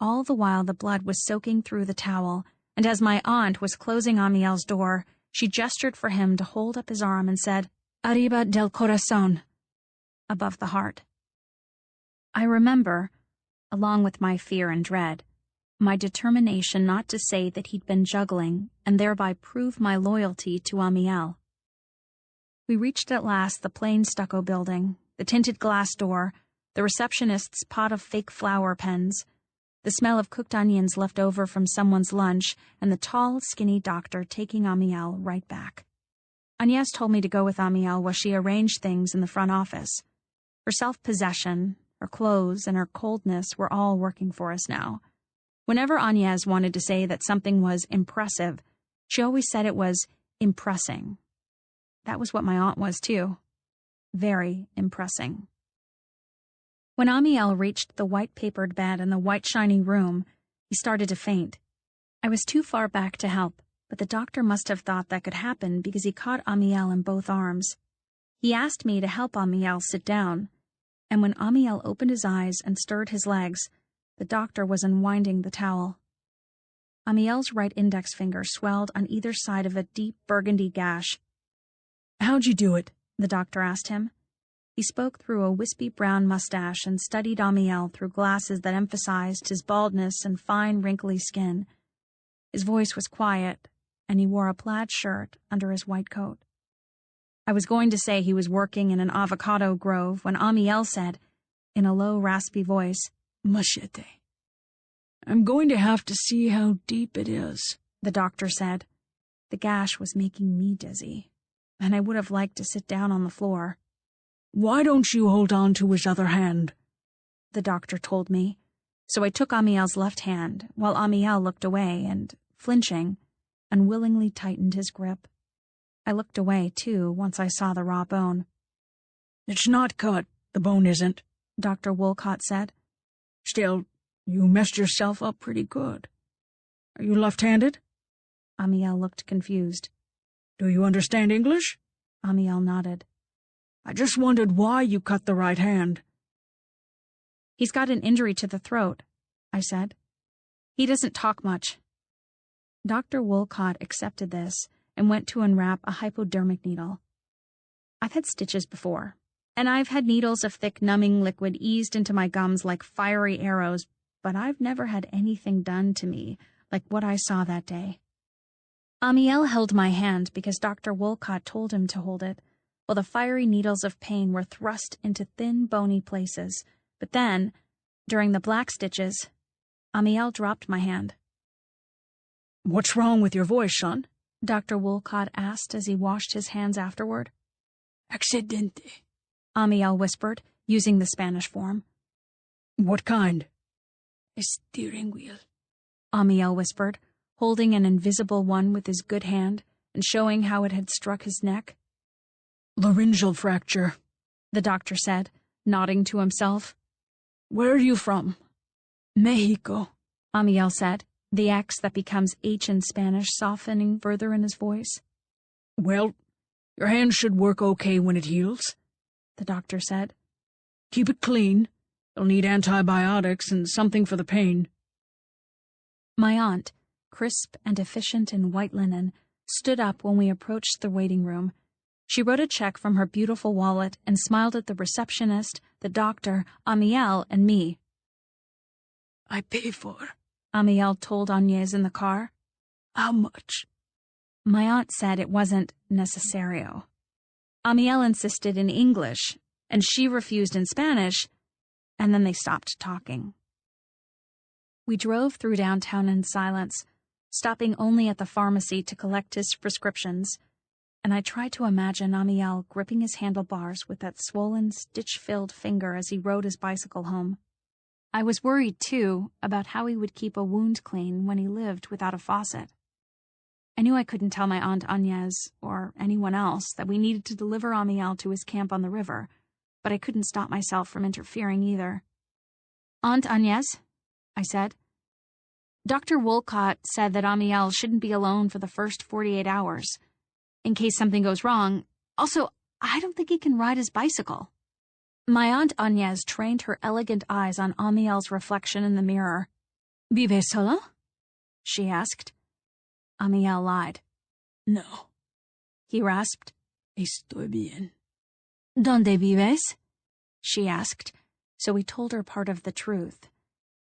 All the while the blood was soaking through the towel, and as my aunt was closing Amiel's door, she gestured for him to hold up his arm and said, "Arriba del corazón," above the heart. I remember, along with my fear and dread, my determination not to say that he'd been juggling and thereby prove my loyalty to Amiel. We reached at last the plain stucco building, the tinted glass door, the receptionist's pot of fake flower pens, the smell of cooked onions left over from someone's lunch, and the tall, skinny doctor taking Amiel right back. Agnes told me to go with Amiel while she arranged things in the front office. Her self-possession, her clothes, and her coldness were all working for us now. Whenever Agnes wanted to say that something was impressive, she always said it was impressing. That was what my aunt was, too. Very impressing. When Amiel reached the white-papered bed in the white shiny room, he started to faint. I was too far back to help, but the doctor must have thought that could happen because he caught Amiel in both arms. He asked me to help Amiel sit down, and when Amiel opened his eyes and stirred his legs, the doctor was unwinding the towel. Amiel's right index finger swelled on either side of a deep burgundy gash. "How'd you do it?" the doctor asked him. He spoke through a wispy brown mustache and studied Amiel through glasses that emphasized his baldness and fine, wrinkly skin. His voice was quiet, and he wore a plaid shirt under his white coat. I was going to say he was working in an avocado grove when Amiel said, in a low, raspy voice, "Machete. I'm going to have to see how deep it is," the doctor said. The gash was making me dizzy, and I would have liked to sit down on the floor. "Why don't you hold on to his other hand?" the doctor told me. So I took Amiel's left hand, while Amiel looked away and, flinching, unwillingly tightened his grip. I looked away, too, once I saw the raw bone. "It's not cut, the bone isn't," Dr. Wolcott said. "Still, you messed yourself up pretty good. Are you left-handed?" Amiel looked confused. "Do you understand English?" Amiel nodded. "I just wondered why you cut the right hand." "He's got an injury to the throat," I said. "He doesn't talk much." Dr. Wolcott accepted this and went to unwrap a hypodermic needle. I've had stitches before, and I've had needles of thick numbing liquid eased into my gums like fiery arrows, but I've never had anything done to me like what I saw that day. Amiel held my hand because Dr. Wolcott told him to hold it, while the fiery needles of pain were thrust into thin, bony places. But then, during the black stitches, Amiel dropped my hand. "What's wrong with your voice, son?" Dr. Wolcott asked as he washed his hands afterward. Accidente. Amiel whispered, using the Spanish form. What kind? A steering wheel. Amiel whispered, holding an invisible one with his good hand and showing how it had struck his neck. Laryngeal fracture, the doctor said, nodding to himself. Where are you from? Mexico, Amiel said, the X that becomes H in Spanish softening further in his voice. Well, your hand should work okay when it heals, the doctor said. Keep it clean. You'll need antibiotics and something for the pain. My aunt, crisp and efficient in white linen, stood up when we approached the waiting room. She wrote a check from her beautiful wallet and smiled at the receptionist, the doctor, Amiel, and me. I pay for. Amiel told Agnès in the car. How much? My aunt said it wasn't necesario. Amiel insisted in English, and she refused in Spanish, and then they stopped talking. We drove through downtown in silence, stopping only at the pharmacy to collect his prescriptions, and I tried to imagine Amiel gripping his handlebars with that swollen, stitch-filled finger as he rode his bicycle home. I was worried, too, about how he would keep a wound clean when he lived without a faucet. I knew I couldn't tell my Aunt Agnès, or anyone else, that we needed to deliver Amiel to his camp on the river, but I couldn't stop myself from interfering either. Aunt Agnès, I said. Dr. Wolcott said that Amiel shouldn't be alone for the first 48 hours, in case something goes wrong. Also, I don't think he can ride his bicycle. My Aunt Agnès trained her elegant eyes on Amiel's reflection in the mirror. Vive solo? She asked. Amiel lied. No. He rasped. Estoy bien. ¿Dónde vives? She asked, so we told her part of the truth.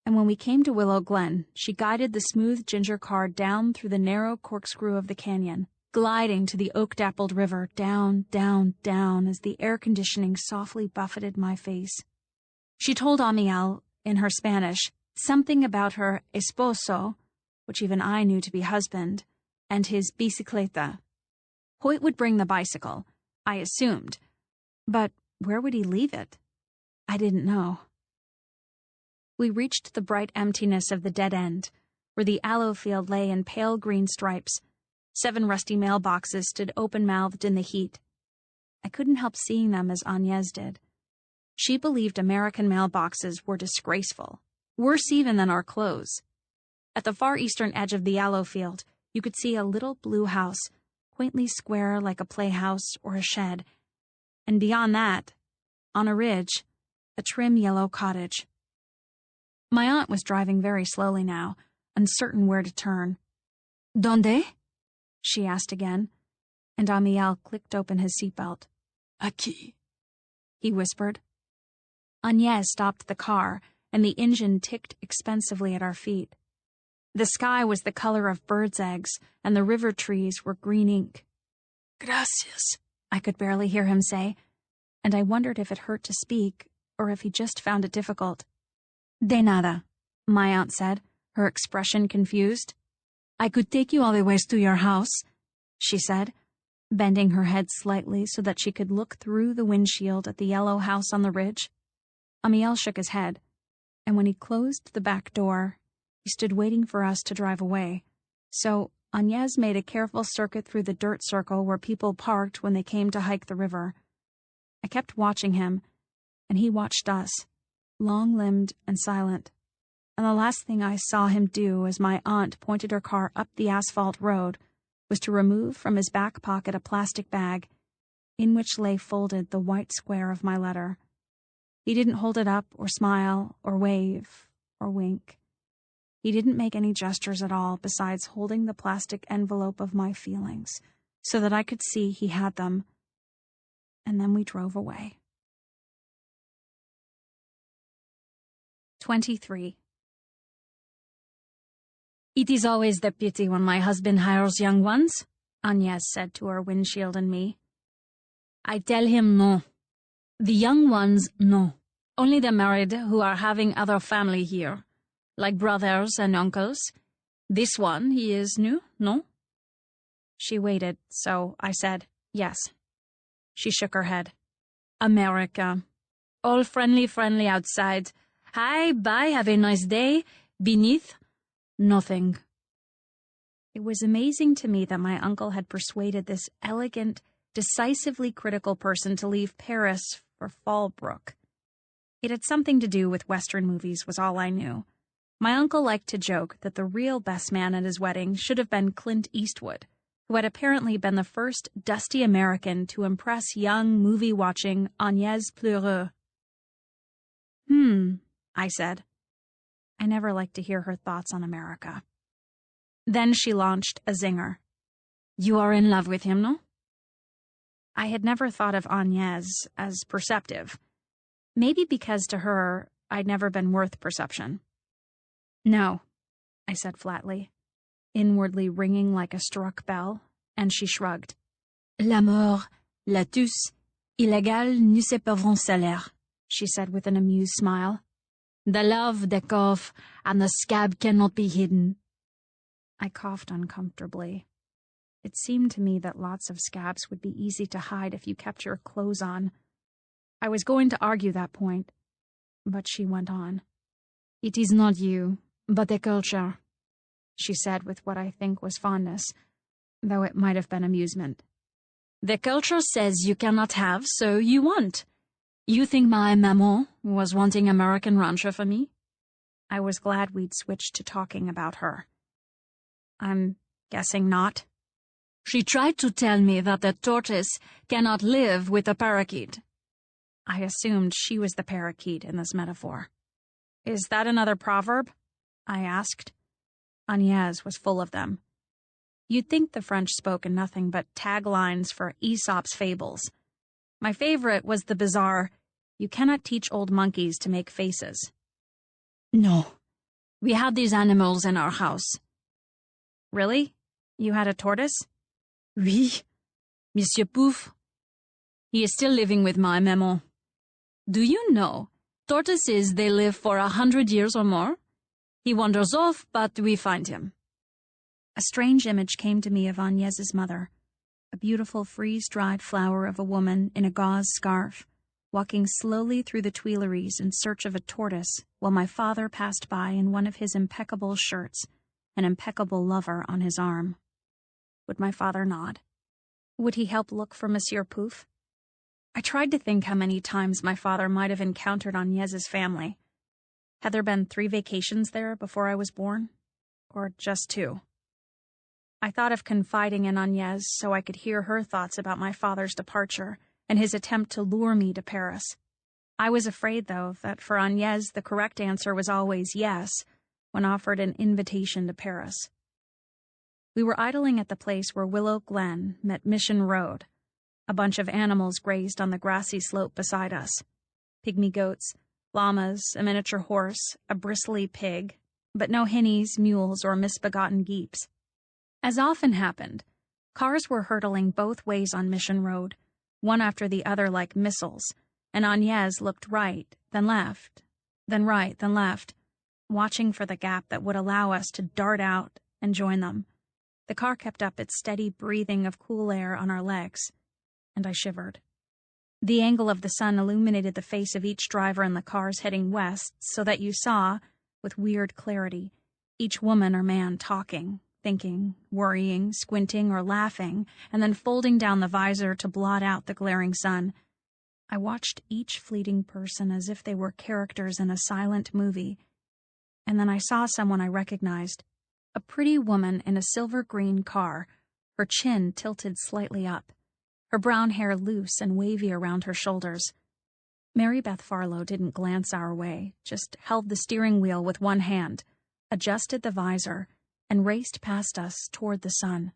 And when we came to Willow Glen, she guided the smooth ginger car down through the narrow corkscrew of the canyon, gliding to the oak-dappled river, down, down, down, as the air conditioning softly buffeted my face. She told Amiel, in her Spanish, something about her esposo, which even I knew to be husband, and his bicicleta. Hoyt would bring the bicycle, I assumed, but where would he leave it? I didn't know. We reached the bright emptiness of the dead end, where the aloe field lay in pale green stripes. 7 rusty mailboxes stood open-mouthed in the heat. I couldn't help seeing them as Agnès did. She believed American mailboxes were disgraceful, worse even than our clothes. At the far eastern edge of the aloe field, you could see a little blue house, quaintly square like a playhouse or a shed, and beyond that, on a ridge, a trim yellow cottage. My aunt was driving very slowly now, uncertain where to turn. ¿Dónde? She asked again, and Amiel clicked open his seatbelt. Aquí, he whispered. Agnès stopped the car, and the engine ticked expensively at our feet. The sky was the color of birds' eggs, and the river trees were green ink. Gracias, I could barely hear him say, and I wondered if it hurt to speak, or if he just found it difficult. De nada, my aunt said, her expression confused. I could take you all the ways to your house, she said, bending her head slightly so that she could look through the windshield at the yellow house on the ridge. Amiel shook his head, and when he closed the back door, he stood waiting for us to drive away. So Agnès made a careful circuit through the dirt circle where people parked when they came to hike the river. I kept watching him, and he watched us, long-limbed and silent. And the last thing I saw him do as my aunt pointed her car up the asphalt road was to remove from his back pocket a plastic bag, in which lay folded the white square of my letter. He didn't hold it up or smile or wave or wink. He didn't make any gestures at all besides holding the plastic envelope of my feelings so that I could see he had them. And then we drove away. 23. It is always the pity when my husband hires young ones, Agnès said to her windshield and me. I tell him no. The young ones, no. Only the married who are having other family here, like brothers and uncles. This one, he is new, no? She waited, so I said, yes. She shook her head. America. All friendly outside. Hi, bye, have a nice day. Beneath, nothing. It was amazing to me that my uncle had persuaded this elegant, decisively critical person to leave Paris for Fallbrook. It had something to do with Western movies, was all I knew. My uncle liked to joke that the real best man at his wedding should have been Clint Eastwood, who had apparently been the first dusty American to impress young, movie-watching Agnès Pleureux. I said. I never liked to hear her thoughts on America. Then she launched a zinger. You are in love with him, no? I had never thought of Agnès as perceptive. Maybe because to her, I'd never been worth perception. No, I said flatly, inwardly ringing like a struck bell, and she shrugged. L'amour, la tous, illégal ne se peuvent salaire, she said with an amused smile. The love, the cough, and the scab cannot be hidden. I coughed uncomfortably. It seemed to me that lots of scabs would be easy to hide if you kept your clothes on. I was going to argue that point, but she went on. It is not you, but the culture, she said with what I think was fondness, though it might have been amusement. The culture says you cannot have, so you want. You think my maman was wanting American rancher for me? I was glad we'd switched to talking about her. I'm guessing not. She tried to tell me that the tortoise cannot live with a parakeet. I assumed she was the parakeet in this metaphor. Is that another proverb? I asked. Agnès was full of them. You'd think the French spoke in nothing but taglines for Aesop's fables. My favorite was the bizarre, you cannot teach old monkeys to make faces. No, we had these animals in our house. Really? You had a tortoise? Oui, Monsieur Pouf. He is still living with my maman. Do you know, tortoises, they live for 100 years or more? He wanders off, but we find him. A strange image came to me of Agnès' mother, a beautiful freeze-dried flower of a woman in a gauze scarf, walking slowly through the Tuileries in search of a tortoise while my father passed by in one of his impeccable shirts, an impeccable lover on his arm. Would my father nod? Would he help look for Monsieur Pouf? I tried to think how many times my father might have encountered Agnès' family. Had there been 3 vacations there before I was born? Or just 2? I thought of confiding in Agnès so I could hear her thoughts about my father's departure and his attempt to lure me to Paris. I was afraid, though, that for Agnès the correct answer was always yes when offered an invitation to Paris. We were idling at the place where Willow Glen met Mission Road. A bunch of animals grazed on the grassy slope beside us. Pygmy goats, llamas, a miniature horse, a bristly pig, but no hinnies, mules, or misbegotten geeps. As often happened, cars were hurtling both ways on Mission Road, one after the other like missiles, and Agnès looked right, then left, then right, then left, watching for the gap that would allow us to dart out and join them. The car kept up its steady breathing of cool air on our legs, and I shivered. The angle of the sun illuminated the face of each driver in the cars heading west so that you saw, with weird clarity, each woman or man talking, thinking, worrying, squinting, or laughing, and then folding down the visor to blot out the glaring sun. I watched each fleeting person as if they were characters in a silent movie, and then I saw someone I recognized, a pretty woman in a silver-green car, her chin tilted slightly up, her brown hair loose and wavy around her shoulders. Mary Beth Farlow didn't glance our way, just held the steering wheel with one hand, adjusted the visor, and raced past us toward the sun.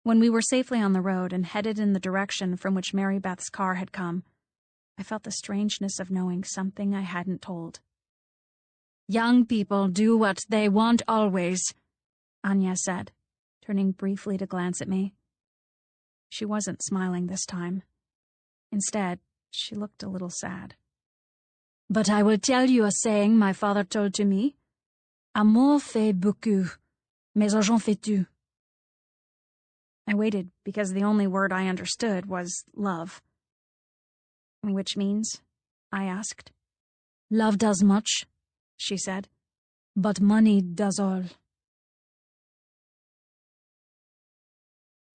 When we were safely on the road and headed in the direction from which Mary Beth's car had come, I felt the strangeness of knowing something I hadn't told. Young people do what they want always, Agnès said, turning briefly to glance at me. She wasn't smiling this time. Instead, she looked a little sad. But I will tell you a saying my father told to me. Amour fait beaucoup, mais argent fait tout. I waited because the only word I understood was love. Which means? I asked. Love does much, she said, but money does all.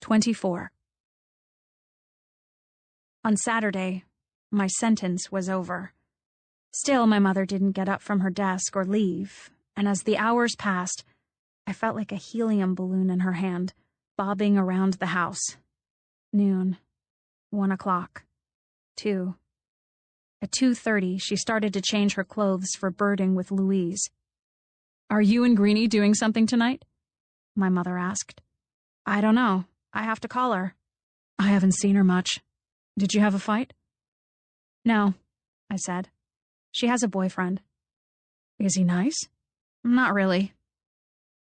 24. On Saturday, my sentence was over. Still, my mother didn't get up from her desk or leave, and as the hours passed, I felt like a helium balloon in her hand, bobbing around the house. Noon. 1 o'clock. 2. At 2:30, she started to change her clothes for birding with Louise. Are you and Greenie doing something tonight? My mother asked. I don't know. I have to call her. I haven't seen her much. Did you have a fight? No, I said. She has a boyfriend. Is he nice? Not really.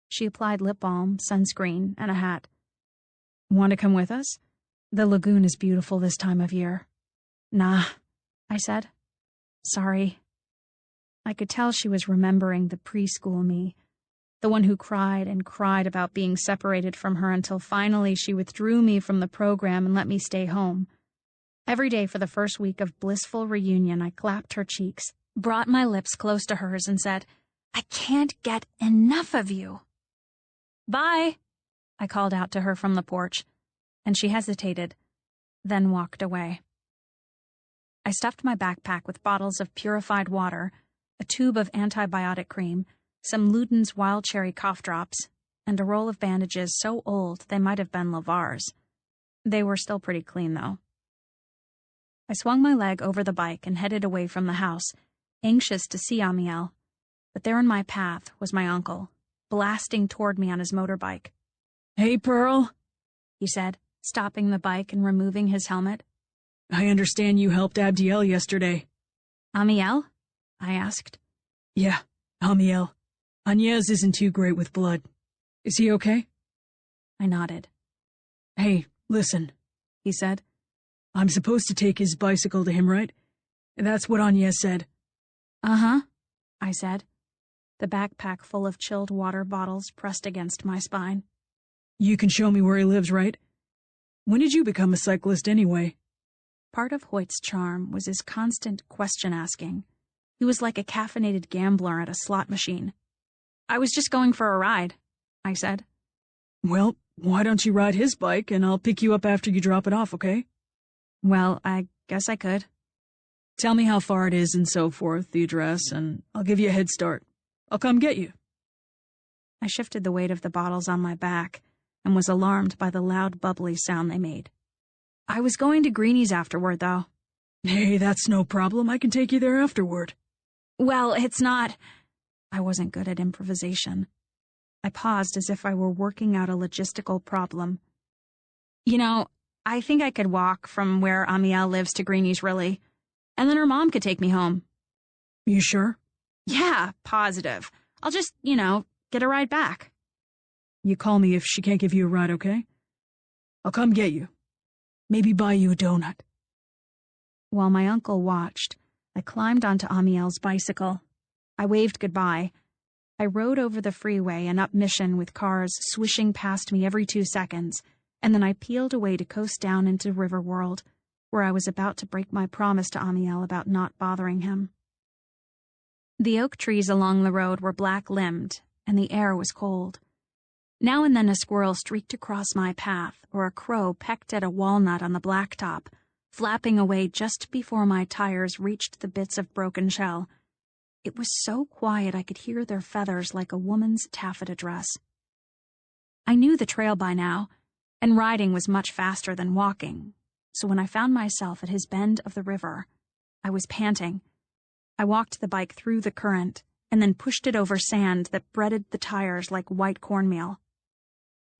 She applied lip balm, sunscreen, and a hat. Want to come with us? The lagoon is beautiful this time of year. Nah, I said. Sorry. I could tell she was remembering the preschool me, the one who cried and cried about being separated from her until finally she withdrew me from the program and let me stay home. Every day for the first week of blissful reunion, I clapped her cheeks, brought my lips close to hers, and said, I can't get enough of you. Bye, I called out to her from the porch, and she hesitated, then walked away. I stuffed my backpack with bottles of purified water, a tube of antibiotic cream, some Luden's wild cherry cough drops, and a roll of bandages so old they might have been Lavar's. They were still pretty clean, though. I swung my leg over the bike and headed away from the house, anxious to see Amiel. But there in my path was my uncle, blasting toward me on his motorbike. Hey, Pearl, he said, stopping the bike and removing his helmet. I understand you helped Abdiel yesterday. Amiel? I asked. Yeah, Amiel. Agnès isn't too great with blood. Is he okay? I nodded. Hey, listen, he said. I'm supposed to take his bicycle to him, right? That's what Agnès said. Uh-huh, I said, the backpack full of chilled water bottles pressed against my spine. You can show me where he lives, right? When did you become a cyclist anyway? Part of Hoyt's charm was his constant question-asking. He was like a caffeinated gambler at a slot machine. I was just going for a ride, I said. Well, why don't you ride his bike and I'll pick you up after you drop it off, okay? Well, I guess I could. Tell me how far it is and so forth, the address, and I'll give you a head start. I'll come get you. I shifted the weight of the bottles on my back and was alarmed by the loud, bubbly sound they made. I was going to Greenie's afterward, though. Hey, that's no problem. I can take you there afterward. Well, it's not... I wasn't good at improvisation. I paused as if I were working out a logistical problem. You know, I think I could walk from where Amiel lives to Greenie's, really. And then her mom could take me home. You sure? Yeah, positive. I'll just, get a ride back. You call me if she can't give you a ride, okay? I'll come get you. Maybe buy you a donut. While my uncle watched, I climbed onto Amiel's bicycle. I waved goodbye. I rode over the freeway and up Mission with cars swishing past me every 2 seconds, and then I peeled away to coast down into Riverworld, where I was about to break my promise to Amiel about not bothering him. The oak trees along the road were black-limbed, and the air was cold. Now and then a squirrel streaked across my path, or a crow pecked at a walnut on the blacktop, flapping away just before my tires reached the bits of broken shell. It was so quiet I could hear their feathers like a woman's taffeta dress. I knew the trail by now, and riding was much faster than walking, so when I found myself at his bend of the river, I was panting. I walked the bike through the current, and then pushed it over sand that breaded the tires like white cornmeal.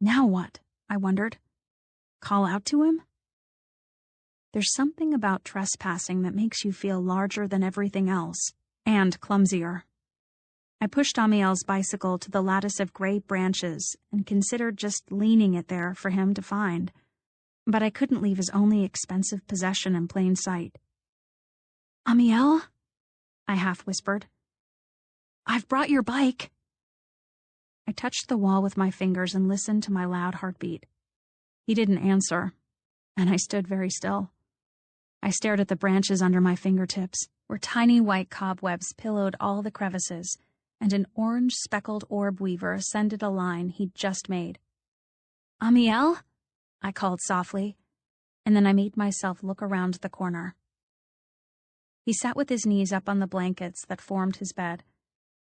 Now what? I wondered. Call out to him? There's something about trespassing that makes you feel larger than everything else, and clumsier. I pushed Amiel's bicycle to the lattice of gray branches and considered just leaning it there for him to find, but I couldn't leave his only expensive possession in plain sight. Amiel? I half-whispered. I've brought your bike. I touched the wall with my fingers and listened to my loud heartbeat. He didn't answer, and I stood very still. I stared at the branches under my fingertips, where tiny white cobwebs pillowed all the crevices, and an orange speckled orb weaver ascended a line he'd just made. "Amiel?" I called softly, and then I made myself look around the corner. He sat with his knees up on the blankets that formed his bed.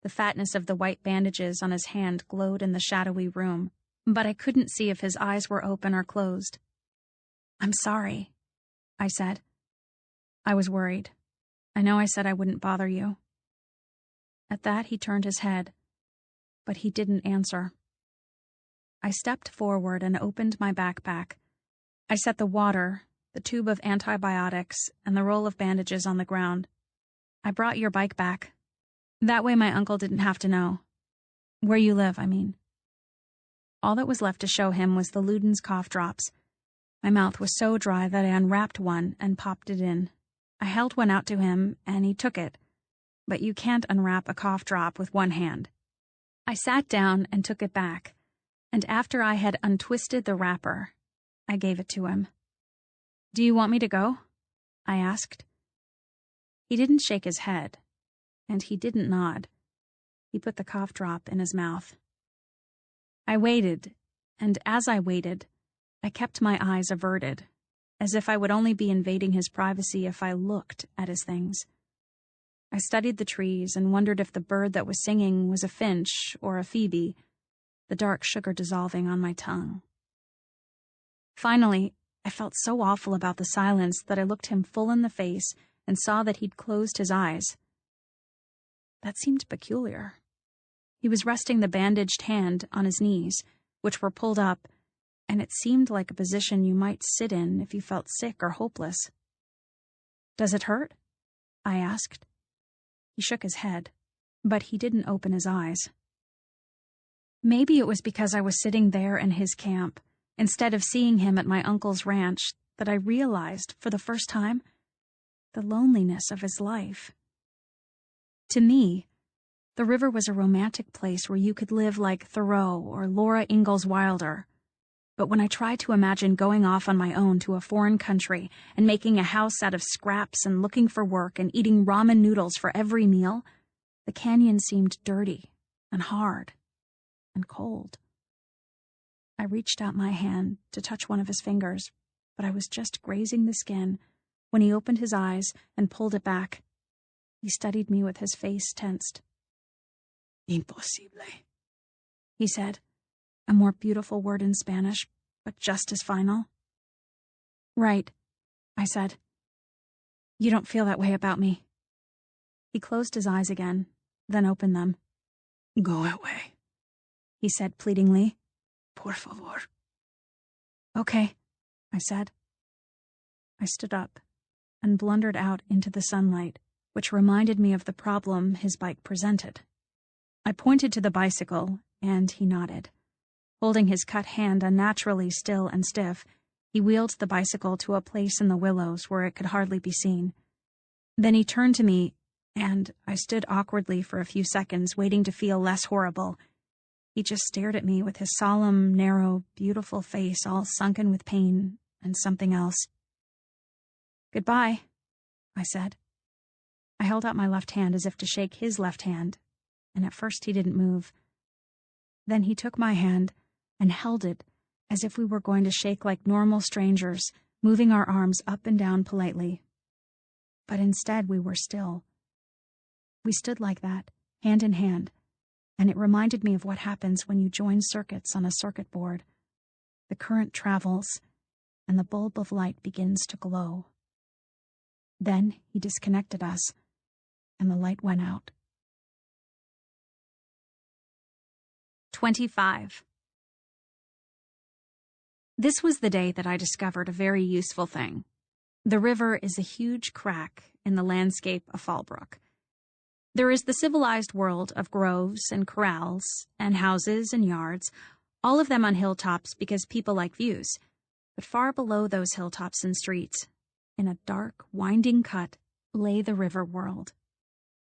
The fatness of the white bandages on his hand glowed in the shadowy room, but I couldn't see if his eyes were open or closed. "I'm sorry," I said. I was worried. I know I said I wouldn't bother you. At that, he turned his head, but he didn't answer. I stepped forward and opened my backpack. I set the water, the tube of antibiotics, and the roll of bandages on the ground. "I brought your bike back. That way my uncle didn't have to know. Where you live, I mean." All that was left to show him was the Luden's cough drops. My mouth was so dry that I unwrapped one and popped it in. I held one out to him, and he took it. But you can't unwrap a cough drop with one hand. I sat down and took it back, and after I had untwisted the wrapper, I gave it to him. "Do you want me to go?" I asked. He didn't shake his head, and he didn't nod. He put the cough drop in his mouth. I waited, and as I waited, I kept my eyes averted, as if I would only be invading his privacy if I looked at his things. I studied the trees and wondered if the bird that was singing was a finch or a phoebe, the dark sugar dissolving on my tongue. Finally, I felt so awful about the silence that I looked him full in the face and saw that he'd closed his eyes. That seemed peculiar. He was resting the bandaged hand on his knees, which were pulled up, and it seemed like a position you might sit in if you felt sick or hopeless. "Does it hurt?" I asked. He shook his head, but he didn't open his eyes. Maybe it was because I was sitting there in his camp, instead of seeing him at my uncle's ranch, that I realized, for the first time, the loneliness of his life. To me, the river was a romantic place where you could live like Thoreau or Laura Ingalls Wilder. But when I tried to imagine going off on my own to a foreign country and making a house out of scraps and looking for work and eating ramen noodles for every meal, the canyon seemed dirty and hard and cold. I reached out my hand to touch one of his fingers, but I was just grazing the skin when he opened his eyes and pulled it back. He studied me with his face tensed. "Imposible," he said, a more beautiful word in Spanish, but just as final. "Right," I said. "You don't feel that way about me." He closed his eyes again, then opened them. "Go away," he said pleadingly. "Por favor." "Okay," I said. I stood up and blundered out into the sunlight, which reminded me of the problem his bike presented. I pointed to the bicycle, and he nodded. Holding his cut hand unnaturally still and stiff, he wheeled the bicycle to a place in the willows where it could hardly be seen. Then he turned to me, and I stood awkwardly for a few seconds, waiting to feel less horrible. He just stared at me with his solemn, narrow, beautiful face all sunken with pain and something else. "Goodbye," I said. I held out my left hand as if to shake his left hand, and at first he didn't move. Then he took my hand and held it as if we were going to shake like normal strangers, moving our arms up and down politely. But instead we were still. We stood like that, hand in hand, and it reminded me of what happens when you join circuits on a circuit board. The current travels, and the bulb of light begins to glow. Then he disconnected us, and the light went out. 25. This was the day that I discovered a very useful thing. The river is a huge crack in the landscape of Fallbrook. There is the civilized world of groves and corrals and houses and yards, all of them on hilltops because people like views. But far below those hilltops and streets, in a dark, winding cut, lay the river world.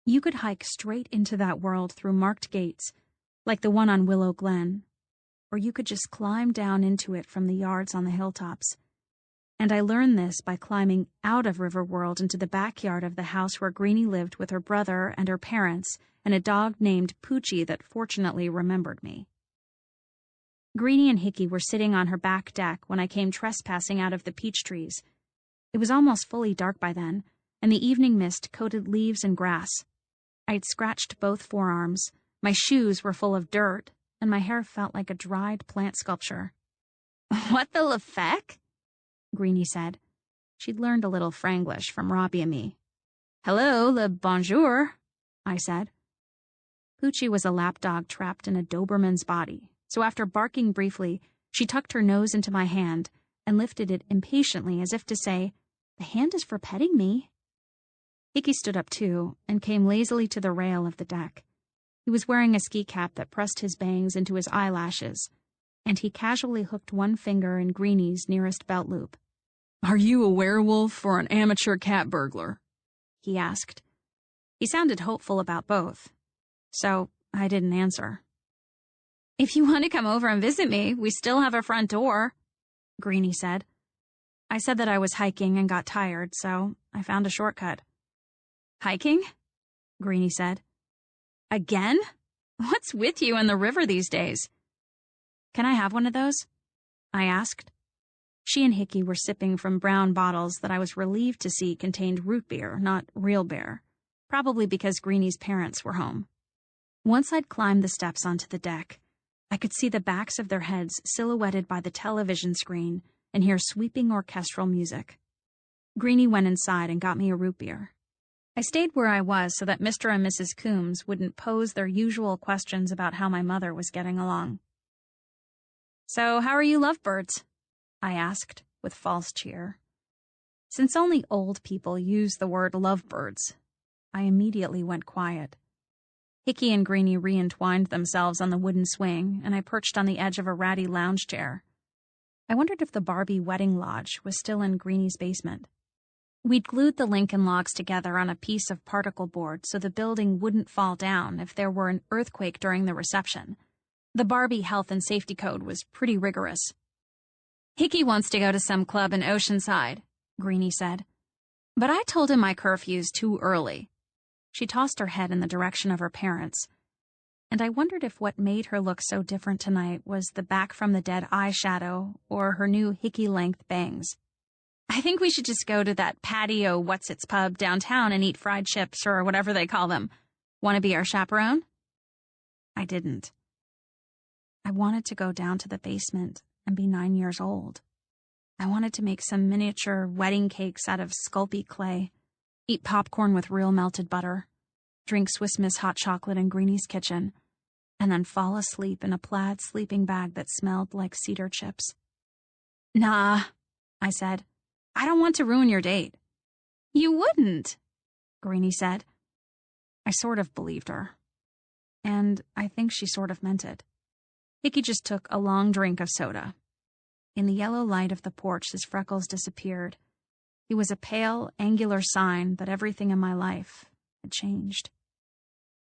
You could hike straight into that world through marked gates, like the one on Willow Glen, or you could just climb down into it from the yards on the hilltops. And I learned this by climbing out of Riverworld into the backyard of the house where Greenie lived with her brother and her parents and a dog named Poochie that fortunately remembered me. Greenie and Hickey were sitting on her back deck when I came trespassing out of the peach trees. It was almost fully dark by then, and the evening mist coated leaves and grass. I'd scratched both forearms, my shoes were full of dirt, and my hair felt like a dried plant sculpture. "What the lefek?" Greenie said. She'd learned a little Franglish from Robbie and me. "Hello, le bonjour," I said. Poochie was a lapdog trapped in a Doberman's body, so after barking briefly, she tucked her nose into my hand and lifted it impatiently as if to say, "The hand is for petting me." Hickey stood up too and came lazily to the rail of the deck. He was wearing a ski cap that pressed his bangs into his eyelashes, and he casually hooked one finger in Greenie's nearest belt loop. "Are you a werewolf or an amateur cat burglar?" he asked. He sounded hopeful about both, so I didn't answer. "If you want to come over and visit me, we still have a front door," Greenie said. I said that I was hiking and got tired, so I found a shortcut. "Hiking?" Greenie said. "Again? What's with you and the river these days?" "Can I have one of those?" I asked. She and Hickey were sipping from brown bottles that I was relieved to see contained root beer, not real beer, probably because Greenie's parents were home. Once I'd climbed the steps onto the deck, I could see the backs of their heads silhouetted by the television screen and hear sweeping orchestral music. Greenie went inside and got me a root beer. I stayed where I was so that Mr. and Mrs. Coombs wouldn't pose their usual questions about how my mother was getting along. "So, how are you lovebirds?" I asked, with false cheer. Since only old people use the word lovebirds, I immediately went quiet. Hickey and Greenie re-entwined themselves on the wooden swing, and I perched on the edge of a ratty lounge chair. I wondered if the Barbie wedding lodge was still in Greenie's basement. We'd glued the Lincoln logs together on a piece of particle board so the building wouldn't fall down if there were an earthquake during the reception. The Barbie health and safety code was pretty rigorous. "Hickey wants to go to some club in Oceanside," Greenie said. "But I told him my curfew's too early." She tossed her head in the direction of her parents, and I wondered if what made her look so different tonight was the back from the dead eyeshadow or her new Hickey-length bangs. "I think we should just go to that patio what's-its pub downtown and eat fried chips or whatever they call them. Want to be our chaperone?" I didn't. I wanted to go down to the basement and be 9 years old. I wanted to make some miniature wedding cakes out of Sculpey clay, eat popcorn with real melted butter, drink Swiss Miss hot chocolate in Greenie's kitchen, and then fall asleep in a plaid sleeping bag that smelled like cedar chips. "Nah," I said. "I don't want to ruin your date." "You wouldn't," Greenie said. I sort of believed her. And I think she sort of meant it. Hickey just took a long drink of soda. In the yellow light of the porch, his freckles disappeared. He was a pale, angular sign that everything in my life had changed.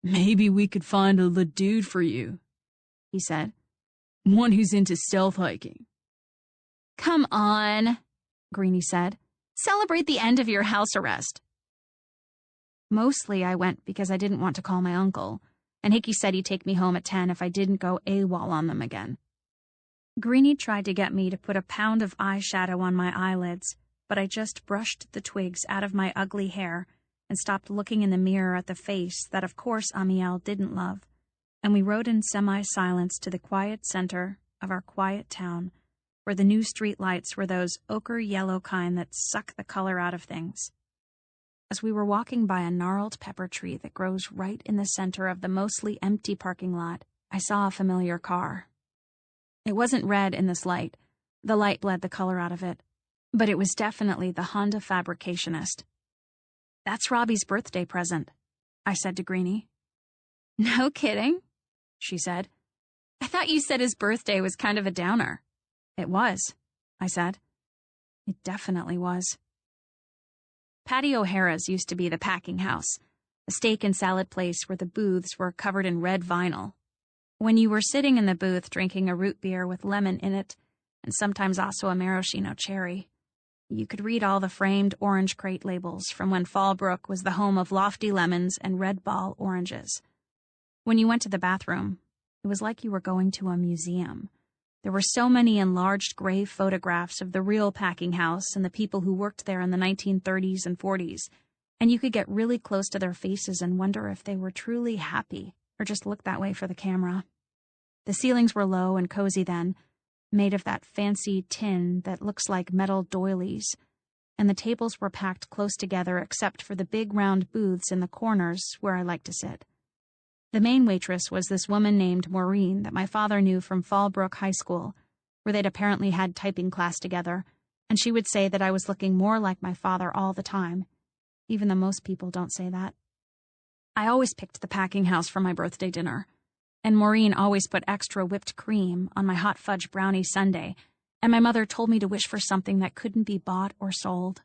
"Maybe we could find a dude for you," he said. "One who's into stealth hiking." "Come on," Greenie said. "Celebrate the end of your house arrest." Mostly I went because I didn't want to call my uncle, and Hickey said he'd take me home at 10 if I didn't go AWOL on them again. Greenie tried to get me to put a pound of eyeshadow on my eyelids, but I just brushed the twigs out of my ugly hair and stopped looking in the mirror at the face that of course Amiel didn't love, and we rode in semi-silence to the quiet center of our quiet town, where the new street lights were those ochre-yellow kind that suck the color out of things. As we were walking by a gnarled pepper tree that grows right in the center of the mostly empty parking lot, I saw a familiar car. It wasn't red in this light. The light bled the color out of it. But it was definitely the Honda Fabricationist. "That's Robbie's birthday present," I said to Greenie. "No kidding," she said. "I thought you said his birthday was kind of a downer." "It was," I said. It definitely was. Patty O'Hara's used to be the packing house, a steak and salad place where the booths were covered in red vinyl. When you were sitting in the booth drinking a root beer with lemon in it, and sometimes also a maraschino cherry, you could read all the framed orange crate labels from when Fallbrook was the home of lofty lemons and red ball oranges. When you went to the bathroom, it was like you were going to a museum. There were so many enlarged gray photographs of the real packing house and the people who worked there in the 1930s and 40s, and you could get really close to their faces and wonder if they were truly happy or just looked that way for the camera. The ceilings were low and cozy then, made of that fancy tin that looks like metal doilies, and the tables were packed close together except for the big round booths in the corners where I liked to sit. The main waitress was this woman named Maureen that my father knew from Fallbrook High School, where they'd apparently had typing class together, and she would say that I was looking more like my father all the time, even though most people don't say that. I always picked the packing house for my birthday dinner, and Maureen always put extra whipped cream on my hot fudge brownie sundae, and my mother told me to wish for something that couldn't be bought or sold.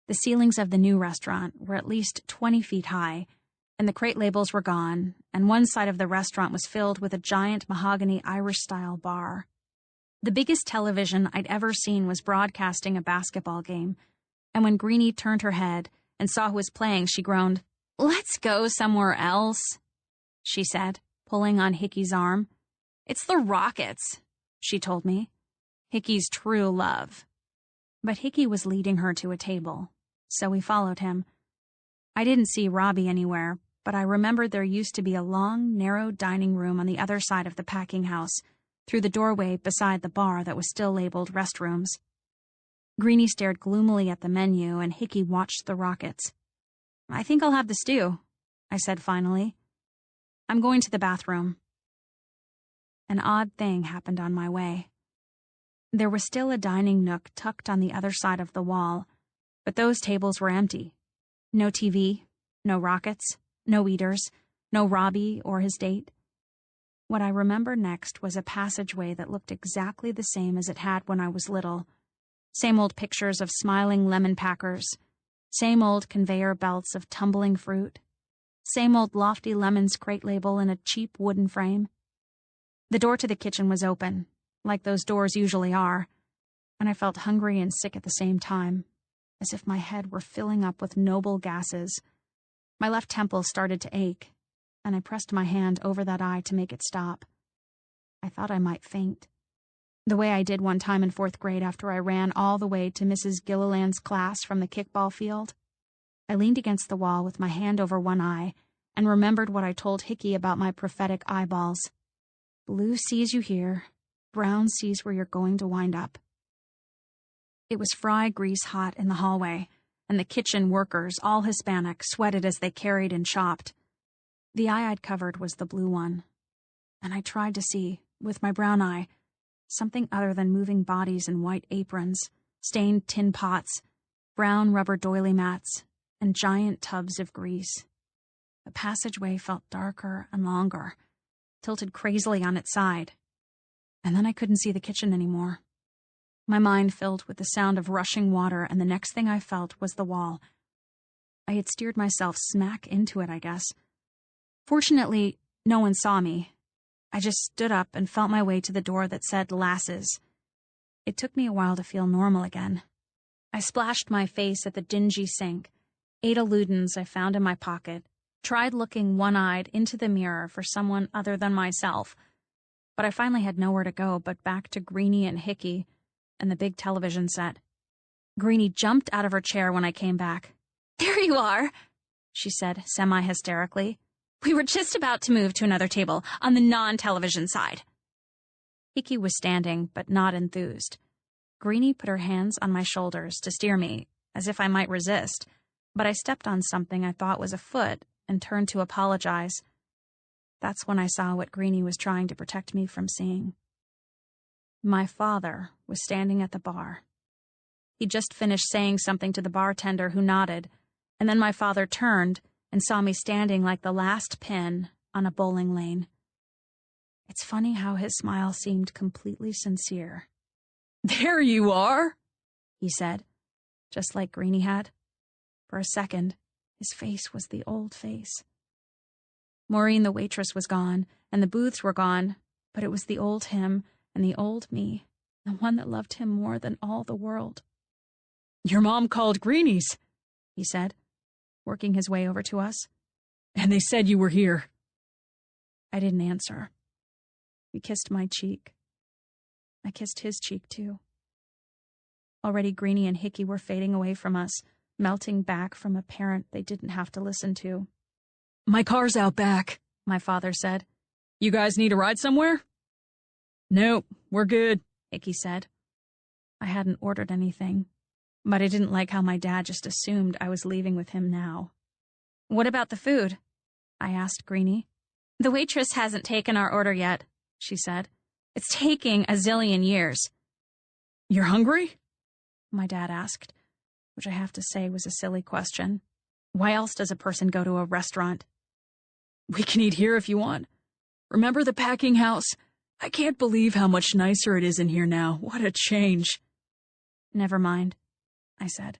The ceilings of the new restaurant were at least 20 feet high, and the crate labels were gone, and one side of the restaurant was filled with a giant mahogany Irish-style bar. The biggest television I'd ever seen was broadcasting a basketball game, and when Greenie turned her head and saw who was playing, she groaned, "Let's go somewhere else," she said, pulling on Hickey's arm. "It's the Rockets," she told me. Hickey's true love. But Hickey was leading her to a table, so we followed him. I didn't see Robbie anywhere, but I remembered there used to be a long, narrow dining room on the other side of the packing house, through the doorway beside the bar that was still labeled restrooms. Greenie stared gloomily at the menu, and Hickey watched the Rockets. "I think I'll have the stew," I said finally. "I'm going to the bathroom." An odd thing happened on my way. There was still a dining nook tucked on the other side of the wall, but those tables were empty. No TV, no Rockets, no eaters, no Robbie or his date. What I remember next was a passageway that looked exactly the same as it had when I was little. Same old pictures of smiling lemon packers, same old conveyor belts of tumbling fruit, same old lofty lemons crate label in a cheap wooden frame. The door to the kitchen was open, like those doors usually are, and I felt hungry and sick at the same time, as if my head were filling up with noble gases. My left temple started to ache, and I pressed my hand over that eye to make it stop. I thought I might faint, the way I did one time in 4th grade after I ran all the way to Mrs. Gilliland's class from the kickball field. I leaned against the wall with my hand over one eye and remembered what I told Hickey about my prophetic eyeballs. Blue sees you here, brown sees where you're going to wind up. It was fry grease hot in the hallway, and the kitchen workers, all Hispanic, sweated as they carried and chopped. The eye I'd covered was the blue one, and I tried to see, with my brown eye, something other than moving bodies in white aprons, stained tin pots, brown rubber doily mats, and giant tubs of grease. The passageway felt darker and longer, tilted crazily on its side, and then I couldn't see the kitchen anymore. My mind filled with the sound of rushing water, and the next thing I felt was the wall. I had steered myself smack into it, I guess. Fortunately, no one saw me. I just stood up and felt my way to the door that said Lasses. It took me a while to feel normal again. I splashed my face at the dingy sink, ate a Ludens I found in my pocket, tried looking one-eyed into the mirror for someone other than myself, but I finally had nowhere to go but back to Greenie and Hickey and the big television set. Greenie jumped out of her chair when I came back. "There you are," she said, semi-hysterically. "We were just about to move to another table on the non-television side." Hickey was standing, but not enthused. Greenie put her hands on my shoulders to steer me, as if I might resist, but I stepped on something I thought was a foot and turned to apologize. That's when I saw what Greenie was trying to protect me from seeing. My father was standing at the bar. He'd just finished saying something to the bartender, who nodded, and then my father turned and saw me standing like the last pin on a bowling lane. It's funny how his smile seemed completely sincere. "There you are," he said, just like Greenie had. For a second, his face was the old face. Maureen, the waitress, was gone, and the booths were gone, but it was the old him and the old me, the one that loved him more than all the world. "Your mom called Greenies," he said, working his way over to us. "And they said you were here." I didn't answer. He kissed my cheek. I kissed his cheek, too. Already Greenie and Hickey were fading away from us, melting back from a parent they didn't have to listen to. "My car's out back," my father said. "You guys need a ride somewhere?" "Nope, we're good," Hickey said. I hadn't ordered anything, but I didn't like how my dad just assumed I was leaving with him now. "What about the food?" I asked Greenie. "The waitress hasn't taken our order yet," she said. "It's taking a zillion years." "You're hungry?" my dad asked, which I have to say was a silly question. Why else does a person go to a restaurant? "We can eat here if you want. Remember the packing house? I can't believe how much nicer it is in here now. What a change." "Never mind," I said.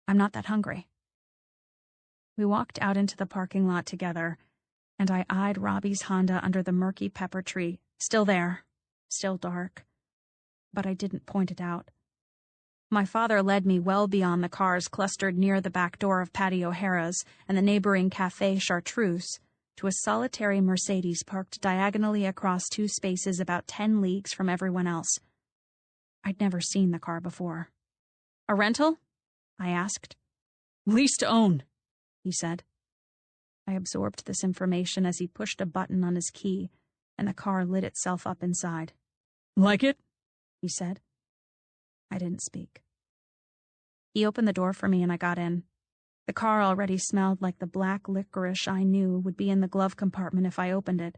"I'm not that hungry." We walked out into the parking lot together, and I eyed Robbie's Honda under the murky pepper tree, still there, still dark. But I didn't point it out. My father led me well beyond the cars clustered near the back door of Patio O'Hara's and the neighboring Café Chartreuse to a solitary Mercedes parked diagonally across two spaces about 10 leagues from everyone else. I'd never seen the car before. "A rental?" I asked. "Lease to own," he said. I absorbed this information as he pushed a button on his key, and the car lit itself up inside. "Like it?" he said. I didn't speak. He opened the door for me and I got in. The car already smelled like the black licorice I knew would be in the glove compartment if I opened it.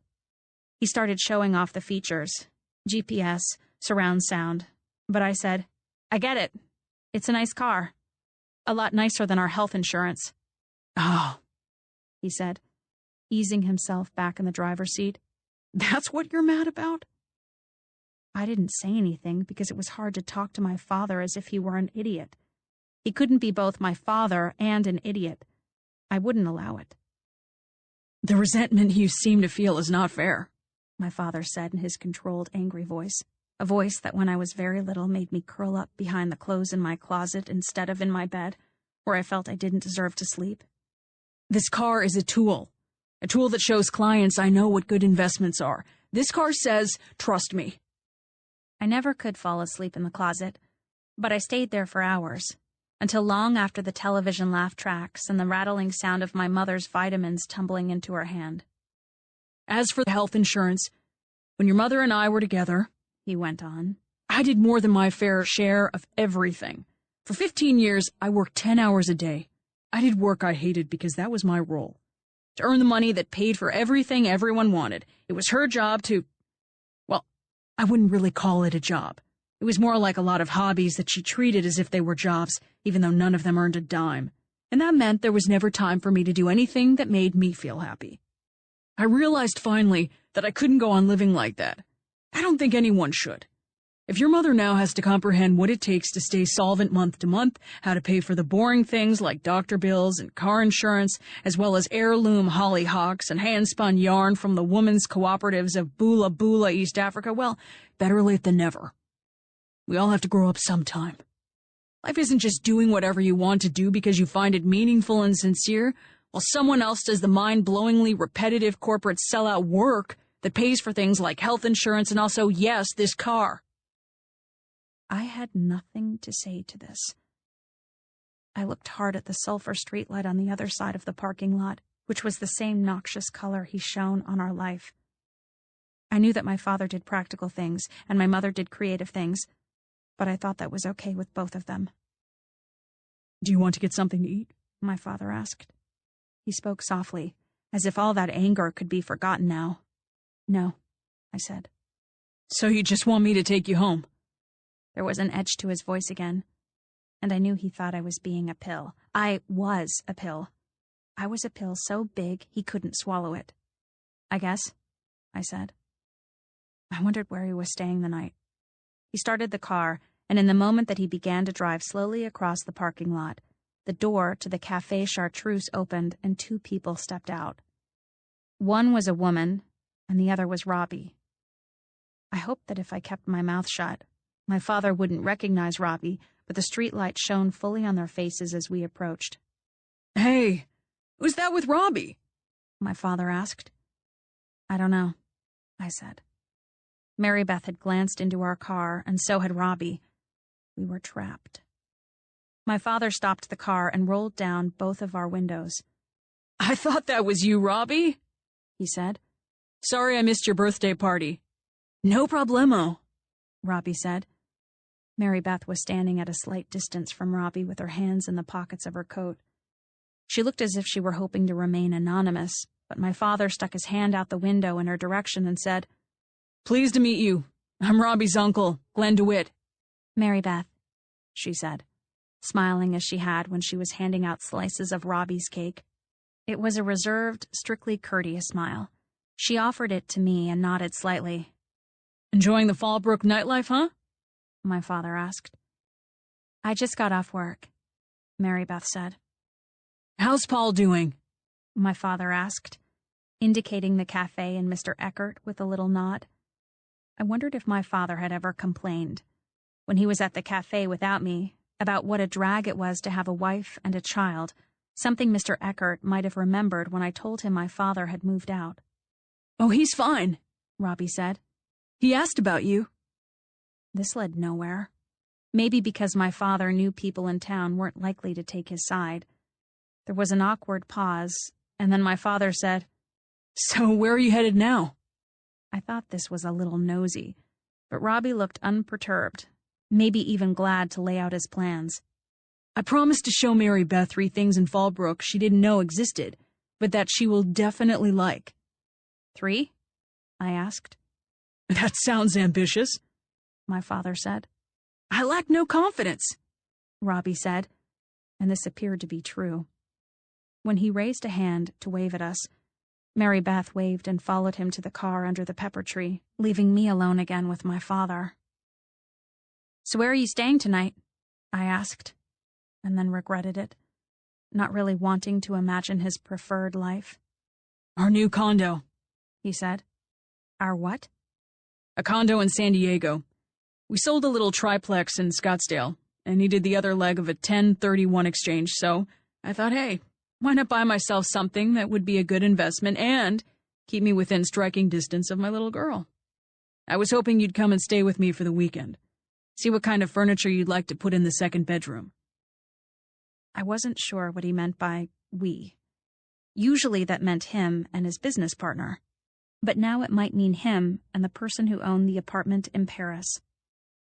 He started showing off the features, GPS, surround sound, but I said, "I get it. It's a nice car. A lot nicer than our health insurance." "Oh," he said, easing himself back in the driver's seat. "That's what you're mad about?" I didn't say anything because it was hard to talk to my father as if he were an idiot. He couldn't be both my father and an idiot. I wouldn't allow it. "The resentment you seem to feel is not fair," my father said in his controlled, angry voice, a voice that when I was very little made me curl up behind the clothes in my closet instead of in my bed, where I felt I didn't deserve to sleep. "This car is a tool that shows clients I know what good investments are. This car says, trust me." I never could fall asleep in the closet, but I stayed there for hours, until long after the television laugh tracks and the rattling sound of my mother's vitamins tumbling into her hand. "As for the health insurance, when your mother and I were together," he went on, "I did more than my fair share of everything. For 15 years, I worked 10 hours a day. I did work I hated because that was my role. To earn the money that paid for everything everyone wanted. It was her job to... Well, I wouldn't really call it a job. It was more like a lot of hobbies that she treated as if they were jobs, even though none of them earned a dime. And that meant there was never time for me to do anything that made me feel happy. I realized finally that I couldn't go on living like that. I don't think anyone should. If your mother now has to comprehend what it takes to stay solvent month to month, how to pay for the boring things like doctor bills and car insurance, as well as heirloom hollyhocks and hand-spun yarn from the women's cooperatives of Bula Bula, East Africa, well, better late than never. We all have to grow up sometime. Life isn't just doing whatever you want to do because you find it meaningful and sincere, while someone else does the mind-blowingly repetitive corporate sellout work that pays for things like health insurance and also, yes, this car. I had nothing to say to this. I looked hard at the sulfur streetlight on the other side of the parking lot, which was the same noxious color he shone on our life. I knew that my father did practical things and my mother did creative things, but I thought that was okay with both of them. "Do you want to get something to eat?" my father asked. He spoke softly, as if all that anger could be forgotten now. "No," I said. "So you just want me to take you home?" There was an edge to his voice again, and I knew he thought I was being a pill. I was a pill. I was a pill so big he couldn't swallow it. "I guess," I said. I wondered where he was staying the night. He started the car, and in the moment that he began to drive slowly across the parking lot, the door to the Café Chartreuse opened and two people stepped out. One was a woman, and the other was Robbie. I hoped that if I kept my mouth shut, my father wouldn't recognize Robbie, but the streetlight shone fully on their faces as we approached. Hey, who's that with Robbie? My father asked. I don't know, I said. Mary Beth had glanced into our car, and so had Robbie. We were trapped. My father stopped the car and rolled down both of our windows. I thought that was you, Robbie, he said. Sorry I missed your birthday party. No problemo, Robbie said. Mary Beth was standing at a slight distance from Robbie with her hands in the pockets of her coat. She looked as if she were hoping to remain anonymous, but my father stuck his hand out the window in her direction and said, Pleased to meet you. I'm Robbie's uncle, Glenn DeWitt. Mary Beth, she said, smiling as she had when she was handing out slices of Robbie's cake. It was a reserved, strictly courteous smile. She offered it to me and nodded slightly. Enjoying the Fallbrook nightlife, huh? My father asked. I just got off work, Mary Beth said. How's Paul doing? My father asked, indicating the cafe and Mr. Eckert with a little nod. I wondered if my father had ever complained, when he was at the cafe without me, about what a drag it was to have a wife and a child, something Mr. Eckert might have remembered when I told him my father had moved out. Oh, he's fine, Robbie said. He asked about you. This led nowhere. Maybe because my father knew people in town weren't likely to take his side. There was an awkward pause, and then my father said, So where are you headed now? I thought this was a little nosy, but Robbie looked unperturbed, maybe even glad to lay out his plans. I promised to show Mary Beth 3 things in Fallbrook she didn't know existed, but that she will definitely like. 3? I asked. That sounds ambitious, my father said. I lack no confidence, Robbie said, and this appeared to be true. When he raised a hand to wave at us, Mary Beth waved and followed him to the car under the pepper tree, leaving me alone again with my father. So where are you staying tonight? I asked, and then regretted it, not really wanting to imagine his preferred life. Our new condo, he said. Our what? A condo in San Diego. We sold a little triplex in Scottsdale and needed the other leg of a 1031 exchange, so I thought, hey, why not buy myself something that would be a good investment and keep me within striking distance of my little girl? I was hoping you'd come and stay with me for the weekend. See what kind of furniture you'd like to put in the second bedroom. I wasn't sure what he meant by we. Usually that meant him and his business partner. But now it might mean him and the person who owned the apartment in Paris.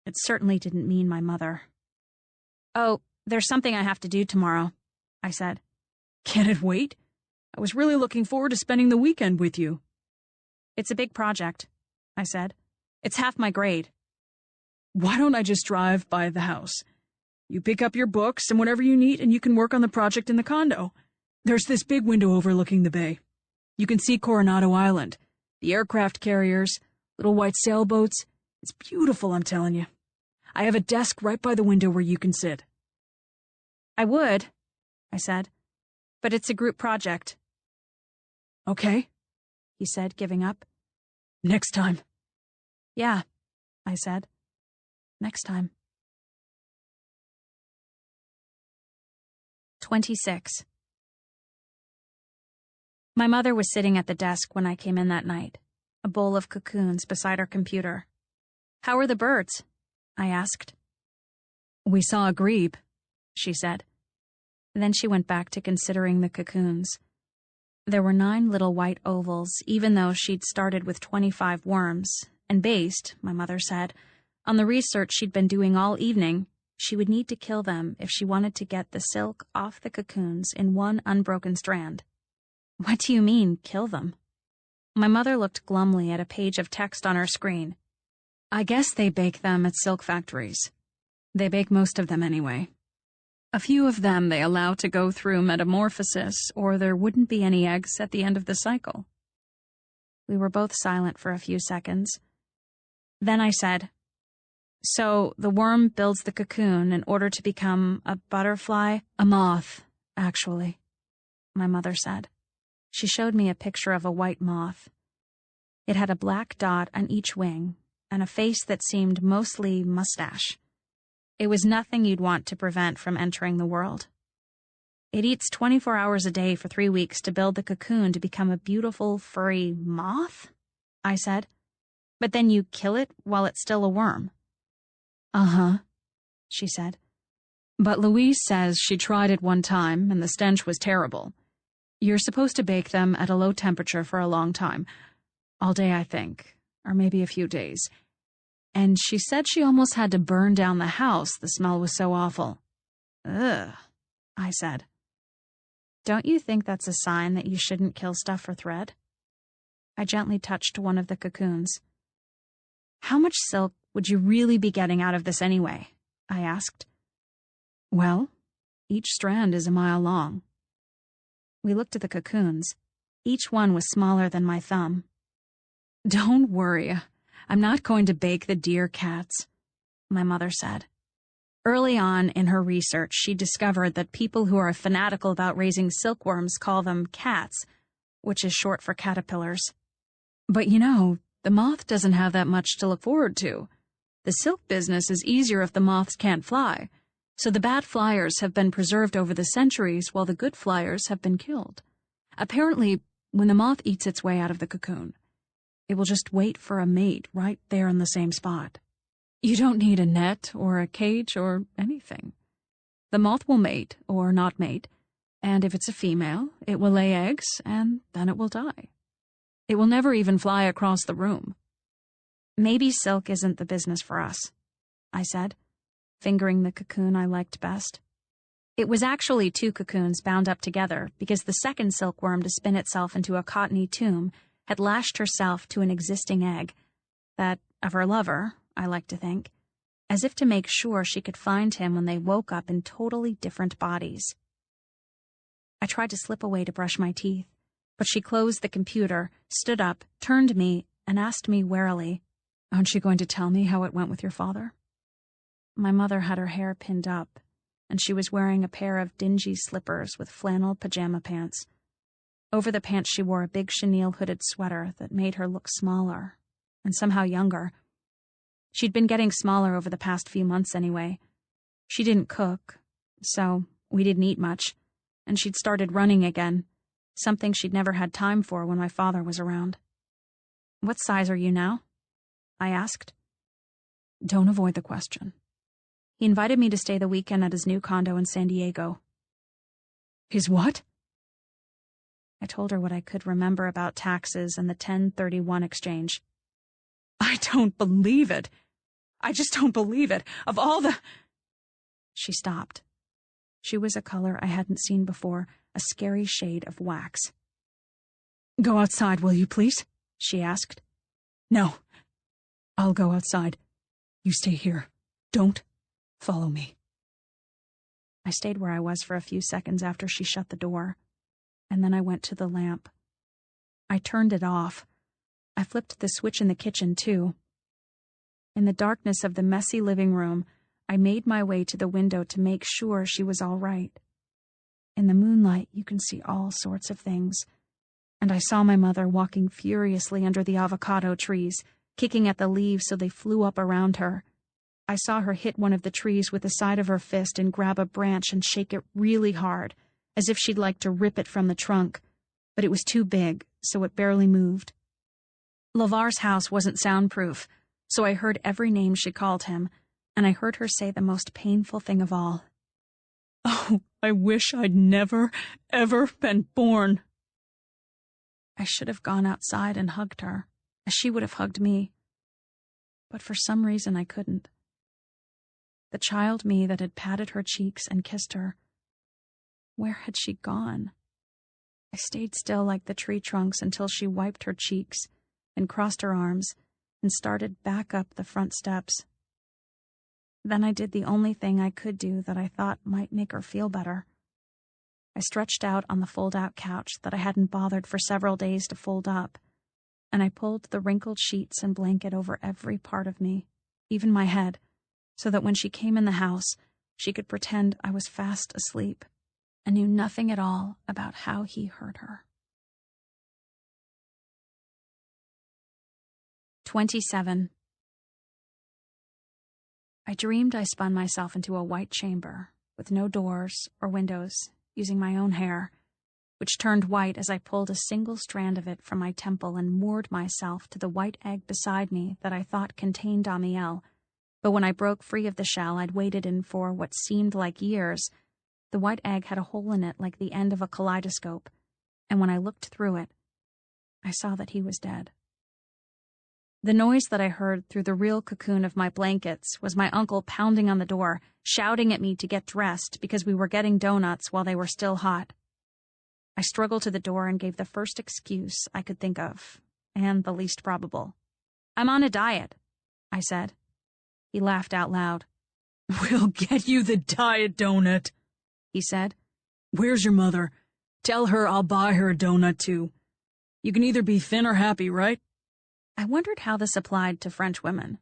It certainly didn't mean my mother. Oh, there's something I have to do tomorrow, I said. Can it wait? I was really looking forward to spending the weekend with you. It's a big project, I said. It's half my grade. Why don't I just drive by the house? You pick up your books and whatever you need, and you can work on the project in the condo. There's this big window overlooking the bay. You can see Coronado Island, the aircraft carriers, little white sailboats. It's beautiful, I'm telling you. I have a desk right by the window where you can sit. I would, I said, but it's a group project. Okay, he said, giving up. Next time. Yeah, I said. Next time. 26. My mother was sitting at the desk when I came in that night, a bowl of cocoons beside her computer. How are the birds? I asked. We saw a grebe, she said. Then she went back to considering the cocoons. There were 9 little white ovals, even though she'd started with 25 worms, and based, my mother said, on the research she'd been doing all evening, she would need to kill them if she wanted to get the silk off the cocoons in one unbroken strand. What do you mean, kill them? My mother looked glumly at a page of text on her screen. I guess they bake them at silk factories. They bake most of them anyway. A few of them they allow to go through metamorphosis, or there wouldn't be any eggs at the end of the cycle. We were both silent for a few seconds. Then I said, so the worm builds the cocoon in order to become a butterfly? A moth, actually, my mother said. She showed me a picture of a white moth. It had a black dot on each wing and a face that seemed mostly mustache. It was nothing you'd want to prevent from entering the world. It eats 24 hours a day for 3 weeks to build the cocoon to become a beautiful, furry moth? I said. But then you kill it while it's still a worm. Uh-huh, she said. But Louise says she tried it one time and the stench was terrible. You're supposed to bake them at a low temperature for a long time. All day, I think, or maybe a few days. And she said she almost had to burn down the house, the smell was so awful. Ugh, I said. Don't you think that's a sign that you shouldn't kill stuff for thread? I gently touched one of the cocoons. How much silk would you really be getting out of this anyway? I asked. Well, each strand is a mile long. We looked at the cocoons. Each one was smaller than my thumb. Don't worry, I'm not going to bake the dear cats, my mother said. Early on in her research, she discovered that people who are fanatical about raising silkworms call them cats, which is short for caterpillars. But you know, the moth doesn't have that much to look forward to. The silk business is easier if the moths can't fly, so the bad flyers have been preserved over the centuries while the good flyers have been killed. Apparently, when the moth eats its way out of the cocoon, it will just wait for a mate right there in the same spot. You don't need a net or a cage or anything. The moth will mate or not mate, and if it's a female, it will lay eggs and then it will die. It will never even fly across the room. Maybe silk isn't the business for us, I said, fingering the cocoon I liked best. It was actually 2 cocoons bound up together because the second silkworm to spin itself into a cottony tomb had lashed herself to an existing egg, that of her lover, I like to think, as if to make sure she could find him when they woke up in totally different bodies. I tried to slip away to brush my teeth, but she closed the computer, stood up, turned to me, and asked me warily, Aren't you going to tell me how it went with your father? My mother had her hair pinned up, and she was wearing a pair of dingy slippers with flannel pajama pants. Over the pants she wore a big chenille hooded sweater that made her look smaller, and somehow younger. She'd been getting smaller over the past few months anyway. She didn't cook, so we didn't eat much, and she'd started running again, something she'd never had time for when my father was around. What size are you now? I asked. Don't avoid the question. He invited me to stay the weekend at his new condo in San Diego. His what? I told her what I could remember about taxes and the 1031 exchange. I don't believe it. I just don't believe it. Of all the... She stopped. She was a color I hadn't seen before, a scary shade of wax. Go outside, will you, please? She asked. No. I'll go outside. You stay here. Don't follow me. I stayed where I was for a few seconds after she shut the door, and then I went to the lamp. I turned it off. I flipped the switch in the kitchen, too. In the darkness of the messy living room, I made my way to the window to make sure she was all right. In the moonlight, you can see all sorts of things, and I saw my mother walking furiously under the avocado trees, kicking at the leaves so they flew up around her. I saw her hit one of the trees with the side of her fist and grab a branch and shake it really hard, as if she'd like to rip it from the trunk, but it was too big, so it barely moved. LeVar's house wasn't soundproof, so I heard every name she called him, and I heard her say the most painful thing of all. Oh, I wish I'd never, ever been born. I should have gone outside and hugged her, as she would have hugged me. But for some reason I couldn't. The child me that had patted her cheeks and kissed her, where had she gone? I stayed still like the tree trunks until she wiped her cheeks and crossed her arms and started back up the front steps. Then I did the only thing I could do that I thought might make her feel better. I stretched out on the fold-out couch that I hadn't bothered for several days to fold up, and I pulled the wrinkled sheets and blanket over every part of me, even my head, so that when she came in the house, she could pretend I was fast asleep and knew nothing at all about how he hurt her. 27. I dreamed I spun myself into a white chamber, with no doors or windows, using my own hair, which turned white as I pulled a single strand of it from my temple and moored myself to the white egg beside me that I thought contained Amiel. But when I broke free of the shell I'd waited in for what seemed like years, the white egg had a hole in it like the end of a kaleidoscope, and when I looked through it, I saw that he was dead. The noise that I heard through the real cocoon of my blankets was my uncle pounding on the door, shouting at me to get dressed because we were getting donuts while they were still hot. I struggled to the door and gave the first excuse I could think of, and the least probable. "I'm on a diet," I said. He laughed out loud. "We'll get you the diet donut," he said. "Where's your mother? Tell her I'll buy her a donut too. You can either be thin or happy, right?" I wondered how this applied to French women.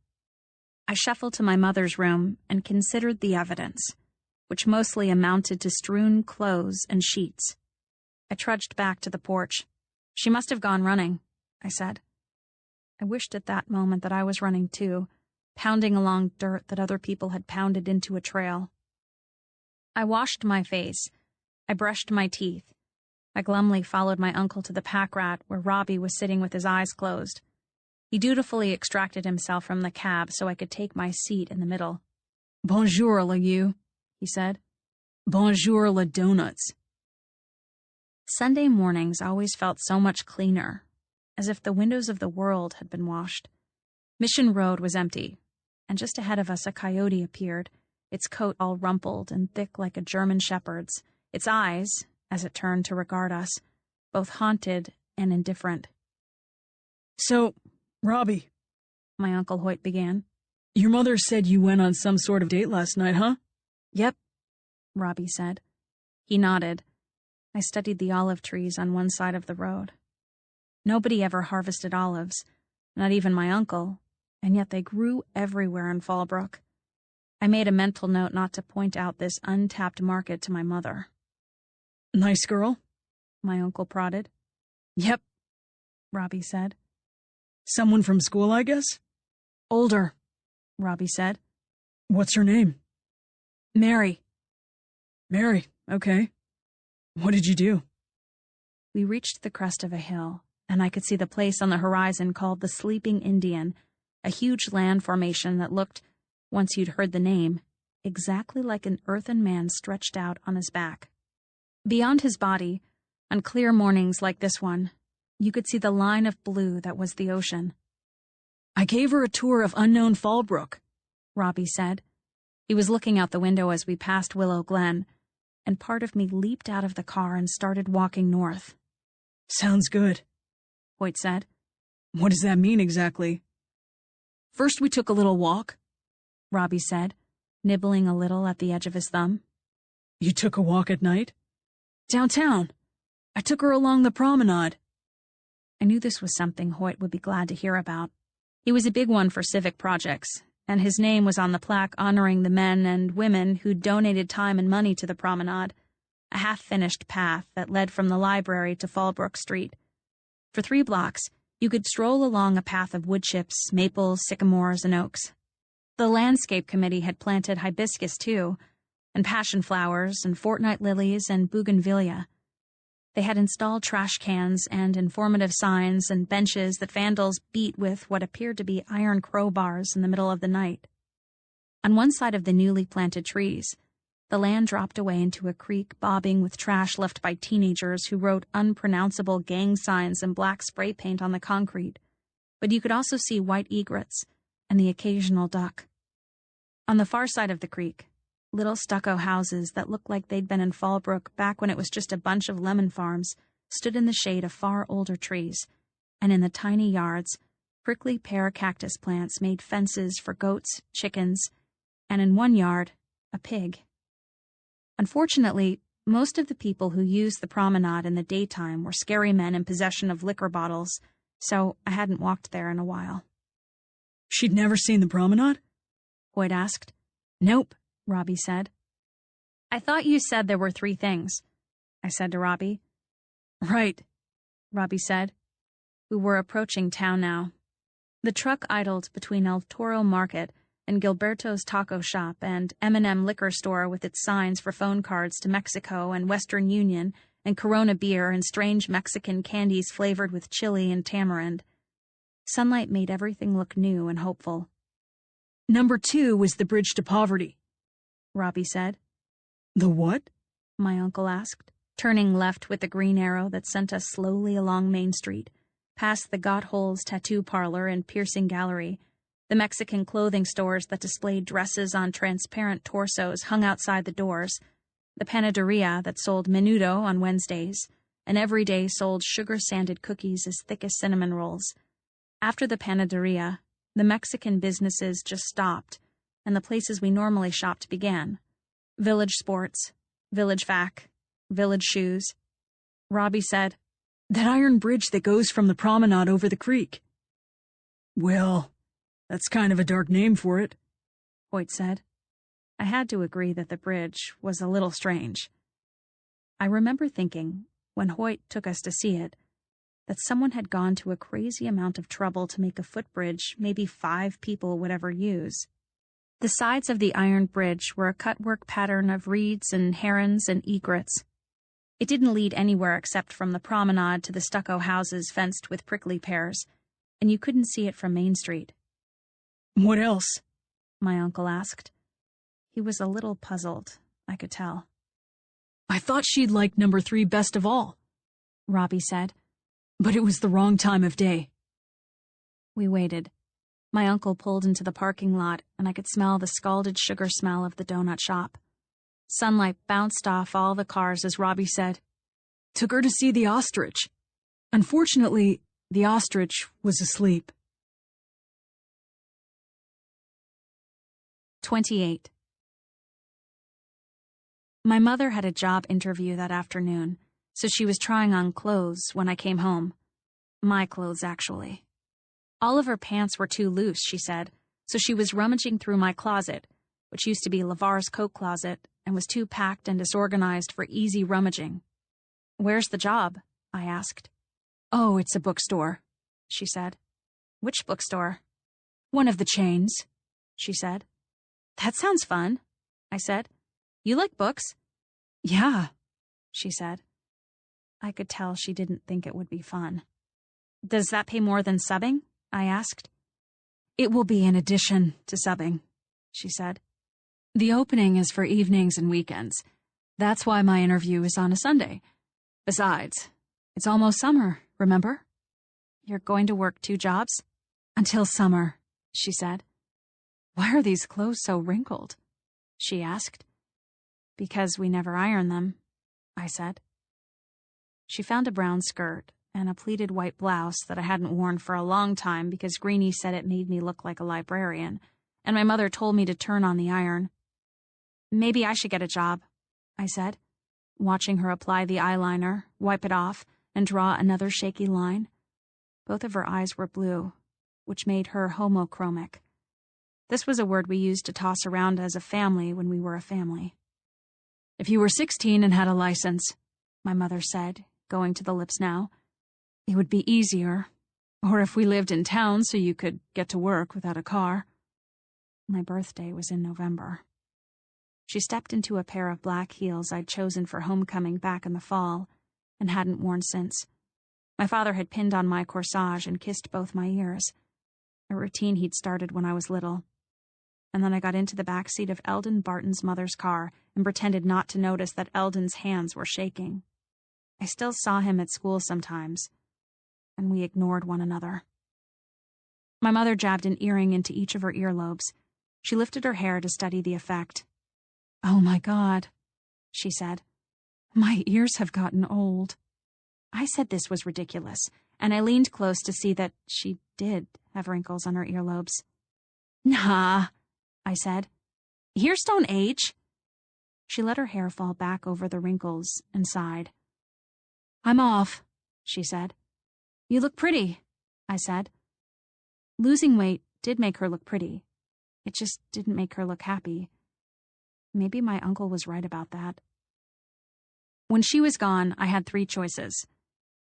I shuffled to my mother's room and considered the evidence, which mostly amounted to strewn clothes and sheets. I trudged back to the porch. "She must have gone running," I said. I wished at that moment that I was running too, pounding along dirt that other people had pounded into a trail. I washed my face. I brushed my teeth. I glumly followed my uncle to the pack rat where Robbie was sitting with his eyes closed. He dutifully extracted himself from the cab so I could take my seat in the middle. "Bonjour, la you," he said. "Bonjour, la donuts." Sunday mornings always felt so much cleaner, as if the windows of the world had been washed. Mission Road was empty, and just ahead of us a coyote appeared, its coat all rumpled and thick like a German shepherd's, its eyes, as it turned to regard us, both haunted and indifferent. "So, Robbie," my Uncle Hoyt began. "Your mother said you went on some sort of date last night, huh?" "Yep," Robbie said. He nodded. I studied the olive trees on one side of the road. Nobody ever harvested olives, not even my uncle, and yet they grew everywhere in Fallbrook. I made a mental note not to point out this untapped market to my mother. "Nice girl?" my uncle prodded. "Yep," Robbie said. "Someone from school, I guess?" "Older," Robbie said. "What's her name?" "Mary." "Mary, okay. What did you do?" We reached the crest of a hill, and I could see the place on the horizon called the Sleeping Indian, a huge land formation that looked, once you'd heard the name, exactly like an earthen man stretched out on his back. Beyond his body, on clear mornings like this one, you could see the line of blue that was the ocean. "I gave her a tour of unknown Fallbrook," Robbie said. He was looking out the window as we passed Willow Glen, and part of me leaped out of the car and started walking north. "Sounds good," Hoyt said. "What does that mean exactly?" "First we took a little walk," Robbie said, nibbling a little at the edge of his thumb. "You took a walk at night?" "Downtown. I took her along the promenade." I knew this was something Hoyt would be glad to hear about. He was a big one for civic projects, and his name was on the plaque honoring the men and women who donated time and money to the promenade, a half-finished path that led from the library to Fallbrook Street. For 3 blocks, you could stroll along a path of wood chips, maples, sycamores, and oaks. The landscape committee had planted hibiscus, too, and passion flowers, and fortnight lilies, and bougainvillea. They had installed trash cans and informative signs and benches that vandals beat with what appeared to be iron crowbars in the middle of the night. On one side of the newly planted trees, the land dropped away into a creek bobbing with trash left by teenagers who wrote unpronounceable gang signs in black spray paint on the concrete, but you could also see white egrets and the occasional duck. On the far side of the creek, little stucco houses that looked like they'd been in Fallbrook back when it was just a bunch of lemon farms stood in the shade of far older trees, and in the tiny yards, prickly pear cactus plants made fences for goats, chickens, and in one yard, a pig. Unfortunately, most of the people who used the promenade in the daytime were scary men in possession of liquor bottles, so I hadn't walked there in a while. "She'd never seen the promenade?" Hoyt asked. "Nope," Robbie said. "I thought you said there were 3 things," I said to Robbie. "Right," Robbie said. We were approaching town now. The truck idled between El Toro Market and Gilberto's Taco Shop and M&M Liquor Store with its signs for phone cards to Mexico and Western Union and Corona beer and strange Mexican candies flavored with chili and tamarind. Sunlight made everything look new and hopeful. Number 2 was the bridge to poverty, Robbie said. The what? My uncle asked, turning left with the green arrow that sent us slowly along Main Street, past the Gottholz tattoo parlor and piercing gallery, the Mexican clothing stores that displayed dresses on transparent torsos hung outside the doors, the panaderia that sold menudo on Wednesdays, and every day sold sugar-sanded cookies as thick as cinnamon rolls. After the panaderia, the Mexican businesses just stopped, and the places we normally shopped began. Village Sports, Village Vac, Village Shoes. Robbie said, That iron bridge that goes from the promenade over the creek. Well, that's kind of a dark name for it, Hoyt said. I had to agree that the bridge was a little strange. I remember thinking, when Hoyt took us to see it, that someone had gone to a crazy amount of trouble to make a footbridge maybe 5 people would ever use. The sides of the iron bridge were a cutwork pattern of reeds and herons and egrets. It didn't lead anywhere except from the promenade to the stucco houses fenced with prickly pears, and you couldn't see it from Main Street. What else? My uncle asked. He was a little puzzled, I could tell. I thought she'd like number 3 best of all, Robbie said. But it was the wrong time of day. We waited. My uncle pulled into the parking lot, and I could smell the scalded sugar smell of the donut shop. Sunlight bounced off all the cars as Robbie said, Took her to see the ostrich. Unfortunately, the ostrich was asleep. 28. My mother had a job interview that afternoon, so she was trying on clothes when I came home. My clothes, actually. All of her pants were too loose, she said, so she was rummaging through my closet, which used to be LeVar's coat closet, and was too packed and disorganized for easy rummaging. Where's the job? I asked. Oh, it's a bookstore, she said. Which bookstore? One of the chains, she said. That sounds fun, I said. You like books? Yeah, she said. I could tell she didn't think it would be fun. Does that pay more than subbing? I asked. It will be in addition to subbing, she said. The opening is for evenings and weekends. That's why my interview is on a Sunday. Besides, it's almost summer, remember? You're going to work 2 jobs? Until summer, she said. Why are these clothes so wrinkled? She asked. Because we never iron them, I said. She found a brown skirt and a pleated white blouse that I hadn't worn for a long time because Greenie said it made me look like a librarian, and my mother told me to turn on the iron. Maybe I should get a job, I said, watching her apply the eyeliner, wipe it off, and draw another shaky line. Both of her eyes were blue, which made her homochromic. This was a word we used to toss around as a family when we were a family. If you were 16 and had a license, my mother said, going to the lips now, it would be easier. Or if we lived in town so you could get to work without a car. My birthday was in November. She stepped into a pair of black heels I'd chosen for homecoming back in the fall, and hadn't worn since. My father had pinned on my corsage and kissed both my ears, a routine he'd started when I was little. And then I got into the back seat of Eldon Barton's mother's car and pretended not to notice that Eldon's hands were shaking. I still saw him at school sometimes, and we ignored one another. My mother jabbed an earring into each of her earlobes. She lifted her hair to study the effect. "Oh my God," she said. "My ears have gotten old." I said this was ridiculous, and I leaned close to see that she did have wrinkles on her earlobes. "Nah," I said. "Ears don't age." She let her hair fall back over the wrinkles and sighed. "I'm off," she said. "You look pretty," I said. Losing weight did make her look pretty. It just didn't make her look happy. Maybe my uncle was right about that. When she was gone, I had 3 choices.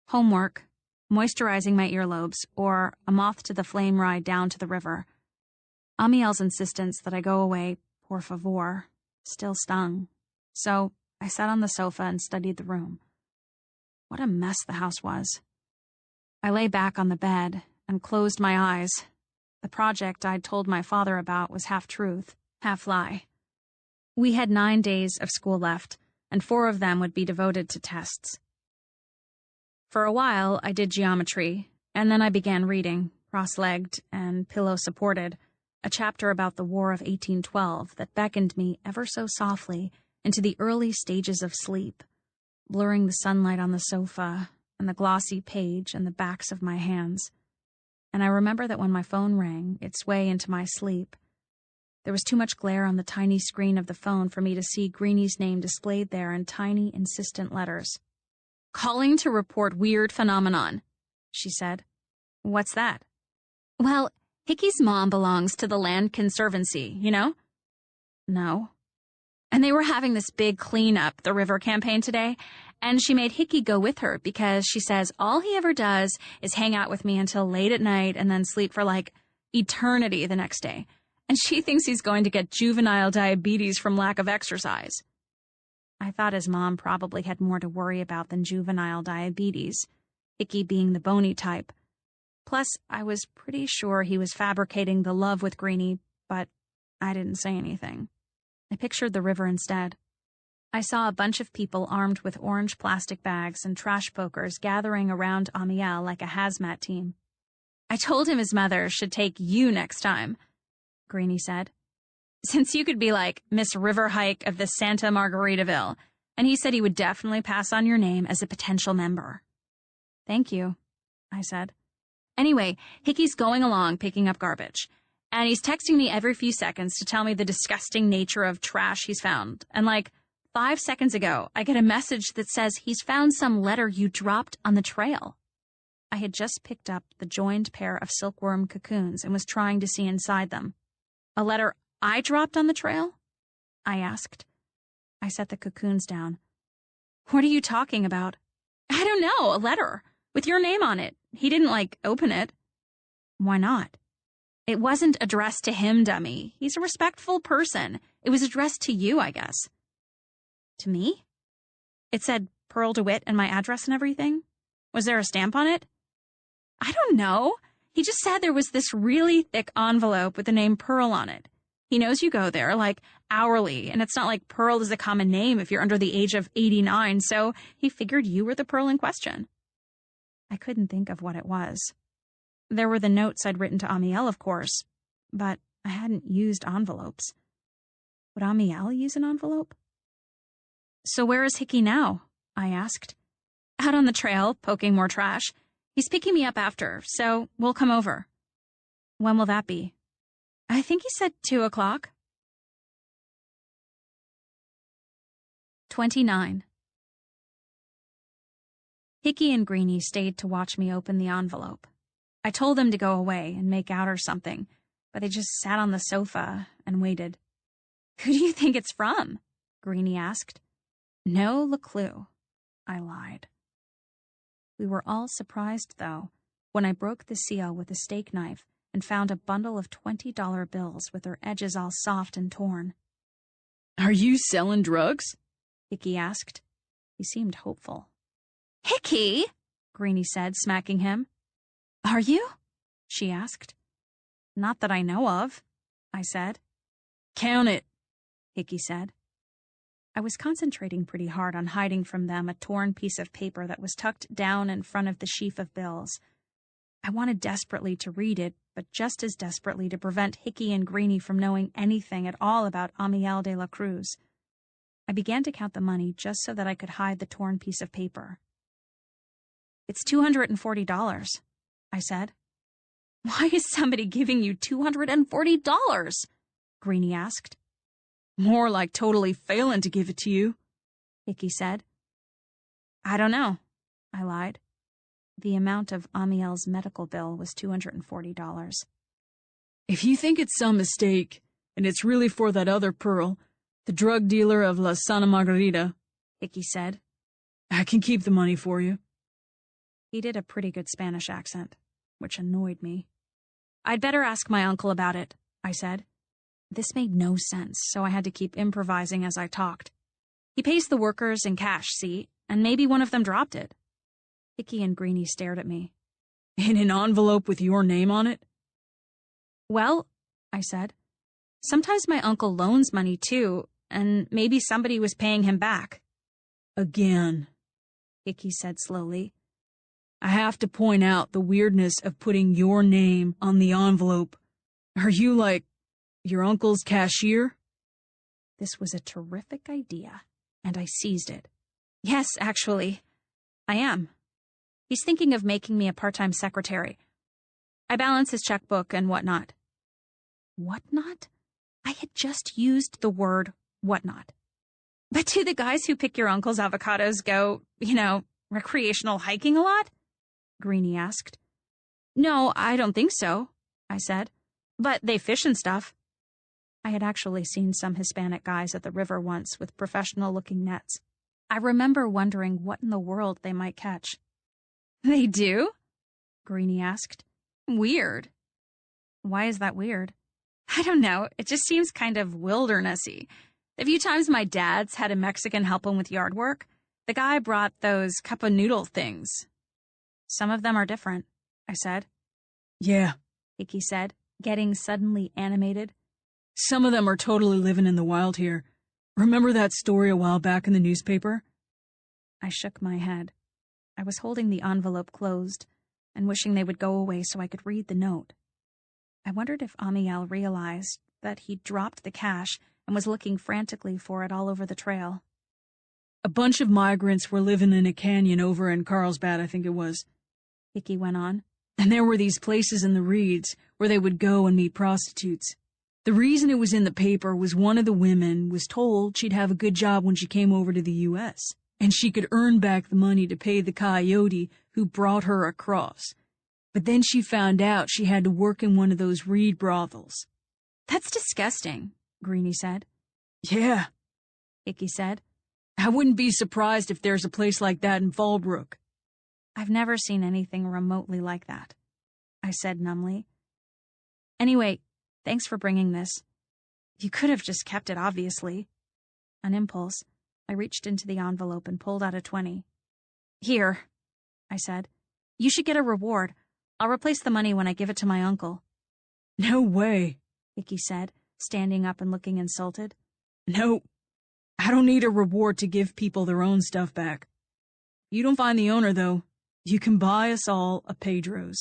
Homework, moisturizing my earlobes, or a moth to the flame ride down to the river. Amiel's insistence that I go away, por favor, still stung. So I sat on the sofa and studied the room. What a mess the house was. I lay back on the bed and closed my eyes. The project I'd told my father about was half truth, half lie. We had 9 days of school left, and 4 of them would be devoted to tests. For a while, I did geometry, and then I began reading, cross-legged and pillow-supported, a chapter about the War of 1812 that beckoned me ever so softly into the early stages of sleep, blurring the sunlight on the sofa and the glossy page and the backs of my hands. And I remember that when my phone rang its way into my sleep, there was too much glare on the tiny screen of the phone for me to see Greeny's name displayed there in tiny, insistent letters. "Calling to report weird phenomenon," she said. "What's that?" "Well, Hickey's mom belongs to the Land Conservancy, you know?" "No." "And they were having this big clean-up the river campaign today, and she made Hickey go with her because she says all he ever does is hang out with me until late at night and then sleep for, like, eternity the next day. And she thinks he's going to get juvenile diabetes from lack of exercise." I thought his mom probably had more to worry about than juvenile diabetes, Hickey being the bony type. Plus, I was pretty sure he was fabricating the love with Greeny, but I didn't say anything. I pictured the river instead. I saw a bunch of people armed with orange plastic bags and trash pokers gathering around Amiel like a hazmat team. "I told him his mother should take you next time," Greeny said, "since you could be like Miss River Hike of the Santa Margaritaville, and he said he would definitely pass on your name as a potential member." "Thank you," I said. "Anyway, Hickey's going along picking up garbage, and he's texting me every few seconds to tell me the disgusting nature of trash he's found, and like 5 seconds ago, I get a message that says he's found some letter you dropped on the trail." I had just picked up the joined pair of silkworm cocoons and was trying to see inside them. "A letter I dropped on the trail?" I asked. I set the cocoons down. "What are you talking about?" "I don't know, a letter, with your name on it. He didn't, open it." "Why not?" "It wasn't addressed to him, dummy. He's a respectful person. It was addressed to you, I guess." "To me?" "It said Pearl DeWitt and my address and everything. Was there a stamp on it?" "I don't know. He just said there was this really thick envelope with the name Pearl on it. He knows you go there, hourly, and it's not like Pearl is a common name if you're under the age of 89, so he figured you were the Pearl in question." I couldn't think of what it was. There were the notes I'd written to Amiel, of course, but I hadn't used envelopes. Would Amiel use an envelope? "So where is Hickey now?" I asked. "Out on the trail, poking more trash. He's picking me up after, so we'll come over." "When will that be?" "I think he said 2 o'clock. 29. Hickey and Greeny stayed to watch me open the envelope. I told them to go away and make out or something, but they just sat on the sofa and waited. "Who do you think it's from?" Greeny asked. "No clue," I lied. We were all surprised, though, when I broke the seal with a steak knife and found a bundle of $20 bills with their edges all soft and torn. "Are you selling drugs?" Hickey asked. He seemed hopeful. "Hickey!" Greeny said, smacking him. "Are you?" she asked. "Not that I know of," I said. "Count it," Hickey said. I was concentrating pretty hard on hiding from them a torn piece of paper that was tucked down in front of the sheaf of bills. I wanted desperately to read it, but just as desperately to prevent Hickey and Greeny from knowing anything at all about Amiel de la Cruz. I began to count the money just so that I could hide the torn piece of paper. "It's $240, I said. "Why is somebody giving you $240? Greeny asked. "More like totally failing to give it to you," Hickey said. "I don't know," I lied. The amount of Amiel's medical bill was $240. "If you think it's some mistake, and it's really for that other Pearl, the drug dealer of La Santa Margarita," Hickey said, "I can keep the money for you." He did a pretty good Spanish accent, which annoyed me. I'd better ask my uncle about it, I said. This made no sense, so I had to keep improvising as I talked. He pays the workers in cash, see, and maybe one of them dropped it. Hickey and Greenie stared at me. In an envelope with your name on it? Well, I said, sometimes my uncle loans money too, and maybe somebody was paying him back. Again, Hickey said slowly. I have to point out the weirdness of putting your name on the envelope. Are you like your uncle's cashier? This was a terrific idea, and I seized it. Yes, actually, I am. He's thinking of making me a part-time secretary. I balance his checkbook and whatnot. Whatnot? I had just used the word whatnot. But do the guys who pick your uncle's avocados go, recreational hiking a lot? Greenie asked. No, I don't think so, I said. But they fish and stuff. I had actually seen some Hispanic guys at the river once with professional-looking nets. I remember wondering what in the world they might catch. They do? Greenie asked. Weird. Why is that weird? I don't know. It just seems kind of wildernessy. The few times my dad's had a Mexican help him with yard work, the guy brought those cup of noodle things. Some of them are different, I said. Yeah, Hickey said, getting suddenly animated. Some of them are totally living in the wild here. Remember that story a while back in the newspaper? I shook my head. I was holding the envelope closed and wishing they would go away so I could read the note. I wondered if Amiel realized that he'd dropped the cash and was looking frantically for it all over the trail. A bunch of migrants were living in a canyon over in Carlsbad, I think it was. Hickey went on. And there were these places in the reeds where they would go and meet prostitutes. The reason it was in the paper was one of the women was told she'd have a good job when she came over to the U.S., and she could earn back the money to pay the coyote who brought her across. But then she found out she had to work in one of those reed brothels. That's disgusting, Greenie said. Yeah, Hickey said. I wouldn't be surprised if there's a place like that in Fallbrook. I've never seen anything remotely like that, I said numbly. Anyway, thanks for bringing this. You could have just kept it, obviously. On impulse, I reached into the envelope and pulled out a 20. Here, I said. You should get a reward. I'll replace the money when I give it to my uncle. No way, Hickey said, standing up and looking insulted. No, I don't need a reward to give people their own stuff back. You don't find the owner, though. You can buy us all a Pedro's.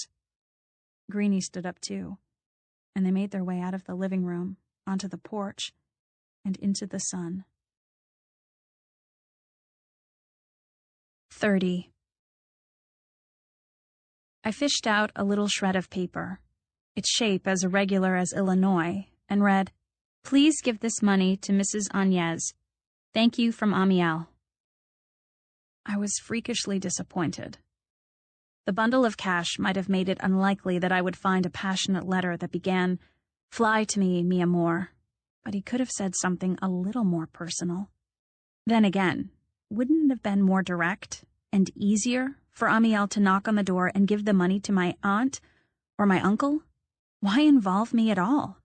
Greenie stood up, too, and they made their way out of the living room, onto the porch, and into the sun. 30. I fished out a little shred of paper, its shape as irregular as Illinois, and read, Please give this money to Mrs. Añez. Thank you from Amiel. I was freakishly disappointed. The bundle of cash might have made it unlikely that I would find a passionate letter that began, Fly to me, mi amor, but he could have said something a little more personal. Then again, wouldn't it have been more direct and easier for Amiel to knock on the door and give the money to my aunt or my uncle? Why involve me at all?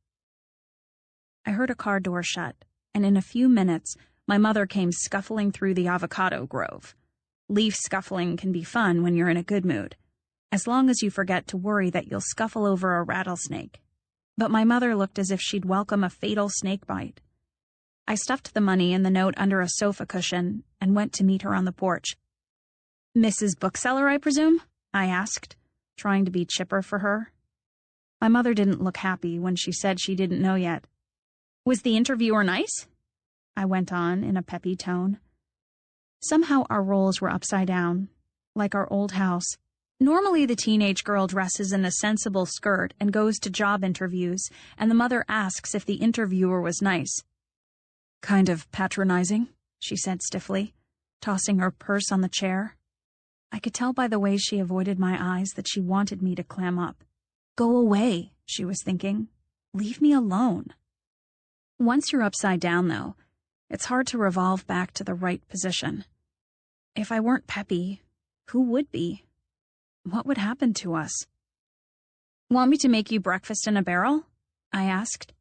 I heard a car door shut, and in a few minutes, my mother came scuffling through the avocado grove. Leaf scuffling can be fun when you're in a good mood, as long as you forget to worry that you'll scuffle over a rattlesnake. But my mother looked as if she'd welcome a fatal snake bite. I stuffed the money and the note under a sofa cushion and went to meet her on the porch. Mrs. Bookseller, I presume? I asked, trying to be chipper for her. My mother didn't look happy when she said she didn't know yet. Was the interviewer nice? I went on in a peppy tone. Somehow our roles were upside down, like our old house. Normally the teenage girl dresses in a sensible skirt and goes to job interviews, and the mother asks if the interviewer was nice. Kind of patronizing, she said stiffly, tossing her purse on the chair. I could tell by the way she avoided my eyes that she wanted me to clam up. Go away, she was thinking. Leave me alone. Once you're upside down, though, it's hard to revolve back to the right position. If I weren't peppy, who would be? What would happen to us? Want me to make you breakfast in a barrel? I asked.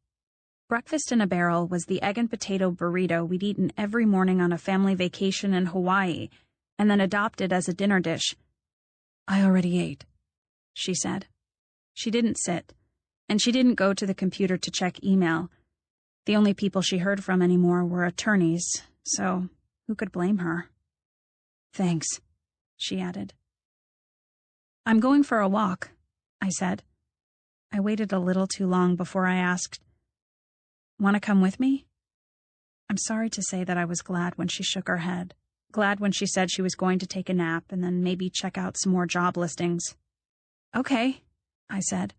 Breakfast in a barrel was the egg and potato burrito we'd eaten every morning on a family vacation in Hawaii, and then adopted as a dinner dish. I already ate, she said. She didn't sit, and she didn't go to the computer to check email. The only people she heard from anymore were attorneys, so who could blame her? Thanks, she added. I'm going for a walk, I said. I waited a little too long before I asked, Want to come with me? I'm sorry to say that I was glad when she shook her head, glad when she said she was going to take a nap and then maybe check out some more job listings. Okay, I said,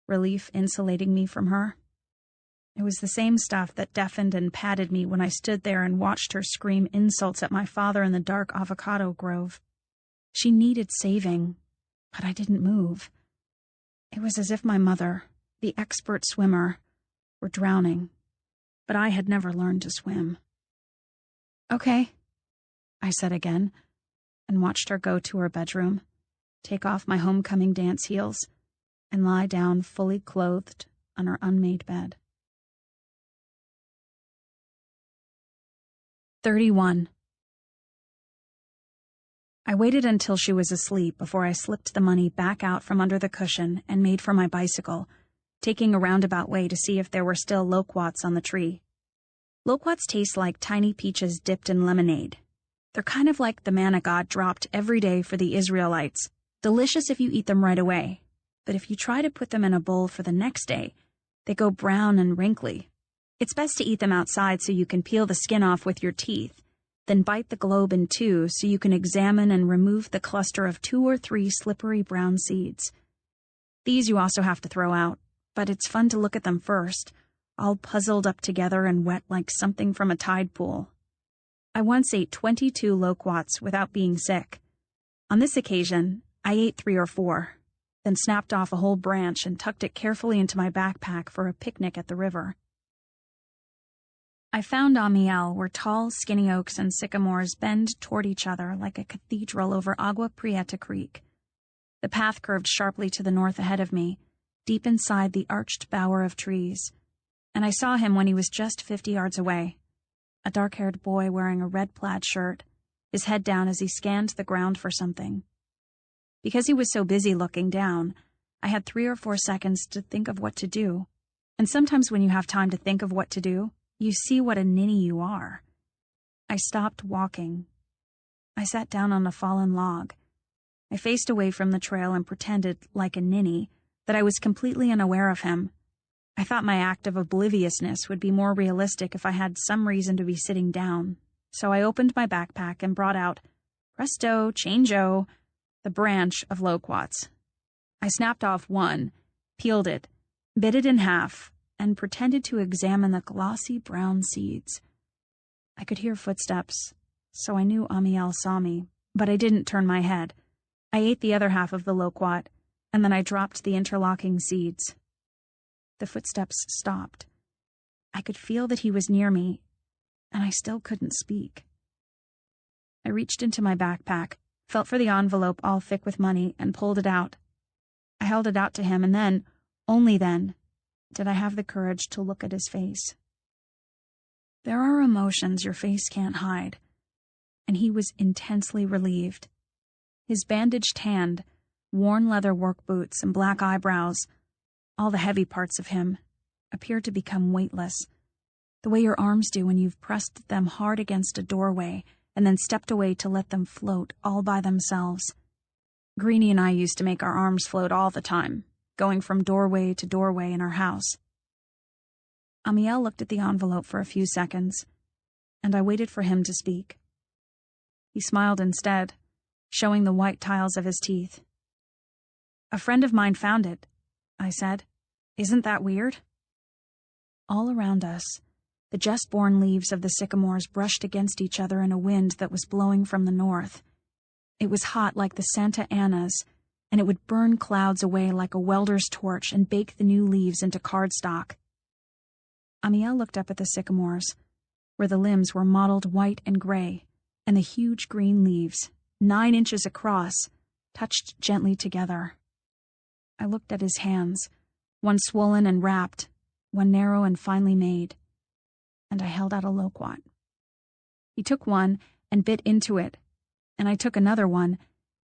relief insulating me from her. It was the same stuff that deafened and patted me when I stood there and watched her scream insults at my father in the dark avocado grove. She needed saving, but I didn't move. It was as if my mother, the expert swimmer, were drowning, but I had never learned to swim. Okay, I said again, and watched her go to her bedroom, take off my homecoming dance heels, and lie down fully clothed on her unmade bed. 31. I waited until she was asleep before I slipped the money back out from under the cushion and made for my bicycle, taking a roundabout way to see if there were still loquats on the tree. Loquats taste like tiny peaches dipped in lemonade. They're kind of like the manna God dropped every day for the Israelites, delicious if you eat them right away, but if you try to put them in a bowl for the next day, they go brown and wrinkly. It's best to eat them outside so you can peel the skin off with your teeth, then bite the globe in two so you can examine and remove the cluster of 2 or 3 slippery brown seeds. These you also have to throw out, but it's fun to look at them first, all puzzled up together and wet like something from a tide pool. I once ate 22 loquats without being sick. On this occasion, I ate 3 or 4, then snapped off a whole branch and tucked it carefully into my backpack for a picnic at the river. I found Amiel where tall, skinny oaks and sycamores bend toward each other like a cathedral over Agua Prieta Creek. The path curved sharply to the north ahead of me, deep inside the arched bower of trees, and I saw him when he was just 50 yards away, a dark-haired boy wearing a red plaid shirt, his head down as he scanned the ground for something. Because he was so busy looking down, I had 3 or 4 seconds to think of what to do, and sometimes when you have time to think of what to do, you see what a ninny you are. I stopped walking. I sat down on a fallen log. I faced away from the trail and pretended, like a ninny, that I was completely unaware of him. I thought my act of obliviousness would be more realistic if I had some reason to be sitting down, so I opened my backpack and brought out, presto, change-o, the branch of loquats. I snapped off one, peeled it, bit it in half, and pretended to examine the glossy brown seeds. I could hear footsteps, so I knew Amiel saw me, but I didn't turn my head. I ate the other half of the loquat, and then I dropped the interlocking seeds. The footsteps stopped. I could feel that he was near me, and I still couldn't speak. I reached into my backpack, felt for the envelope all thick with money, and pulled it out. I held it out to him, and then, only then, did I have the courage to look at his face. There are emotions your face can't hide, and he was intensely relieved. His bandaged hand, worn leather work boots, and black eyebrows, all the heavy parts of him, appeared to become weightless, the way your arms do when you've pressed them hard against a doorway and then stepped away to let them float all by themselves. Greenie and I used to make our arms float all the time, going from doorway to doorway in our house. Amiel looked at the envelope for a few seconds, and I waited for him to speak. He smiled instead, showing the white tiles of his teeth. "A friend of mine found it," I said. "Isn't that weird?" All around us, the just-born leaves of the sycamores brushed against each other in a wind that was blowing from the north. It was hot like the Santa Anas, and it would burn clouds away like a welder's torch and bake the new leaves into cardstock. Amiel looked up at the sycamores, where the limbs were mottled white and gray, and the huge green leaves, 9 inches across, touched gently together. I looked at his hands, one swollen and wrapped, one narrow and finely made, and I held out a loquat. He took one and bit into it, and I took another one,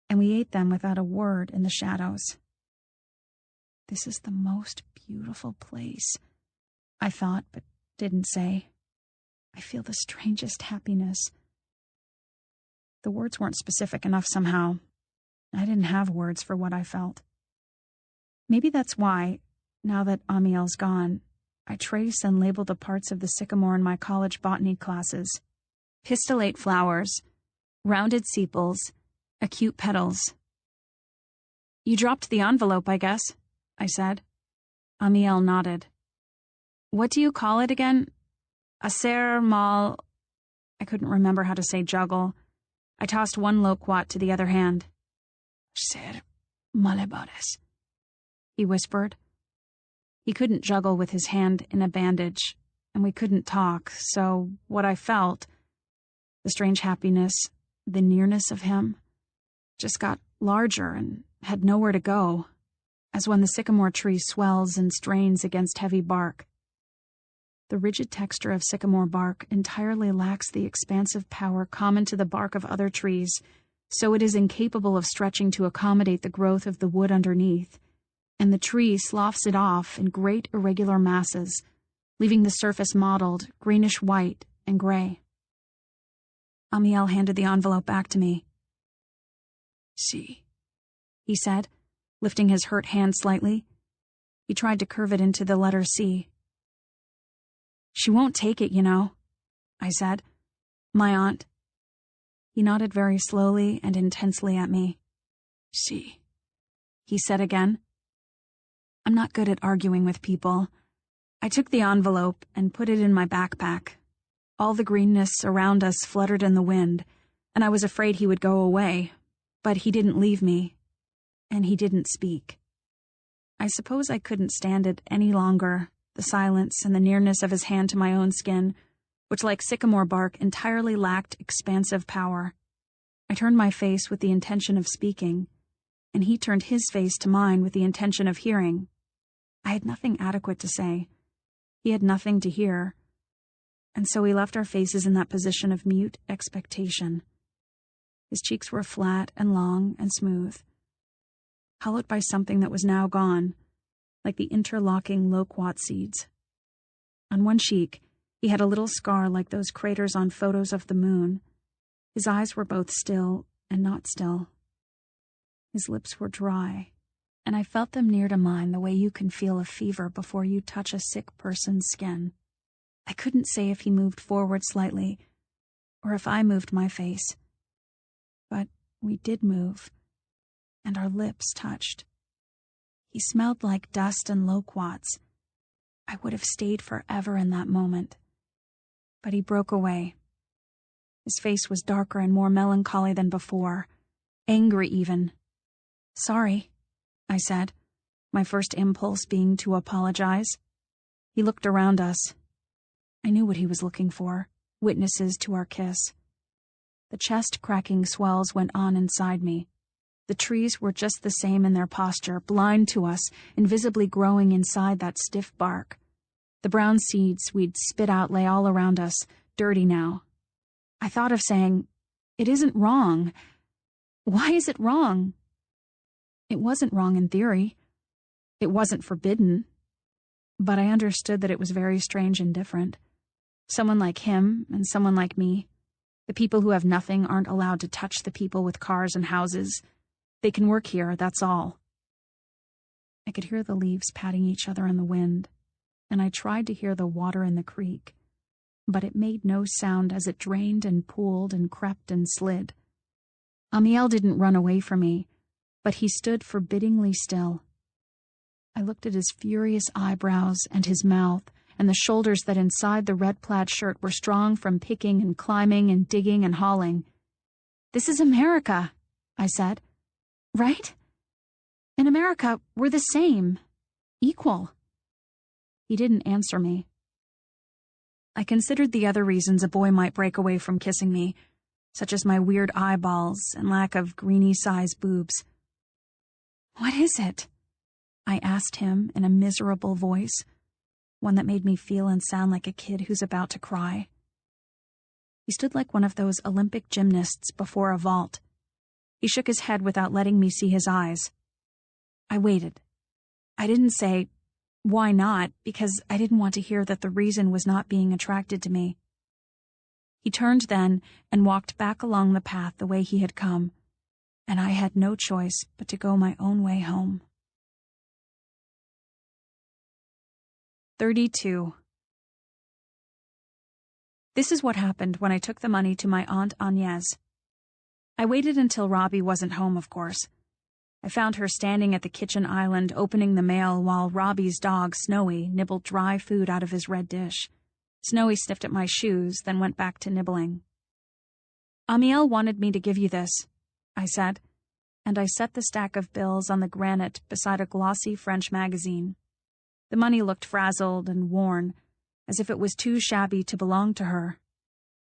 and we ate them without a word in the shadows. This is the most beautiful place, I thought, but didn't say. I feel the strangest happiness. The words weren't specific enough somehow. I didn't have words for what I felt. Maybe that's why, now that Amiel's gone, I trace and label the parts of the sycamore in my college botany classes. Pistillate flowers, rounded sepals, acute petals. You dropped the envelope, I guess, I said. Amiel nodded. What do you call it again? Aser mal... I couldn't remember how to say juggle. I tossed one loquat to the other hand. Ser malabares, he whispered. He couldn't juggle with his hand in a bandage, and we couldn't talk, so what I felt, the strange happiness, the nearness of him, just got larger and had nowhere to go, as when the sycamore tree swells and strains against heavy bark. The rigid texture of sycamore bark entirely lacks the expansive power common to the bark of other trees, so it is incapable of stretching to accommodate the growth of the wood underneath, and the tree sloughs it off in great irregular masses, leaving the surface mottled, greenish-white, and gray. Amiel handed the envelope back to me. See, he said, lifting his hurt hand slightly. He tried to curve it into the letter C. She won't take it, you know, I said. My aunt. He nodded very slowly and intensely at me. See, he said again. I'm not good at arguing with people. I took the envelope and put it in my backpack. All the greenness around us fluttered in the wind, and I was afraid he would go away, but he didn't leave me, and he didn't speak. I suppose I couldn't stand it any longer, the silence and the nearness of his hand to my own skin, which, like sycamore bark, entirely lacked expansive power. I turned my face with the intention of speaking, and he turned his face to mine with the intention of hearing. I had nothing adequate to say. He had nothing to hear. And so we left our faces in that position of mute expectation. His cheeks were flat and long and smooth, hollowed by something that was now gone, like the interlocking loquat seeds. On one cheek, he had a little scar like those craters on photos of the moon. His eyes were both still and not still. His lips were dry, and I felt them near to mine the way you can feel a fever before you touch a sick person's skin. I couldn't say if he moved forward slightly, or if I moved my face. But we did move, and our lips touched. He smelled like dust and loquats. I would have stayed forever in that moment. But he broke away. His face was darker and more melancholy than before, angry even. Sorry, I said, my first impulse being to apologize. He looked around us. I knew what he was looking for, witnesses to our kiss. The chest-cracking swells went on inside me. The trees were just the same in their posture, blind to us, invisibly growing inside that stiff bark. The brown seeds we'd spit out lay all around us, dirty now. I thought of saying, "It isn't wrong. Why is it wrong?" It wasn't wrong in theory. It wasn't forbidden. But I understood that it was very strange and different. Someone like him and someone like me. The people who have nothing aren't allowed to touch the people with cars and houses. They can work here, that's all. I could hear the leaves patting each other in the wind, and I tried to hear the water in the creek, but it made no sound as it drained and pooled and crept and slid. Amiel didn't run away from me, but he stood forbiddingly still. I looked at his furious eyebrows and his mouth, and the shoulders that inside the red plaid shirt were strong from picking and climbing and digging and hauling. "This is America," I said. "Right? In America, we're the same. Equal." He didn't answer me. I considered the other reasons a boy might break away from kissing me, such as my weird eyeballs and lack of greeny-sized boobs. "What is it?" I asked him in a miserable voice, one that made me feel and sound like a kid who's about to cry. He stood like one of those Olympic gymnasts before a vault. He shook his head without letting me see his eyes. I waited. I didn't say, "Why not?" because I didn't want to hear that the reason was not being attracted to me. He turned then and walked back along the path the way he had come, and I had no choice but to go my own way home. 32. This is what happened when I took the money to my Aunt Agnès. I waited until Robbie wasn't home, of course. I found her standing at the kitchen island opening the mail while Robbie's dog, Snowy, nibbled dry food out of his red dish. Snowy sniffed at my shoes, then went back to nibbling. "Amiel wanted me to give you this," I said, and I set the stack of bills on the granite beside a glossy French magazine. The money looked frazzled and worn, as if it was too shabby to belong to her.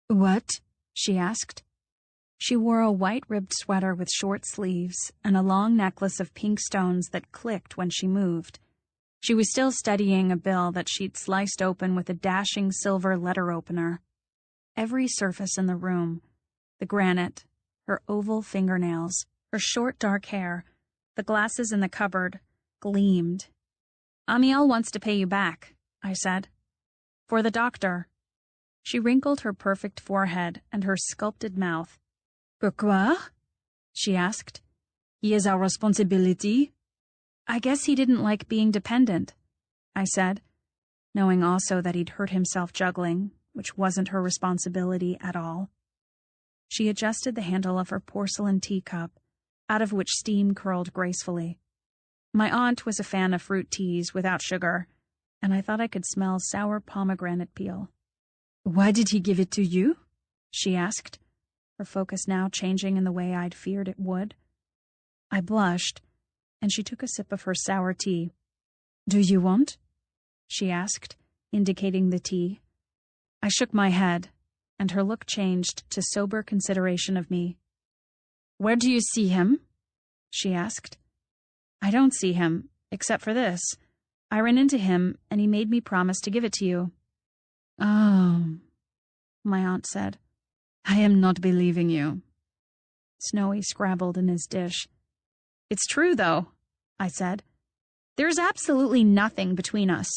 "What?" she asked. She wore a white-ribbed sweater with short sleeves and a long necklace of pink stones that clicked when she moved. She was still studying a bill that she'd sliced open with a dashing silver letter opener. Every surface in the room, the granite, her oval fingernails, her short dark hair, the glasses in the cupboard, gleamed. "Amiel wants to pay you back," I said. "For the doctor." She wrinkled her perfect forehead and her sculpted mouth. "Pourquoi?" she asked. "He is our responsibility." "I guess he didn't like being dependent," I said, knowing also that he'd hurt himself juggling, which wasn't her responsibility at all. She adjusted the handle of her porcelain teacup, out of which steam curled gracefully. My aunt was a fan of fruit teas without sugar, and I thought I could smell sour pomegranate peel. "Why did he give it to you?" she asked, her focus now changing in the way I'd feared it would. I blushed, and she took a sip of her sour tea. "Do you want?" she asked, indicating the tea. I shook my head, and her look changed to sober consideration of me. "Where do you see him?" she asked. "I don't see him, except for this. I ran into him, and he made me promise to give it to you." "Oh," my aunt said. "I am not believing you." Snowy scrabbled in his dish. "It's true, though," I said. "There's absolutely nothing between us."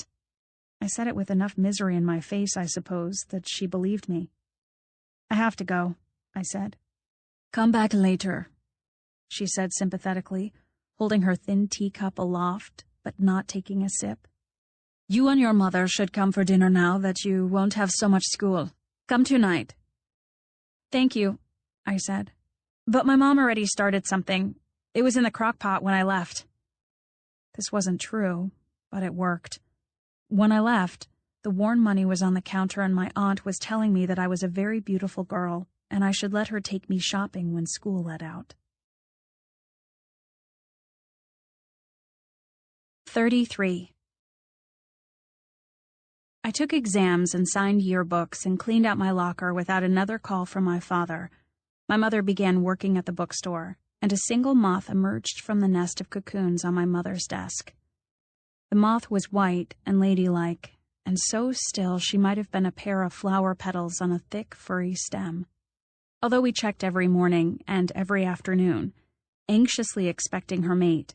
I said it with enough misery in my face, I suppose, that she believed me. "I have to go," I said. "Come back later," she said sympathetically, holding her thin teacup aloft, but not taking a sip. "You and your mother should come for dinner now that you won't have so much school. Come tonight." "Thank you," I said. "But my mom already started something. It was in the crock pot when I left." This wasn't true, but it worked. When I left, the worn money was on the counter and my aunt was telling me that I was a very beautiful girl and I should let her take me shopping when school let out. 33. I took exams and signed yearbooks and cleaned out my locker without another call from my father. My mother began working at the bookstore, and a single moth emerged from the nest of cocoons on my mother's desk. The moth was white and ladylike, and so still she might have been a pair of flower petals on a thick, furry stem. Although we checked every morning and every afternoon, anxiously expecting her mate,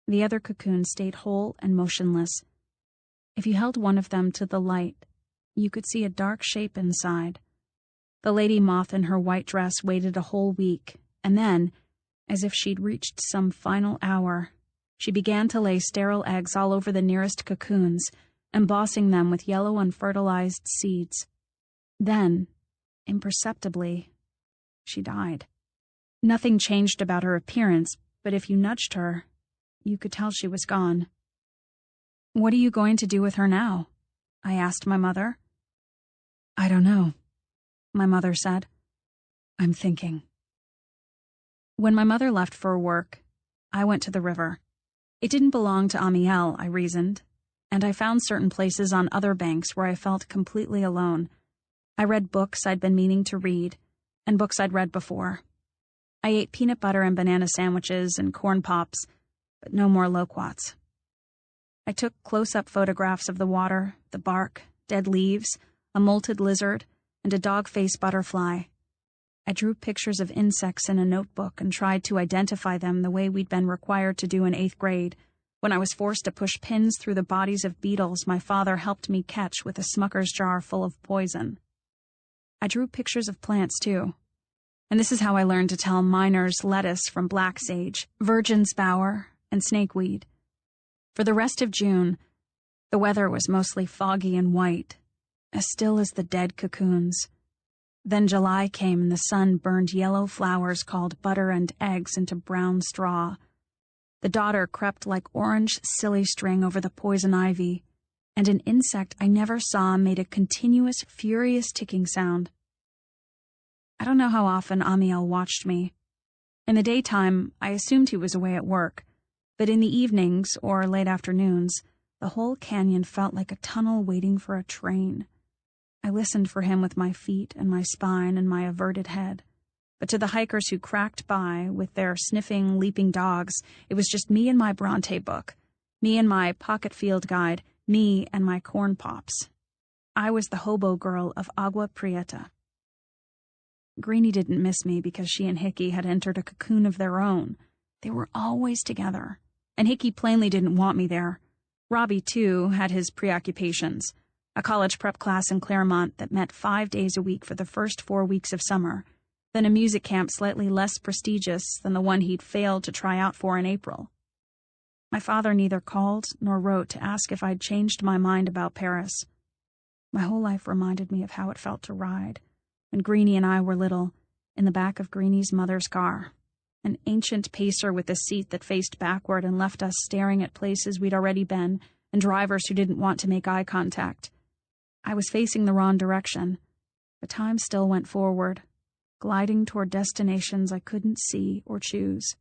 the other cocoon stayed whole and motionless. If you held one of them to the light, you could see a dark shape inside. The lady moth in her white dress waited a whole week, and then, as if she'd reached some final hour, she began to lay sterile eggs all over the nearest cocoons, embossing them with yellow unfertilized seeds. Then, imperceptibly, she died. Nothing changed about her appearance, but if you nudged her, you could tell she was gone. "What are you going to do with her now?" I asked my mother. "I don't know," my mother said. "I'm thinking." When my mother left for work, I went to the river. It didn't belong to Amiel, I reasoned, and I found certain places on other banks where I felt completely alone. I read books I'd been meaning to read, and books I'd read before. I ate peanut butter and banana sandwiches and corn pops, but no more loquats. I took close-up photographs of the water, the bark, dead leaves, a molted lizard, and a dog-faced butterfly. I drew pictures of insects in a notebook and tried to identify them the way we'd been required to do in 8th grade, when I was forced to push pins through the bodies of beetles my father helped me catch with a Smucker's jar full of poison. I drew pictures of plants, too. And this is how I learned to tell Miner's lettuce from black sage, virgin's bower, and snakeweed. For the rest of June, the weather was mostly foggy and white, as still as the dead cocoons. Then July came and the sun burned yellow flowers called butter and eggs into brown straw. The daughter crept like orange silly string over the poison ivy, and an insect I never saw made a continuous, furious ticking sound. I don't know how often Amiel watched me. In the daytime, I assumed he was away at work, but in the evenings or late afternoons, the whole canyon felt like a tunnel waiting for a train. I listened for him with my feet and my spine and my averted head. But to the hikers who cracked by with their sniffing, leaping dogs, it was just me and my Bronte book, me and my pocket field guide, me and my corn pops. I was the hobo girl of Agua Prieta. Greenie didn't miss me because she and Hickey had entered a cocoon of their own. They were always together, and Hickey plainly didn't want me there. Robbie, too, had his preoccupations. A college prep class in Claremont that met 5 days a week for the first 4 weeks of summer, then a music camp slightly less prestigious than the one he'd failed to try out for in April. My father neither called nor wrote to ask if I'd changed my mind about Paris. My whole life reminded me of how it felt to ride, when Greenie and I were little, in the back of Greenie's mother's car, an ancient pacer with a seat that faced backward and left us staring at places we'd already been and drivers who didn't want to make eye contact. I was facing the wrong direction, but time still went forward, gliding toward destinations I couldn't see or choose.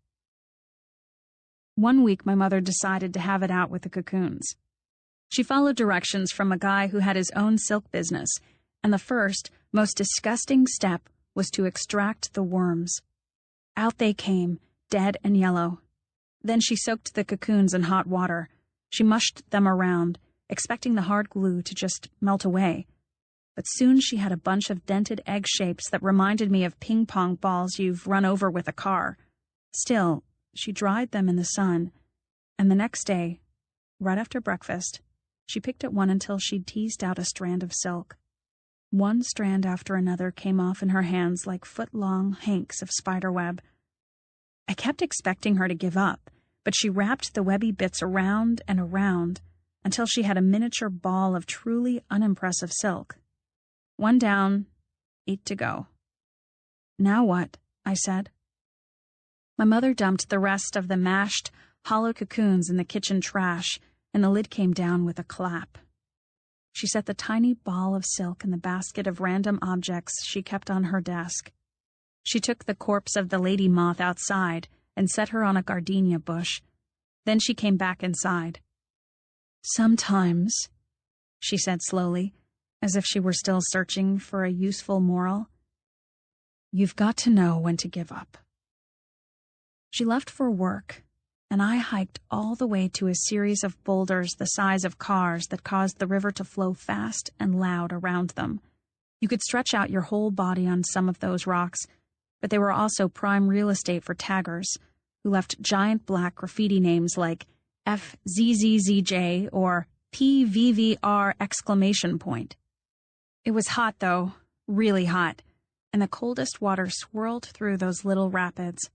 One week my mother decided to have it out with the cocoons. She followed directions from a guy who had his own silk business, and the first, most disgusting step was to extract the worms. Out they came, dead and yellow. Then she soaked the cocoons in hot water. She mushed them around, expecting the hard glue to just melt away. But soon she had a bunch of dented egg shapes that reminded me of ping-pong balls you've run over with a car. Still, she dried them in the sun, and the next day, right after breakfast, she picked at one until she'd teased out a strand of silk. One strand after another came off in her hands like foot-long hanks of spiderweb. I kept expecting her to give up, but she wrapped the webby bits around and around until she had a miniature ball of truly unimpressive silk. 1 down, 8 to go. Now what? I said. My mother dumped the rest of the mashed, hollow cocoons in the kitchen trash, and the lid came down with a clap. She set the tiny ball of silk in the basket of random objects she kept on her desk. She took the corpse of the lady moth outside and set her on a gardenia bush. Then she came back inside. "Sometimes," she said slowly, as if she were still searching for a useful moral, "you've got to know when to give up." She left for work, and I hiked all the way to a series of boulders the size of cars that caused the river to flow fast and loud around them. You could stretch out your whole body on some of those rocks, but they were also prime real estate for taggers, who left giant black graffiti names like FZZZJ or PVVR exclamation point. It was hot, though, really hot, and the coldest water swirled through those little rapids.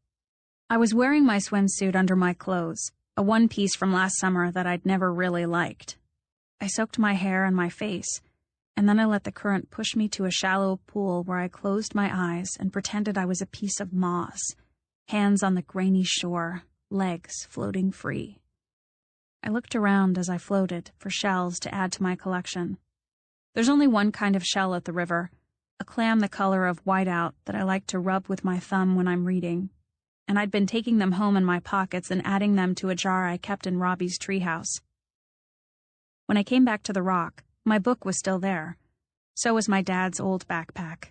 I was wearing my swimsuit under my clothes, a one-piece from last summer that I'd never really liked. I soaked my hair and my face, and then I let the current push me to a shallow pool where I closed my eyes and pretended I was a piece of moss, hands on the grainy shore, legs floating free. I looked around as I floated for shells to add to my collection. There's only one kind of shell at the river, a clam the color of whiteout that I like to rub with my thumb when I'm reading, and I'd been taking them home in my pockets and adding them to a jar I kept in Robbie's treehouse. When I came back to the rock, my book was still there. So was my dad's old backpack.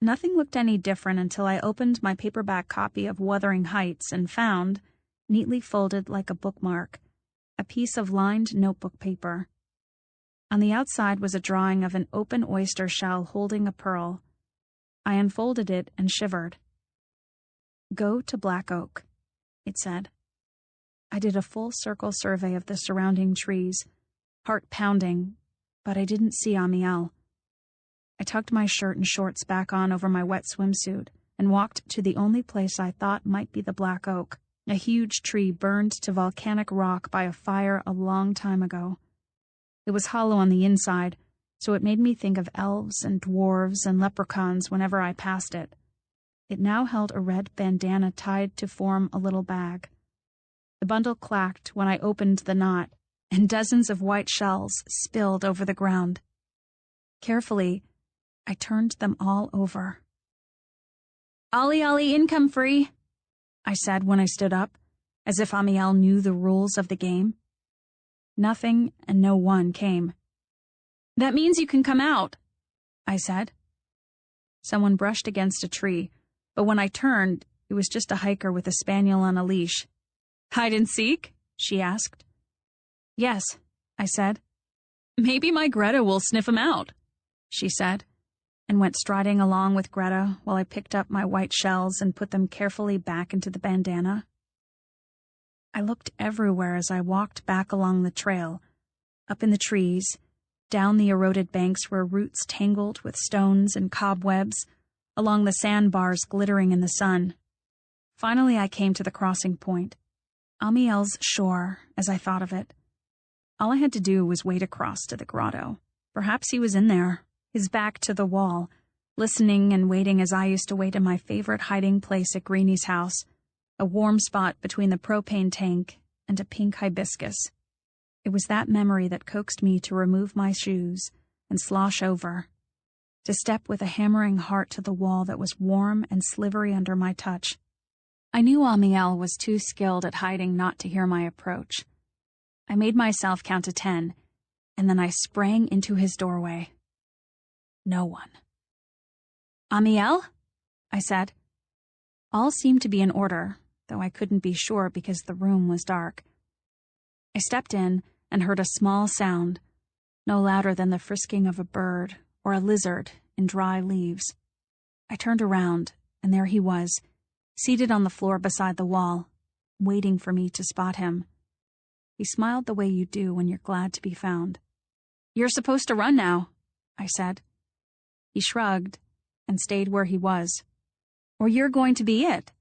Nothing looked any different until I opened my paperback copy of Wuthering Heights and found, neatly folded like a bookmark, a piece of lined notebook paper. On the outside was a drawing of an open oyster shell holding a pearl. I unfolded it and shivered. "Go to Black Oak," it said. I did a full circle survey of the surrounding trees, heart pounding, but I didn't see Amiel. I tucked my shirt and shorts back on over my wet swimsuit and walked to the only place I thought might be the Black Oak, a huge tree burned to volcanic rock by a fire a long time ago. It was hollow on the inside, so it made me think of elves and dwarves and leprechauns whenever I passed it. It now held a red bandana tied to form a little bag. The bundle clacked when I opened the knot, and dozens of white shells spilled over the ground. Carefully, I turned them all over. "Ollie, Ollie, income free," I said when I stood up, as if Amiel knew the rules of the game. Nothing and no one came. "That means you can come out," I said. Someone brushed against a tree, but when I turned, it was just a hiker with a spaniel on a leash. "Hide and seek?" she asked. "Yes," I said. "Maybe my Greta will sniff him out," she said, and went striding along with Greta while I picked up my white shells and put them carefully back into the bandana. I looked everywhere as I walked back along the trail, up in the trees, down the eroded banks where roots tangled with stones and cobwebs, along the sandbars glittering in the sun. Finally, I came to the crossing point, Amiel's shore, as I thought of it. All I had to do was wade across to the grotto. Perhaps he was in there, his back to the wall, listening and waiting as I used to wait in my favorite hiding place at Greenie's house, a warm spot between the propane tank and a pink hibiscus. It was that memory that coaxed me to remove my shoes and slosh over, to step with a hammering heart to the wall that was warm and slivery under my touch. I knew Amiel was too skilled at hiding not to hear my approach. I made myself count to 10, and then I sprang into his doorway. No one. "Amiel?" I said. All seemed to be in order, though I couldn't be sure because the room was dark. I stepped in and heard a small sound, no louder than the frisking of a bird or a lizard in dry leaves. I turned around, and there he was, seated on the floor beside the wall, waiting for me to spot him. He smiled the way you do when you're glad to be found. "You're supposed to run now," I said. He shrugged and stayed where he was. "Or you're going to be it."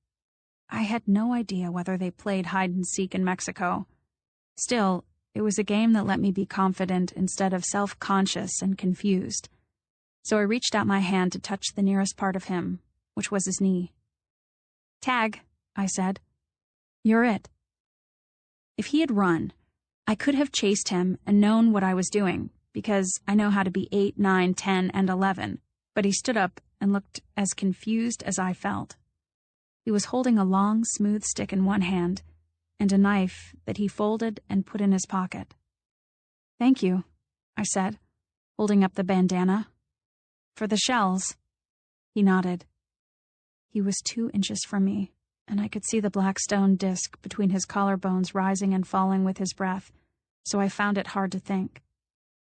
I had no idea whether they played hide-and-seek in Mexico. Still, it was a game that let me be confident instead of self-conscious and confused. So I reached out my hand to touch the nearest part of him, which was his knee. "Tag," I said. "You're it." If he had run, I could have chased him and known what I was doing, because I know how to be 8, 9, 10, and 11, but he stood up and looked as confused as I felt. He was holding a long, smooth stick in one hand, and a knife that he folded and put in his pocket. "Thank you," I said, holding up the bandana. "For the shells." He nodded. He was 2 inches from me, and I could see the black stone disc between his collarbones rising and falling with his breath, so I found it hard to think.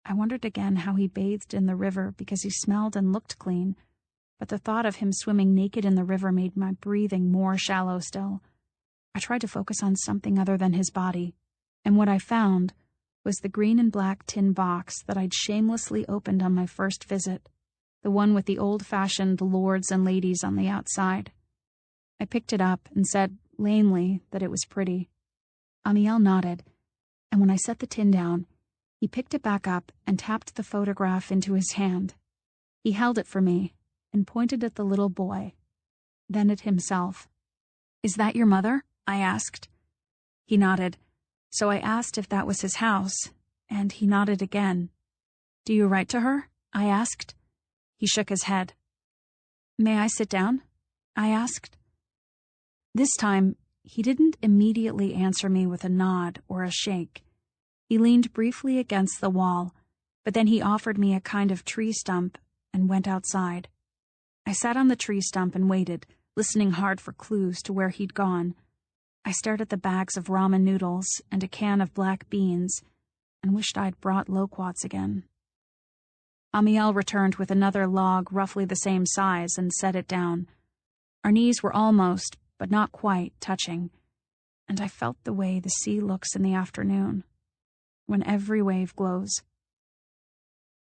I wondered again how he bathed in the river because he smelled and looked clean, but the thought of him swimming naked in the river made my breathing more shallow still. I tried to focus on something other than his body, and what I found was the green and black tin box that I'd shamelessly opened on my first visit, the one with the old-fashioned lords and ladies on the outside. I picked it up and said lamely that it was pretty. Amiel nodded, and when I set the tin down, he picked it back up and tapped the photograph into his hand. He held it for me and pointed at the little boy, then at himself. "Is that your mother?" I asked. He nodded, so I asked if that was his house, and he nodded again. "Do you write to her?" I asked. He shook his head. "May I sit down?" I asked. This time, he didn't immediately answer me with a nod or a shake. He leaned briefly against the wall, but then he offered me a kind of tree stump and went outside. I sat on the tree stump and waited, listening hard for clues to where he'd gone. I stared at the bags of ramen noodles and a can of black beans and wished I'd brought loquats again. Amiel returned with another log roughly the same size and set it down. Our knees were almost, but not quite, touching, and I felt the way the sea looks in the afternoon, when every wave glows.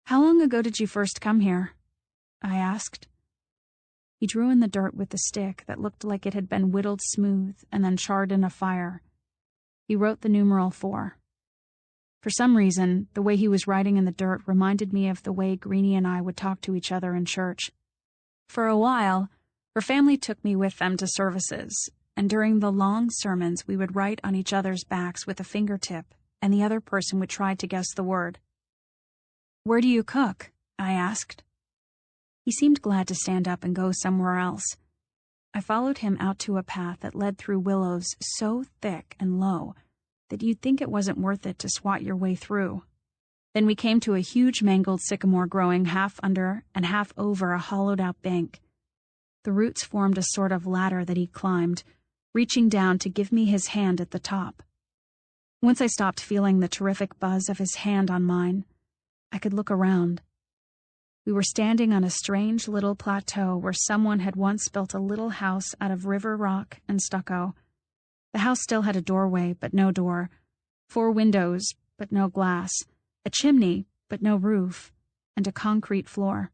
"How long ago did you first come here?" I asked. He drew in the dirt with the stick that looked like it had been whittled smooth and then charred in a fire. He wrote the numeral 4. For some reason, the way he was writing in the dirt reminded me of the way Greenie and I would talk to each other in church. For a while, her family took me with them to services, and during the long sermons we would write on each other's backs with a fingertip, and the other person would try to guess the word. "Where do you cook?" I asked. He seemed glad to stand up and go somewhere else. I followed him out to a path that led through willows so thick and low that you'd think it wasn't worth it to swat your way through. Then we came to a huge mangled sycamore growing half under and half over a hollowed-out bank. The roots formed a sort of ladder that he climbed, reaching down to give me his hand at the top. Once I stopped feeling the terrific buzz of his hand on mine, I could look around. We were standing on a strange little plateau where someone had once built a little house out of river rock and stucco. The house still had a doorway, but no door, 4 windows, but no glass, a chimney, but no roof, and a concrete floor.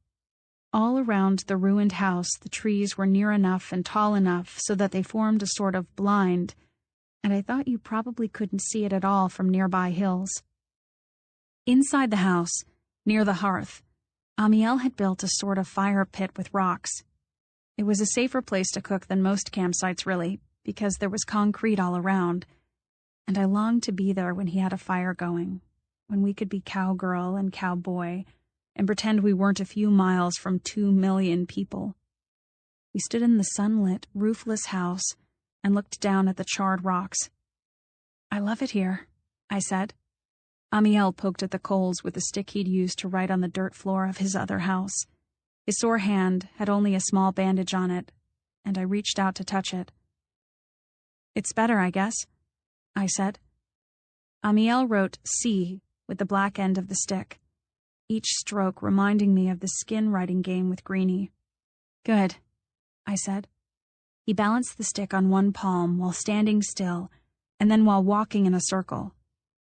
All around the ruined house, the trees were near enough and tall enough so that they formed a sort of blind, and I thought you probably couldn't see it at all from nearby hills. Inside the house, near the hearth, Amiel had built a sort of fire pit with rocks. It was a safer place to cook than most campsites, really, because there was concrete all around, and I longed to be there when he had a fire going, when we could be cowgirl and cowboy and pretend we weren't a few miles from 2 million people. We stood in the sunlit, roofless house and looked down at the charred rocks. "I love it here," I said. Amiel poked at the coals with the stick he'd used to write on the dirt floor of his other house. His sore hand had only a small bandage on it, and I reached out to touch it. "It's better, I guess," I said. Amiel wrote C with the black end of the stick, each stroke reminding me of the skin writing game with Greenie. "Good," I said. He balanced the stick on one palm while standing still, and then while walking in a circle.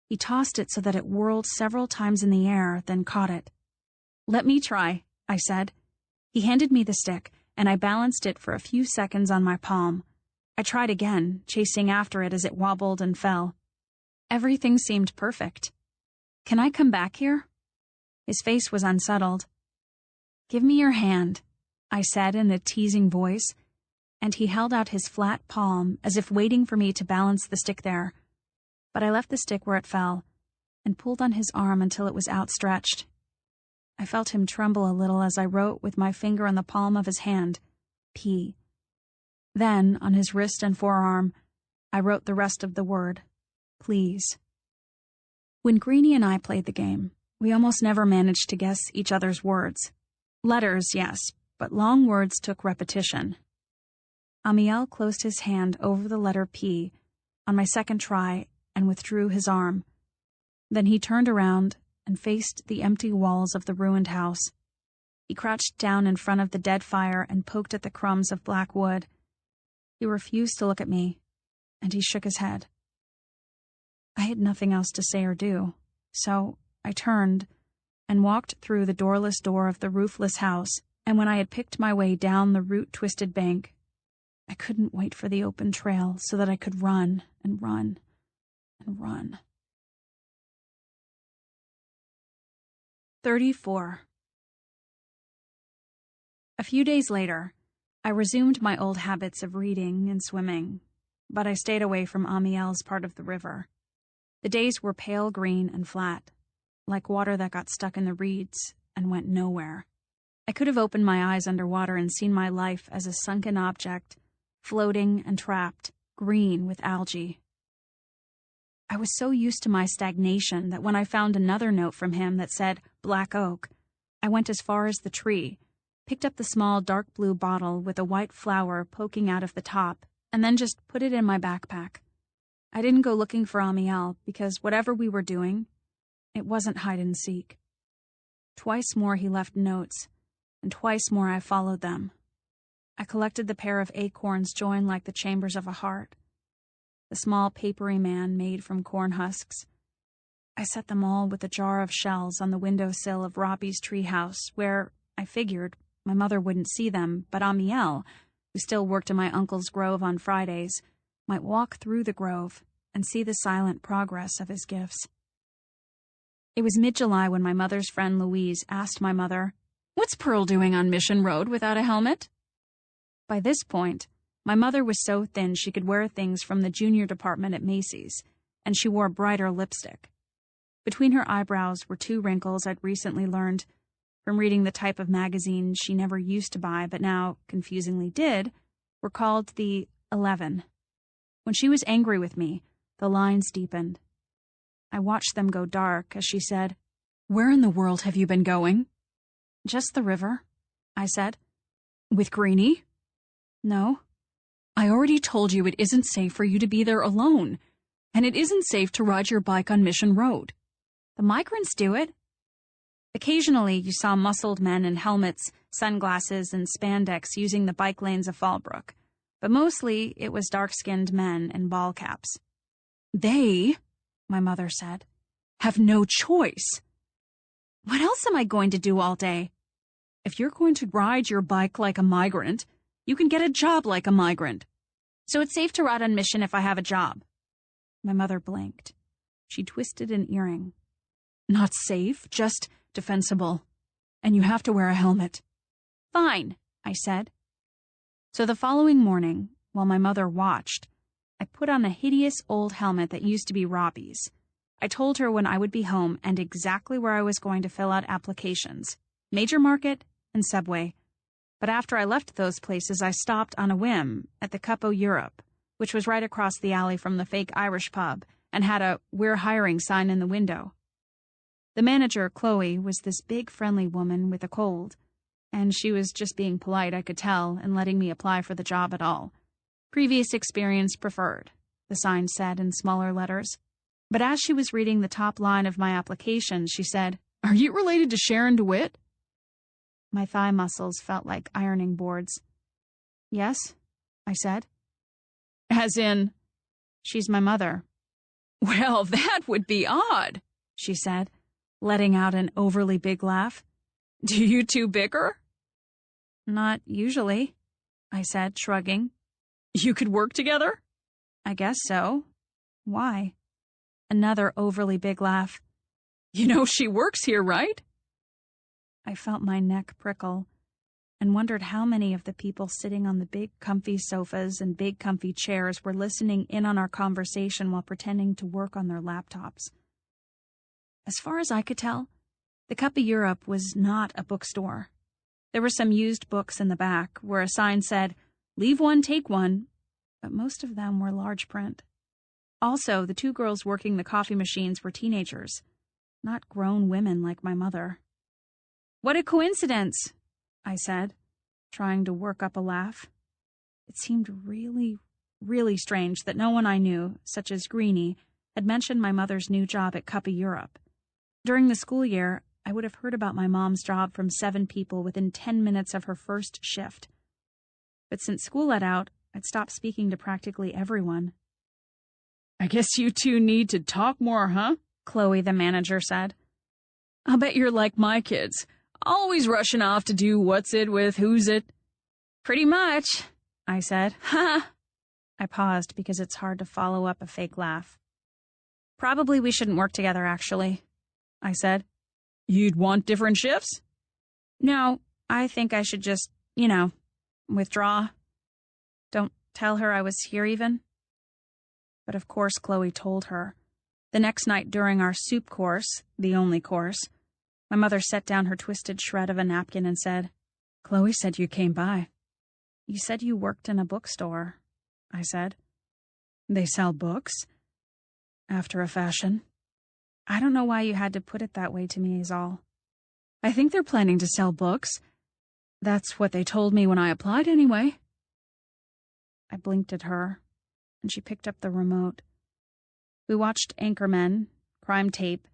He tossed it so that it whirled several times in the air, then caught it. "Let me try," I said. He handed me the stick, and I balanced it for a few seconds on my palm. I tried again, chasing after it as it wobbled and fell. Everything seemed perfect. "Can I come back here?" His face was unsettled. "Give me your hand," I said in a teasing voice, and he held out his flat palm as if waiting for me to balance the stick there. But I left the stick where it fell and pulled on his arm until it was outstretched. I felt him tremble a little as I wrote with my finger on the palm of his hand, P. Then, on his wrist and forearm, I wrote the rest of the word, please. When Greenie and I played the game, we almost never managed to guess each other's words. Letters, yes, but long words took repetition. Amiel closed his hand over the letter P on my second try and withdrew his arm. Then he turned around and faced the empty walls of the ruined house. He crouched down in front of the dead fire and poked at the crumbs of black wood. He refused to look at me, and he shook his head. I had nothing else to say or do, so I turned and walked through the doorless door of the roofless house, and when I had picked my way down the root-twisted bank, I couldn't wait for the open trail so that I could run and run and run. 34. A few days later, I resumed my old habits of reading and swimming, but I stayed away from Amiel's part of the river. The days were pale green and flat, like water that got stuck in the reeds and went nowhere. I could have opened my eyes underwater and seen my life as a sunken object, floating and trapped, green with algae. I was so used to my stagnation that when I found another note from him that said Black Oak, I went as far as the tree, picked up the small dark blue bottle with a white flower poking out of the top, and then just put it in my backpack. I didn't go looking for Amiel because whatever we were doing, it wasn't hide and seek. Twice more he left notes, and twice more I followed them. I collected the pair of acorns joined like the chambers of a heart, the small papery man made from corn husks. I set them all with a jar of shells on the windowsill of Robbie's treehouse, where, I figured, my mother wouldn't see them, but Amiel, who still worked in my uncle's grove on Fridays, might walk through the grove and see the silent progress of his gifts. It was mid-July when my mother's friend Louise asked my mother, "What's Pearl doing on Mission Road without a helmet?" By this point, my mother was so thin she could wear things from the junior department at Macy's, and she wore brighter lipstick. Between her eyebrows were 2 wrinkles I'd recently learned, from reading the type of magazine she never used to buy but now, confusingly did, were called the 11. When she was angry with me, the lines deepened. I watched them go dark as she said, "Where in the world have you been going?" "Just the river," I said. "With Greenie?" "No." "I already told you it isn't safe for you to be there alone, and it isn't safe to ride your bike on Mission Road." "The migrants do it." Occasionally, you saw muscled men in helmets, sunglasses, and spandex using the bike lanes of Fallbrook, but mostly it was dark-skinned men in ball caps. "They," my mother said, "have no choice." "What else am I going to do all day?" "If you're going to ride your bike like a migrant, you can get a job like a migrant." "So it's safe to ride on Mission if I have a job?" My mother blinked. She twisted an earring. "Not safe, just defensible. And you have to wear a helmet." "Fine," I said. So the following morning, while my mother watched, I put on a hideous old helmet that used to be Robbie's. I told her when I would be home and exactly where I was going to fill out applications, Major Market and Subway. But after I left those places, I stopped on a whim at the Cup o' Europe, which was right across the alley from the fake Irish pub and had a "We're hiring" sign in the window. The manager, Chloe, was this big, friendly woman with a cold, and she was just being polite, I could tell, and letting me apply for the job at all. "Previous experience preferred," the sign said in smaller letters. But as she was reading the top line of my application, she said, "Are you related to Sharon DeWitt?" My thigh muscles felt like ironing boards. "Yes," I said. "As in?" "She's my mother." "Well, that would be odd," she said, letting out an overly big laugh. "Do you two bicker?" "Not usually," I said, shrugging. "You could work together?" "I guess so. Why?" Another overly big laugh. "You know she works here, right?" I felt my neck prickle and wondered how many of the people sitting on the big comfy sofas and big comfy chairs were listening in on our conversation while pretending to work on their laptops. As far as I could tell, the Cup of Europe was not a bookstore. There were some used books in the back where a sign said, "Leave one, take one," but most of them were large print. Also, the 2 girls working the coffee machines were teenagers, not grown women like my mother. "What a coincidence," I said, trying to work up a laugh. It seemed really, really strange that no one I knew, such as Greenie, had mentioned my mother's new job at Cup of Europe. During the school year, I would have heard about my mom's job from 7 people within 10 minutes of her first shift. But since school let out, I'd stopped speaking to practically everyone. "I guess you two need to talk more, huh?" Chloe, the manager, said. "I'll bet you're like my kids, always rushing off to do what's it with who's it." "Pretty much," I said. "Ha!" I paused because it's hard to follow up a fake laugh. "Probably we shouldn't work together, actually," I said. "You'd want different shifts?" "No, I think I should just, withdraw. Don't tell her I was here even." But of course Chloe told her. The next night during our soup course, the only course, my mother set down her twisted shred of a napkin and said, "Chloe said you came by." "You said you worked in a bookstore," I said. "They sell books? After a fashion. I don't know why you had to put it that way to me is all. I think they're planning to sell books. That's what they told me when I applied anyway." I blinked at her, and she picked up the remote. We watched Anchormen, crime tape,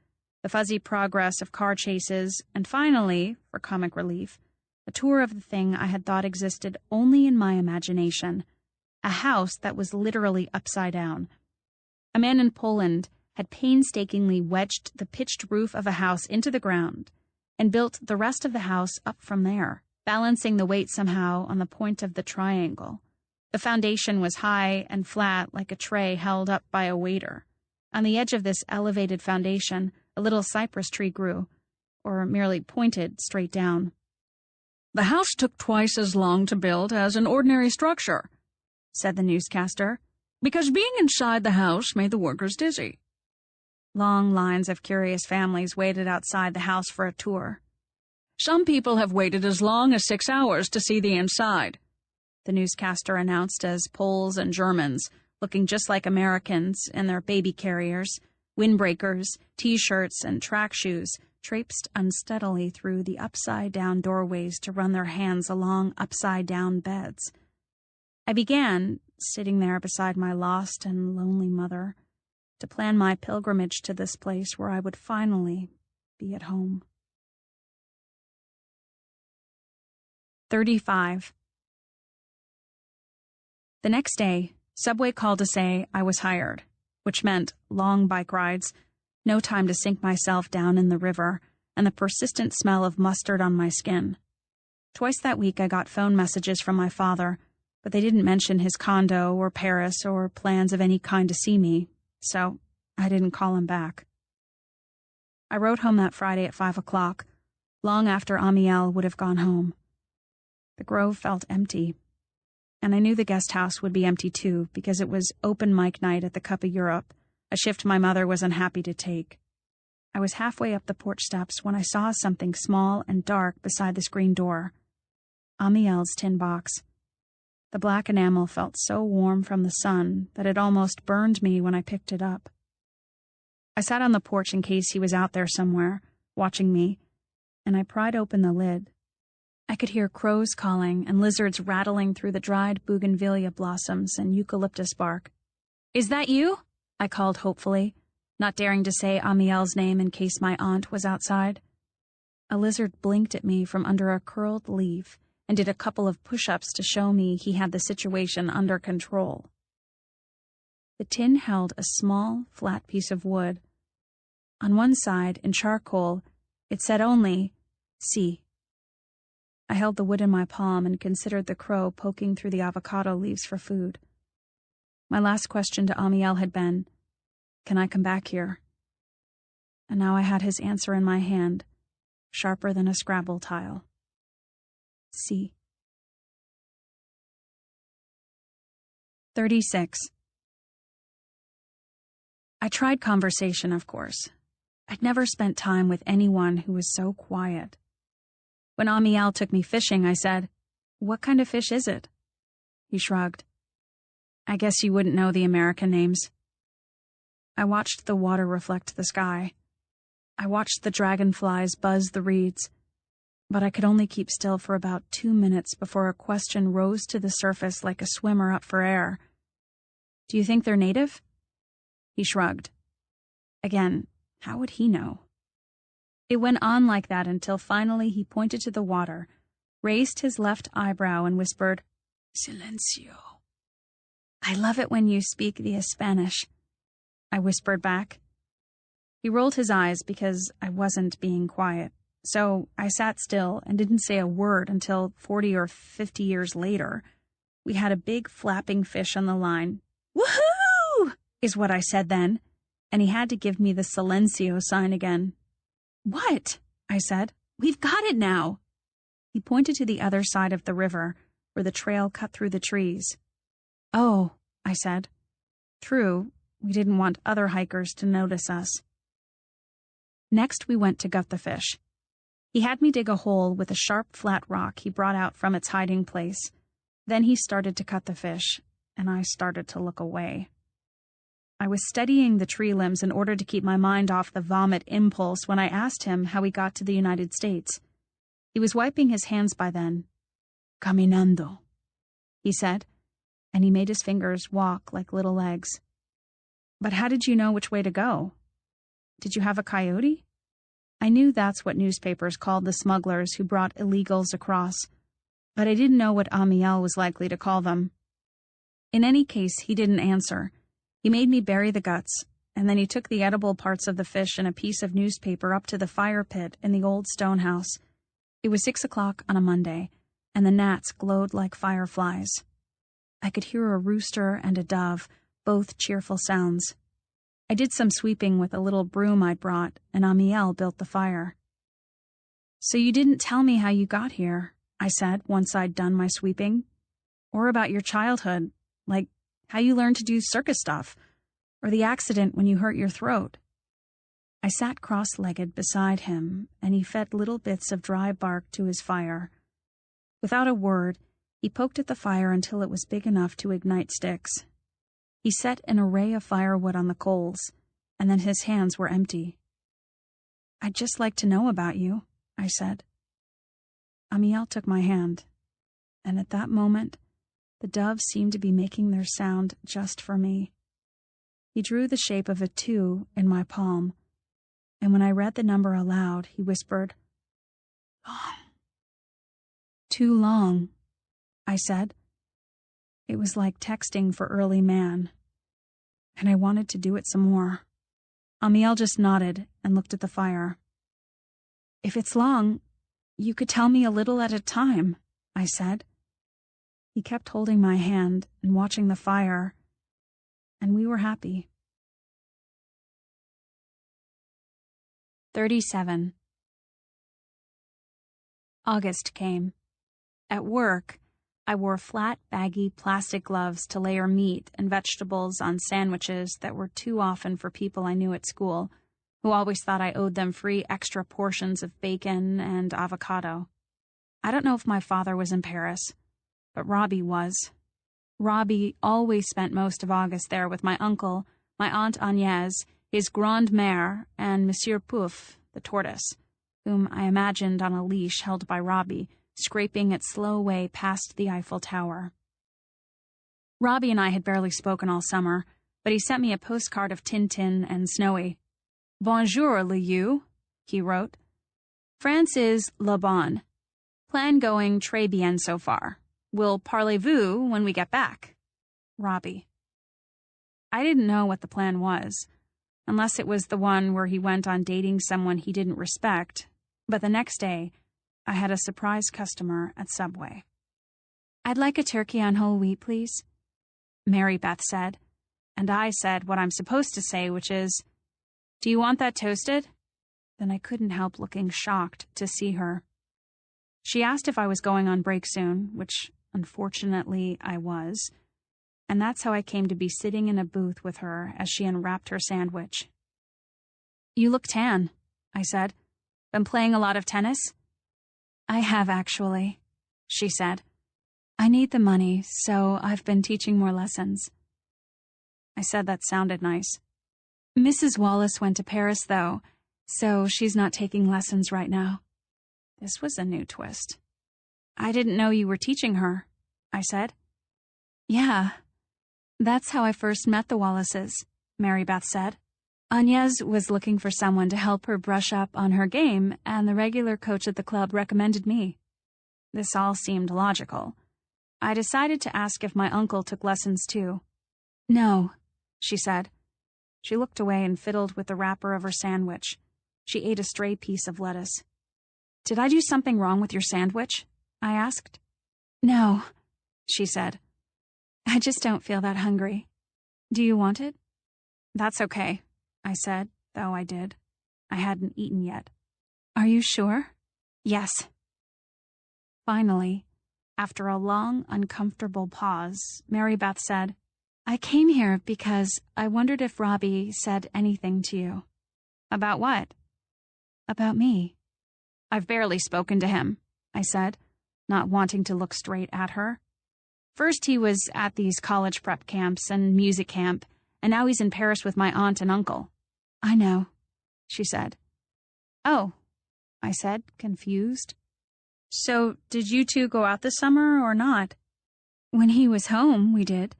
the fuzzy progress of car chases, and finally, for comic relief, a tour of the thing I had thought existed only in my imagination, a house that was literally upside down. A man in Poland had painstakingly wedged the pitched roof of a house into the ground and built the rest of the house up from there, balancing the weight somehow on the point of the triangle. The foundation was high and flat like a tray held up by a waiter. On the edge of this elevated foundation, a little cypress tree grew, or merely pointed straight down. "The house took twice as long to build as an ordinary structure," said the newscaster, "because being inside the house made the workers dizzy." Long lines of curious families waited outside the house for a tour. "Some people have waited as long as 6 hours to see the inside," the newscaster announced as Poles and Germans, looking just like Americans in their baby carriers, windbreakers, T-shirts, and track shoes, traipsed unsteadily through the upside-down doorways to run their hands along upside-down beds. I began, sitting there beside my lost and lonely mother, to plan my pilgrimage to this place where I would finally be at home. 35. The next day, Subway called to say I was hired, which meant long bike rides, no time to sink myself down in the river, and the persistent smell of mustard on my skin. Twice that week I got phone messages from my father, but they didn't mention his condo or Paris or plans of any kind to see me, so I didn't call him back. I rode home that Friday at 5 o'clock, long after Amiel would have gone home. The grove felt empty, and I knew the guest house would be empty too because it was open mic night at the Cup of Europe, a shift my mother was unhappy to take. I was halfway up the porch steps when I saw something small and dark beside the screen door. Amiel's tin box. The black enamel felt so warm from the sun that it almost burned me when I picked it up. I sat on the porch in case he was out there somewhere, watching me, and I pried open the lid. I could hear crows calling and lizards rattling through the dried bougainvillea blossoms and eucalyptus bark. "Is that you?" I called hopefully, not daring to say Amiel's name in case my aunt was outside. A lizard blinked at me from under a curled leaf and did a couple of push-ups to show me he had the situation under control. The tin held a small, flat piece of wood. On one side, in charcoal, it said only, "C." I held the wood in my palm and considered the crow poking through the avocado leaves for food. My last question to Amiel had been, "Can I come back here?" And now I had his answer in my hand, sharper than a Scrabble tile. C. 36. I tried conversation, of course. I'd never spent time with anyone who was so quiet. When Amiel took me fishing, I said, "What kind of fish is it?" He shrugged. "I guess you wouldn't know the American names." I watched the water reflect the sky. I watched the dragonflies buzz the reeds, but I could only keep still for about 2 minutes before a question rose to the surface like a swimmer up for air. "Do you think they're native?" He shrugged. Again, how would he know? It went on like that until finally he pointed to the water, raised his left eyebrow and whispered, "Silencio." "I love it when you speak the Spanish," I whispered back. He rolled his eyes because I wasn't being quiet, so I sat still and didn't say a word until 40 or 50 years later. We had a big flapping fish on the line. "Woohoo!" is what I said then, and he had to give me the silencio sign again. "What?" I said. "We've got it now." He pointed to the other side of the river, where the trail cut through the trees. "Oh," I said. True, we didn't want other hikers to notice us. Next, we went to gut the fish. He had me dig a hole with a sharp, flat rock he brought out from its hiding place. Then he started to cut the fish, and I started to look away. I was studying the tree limbs in order to keep my mind off the vomit impulse when I asked him how he got to the United States. He was wiping his hands by then. "Caminando," he said. and he made his fingers walk like little legs. But how did you know which way to go? Did you have a coyote? I knew that's what newspapers called the smugglers who brought illegals across, but I didn't know what Amiel was likely to call them. In any case, he didn't answer. He made me bury the guts, and then he took the edible parts of the fish and a piece of newspaper up to the fire pit in the old stone house. It was 6 o'clock on a Monday, and the gnats glowed like fireflies. I could hear a rooster and a dove, both cheerful sounds. I did some sweeping with a little broom I'd brought, and Amiel built the fire. "So you didn't tell me how you got here," I said once I'd done my sweeping. "Or about your childhood, like how you learned to do circus stuff, or the accident when you hurt your throat." I sat cross-legged beside him, and he fed little bits of dry bark to his fire. Without a word, he poked at the fire until it was big enough to ignite sticks. He set an array of firewood on the coals, and then his hands were empty. "I'd just like to know about you," I said. Amiel took my hand, and at that moment, the doves seemed to be making their sound just for me. He drew the shape of a 2 in my palm, and when I read the number aloud, he whispered, "Long." "Too long," I said. It was like texting for early man, and I wanted to do it some more. Amiel just nodded and looked at the fire. "If it's long, you could tell me a little at a time," I said. He kept holding my hand and watching the fire, and we were happy. 37. August came. At work, I wore flat, baggy plastic gloves to layer meat and vegetables on sandwiches that were too often for people I knew at school, who always thought I owed them free extra portions of bacon and avocado. I don't know if my father was in Paris, but Robbie was. Robbie always spent most of August there with my uncle, my aunt Agnès, his grand-mère, and Monsieur Pouf, the tortoise, whom I imagined on a leash held by Robbie, scraping its slow way past the Eiffel Tower. Robbie and I had barely spoken all summer, but he sent me a postcard of Tintin and Snowy. "Bonjour, Liu," he wrote. "France is la bonne. Plan going très bien so far. We'll parlez-vous when we get back. Robbie." I didn't know what the plan was, unless it was the one where he went on dating someone he didn't respect, but the next day, I had a surprise customer at Subway. "I'd like a turkey on whole wheat, please," Mary Beth said, and I said what I'm supposed to say, which is, "Do you want that toasted?" Then I couldn't help looking shocked to see her. She asked if I was going on break soon, which unfortunately I was, and that's how I came to be sitting in a booth with her as she unwrapped her sandwich. "You look tan," I said. "Been playing a lot of tennis?" "I have, actually," she said. "I need the money, so I've been teaching more lessons." I said that sounded nice. "Mrs. Wallace went to Paris, though, so she's not taking lessons right now." This was a new twist. "I didn't know you were teaching her," I said. "Yeah, that's how I first met the Wallaces," Mary Beth said. "Agnès was looking for someone to help her brush up on her game, and the regular coach at the club recommended me." This all seemed logical. I decided to ask if my uncle took lessons too. "No," she said. She looked away and fiddled with the wrapper of her sandwich. She ate a stray piece of lettuce. "Did I do something wrong with your sandwich?" I asked. "No," she said. "I just don't feel that hungry. Do you want it?" "That's okay," I said, though I did. I hadn't eaten yet. "Are you sure?" "Yes." Finally, after a long, uncomfortable pause, Mary Beth said, "I came here because I wondered if Robbie said anything to you." "About what?" "About me." "I've barely spoken to him," I said, not wanting to look straight at her. "First he was at these college prep camps and music camp, and now he's in Paris with my aunt and uncle." "I know," she said. "Oh," I said, confused. "So, did you two go out this summer or not?" When he was home, we did,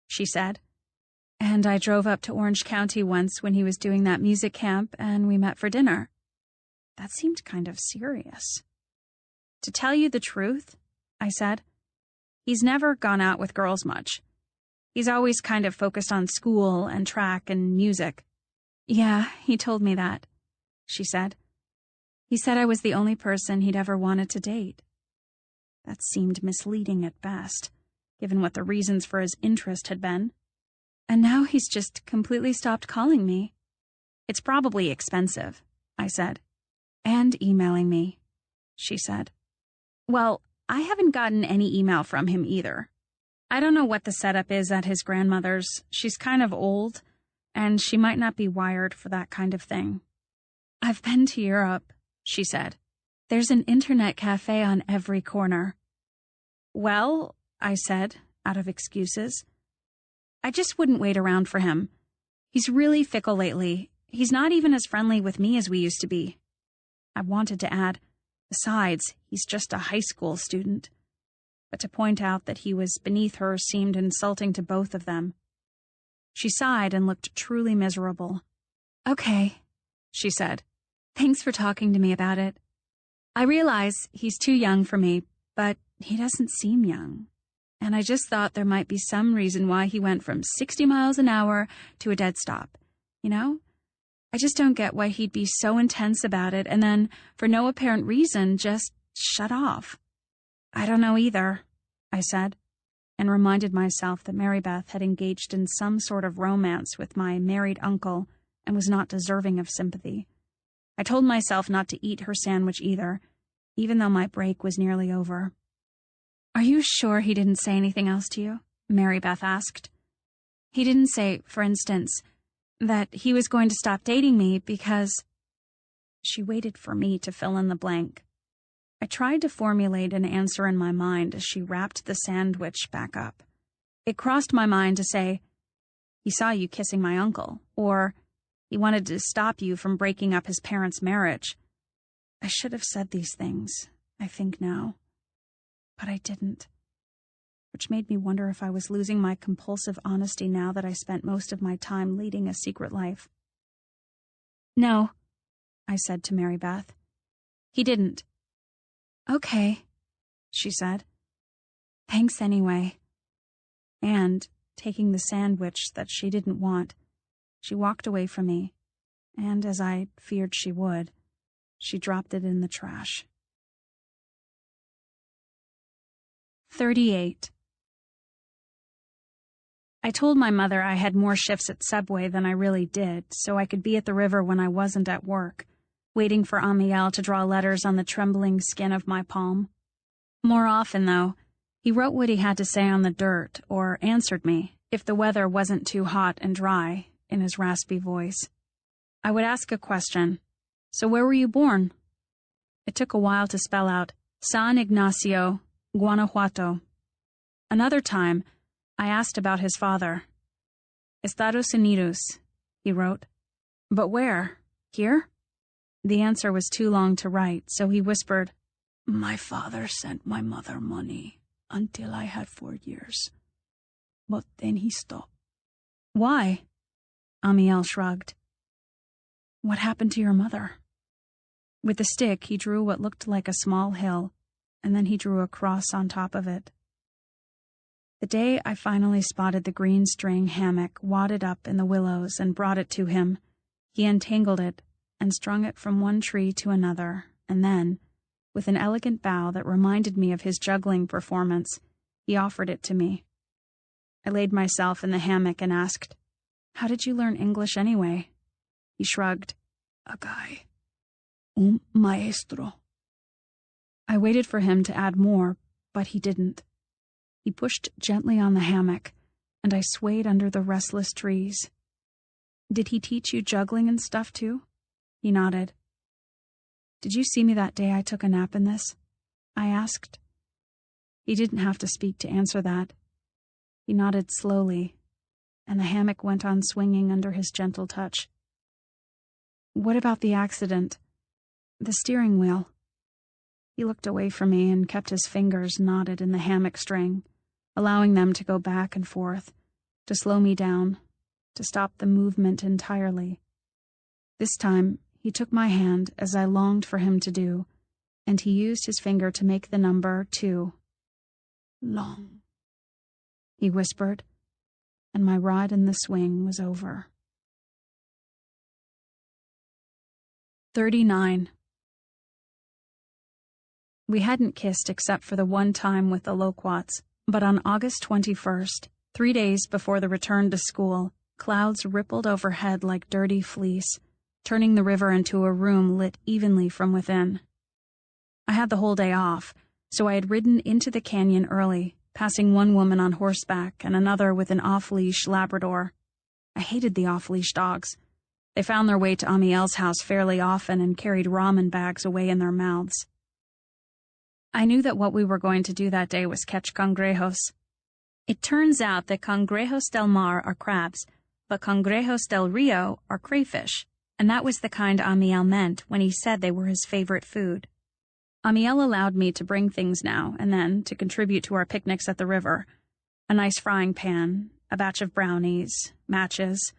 she said. And I drove up to Orange County once when he was doing that music camp, and we met for dinner. That seemed kind of serious. To tell you the truth, I said, he's never gone out with girls much. He's always kind of focused on school and track and music. Yeah, he told me that, she said. He said I was the only person he'd ever wanted to date. That seemed misleading at best, given what the reasons for his interest had been. And now he's just completely stopped calling me. It's probably expensive, I said. And emailing me, she said. Well, I haven't gotten any email from him either. I don't know what the setup is at his grandmother's. She's kind of old, and she might not be wired for that kind of thing. I've been to Europe, she said. There's an internet cafe on every corner. Well, I said, out of excuses. I just wouldn't wait around for him. He's really fickle lately. He's not even as friendly with me as we used to be. I wanted to add, besides, he's just a high school student. But to point out that he was beneath her seemed insulting to both of them. She sighed and looked truly miserable. Okay, she said. Thanks for talking to me about it. I realize he's too young for me, but he doesn't seem young. And I just thought there might be some reason why he went from 60 miles an hour to a dead stop. You know? I just don't get why he'd be so intense about it and then, for no apparent reason, just shut off. I don't know either, I said, and reminded myself that Mary Beth had engaged in some sort of romance with my married uncle and was not deserving of sympathy. I told myself not to eat her sandwich either, even though my break was nearly over. Are you sure he didn't say anything else to you? Mary Beth asked. He didn't say, for instance, that he was going to stop dating me because... She waited for me to fill in the blank. I tried to formulate an answer in my mind as she wrapped the sandwich back up. It crossed my mind to say, he saw you kissing my uncle, or he wanted to stop you from breaking up his parents' marriage. I should have said these things, I think now. But I didn't. Which made me wonder if I was losing my compulsive honesty now that I spent most of my time leading a secret life. No, I said to Mary Beth. He didn't. Okay, she said. Thanks anyway. And, taking the sandwich that she didn't want, she walked away from me, and as I feared she would, she dropped it in the trash. 38. I told my mother I had more shifts at Subway than I really did, so I could be at the river when I wasn't at work, waiting for Amiel to draw letters on the trembling skin of my palm. More often, though, he wrote what he had to say on the dirt, or answered me, if the weather wasn't too hot and dry, in his raspy voice. I would ask a question. So where were you born? It took a while to spell out San Ignacio, Guanajuato. Another time, I asked about his father. Estados Unidos, he wrote. But where? Here? The answer was too long to write, so he whispered, My father sent my mother money until I had 4 years. But then he stopped. Why? Amiel shrugged. What happened to your mother? With the stick, he drew what looked like a small hill, and then he drew a cross on top of it. The day I finally spotted the green string hammock wadded up in the willows and brought it to him, he untangled it and strung it from one tree to another, and then, with an elegant bow that reminded me of his juggling performance, he offered it to me. I laid myself in the hammock and asked, How did you learn English anyway? He shrugged. A guy. Un maestro. I waited for him to add more, but he didn't. He pushed gently on the hammock, and I swayed under the restless trees. Did he teach you juggling and stuff too? He nodded. Did you see me that day I took a nap in this? I asked. He didn't have to speak to answer that. He nodded slowly, and the hammock went on swinging under his gentle touch. What about the accident? The steering wheel. He looked away from me and kept his fingers knotted in the hammock string, allowing them to go back and forth, to slow me down, to stop the movement entirely. This time, he took my hand as I longed for him to do, and he used his finger to make the number 2. Long, he whispered, and my ride in the swing was over. 39. We hadn't kissed except for the one time with the loquats, but on August 21st, 3 days before the return to school, clouds rippled overhead like dirty fleece, turning the river into a room lit evenly from within. I had the whole day off, so I had ridden into the canyon early, passing one woman on horseback and another with an off-leash Labrador. I hated the off-leash dogs. They found their way to Amiel's house fairly often and carried ramen bags away in their mouths. I knew that what we were going to do that day was catch cangrejos. It turns out that cangrejos del mar are crabs, but cangrejos del rio are crayfish, and that was the kind Amiel meant when he said they were his favorite food. Amiel allowed me to bring things now and then to contribute to our picnics at the river. A nice frying pan, a batch of brownies, matches.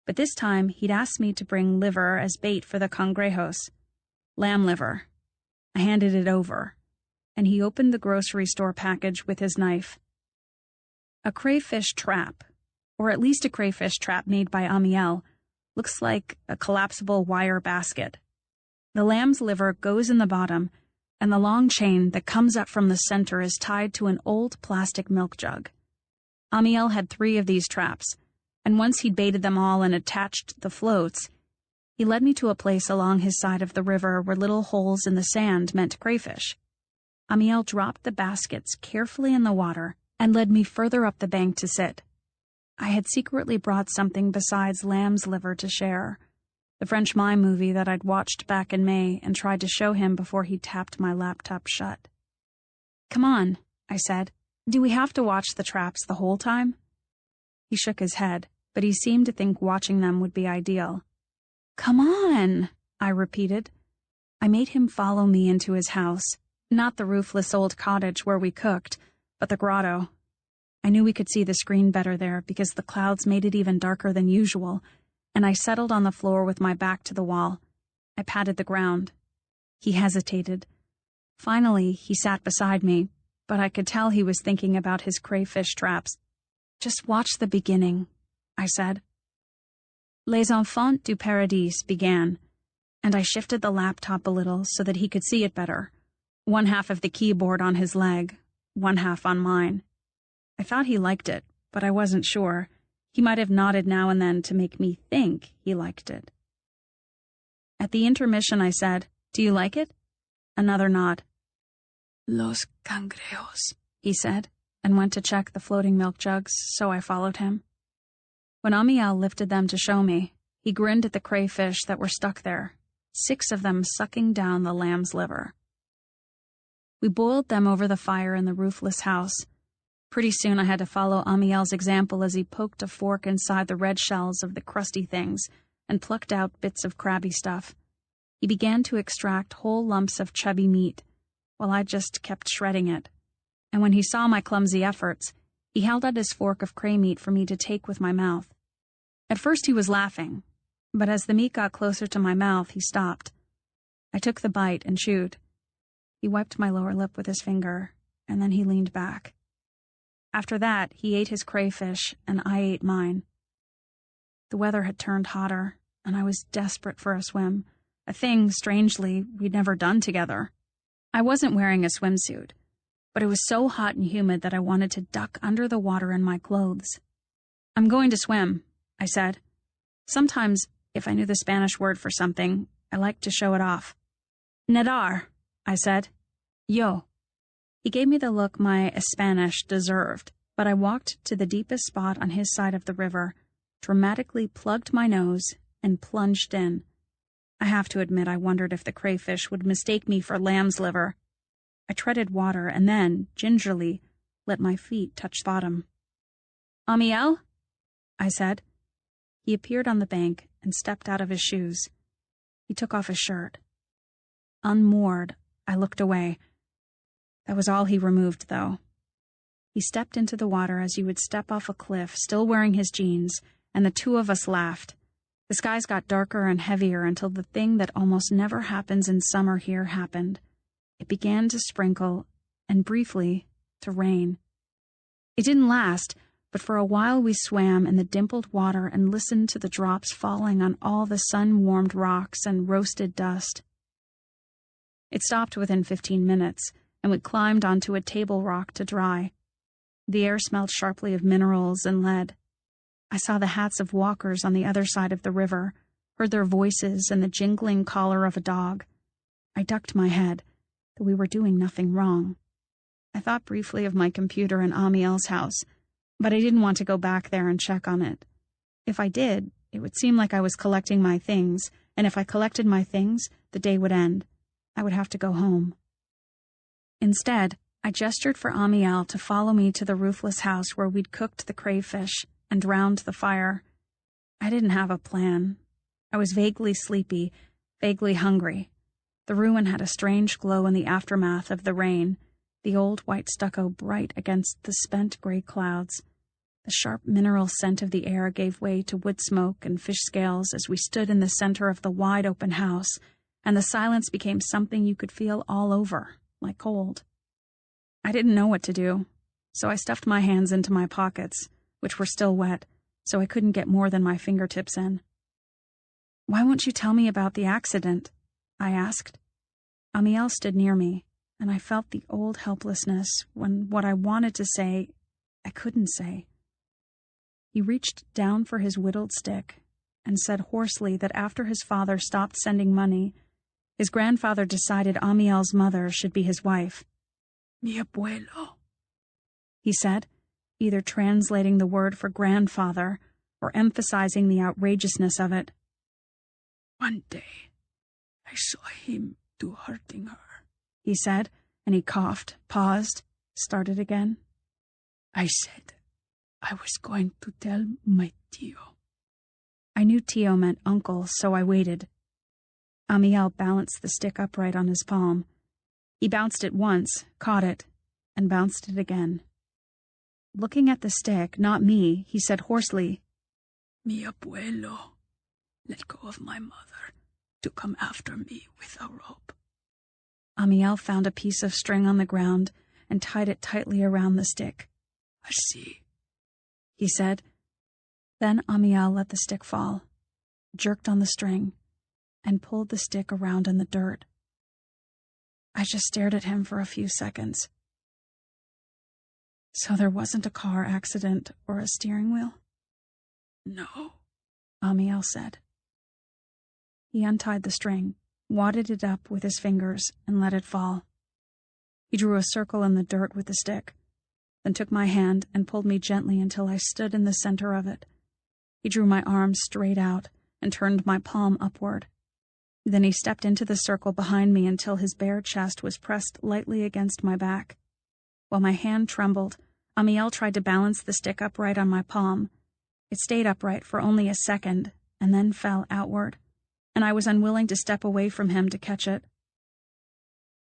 But this time he'd asked me to bring liver as bait for the cangrejos. Lamb liver. I handed it over, and he opened the grocery store package with his knife. A crayfish trap, or at least a crayfish trap made by Amiel, looks like a collapsible wire basket. The lamb's liver goes in the bottom, and the long chain that comes up from the center is tied to an old plastic milk jug. Amiel had 3 of these traps, and once he'd baited them all and attached the floats, he led me to a place along his side of the river where little holes in the sand meant crayfish. Amiel dropped the baskets carefully in the water and led me further up the bank to sit. I had secretly brought something besides lamb's liver to share, the French mime movie that I'd watched back in May and tried to show him before he tapped my laptop shut. "Come on," I said. "Do we have to watch the traps the whole time?" He shook his head, but he seemed to think watching them would be ideal. "Come on," I repeated. I made him follow me into his house, not the roofless old cottage where we cooked, but the grotto. I knew we could see the screen better there because the clouds made it even darker than usual, and I settled on the floor with my back to the wall. I patted the ground. He hesitated. Finally, he sat beside me, but I could tell he was thinking about his crayfish traps. "Just watch the beginning," I said. Les Enfants du Paradis began, and I shifted the laptop a little so that he could see it better. One half of the keyboard on his leg, one half on mine. I thought he liked it, but I wasn't sure. He might have nodded now and then to make me think he liked it. At the intermission I said, "Do you like it?" Another nod. Los cangrejos, he said, and went to check the floating milk jugs, so I followed him. When Amiel lifted them to show me, he grinned at the crayfish that were stuck there, 6 of them sucking down the lamb's liver. We boiled them over the fire in the roofless house. Pretty soon I had to follow Amiel's example as he poked a fork inside the red shells of the crusty things and plucked out bits of crabby stuff. He began to extract whole lumps of chubby meat, while I just kept shredding it. And when he saw my clumsy efforts, he held out his fork of cray meat for me to take with my mouth. At first he was laughing, but as the meat got closer to my mouth, he stopped. I took the bite and chewed. He wiped my lower lip with his finger, and then he leaned back. After that, he ate his crayfish, and I ate mine. The weather had turned hotter, and I was desperate for a swim, a thing, strangely, we'd never done together. I wasn't wearing a swimsuit, but it was so hot and humid that I wanted to duck under the water in my clothes. "I'm going to swim," I said. Sometimes, if I knew the Spanish word for something, I liked to show it off. "Nadar," I said. "Yo." He gave me the look my Spanish deserved, but I walked to the deepest spot on his side of the river, dramatically plugged my nose, and plunged in. I have to admit I wondered if the crayfish would mistake me for lamb's liver. I treaded water and then, gingerly, let my feet touch bottom. "Amiel?" I said. He appeared on the bank and stepped out of his shoes. He took off his shirt. Unmoored, I looked away. That was all he removed, though. He stepped into the water as you would step off a cliff, still wearing his jeans, and the two of us laughed. The skies got darker and heavier until the thing that almost never happens in summer here happened. It began to sprinkle, and briefly, to rain. It didn't last, but for a while we swam in the dimpled water and listened to the drops falling on all the sun-warmed rocks and roasted dust. It stopped within 15 minutes, and we climbed onto a table rock to dry. The air smelled sharply of minerals and lead. I saw the hats of walkers on the other side of the river, heard their voices and the jingling collar of a dog. I ducked my head, though we were doing nothing wrong. I thought briefly of my computer in Amiel's house, but I didn't want to go back there and check on it. If I did, it would seem like I was collecting my things, and if I collected my things, the day would end. I would have to go home. Instead, I gestured for Amiel to follow me to the roofless house where we'd cooked the crayfish and drowned the fire. I didn't have a plan. I was vaguely sleepy, vaguely hungry. The ruin had a strange glow in the aftermath of the rain, the old white stucco bright against the spent gray clouds. The sharp mineral scent of the air gave way to wood smoke and fish scales as we stood in the center of the wide-open house, and the silence became something you could feel all over, like cold. I didn't know what to do, so I stuffed my hands into my pockets, which were still wet, so I couldn't get more than my fingertips in. "Why won't you tell me about the accident?" I asked. Amiel stood near me, and I felt the old helplessness when what I wanted to say, I couldn't say. He reached down for his whittled stick and said hoarsely that after his father stopped sending money, his grandfather decided Amiel's mother should be his wife. "Mi abuelo," he said, either translating the word for grandfather or emphasizing the outrageousness of it. "One day, I saw him do hurting her," he said, and he coughed, paused, started again. "I said I was going to tell my tío." I knew tío meant uncle, so I waited. Amiel balanced the stick upright on his palm. He bounced it once, caught it, and bounced it again. Looking at the stick, not me, he said hoarsely, "Mi abuelo let go of my mother to come after me with a rope." Amiel found a piece of string on the ground and tied it tightly around the stick. "Así," he said. Then Amiel let the stick fall, jerked on the string, and pulled the stick around in the dirt. I just stared at him for a few seconds. "So there wasn't a car accident or a steering wheel?" "No," Amiel said. He untied the string, wadded it up with his fingers, and let it fall. He drew a circle in the dirt with the stick, then took my hand and pulled me gently until I stood in the center of it. He drew my arm straight out and turned my palm upward. Then he stepped into the circle behind me until his bare chest was pressed lightly against my back. While my hand trembled, Amiel tried to balance the stick upright on my palm. It stayed upright for only a second, and then fell outward, and I was unwilling to step away from him to catch it.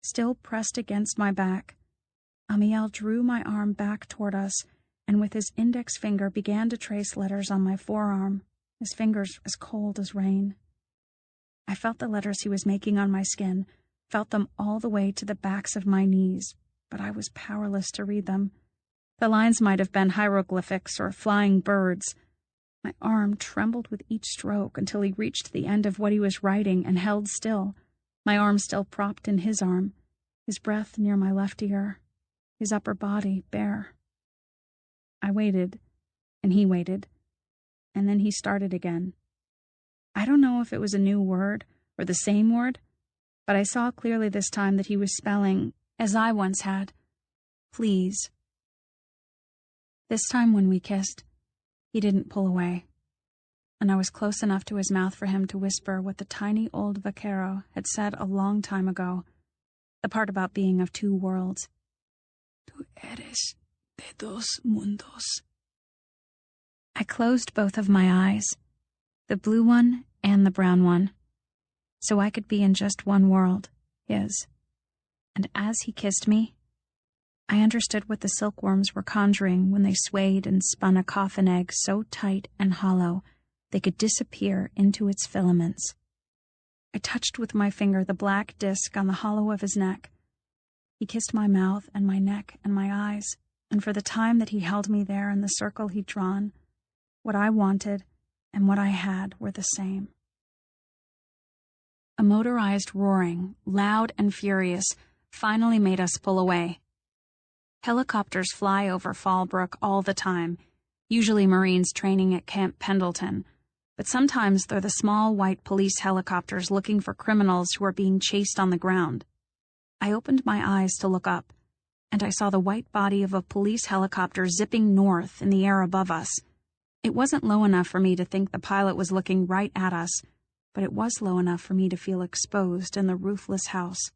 Still pressed against my back, Amiel drew my arm back toward us, and with his index finger began to trace letters on my forearm, his fingers as cold as rain. I felt the letters he was making on my skin, felt them all the way to the backs of my knees, but I was powerless to read them. The lines might have been hieroglyphics or flying birds. My arm trembled with each stroke until he reached the end of what he was writing and held still, my arm still propped in his arm, his breath near my left ear, his upper body bare. I waited, and he waited, and then he started again. I don't know if it was a new word or the same word, but I saw clearly this time that he was spelling, as I once had, please. This time when we kissed, he didn't pull away, and I was close enough to his mouth for him to whisper what the tiny old vaquero had said a long time ago, the part about being of two worlds. Tú eres de dos mundos. I closed both of my eyes, the blue one and the brown one, so I could be in just one world, his. And as he kissed me, I understood what the silkworms were conjuring when they swayed and spun a coffin egg so tight and hollow they could disappear into its filaments. I touched with my finger the black disc on the hollow of his neck. He kissed my mouth and my neck and my eyes, and for the time that he held me there in the circle he'd drawn, what I wanted and what I had were the same. A motorized roaring, loud and furious, finally made us pull away. Helicopters fly over Fallbrook all the time, usually Marines training at Camp Pendleton, but sometimes they're the small white police helicopters looking for criminals who are being chased on the ground. I opened my eyes to look up, and I saw the white body of a police helicopter zipping north in the air above us. It wasn't low enough for me to think the pilot was looking right at us, but it was low enough for me to feel exposed in the roofless house.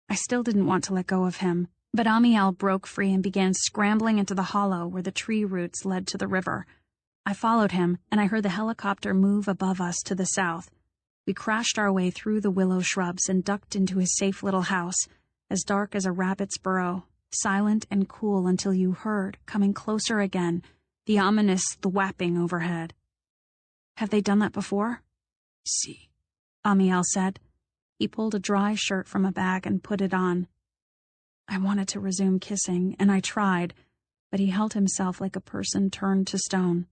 I still didn't want to let go of him, but Amiel broke free and began scrambling into the hollow where the tree roots led to the river. I followed him, and I heard the helicopter move above us to the south. We crashed our way through the willow shrubs and ducked into his safe little house, as dark as a rabbit's burrow, silent and cool until you heard, coming closer again, the ominous thwapping overhead. Have they done that before? See, Amiel said. He pulled a dry shirt from a bag and put it on. I wanted to resume kissing, and I tried, but he held himself like a person turned to stone.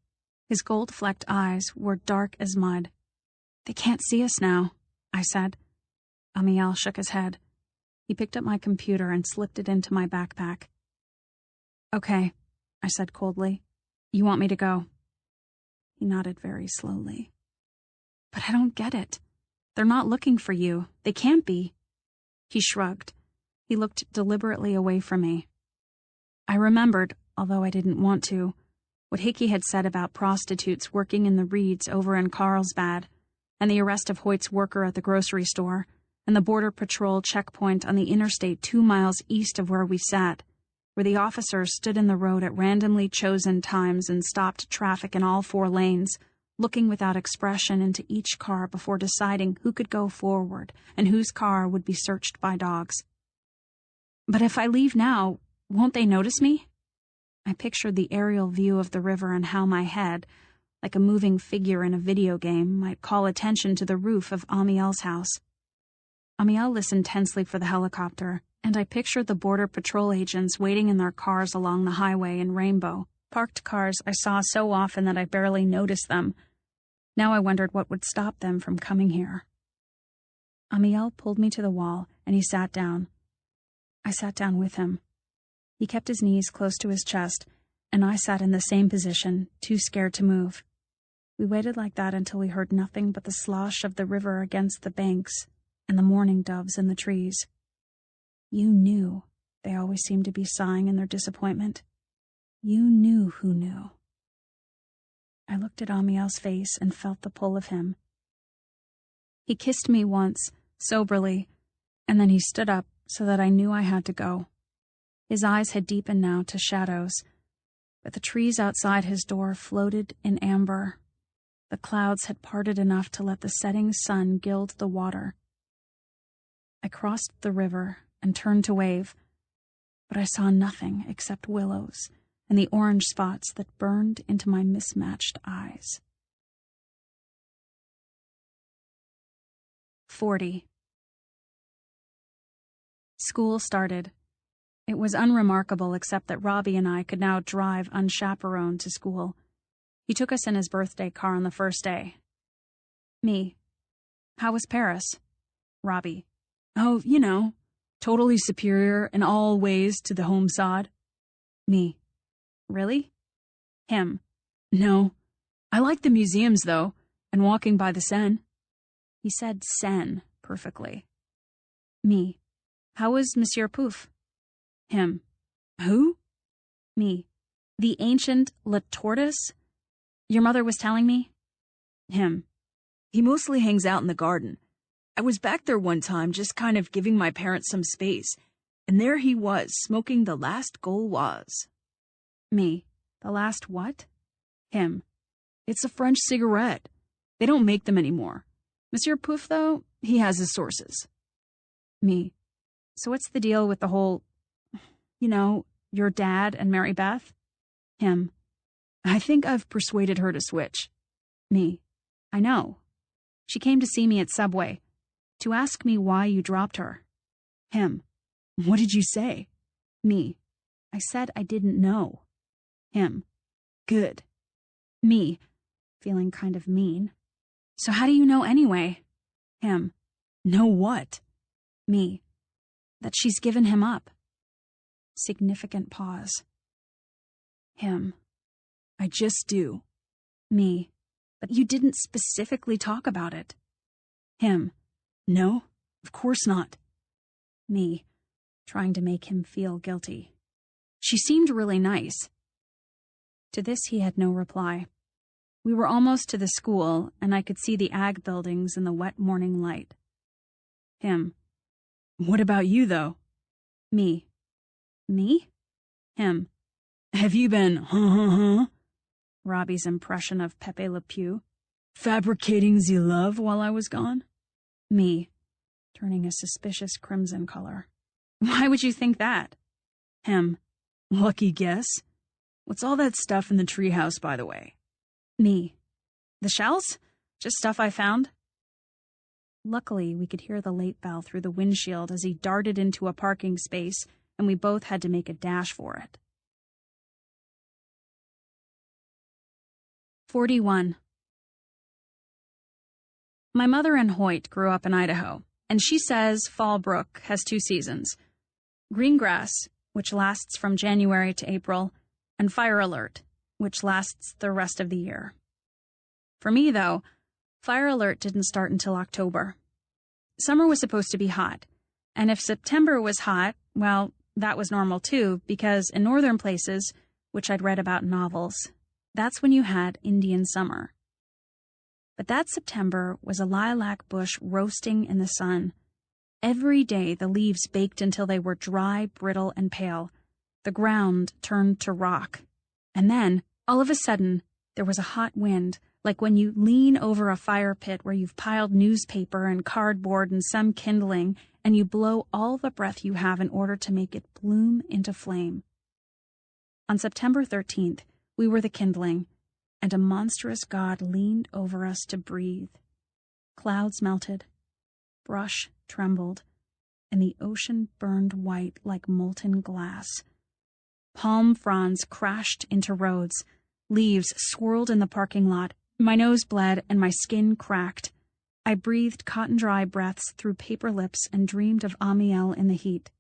His gold-flecked eyes were dark as mud. They can't see us now, I said. Amiel shook his head. He picked up my computer and slipped it into my backpack. Okay, I said coldly. You want me to go? He nodded very slowly. But I don't get it. They're not looking for you. They can't be. He shrugged. He looked deliberately away from me. I remembered, although I didn't want to, what Hickey had said about prostitutes working in the reeds over in Carlsbad, and the arrest of Hoyt's worker at the grocery store, and the Border Patrol checkpoint on the interstate 2 miles east of where we sat, where the officers stood in the road at randomly chosen times and stopped traffic in all 4 lanes, looking without expression into each car before deciding who could go forward and whose car would be searched by dogs. But if I leave now, won't they notice me? I pictured the aerial view of the river and how my head, like a moving figure in a video game, might call attention to the roof of Amiel's house. Amiel listened tensely for the helicopter, and I pictured the Border Patrol agents waiting in their cars along the highway in Rainbow, parked cars I saw so often that I barely noticed them. Now I wondered what would stop them from coming here. Amiel pulled me to the wall, and he sat down. I sat down with him. He kept his knees close to his chest, and I sat in the same position, too scared to move. We waited like that until we heard nothing but the slosh of the river against the banks and the mourning doves in the trees. You knew. They always seemed to be sighing in their disappointment. You knew who knew. I looked at Amiel's face and felt the pull of him. He kissed me once, soberly, and then he stood up so that I knew I had to go. His eyes had deepened now to shadows, but the trees outside his door floated in amber. The clouds had parted enough to let the setting sun gild the water. I crossed the river and turned to wave, but I saw nothing except willows and the orange spots that burned into my mismatched eyes. 40. School started. It was unremarkable except that Robbie and I could now drive unchaperoned to school. He took us in his birthday car on the first day. Me. How was Paris? Robbie. Oh, you know, totally superior in all ways to the home sod. Me. Really? Him. No. I like the museums, though, and walking by the Seine. He said Seine perfectly. Me. How was Monsieur Pouf? Him. Who? Me. The ancient La Tortoise? Your mother was telling me? Him. He mostly hangs out in the garden. I was back there one time just kind of giving my parents some space, and there he was, smoking the last Gauloise. Me. The last what? Him. It's a French cigarette. They don't make them anymore. Monsieur Pouf, though, he has his sources. Me. So what's the deal with the whole, Your dad and Mary Beth? Him. I think I've persuaded her to switch. Me. I know. She came to see me at Subway, to ask me why you dropped her. Him. What did you say? Me. I said I didn't know. Him. Good. Me. Feeling kind of mean. So how do you know anyway? Him. Know what? Me. That she's given him up. Significant pause. Him. I just do. Me. But you didn't specifically talk about it. Him. No, of course not. Me. Trying to make him feel guilty. She seemed really nice. To this he had no reply. We were almost to the school, and I could see the ag buildings in the wet morning light. Him. What about you, though? Me. Me? Him. Have you been, Robbie's impression of Pepe Le Pew. Fabricating the love while I was gone? Me. Turning a suspicious crimson color. Why would you think that? Him. Lucky guess. What's all that stuff in the treehouse, by the way? Me. The shells? Just stuff I found. Luckily, we could hear the late bell through the windshield as he darted into a parking space, and we both had to make a dash for it. 41. My mother and Hoyt grew up in Idaho, and she says Fallbrook has 2 seasons. Green grass, which lasts from January to April, and Fire Alert, which lasts the rest of the year. For me, though, Fire Alert didn't start until October. Summer was supposed to be hot, and if September was hot, well, that was normal too, because in northern places, which I'd read about in novels, that's when you had Indian summer. But that September was a lilac bush roasting in the sun. Every day the leaves baked until they were dry, brittle, and pale. The ground turned to rock. And then, all of a sudden, there was a hot wind, like when you lean over a fire pit where you've piled newspaper and cardboard and some kindling, and you blow all the breath you have in order to make it bloom into flame. On September 13th, we were the kindling, and a monstrous god leaned over us to breathe. Clouds melted, brush trembled, and the ocean burned white like molten glass. Palm fronds crashed into roads, leaves swirled in the parking lot, my nose bled and my skin cracked. I breathed cotton-dry breaths through paper lips and dreamed of Amiel in the heat.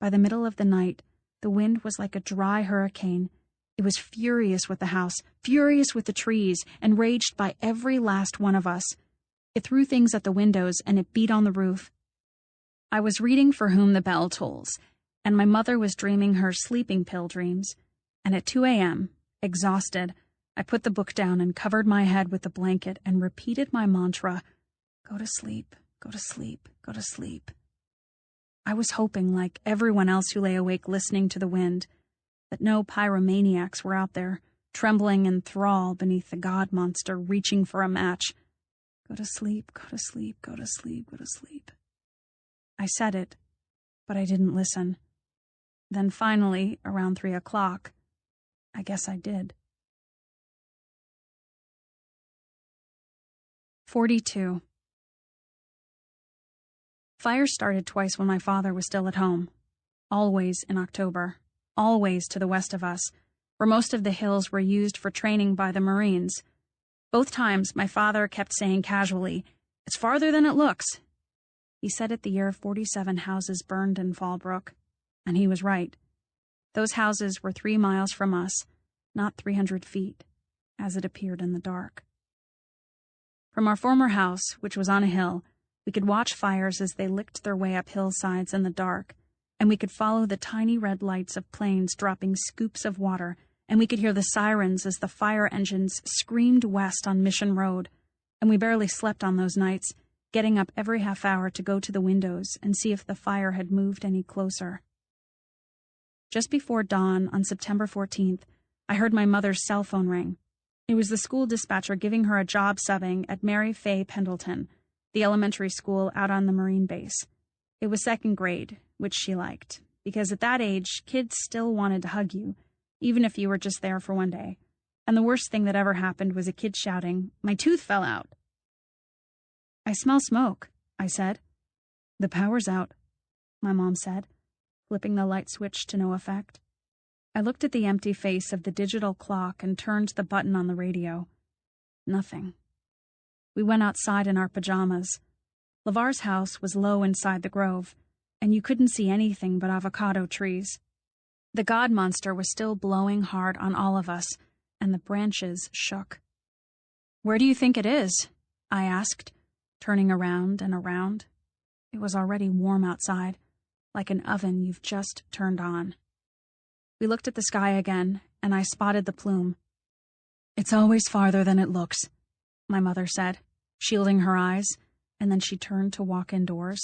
By the middle of the night, the wind was like a dry hurricane. It was furious with the house, furious with the trees, and raged by every last one of us. It threw things at the windows, and it beat on the roof. I was reading For Whom the Bell Tolls, and my mother was dreaming her sleeping pill dreams. And at 2 a.m., exhausted, I put the book down and covered my head with the blanket and repeated my mantra, "Go to sleep, go to sleep, go to sleep." I was hoping, like everyone else who lay awake listening to the wind, that no pyromaniacs were out there, trembling in thrall beneath the god monster reaching for a match. Go to sleep, go to sleep, go to sleep, go to sleep. I said it, but I didn't listen. Then finally, around 3 o'clock, I guess I did. 42. Fire started twice when my father was still at home. Always in October. Always to the west of us, where most of the hills were used for training by the Marines. Both times, my father kept saying casually, "It's farther than it looks." He said it the year 47 houses burned in Fallbrook, and he was right. Those houses were 3 miles from us, not 300 feet, as it appeared in the dark. From our former house, which was on a hill, we could watch fires as they licked their way up hillsides in the dark, and we could follow the tiny red lights of planes dropping scoops of water, and we could hear the sirens as the fire engines screamed west on Mission Road, and we barely slept on those nights, getting up every half hour to go to the windows and see if the fire had moved any closer. Just before dawn on September 14th, I heard my mother's cell phone ring. It was the school dispatcher giving her a job subbing at Mary Fay Pendleton, the elementary school out on the Marine base. It was 2nd grade, which she liked. because at that age, kids still wanted to hug you, even if you were just there for one day. And the worst thing that ever happened was a kid shouting, "My tooth fell out." "I smell smoke," I said. "The power's out," my mom said, flipping the light switch to no effect. I looked at the empty face of the digital clock and turned the button on the radio. Nothing. We went outside in our pajamas. LeVar's house was low inside the grove, and you couldn't see anything but avocado trees. The God monster was still blowing hard on all of us, and the branches shook. "Where do you think it is?" I asked, turning around and around. It was already warm outside, like an oven you've just turned on. We looked at the sky again, and I spotted the plume. "It's always farther than it looks," my mother said, shielding her eyes, and then she turned to walk indoors.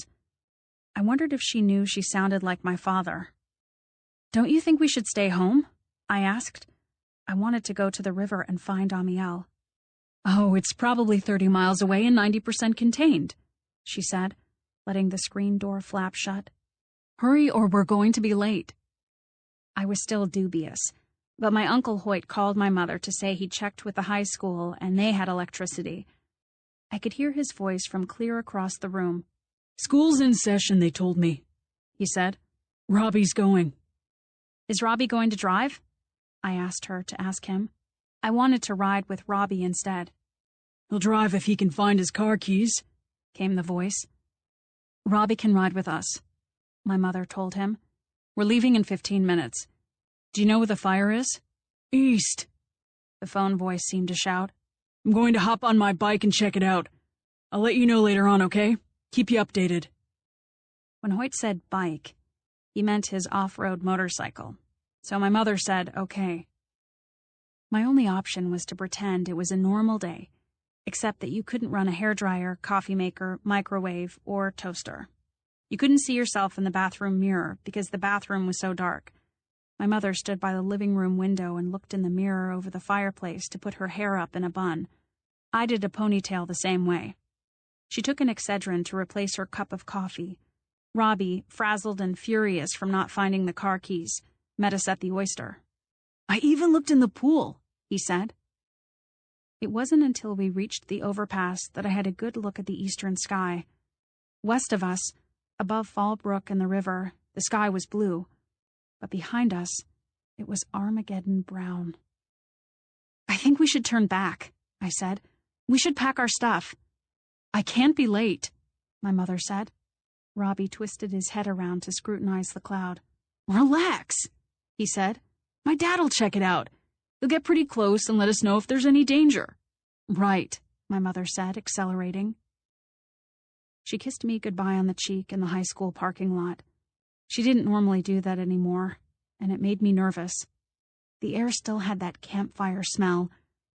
I wondered if she knew she sounded like my father. "Don't you think we should stay home?" I asked. I wanted to go to the river and find Amiel. "Oh, it's probably 30 miles away and 90% contained," she said, letting the screen door flap shut. "Hurry or we're going to be late." I was still dubious, but my Uncle Hoyt called my mother to say he checked with the high school and they had electricity. I could hear his voice from clear across the room. "School's in session, they told me," he said. "Robbie's going." "Is Robbie going to drive?" I asked her to ask him. I wanted to ride with Robbie instead. "He'll drive if he can find his car keys," came the voice. "Robbie can ride with us," my mother told him. "We're leaving in 15 minutes. Do you know where the fire is?" "East," the phone voice seemed to shout. "I'm going to hop on my bike and check it out. I'll let you know later on, okay? Keep you updated." When Hoyt said bike, he meant his off-road motorcycle. So my mother said, okay. My only option was to pretend it was a normal day, except that you couldn't run a hairdryer, coffee maker, microwave, or toaster. You couldn't see yourself in the bathroom mirror because the bathroom was so dark. My mother stood by the living room window and looked in the mirror over the fireplace to put her hair up in a bun. I did a ponytail the same way. She took an Excedrin to replace her cup of coffee. Robbie, frazzled and furious from not finding the car keys, met us at the Oyster. "I even looked in the pool," he said. It wasn't until we reached the overpass that I had a good look at the eastern sky. West of us, above Fallbrook and the river, the sky was blue, but behind us, it was Armageddon brown. "I think we should turn back," I said. "We should pack our stuff." "I can't be late," my mother said. Robbie twisted his head around to scrutinize the cloud. "Relax," he said. "My dad'll check it out. He'll get pretty close and let us know if there's any danger." "Right," my mother said, accelerating. She kissed me goodbye on the cheek in the high school parking lot. She didn't normally do that anymore, and it made me nervous. The air still had that campfire smell,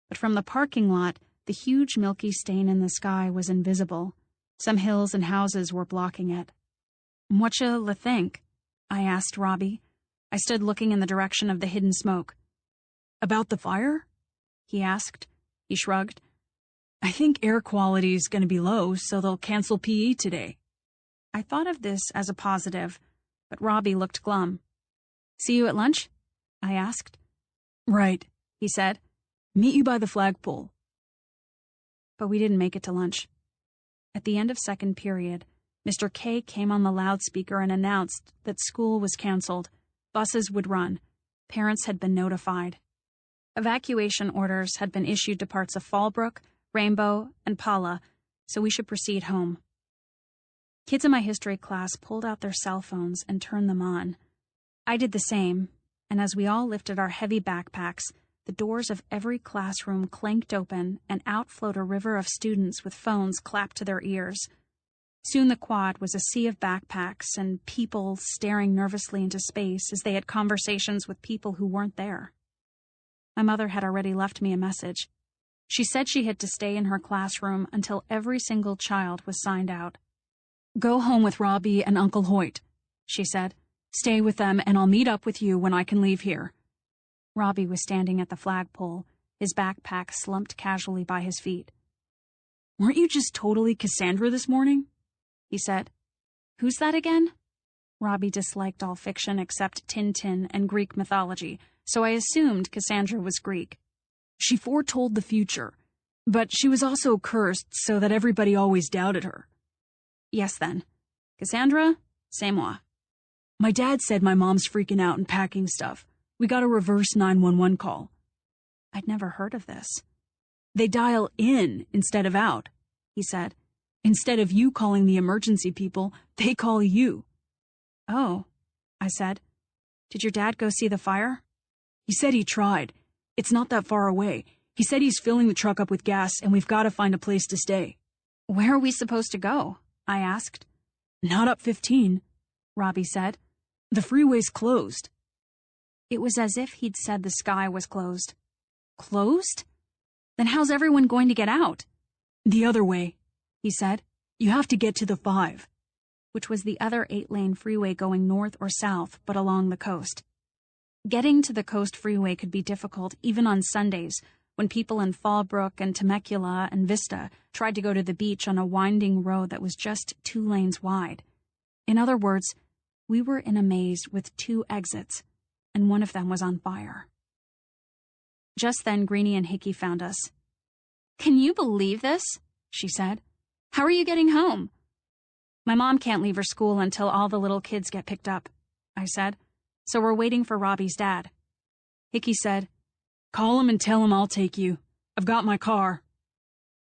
but from the parking lot, the huge milky stain in the sky was invisible. Some hills and houses were blocking it. "Whatcha la think?" I asked Robbie. I stood looking in the direction of the hidden smoke. "About the fire?" he asked. He shrugged. "I think air quality's going to be low, so they'll cancel PE today." I thought of this as a positive, but Robbie looked glum. "See you at lunch?" I asked. "Right," he said. "Meet you by the flagpole." But we didn't make it to lunch. At the end of second period, Mr. K came on the loudspeaker and announced that school was canceled. Buses would run. Parents had been notified. Evacuation orders had been issued to parts of Fallbrook, Rainbow, and Pala, so we should proceed home. Kids in my history class pulled out their cell phones and turned them on. I did the same, and as we all lifted our heavy backpacks, the doors of every classroom clanked open, and out flowed a river of students with phones clapped to their ears. Soon the quad was a sea of backpacks and people staring nervously into space as they had conversations with people who weren't there. My mother had already left me a message. She said she had to stay in her classroom until every single child was signed out. "Go home with Robbie and Uncle Hoyt," she said. "Stay with them and I'll meet up with you when I can leave here." Robbie was standing at the flagpole, his backpack slumped casually by his feet. "Weren't you just totally Cassandra this morning?" he said. "Who's that again?" Robbie disliked all fiction except Tintin and Greek mythology, so I assumed Cassandra was Greek. She foretold the future, but she was also cursed so that everybody always doubted her. Yes, then. Cassandra, c'est moi. My dad said my mom's freaking out and packing stuff. We got a reverse 911 call. I'd never heard of this. They dial in instead of out, he said. Instead of you calling the emergency people, they call you. Oh, I said. Did your dad go see the fire? He said he tried. It's not that far away. He said he's filling the truck up with gas and we've got to find a place to stay. Where are we supposed to go? I asked. Not up 15, Robbie said. The freeway's closed. It was as if he'd said the sky was closed. Closed? Then how's everyone going to get out? The other way, he said. You have to get to the 5. Which was the other 8-lane freeway going north or south, but along the coast. Getting to the coast freeway could be difficult even on Sundays, when people in Fallbrook and Temecula and Vista tried to go to the beach on a winding road that was just 2 lanes wide. In other words, we were in a maze with 2 exits, and one of them was on fire. Just then, Greenie and Hickey found us. "Can you believe this?" she said. "How are you getting home?" "My mom can't leave her school until all the little kids get picked up," I said. "So we're waiting for Robbie's dad." Hickey said, "Call him and tell him I'll take you. I've got my car."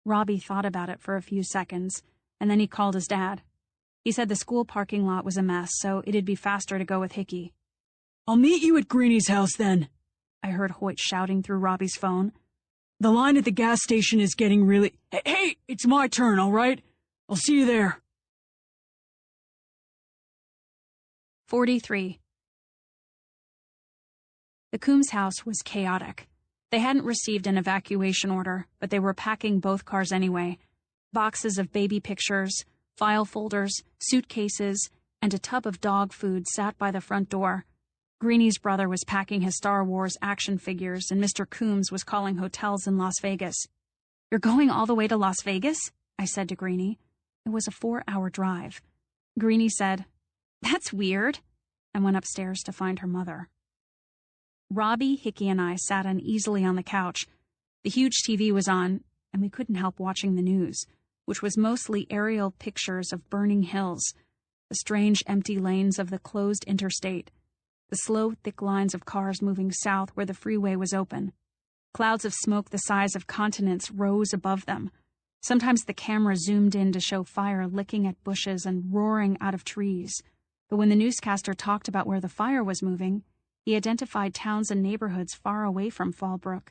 Robbie thought about it for a few seconds, and then he called his dad. He said the school parking lot was a mess, so it'd be faster to go with Hickey. "I'll meet you at Greenie's house then," I heard Hoyt shouting through Robbie's phone. "The line at the gas station is getting really... Hey, it's my turn, all right? I'll see you there." 43. The Coombs house was chaotic. They hadn't received an evacuation order, but they were packing both cars anyway. Boxes of baby pictures, file folders, suitcases, and a tub of dog food sat by the front door. Greenie's brother was packing his Star Wars action figures, and Mr. Coombs was calling hotels in Las Vegas. "You're going all the way to Las Vegas?" I said to Greenie. It was a 4-hour drive. Greenie said, "That's weird," and went upstairs to find her mother. Robbie, Hickey, and I sat uneasily on the couch. The huge TV was on, and we couldn't help watching the news, which was mostly aerial pictures of burning hills, the strange empty lanes of the closed interstate, the slow, thick lines of cars moving south where the freeway was open. Clouds of smoke the size of continents rose above them. Sometimes the camera zoomed in to show fire licking at bushes and roaring out of trees. But when the newscaster talked about where the fire was moving, he identified towns and neighborhoods far away from Fallbrook.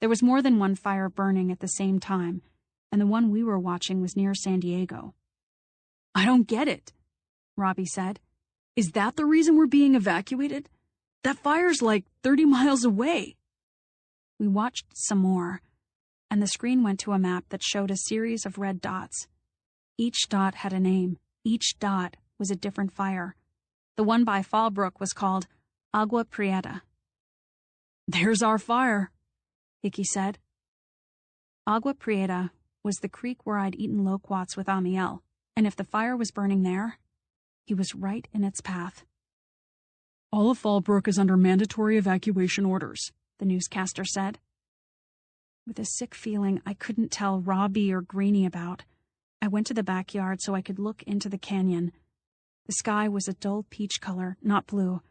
There was more than one fire burning at the same time, and the one we were watching was near San Diego. "I don't get it," Robbie said. "Is that the reason we're being evacuated? That fire's like 30 miles away." We watched some more, and the screen went to a map that showed a series of red dots. Each dot had a name. Each dot was a different fire. The one by Fallbrook was called Agua Prieta. "There's our fire," Hickey said. Agua Prieta was the creek where I'd eaten loquats with Amiel, and if the fire was burning there, he was right in its path. "All of Fallbrook is under mandatory evacuation orders," the newscaster said. With a sick feeling I couldn't tell Robbie or Greenie about, I went to the backyard so I could look into the canyon. The sky was a dull peach color, not blue,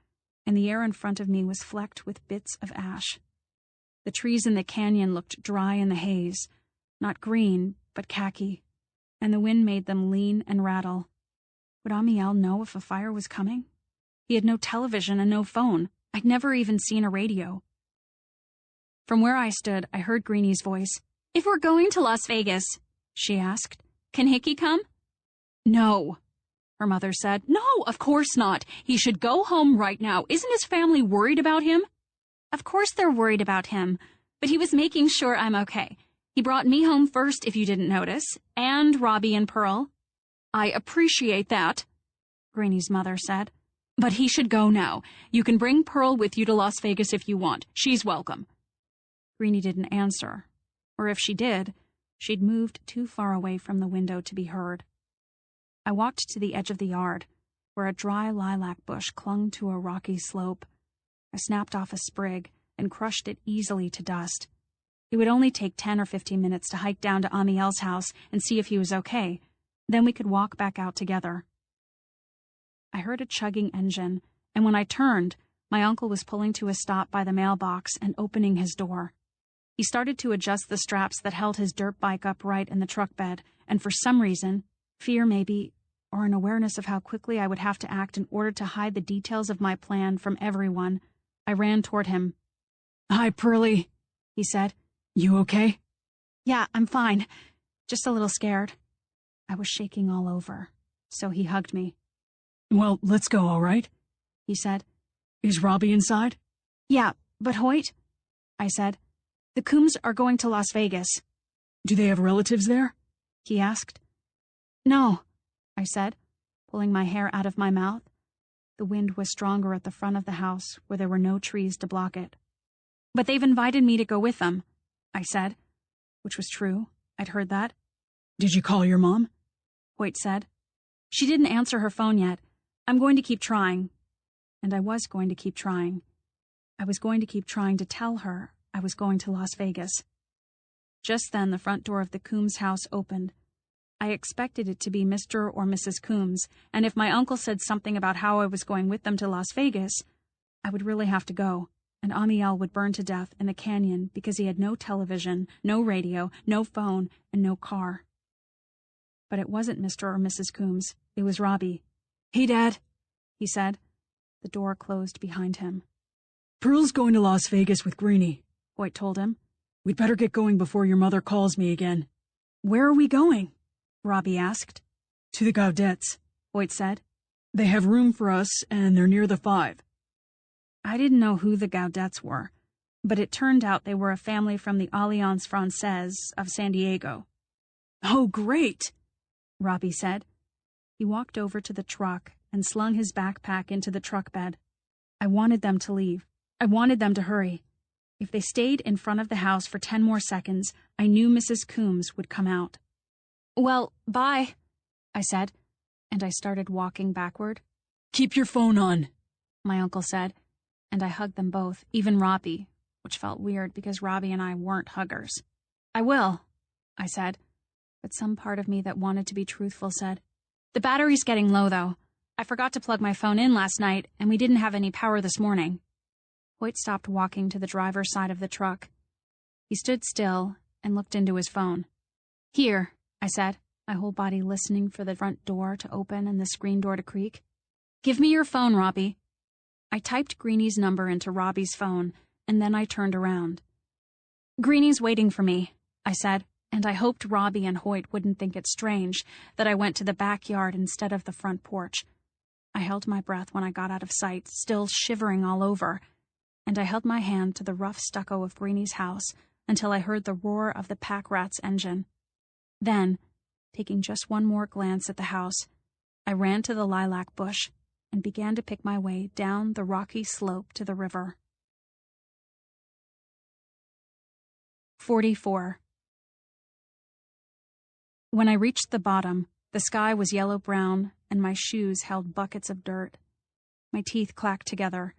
and the air in front of me was flecked with bits of ash. The trees in the canyon looked dry in the haze, not green, but khaki, and the wind made them lean and rattle. Would Amiel know if a fire was coming? He had no television and no phone. I'd never even seen a radio. From where I stood, I heard Greenie's voice. "If we're going to Las Vegas," she asked, "can Hickey come?" "No," her mother said. "No, of course not. He should go home right now. Isn't his family worried about him?" "Of course they're worried about him, but he was making sure I'm okay. He brought me home first, if you didn't notice, and Robbie and Pearl." "I appreciate that," Greenie's mother said. "But he should go now. You can bring Pearl with you to Las Vegas if you want. She's welcome." Greenie didn't answer, or if she did, she'd moved too far away from the window to be heard. I walked to the edge of the yard. where a dry lilac bush clung to a rocky slope. I snapped off a sprig and crushed it easily to dust. It would only take 10 or 15 minutes to hike down to Amiel's house and see if he was okay. Then we could walk back out together. I heard a chugging engine, and when I turned, my uncle was pulling to a stop by the mailbox and opening his door. He started to adjust the straps that held his dirt bike upright in the truck bed, and for some reason, fear maybe, or an awareness of how quickly I would have to act in order to hide the details of my plan from everyone, I ran toward him. "Hi, Pearlie," he said. "You okay?" "Yeah, I'm fine. Just a little scared." I was shaking all over, so he hugged me. "Well, let's go, all right?" he said. "Is Robbie inside?" "Yeah, but Hoyt?" I said. "The Coombs are going to Las Vegas." "Do they have relatives there?" he asked. "No," I said, pulling my hair out of my mouth. The wind was stronger at the front of the house, where there were no trees to block it. "But they've invited me to go with them," I said, which was true. I'd heard that. "Did you call your mom?" Hoyt said. "She didn't answer her phone yet. I'm going to keep trying." And I was going to keep trying. I was going to keep trying to tell her I was going to Las Vegas. Just then, the front door of the Coombs house opened. I expected it to be Mr. or Mrs. Coombs, and if my uncle said something about how I was going with them to Las Vegas, I would really have to go, and Amiel would burn to death in the canyon because he had no television, no radio, no phone, and no car. But it wasn't Mr. or Mrs. Coombs. It was Robbie. "Hey, Dad," he said. The door closed behind him. "Pearl's going to Las Vegas with Greenie," Hoyt told him. "We'd better get going before your mother calls me again." "Where are we going?" Robbie asked. "To the Gaudets," Hoyt said. "They have room for us, and they're near the 5. I didn't know who the Gaudets were, but it turned out they were a family from the Alliance Francaise of San Diego. "Oh, great," Robbie said. He walked over to the truck and slung his backpack into the truck bed. I wanted them to leave. I wanted them to hurry. If they stayed in front of the house for 10 more seconds, I knew Mrs. Coombs would come out. "Well, bye," I said, and I started walking backward. "Keep your phone on," my uncle said, and I hugged them both, even Robbie, which felt weird because Robbie and I weren't huggers. "I will," I said, but some part of me that wanted to be truthful said, "The battery's getting low, though. I forgot to plug my phone in last night, and we didn't have any power this morning." Hoyt stopped walking to the driver's side of the truck. He stood still and looked into his phone. "Here," I said, my whole body listening for the front door to open and the screen door to creak. "Give me your phone, Robbie." I typed Greenie's number into Robbie's phone, and then I turned around. "Greenie's waiting for me," I said, and I hoped Robbie and Hoyt wouldn't think it strange that I went to the backyard instead of the front porch. I held my breath when I got out of sight, still shivering all over, and I held my hand to the rough stucco of Greenie's house until I heard the roar of the pack rat's engine. Then, taking just one more glance at the house, I ran to the lilac bush and began to pick my way down the rocky slope to the river. 44. When I reached the bottom, the sky was yellow-brown and my shoes held buckets of dirt. My teeth clacked together,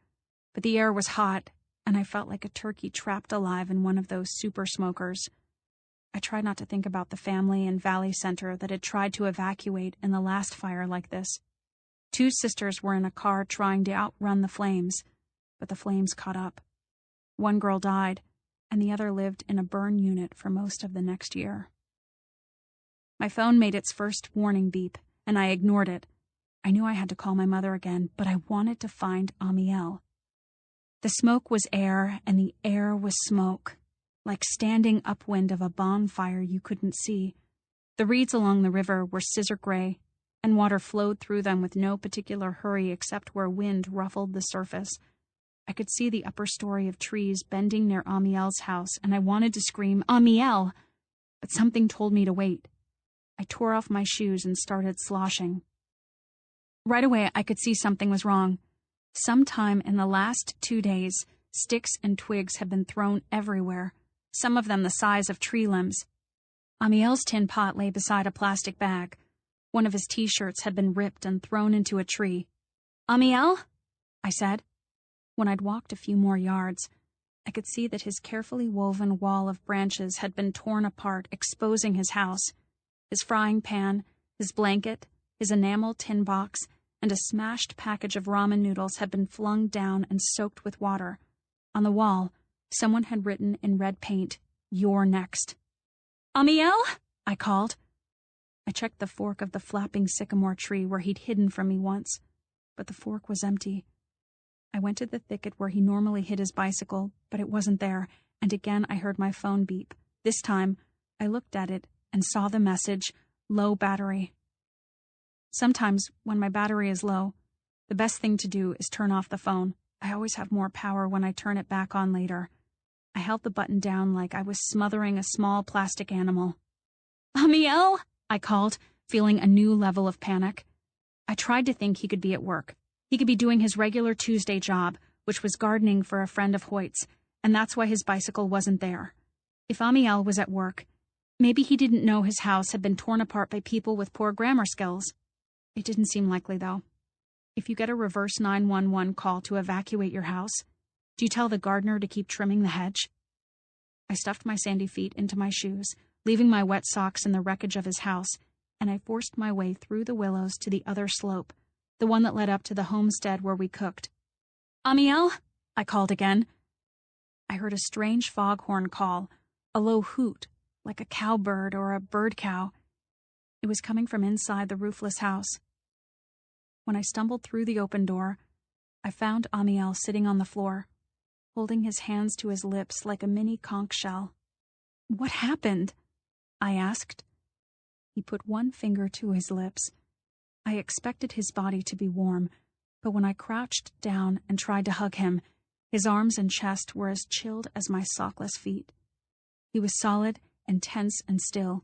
but the air was hot and I felt like a turkey trapped alive in one of those super smokers. I tried not to think about the family in Valley Center that had tried to evacuate in the last fire like this. 2 sisters were in a car trying to outrun the flames, but the flames caught up. One girl died, and the other lived in a burn unit for most of the next year. My phone made its first warning beep, and I ignored it. I knew I had to call my mother again, but I wanted to find Amiel. The smoke was air, and the air was smoke, like standing upwind of a bonfire you couldn't see. The reeds along the river were scissor gray, and water flowed through them with no particular hurry except where wind ruffled the surface. I could see the upper story of trees bending near Amiel's house, and I wanted to scream, "Amiel!" But something told me to wait. I tore off my shoes and started sloshing. Right away, I could see something was wrong. Sometime in the last 2 days, sticks and twigs had been thrown everywhere, some of them the size of tree limbs. Amiel's tin pot lay beside a plastic bag. One of his t-shirts had been ripped and thrown into a tree. "Amiel?" I said. When I'd walked a few more yards, I could see that his carefully woven wall of branches had been torn apart, exposing his house. His frying pan, his blanket, his enamel tin box, and a smashed package of ramen noodles had been flung down and soaked with water. On the wall, someone had written in red paint, "You're next." "Amiel?" I called. I checked the fork of the flapping sycamore tree where he'd hidden from me once, but the fork was empty. I went to the thicket where he normally hid his bicycle, but it wasn't there, and again I heard my phone beep. This time, I looked at it and saw the message, "Low battery." Sometimes, when my battery is low, the best thing to do is turn off the phone. I always have more power when I turn it back on later. I held the button down like I was smothering a small plastic animal. "Amiel?" I called, feeling a new level of panic. I tried to think he could be at work. He could be doing his regular Tuesday job, which was gardening for a friend of Hoyt's, and that's why his bicycle wasn't there. If Amiel was at work, maybe he didn't know his house had been torn apart by people with poor grammar skills. It didn't seem likely, though. If you get a reverse 911 call to evacuate your house, do you tell the gardener to keep trimming the hedge? I stuffed my sandy feet into my shoes, leaving my wet socks in the wreckage of his house, and I forced my way through the willows to the other slope, the one that led up to the homestead where we cooked. "Amiel?" I called again. I heard a strange foghorn call, a low hoot, like a cowbird or a bird cow. It was coming from inside the roofless house. When I stumbled through the open door, I found Amiel sitting on the floor, holding his hands to his lips like a mini conch shell. "What happened?" I asked. He put one finger to his lips. I expected his body to be warm, but when I crouched down and tried to hug him, his arms and chest were as chilled as my sockless feet. He was solid and tense and still.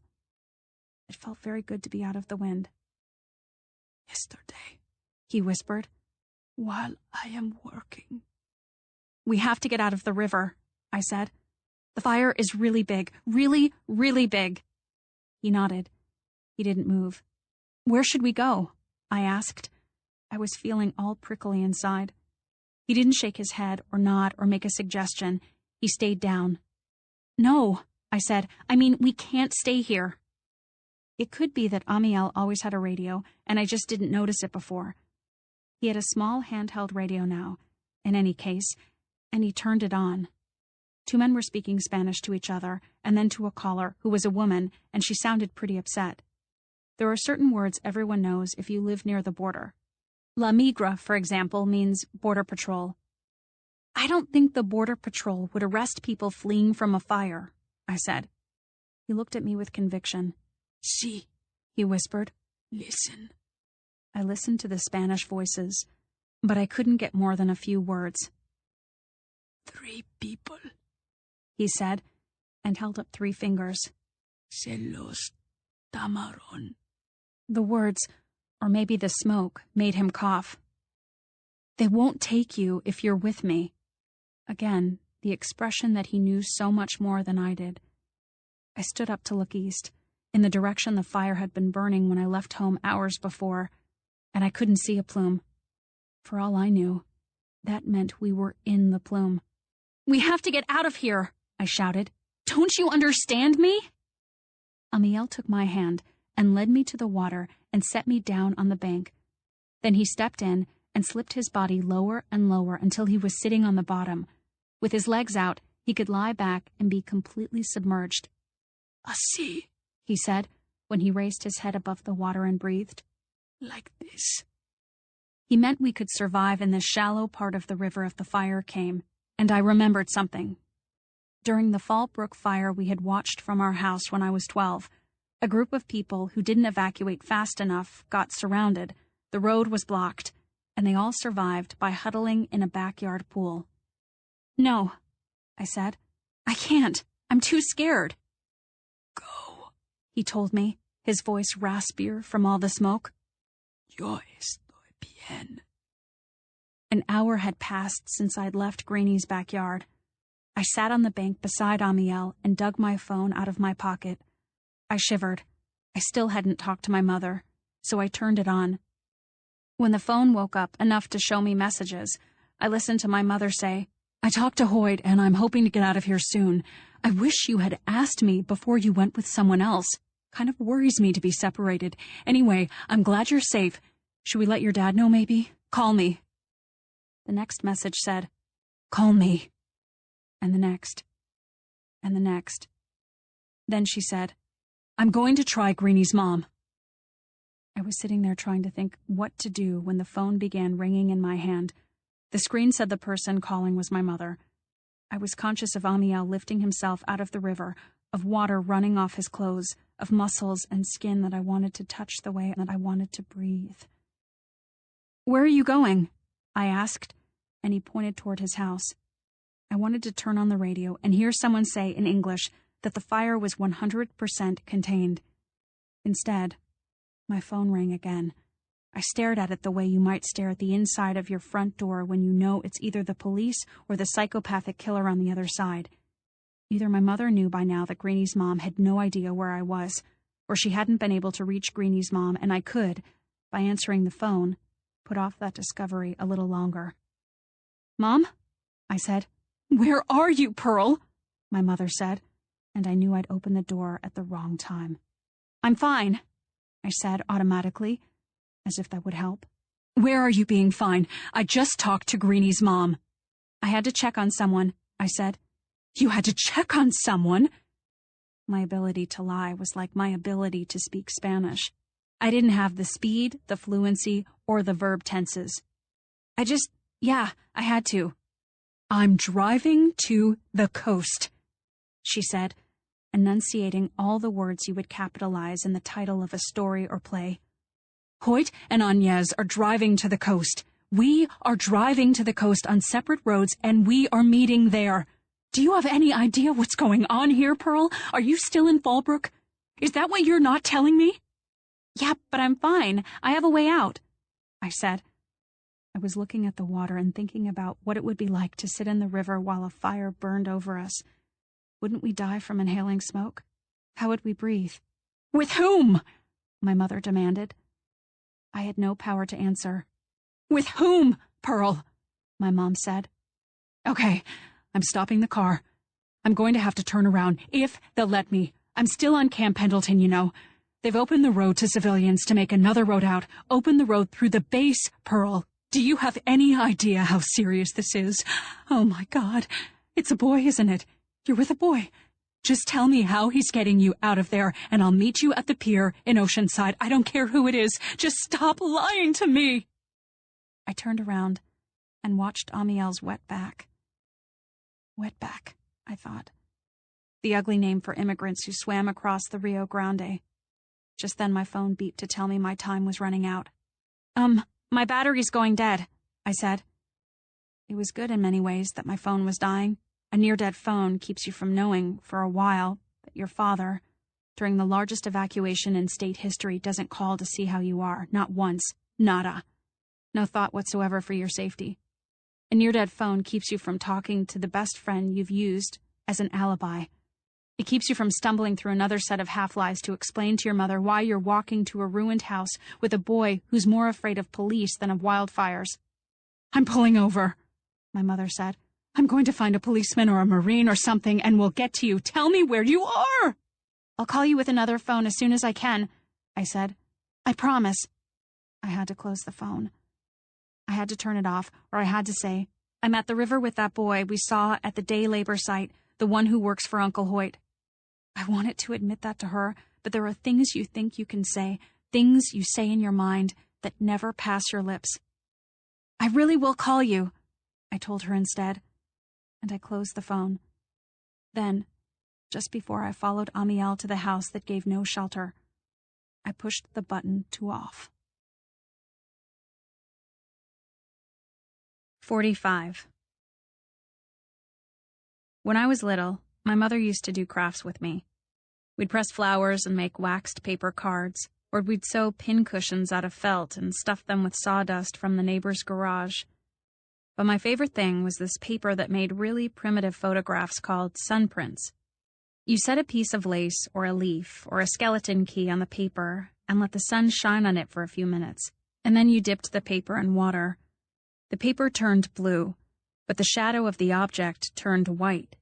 It felt very good to be out of the wind. "Yesterday," he whispered, "while I am working." "We have to get out of the river," I said. "The fire is really big, really, really big." He nodded. He didn't move. "Where should we go?" I asked. I was feeling all prickly inside. He didn't shake his head or nod or make a suggestion. He stayed down. "No," I said. "I mean, we can't stay here." It could be that Amiel always had a radio, and I just didn't notice it before. He had a small handheld radio now, in any case, and he turned it on. Two men were speaking Spanish to each other, and then to a caller, who was a woman, and she sounded pretty upset. There are certain words everyone knows if you live near the border. La migra, for example, means border patrol. "I don't think the border patrol would arrest people fleeing from a fire," I said. He looked at me with conviction. "Sí," he whispered. "Listen." I listened to the Spanish voices, but I couldn't get more than a few words. 3 people, he said, and held up 3 fingers. "Se los tamaron." The words, or maybe the smoke, made him cough. "They won't take you if you're with me." Again, the expression that he knew so much more than I did. I stood up to look east, in the direction the fire had been burning when I left home hours before, and I couldn't see a plume. For all I knew, that meant we were in the plume. "We have to get out of here," I shouted. "Don't you understand me?" Amiel took my hand and led me to the water and set me down on the bank. Then he stepped in and slipped his body lower and lower until he was sitting on the bottom. With his legs out, he could lie back and be completely submerged. "Así," he said, when he raised his head above the water and breathed. "Like this." He meant we could survive in this shallow part of the river if the fire came, and I remembered something. During the Fallbrook fire we had watched from our house when I was 12, a group of people who didn't evacuate fast enough got surrounded, the road was blocked, and they all survived by huddling in a backyard pool. "No," I said. "I can't. I'm too scared." "Go," he told me, his voice raspier from all the smoke. "Yo estoy bien." An hour had passed since I'd left Granny's backyard. I sat on the bank beside Amiel and dug my phone out of my pocket. I shivered. I still hadn't talked to my mother, so I turned it on. When the phone woke up enough to show me messages, I listened to my mother say, "I talked to Hoyt and I'm hoping to get out of here soon. I wish you had asked me before you went with someone else. Kind of worries me to be separated. Anyway, I'm glad you're safe. Should we let your dad know maybe? Call me." The next message said, "Call me." And the next. And the next. Then she said, "I'm going to try Greenie's mom." I was sitting there trying to think what to do when the phone began ringing in my hand. The screen said the person calling was my mother. I was conscious of Amiel lifting himself out of the river, of water running off his clothes, of muscles and skin that I wanted to touch the way that I wanted to breathe. "Where are you going?" I asked, and he pointed toward his house. I wanted to turn on the radio and hear someone say in English that the fire was 100% contained. Instead, my phone rang again. I stared at it the way you might stare at the inside of your front door when you know it's either the police or the psychopathic killer on the other side. Either my mother knew by now that Greenie's mom had no idea where I was, or she hadn't been able to reach Greenie's mom, and I could, by answering the phone, put off that discovery a little longer. "Mom?" I said. "Where are you, Pearl?" my mother said, and I knew I'd opened the door at the wrong time. "I'm fine," I said automatically, as if that would help. "Where are you being fine? I just talked to Greenie's mom." "I had to check on someone," I said. "You had to check on someone?" My ability to lie was like my ability to speak Spanish. I didn't have the speed, the fluency, or the verb tenses. Yeah, I had to. "I'm driving to the coast," she said, enunciating all the words you would capitalize in the title of a story or play. "Hoyt and Agnes are driving to the coast. We are driving to the coast on separate roads, and we are meeting there. Do you have any idea what's going on here, Pearl? Are you still in Fallbrook? Is that what you're not telling me?" "Yeah, but I'm fine. I have a way out," I said. I was looking at the water and thinking about what it would be like to sit in the river while a fire burned over us. Wouldn't we die from inhaling smoke? How would we breathe? "With whom?" my mother demanded. I had no power to answer. "With whom, Pearl?" my mom said. "Okay, I'm stopping the car. I'm going to have to turn around, if they'll let me. I'm still on Camp Pendleton, you know. They've opened the road to civilians to make another road out. Open the road through the base, Pearl. Do you have any idea how serious this is? Oh, my God. It's a boy, isn't it? You're with a boy. Just tell me how he's getting you out of there, and I'll meet you at the pier in Oceanside. I don't care who it is. Just stop lying to me." I turned around and watched Amiel's wet back. Wetback, I thought. The ugly name for immigrants who swam across the Rio Grande. Just then my phone beeped to tell me my time was running out. My battery's going dead," I said. It was good in many ways that my phone was dying. A near-dead phone keeps you from knowing, for a while, that your father, during the largest evacuation in state history, doesn't call to see how you are. Not once. Nada. No thought whatsoever for your safety. A near-dead phone keeps you from talking to the best friend you've used as an alibi. It keeps you from stumbling through another set of half-lies to explain to your mother why you're walking to a ruined house with a boy who's more afraid of police than of wildfires. "I'm pulling over," my mother said. "I'm going to find a policeman or a Marine or something, and we'll get to you. Tell me where you are." "I'll call you with another phone as soon as I can," I said. "I promise." I had to close the phone. I had to turn it off, or I had to say, "I'm at the river with that boy we saw at the day labor site, the one who works for Uncle Hoyt." I wanted to admit that to her, but there are things you think you can say, things you say in your mind that never pass your lips. "I really will call you," I told her instead, and I closed the phone. Then, just before I followed Amiel to the house that gave no shelter, I pushed the button to off. 45. When I was little, my mother used to do crafts with me. We'd press flowers and make waxed paper cards, or we'd sew pincushions out of felt and stuff them with sawdust from the neighbor's garage. But my favorite thing was this paper that made really primitive photographs called sunprints. You set a piece of lace or a leaf or a skeleton key on the paper, and let the sun shine on it for a few minutes, and then you dipped the paper in water. The paper turned blue, but the shadow of the object turned white.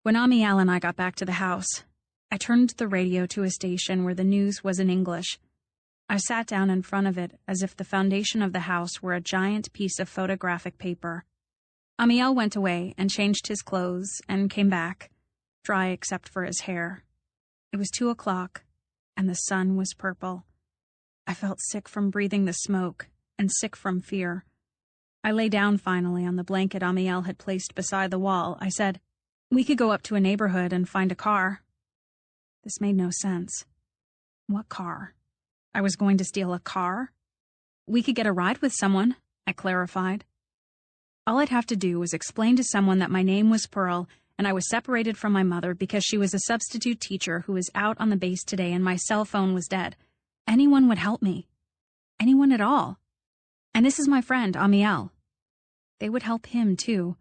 When Amiel and I got back to the house, I turned the radio to a station where the news was in English. I sat down in front of it as if the foundation of the house were a giant piece of photographic paper. Amiel went away and changed his clothes and came back, dry except for his hair. It was 2 o'clock, and the sun was purple. I felt sick from breathing the smoke and sick from fear. I lay down finally on the blanket Amiel had placed beside the wall. I said, "We could go up to a neighborhood and find a car." This made no sense. What car? I was going to steal a car? We could get a ride with someone, I clarified. All I'd have to do was explain to someone that my name was Pearl and I was separated from my mother because she was a substitute teacher who was out on the base today and my cell phone was dead. Anyone would help me. Anyone at all. And this is my friend, Amiel. They would help him, too.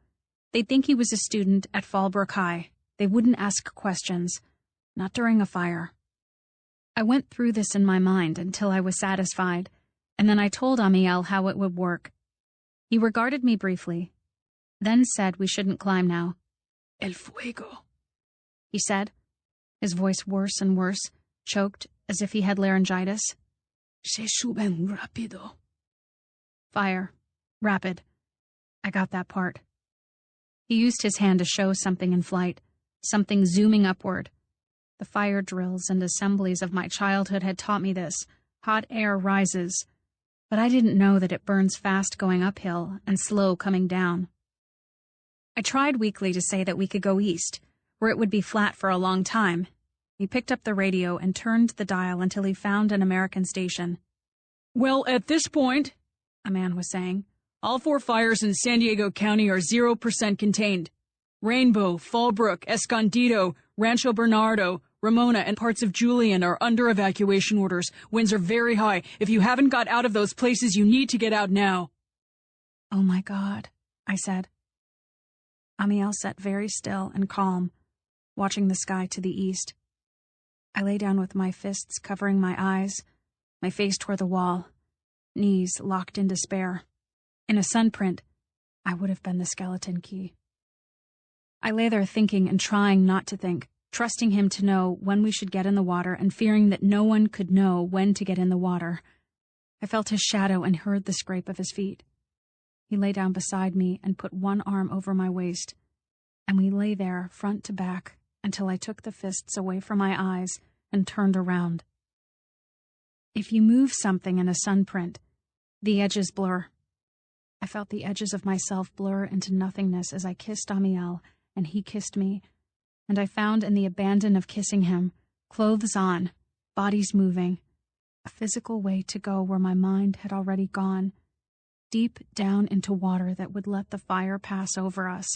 They'd think he was a student at Fallbrook High. They wouldn't ask questions. Not during a fire. I went through this in my mind until I was satisfied, and then I told Amiel how it would work. He regarded me briefly, then said we shouldn't climb now. El fuego, he said, his voice worse and worse, choked as if he had laryngitis. Se suben rápido. Fire. Rapid. I got that part. He used his hand to show something in flight, something zooming upward. The fire drills and assemblies of my childhood had taught me this. Hot air rises. But I didn't know that it burns fast going uphill and slow coming down. I tried weakly to say that we could go east, where it would be flat for a long time. He picked up the radio and turned the dial until he found an American station. "Well, at this point," a man was saying, "all 4 fires in San Diego County are 0% contained. Rainbow, Fallbrook, Escondido, Rancho Bernardo, Ramona, and parts of Julian are under evacuation orders. Winds are very high. If you haven't got out of those places, you need to get out now." "Oh my God," I said. Amiel sat very still and calm, watching the sky to the east. I lay down with my fists covering my eyes, my face toward the wall, knees locked in despair. In a sunprint, I would have been the skeleton key. I lay there thinking and trying not to think, trusting him to know when we should get in the water and fearing that no one could know when to get in the water. I felt his shadow and heard the scrape of his feet. He lay down beside me and put one arm over my waist, and we lay there front to back until I took the fists away from my eyes and turned around. If you move something in a sunprint, the edges blur. I felt the edges of myself blur into nothingness as I kissed Amiel and he kissed me, and I found in the abandon of kissing him, clothes on, bodies moving, a physical way to go where my mind had already gone, deep down into water that would let the fire pass over us.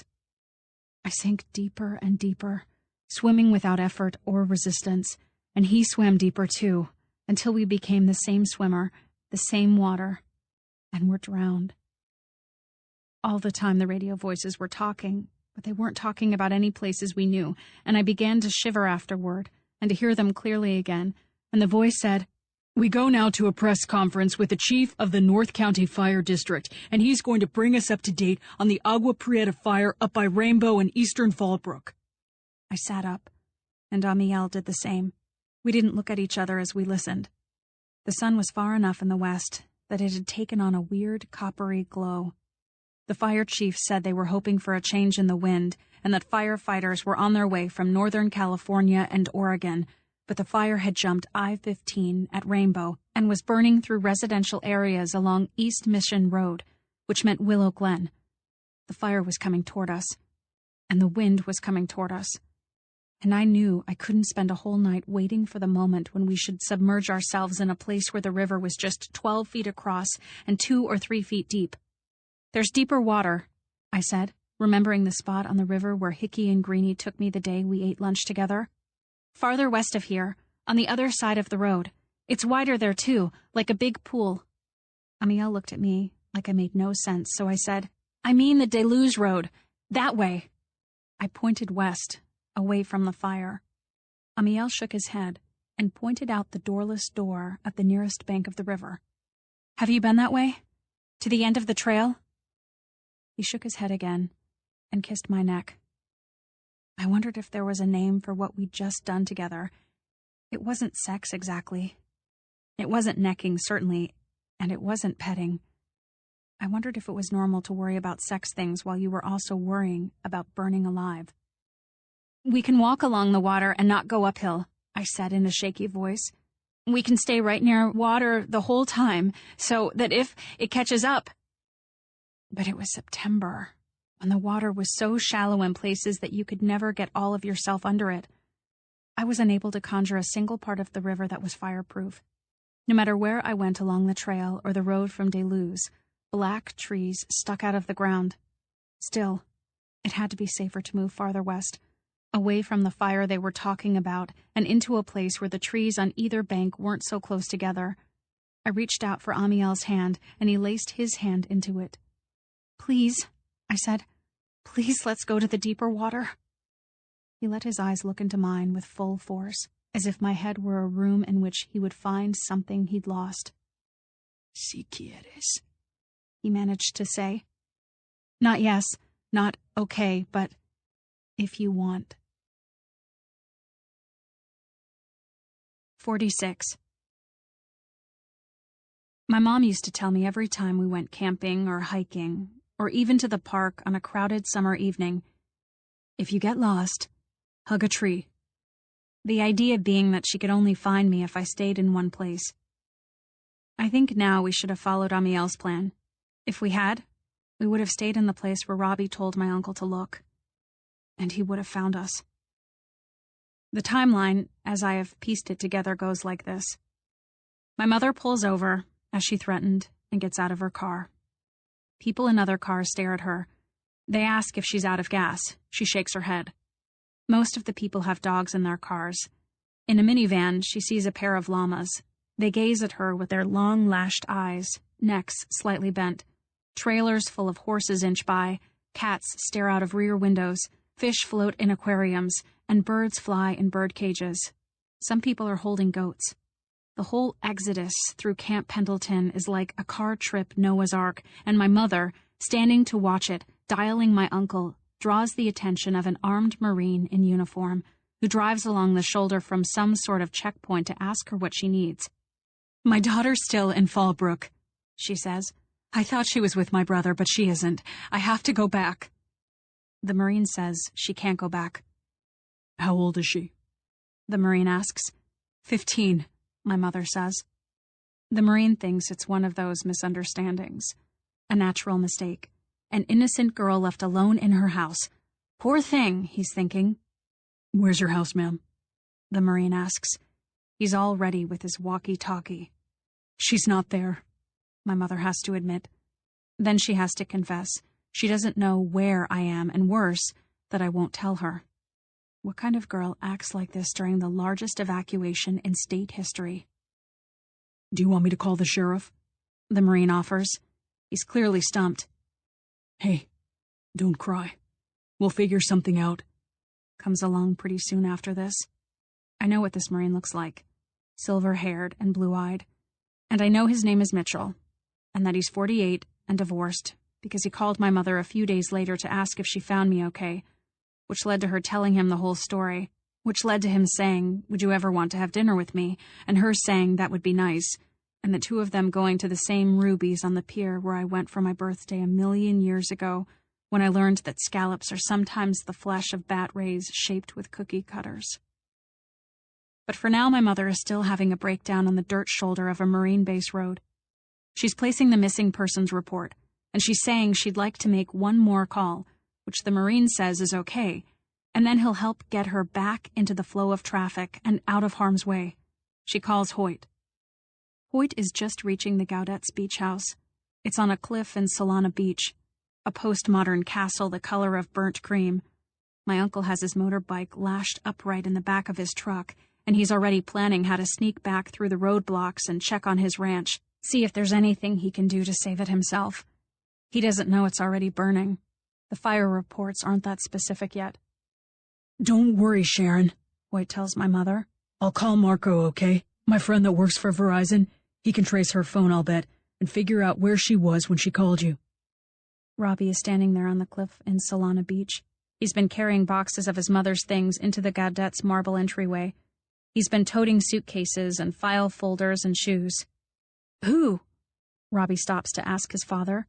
I sank deeper and deeper, swimming without effort or resistance, and he swam deeper too, until we became the same swimmer, the same water, and were drowned. All the time the radio voices were talking, but they weren't talking about any places we knew, and I began to shiver afterward, and to hear them clearly again, and the voice said, "We go now to a press conference with the chief of the North County Fire District, and he's going to bring us up to date on the Agua Prieta fire up by Rainbow and Eastern Fallbrook." I sat up, and Amiel did the same. We didn't look at each other as we listened. The sun was far enough in the west that it had taken on a weird coppery glow. The fire chief said they were hoping for a change in the wind and that firefighters were on their way from Northern California and Oregon, but the fire had jumped I-15 at Rainbow and was burning through residential areas along East Mission Road, which meant Willow Glen. The fire was coming toward us, and the wind was coming toward us. And I knew I couldn't spend a whole night waiting for the moment when we should submerge ourselves in a place where the river was just 12 feet across and 2 or 3 feet deep. "There's deeper water," I said, remembering the spot on the river where Hickey and Greenie took me the day we ate lunch together. "Farther west of here, on the other side of the road. It's wider there, too, like a big pool." Amiel looked at me like I made no sense, so I said, "I mean the Deluge Road. That way." I pointed west, away from the fire. Amiel shook his head, and pointed out the doorless door at the nearest bank of the river. "Have you been that way? To the end of the trail?" He shook his head again and kissed my neck. I wondered if there was a name for what we'd just done together. It wasn't sex exactly. It wasn't necking, certainly, and it wasn't petting. I wondered if it was normal to worry about sex things while you were also worrying about burning alive. "We can walk along the water and not go uphill," I said in a shaky voice. "We can stay right near water the whole time, so that if it catches up..." But it was September, when the water was so shallow in places that you could never get all of yourself under it. I was unable to conjure a single part of the river that was fireproof. No matter where I went along the trail or the road from Deleuze, black trees stuck out of the ground. Still, it had to be safer to move farther west, away from the fire they were talking about, and into a place where the trees on either bank weren't so close together. I reached out for Amiel's hand, and he laced his hand into it. "Please," I said, "please let's go to the deeper water." He let his eyes look into mine with full force, as if my head were a room in which he would find something he'd lost. "Si quieres," he managed to say. Not yes, not okay, but if you want. 46. My mom used to tell me every time we went camping or hiking, or even to the park on a crowded summer evening, "If you get lost, hug a tree." The idea being that she could only find me if I stayed in one place. I think now we should have followed Amiel's plan. If we had, we would have stayed in the place where Robbie told my uncle to look. And he would have found us. The timeline, as I have pieced it together, goes like this. My mother pulls over, as she threatened, and gets out of her car. People in other cars stare at her. They ask if she's out of gas. She shakes her head. Most of the people have dogs in their cars. In a minivan, she sees a pair of llamas. They gaze at her with their long lashed eyes, necks slightly bent. Trailers full of horses inch by, cats stare out of rear windows, fish float in aquariums, and birds fly in bird cages. Some people are holding goats. The whole exodus through Camp Pendleton is like a car trip Noah's Ark, and my mother, standing to watch it, dialing my uncle, draws the attention of an armed Marine in uniform, who drives along the shoulder from some sort of checkpoint to ask her what she needs. "My daughter's still in Fallbrook," she says. "I thought she was with my brother, but she isn't. I have to go back." The Marine says she can't go back. "How old is she?" The Marine asks. 15, my mother says. The Marine thinks it's one of those misunderstandings. A natural mistake. An innocent girl left alone in her house. Poor thing, he's thinking. "Where's your house, ma'am?" The Marine asks. He's all ready with his walkie-talkie. "She's not there," my mother has to admit. Then she has to confess. She doesn't know where I am, and worse, that I won't tell her. What kind of girl acts like this during the largest evacuation in state history? "Do you want me to call the sheriff?" The Marine offers. He's clearly stumped. "Hey, don't cry. We'll figure something out." Comes along pretty soon after this. I know what this Marine looks like. Silver-haired and blue-eyed. And I know his name is Mitchell, and that he's 48 and divorced, because he called my mother a few days later to ask if she found me okay, which led to her telling him the whole story, which led to him saying, "Would you ever want to have dinner with me?" and her saying that would be nice, and the two of them going to the same Ruby's on the pier where I went for my birthday 1,000,000 years ago, when I learned that scallops are sometimes the flesh of bat rays shaped with cookie cutters. But for now, my mother is still having a breakdown on the dirt shoulder of a Marine base road. She's placing the missing persons report, and she's saying she'd like to make one more call, which the Marine says is okay, and then he'll help get her back into the flow of traffic and out of harm's way. She calls Hoyt. Hoyt is just reaching the Gaudette's beach house. It's on a cliff in Solana Beach, a postmodern castle the color of burnt cream. My uncle has his motorbike lashed upright in the back of his truck, and he's already planning how to sneak back through the roadblocks and check on his ranch, see if there's anything he can do to save it himself. He doesn't know it's already burning. The fire reports aren't that specific yet. "Don't worry, Sharon," Hoyt tells my mother. I'll call Marco, okay? My friend that works for Verizon. He can trace her phone, I'll bet, and figure out where she was when she called you. Robbie is standing there on the cliff in Solana Beach. He's been carrying boxes of his mother's things into the Gaudette's marble entryway. He's been toting suitcases and file folders and shoes. Who? Robbie stops to ask his father.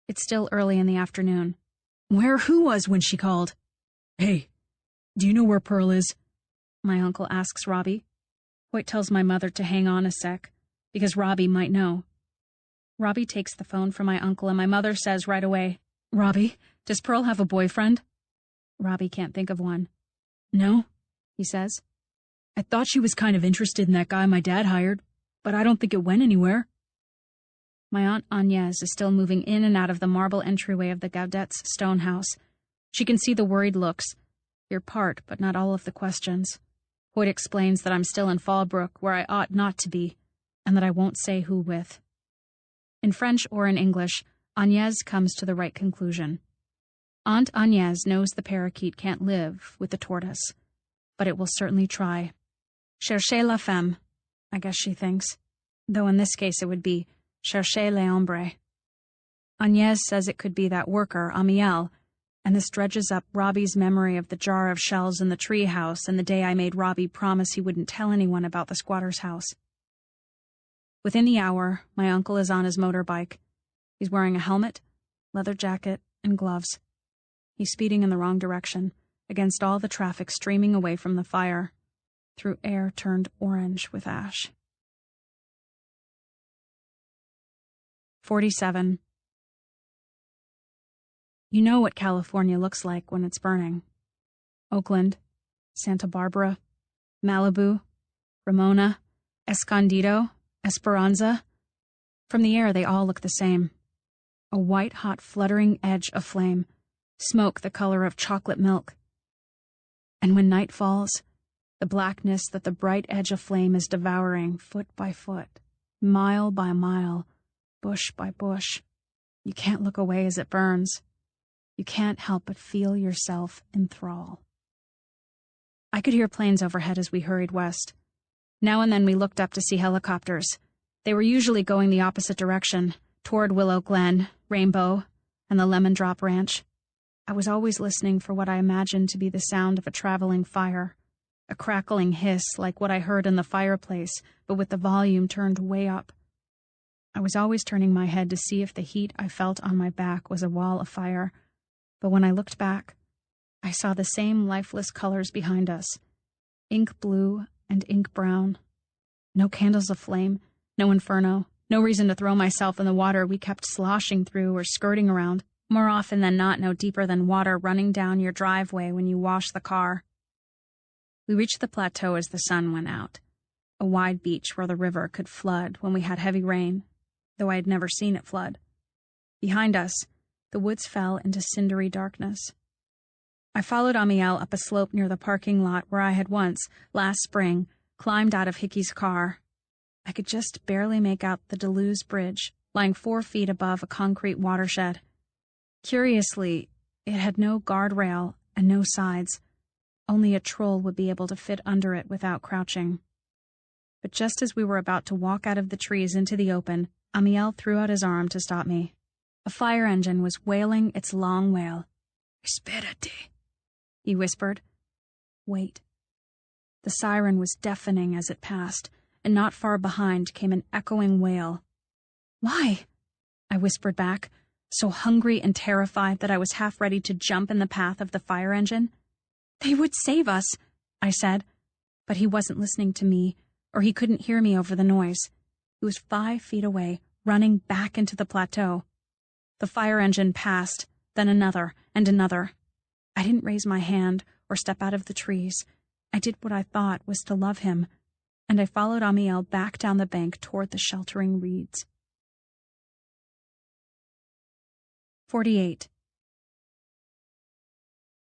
It's still early in the afternoon. Who was when she called? Hey, do you know where Pearl is? My uncle asks Robbie. Hoyt tells my mother to hang on a sec, because Robbie might know. Robbie takes the phone from my uncle, and my mother says right away, Robbie, does Pearl have a boyfriend? Robbie can't think of one. No, he says. I thought she was kind of interested in that guy my dad hired, but I don't think it went anywhere. My Aunt Agnès is still moving in and out of the marble entryway of the Gaudette's stone house. She can see the worried looks, hear part but not all of the questions. Hoyt explains that I'm still in Fallbrook, where I ought not to be, and that I won't say who with. In French or in English, Agnès comes to the right conclusion. Aunt Agnès knows the parakeet can't live with the tortoise, but it will certainly try. Cherchez la femme, I guess she thinks, though in this case it would be cherchez le hombre. Agnès says it could be that worker, Amiel, and this dredges up Robbie's memory of the jar of shells in the tree house and the day I made Robbie promise he wouldn't tell anyone about the squatter's house. Within the hour, my uncle is on his motorbike. He's wearing a helmet, leather jacket, and gloves. He's speeding in the wrong direction, against all the traffic streaming away from the fire, through air turned orange with ash. 47. You know what California looks like when it's burning. Oakland, Santa Barbara, Malibu, Ramona, Escondido, Esperanza. From the air, they all look the same. A white-hot fluttering edge of flame, smoke the color of chocolate milk. And when night falls, the blackness that the bright edge of flame is devouring foot by foot, mile by mile, bush by bush. You can't look away as it burns. You can't help but feel yourself in thrall. I could hear planes overhead as we hurried west. Now and then we looked up to see helicopters. They were usually going the opposite direction, toward Willow Glen, Rainbow, and the Lemon Drop Ranch. I was always listening for what I imagined to be the sound of a traveling fire, a crackling hiss like what I heard in the fireplace, but with the volume turned way up. I was always turning my head to see if the heat I felt on my back was a wall of fire, but when I looked back, I saw the same lifeless colors behind us, ink blue and ink brown. No candles aflame, no inferno, no reason to throw myself in the water we kept sloshing through or skirting around, more often than not no deeper than water running down your driveway when you wash the car. We reached the plateau as the sun went out, a wide beach where the river could flood when we had heavy rain, though I had never seen it flood. Behind us, the woods fell into cindery darkness. I followed Amiel up a slope near the parking lot where I had once, last spring, climbed out of Hickey's car. I could just barely make out the Deleuze Bridge, lying 4 feet above a concrete watershed. Curiously, it had no guardrail and no sides. Only a troll would be able to fit under it without crouching. But just as we were about to walk out of the trees into the open, Amiel threw out his arm to stop me. A fire engine was wailing its long wail. "Espérate," he whispered. Wait. The siren was deafening as it passed, and not far behind came an echoing wail. "Why?" I whispered back, so hungry and terrified that I was half ready to jump in the path of the fire engine. "They would save us," I said, but he wasn't listening to me, or he couldn't hear me over the noise. He was 5 feet away, running back into the plateau. The fire engine passed, then another and another. I didn't raise my hand or step out of the trees. I did what I thought was to love him, and I followed Amiel back down the bank toward the sheltering reeds. 48.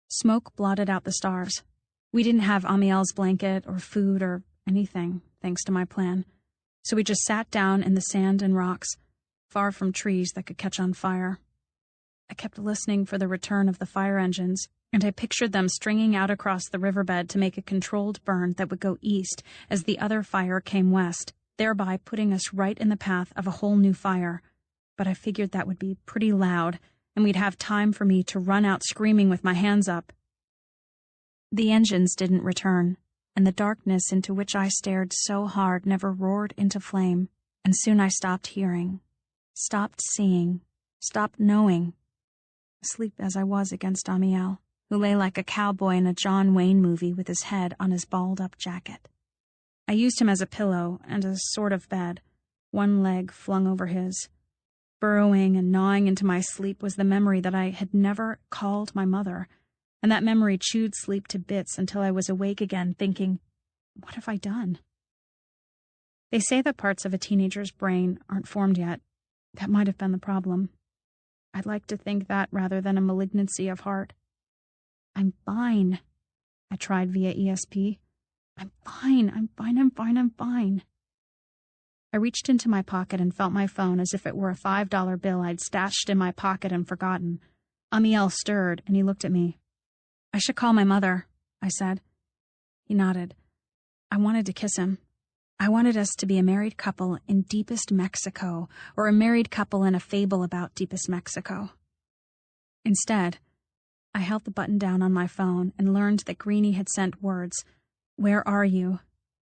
Smoke blotted out the stars. We didn't have Amiel's blanket or food or anything, thanks to my plan, so we just sat down in the sand and rocks, far from trees that could catch on fire. I kept listening for the return of the fire engines, and I pictured them stringing out across the riverbed to make a controlled burn that would go east as the other fire came west, thereby putting us right in the path of a whole new fire. But I figured that would be pretty loud, and we'd have time for me to run out screaming with my hands up. The engines didn't return, and the darkness into which I stared so hard never roared into flame, and soon I stopped hearing, stopped seeing, stopped knowing, asleep as I was against Amiel, who lay like a cowboy in a John Wayne movie with his head on his balled-up jacket. I used him as a pillow and a sort of bed, one leg flung over his. Burrowing and gnawing into my sleep was the memory that I had never called my mother, and that memory chewed sleep to bits until I was awake again, thinking, what have I done? They say that parts of a teenager's brain aren't formed yet. That might have been the problem. I'd like to think that rather than a malignancy of heart. I'm fine, I tried via ESP. I'm fine. I reached into my pocket and felt my phone as if it were a $5 bill I'd stashed in my pocket and forgotten. Amiel stirred, and he looked at me. I should call my mother, I said. He nodded. I wanted to kiss him. I wanted us to be a married couple in deepest Mexico, or a married couple in a fable about deepest Mexico. Instead, I held the button down on my phone and learned that Greenie had sent words, "Where are you?"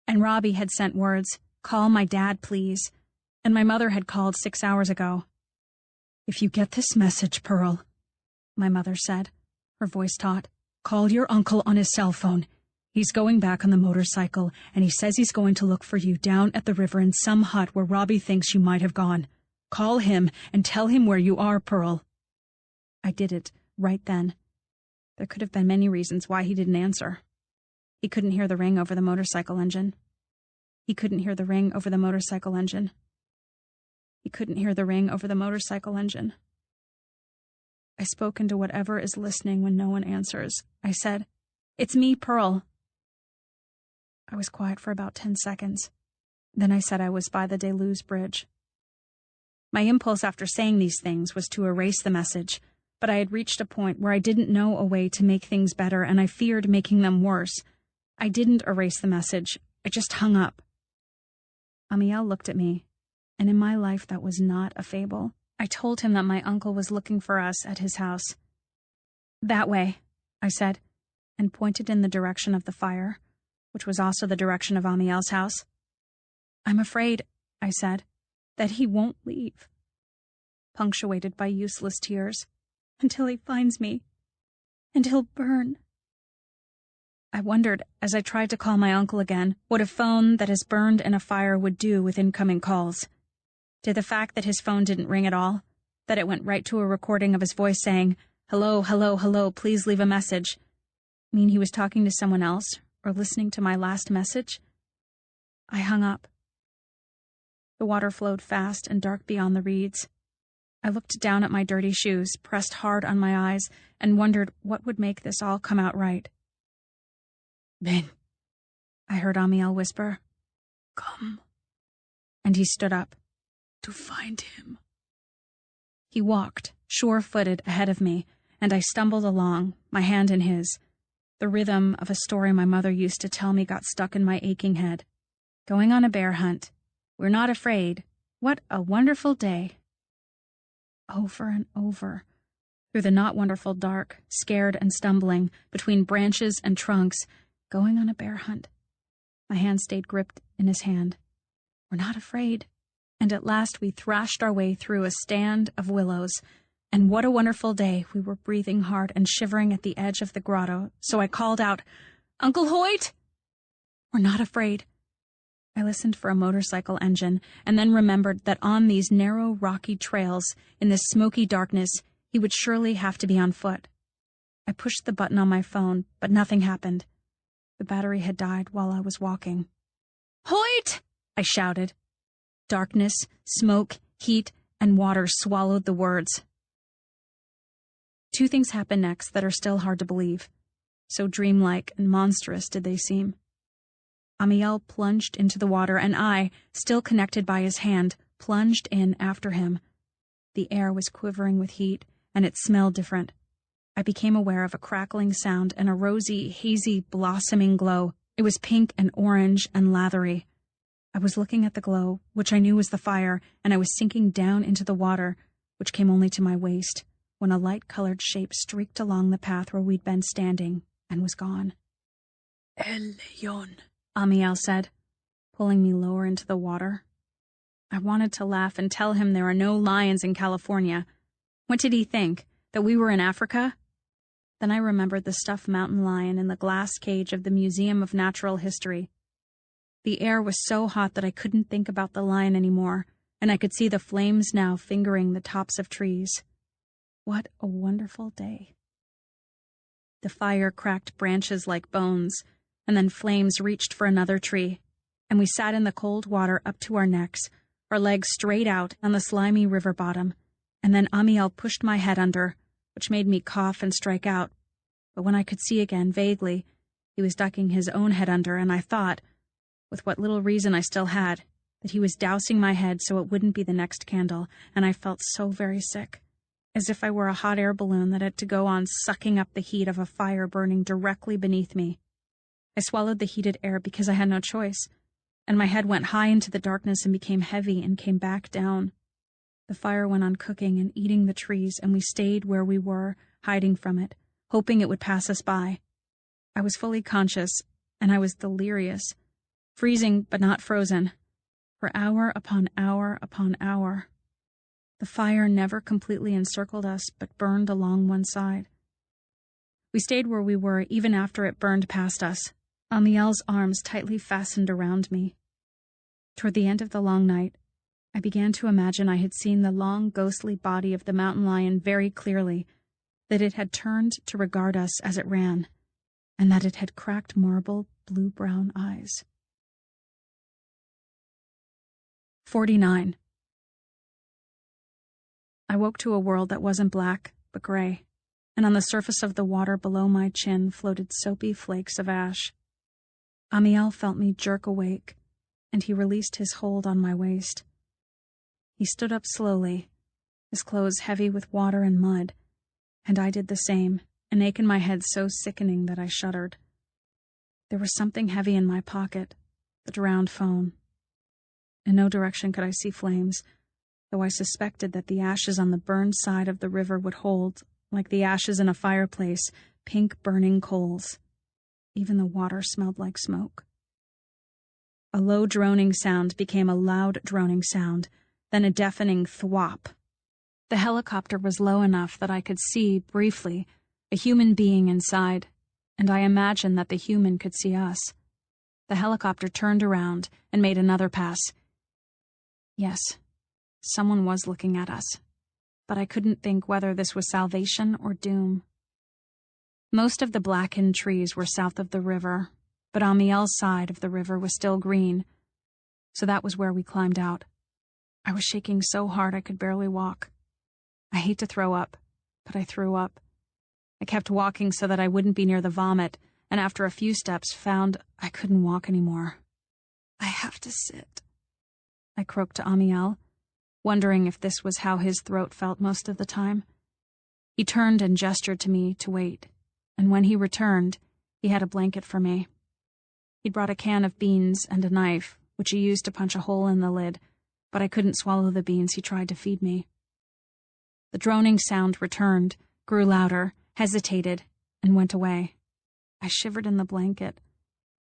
And Robbie had sent words, "Call my dad, please." And my mother had called 6 hours ago. "If you get this message, Pearl," my mother said, her voice taut, "call your uncle on his cell phone. He's going back on the motorcycle, and he says he's going to look for you down at the river in some hut where Robbie thinks you might have gone. Call him and tell him where you are, Pearl." I did it, right then. There could have been many reasons why he didn't answer. He couldn't hear the ring over the motorcycle engine. He couldn't hear the ring over the motorcycle engine. He couldn't hear the ring over the motorcycle engine. I spoke into whatever is listening when no one answers. I said, "It's me, Pearl." I was quiet for about 10 seconds. Then I said I was by the Deleuze Bridge. My impulse after saying these things was to erase the message, but I had reached a point where I didn't know a way to make things better, and I feared making them worse. I didn't erase the message. I just hung up. Amiel looked at me, and in my life that was not a fable. I told him that my uncle was looking for us at his house. "That way," I said, and pointed in the direction of the fire, which was also the direction of Amiel's house. "I'm afraid," I said, "that he won't leave," punctuated by useless tears, "until he finds me, and he'll burn." I wondered, as I tried to call my uncle again, what a phone that has burned in a fire would do with incoming calls. Did the fact that his phone didn't ring at all, that it went right to a recording of his voice saying, "Hello, hello, hello, please leave a message," mean he was talking to someone else or listening to my last message? I hung up. The water flowed fast and dark beyond the reeds. I looked down at my dirty shoes, pressed hard on my eyes, and wondered what would make this all come out right. "Ben," I heard Amiel whisper, "come." And he stood up. "To find him." He walked, sure-footed, ahead of me, and I stumbled along, my hand in his. The rhythm of a story my mother used to tell me got stuck in my aching head. Going on a bear hunt. We're not afraid. What a wonderful day. Over and over. Through the not wonderful dark, scared and stumbling, between branches and trunks, going on a bear hunt. My hand stayed gripped in his hand. We're not afraid. And at last we thrashed our way through a stand of willows. And what a wonderful day. We were breathing hard and shivering at the edge of the grotto, so I called out, "Uncle Hoyt!" We're not afraid. I listened for a motorcycle engine, and then remembered that on these narrow, rocky trails, in this smoky darkness, he would surely have to be on foot. I pushed the button on my phone, but nothing happened. The battery had died while I was walking. "Hoyt!" I shouted. Darkness, smoke, heat, and water swallowed the words. Two things happened next that are still hard to believe. So dreamlike and monstrous did they seem. Amiel plunged into the water, and I, still connected by his hand, plunged in after him. The air was quivering with heat, and it smelled different. I became aware of a crackling sound and a rosy, hazy, blossoming glow. It was pink and orange and lathery. I was looking at the glow, which I knew was the fire, and I was sinking down into the water, which came only to my waist, when a light-colored shape streaked along the path where we'd been standing and was gone. El León, Amiel said, pulling me lower into the water. I wanted to laugh and tell him there are no lions in California. What did he think? That we were in Africa? Then I remembered the stuffed mountain lion in the glass cage of the Museum of Natural History. The air was so hot that I couldn't think about the lion anymore, and I could see the flames now fingering the tops of trees. What a wonderful day. The fire cracked branches like bones, and then flames reached for another tree, and we sat in the cold water up to our necks, our legs straight out on the slimy river bottom, and then Amiel pushed my head under, which made me cough and strike out. But when I could see again, vaguely, he was ducking his own head under, and I thought, with what little reason I still had, that he was dousing my head so it wouldn't be the next candle, and I felt so very sick, as if I were a hot air balloon that had to go on sucking up the heat of a fire burning directly beneath me. I swallowed the heated air because I had no choice, and my head went high into the darkness and became heavy and came back down. The fire went on cooking and eating the trees, and we stayed where we were, hiding from it, hoping it would pass us by. I was fully conscious, and I was delirious, freezing but not frozen, for hour upon hour upon hour. The fire never completely encircled us, but burned along one side. We stayed where we were even after it burned past us, Amiel's arms tightly fastened around me. Toward the end of the long night, I began to imagine I had seen the long, ghostly body of the mountain lion very clearly, that it had turned to regard us as it ran, and that it had cracked marble, blue-brown eyes. 49. I woke to a world that wasn't black, but gray, and on the surface of the water below my chin floated soapy flakes of ash. Amiel felt me jerk awake, and he released his hold on my waist. He stood up slowly, his clothes heavy with water and mud, and I did the same, an ache in my head so sickening that I shuddered. There was something heavy in my pocket, the drowned phone. In no direction could I see flames, though I suspected that the ashes on the burned side of the river would hold, like the ashes in a fireplace, pink burning coals. Even the water smelled like smoke. A low droning sound became a loud droning sound, then a deafening thwop. The helicopter was low enough that I could see, briefly, a human being inside, and I imagined that the human could see us. The helicopter turned around and made another pass. Yes, someone was looking at us, but I couldn't think whether this was salvation or doom. Most of the blackened trees were south of the river, but Amiel's side of the river was still green, so that was where we climbed out. I was shaking so hard I could barely walk. I hate to throw up, but I threw up. I kept walking so that I wouldn't be near the vomit, and after a few steps found I couldn't walk anymore. I have to sit, I croaked to Amiel, wondering if this was how his throat felt most of the time. He turned and gestured to me to wait, and when he returned, he had a blanket for me. He'd brought a can of beans and a knife, which he used to punch a hole in the lid, but I couldn't swallow the beans he tried to feed me. The droning sound returned, grew louder, hesitated, and went away. I shivered in the blanket,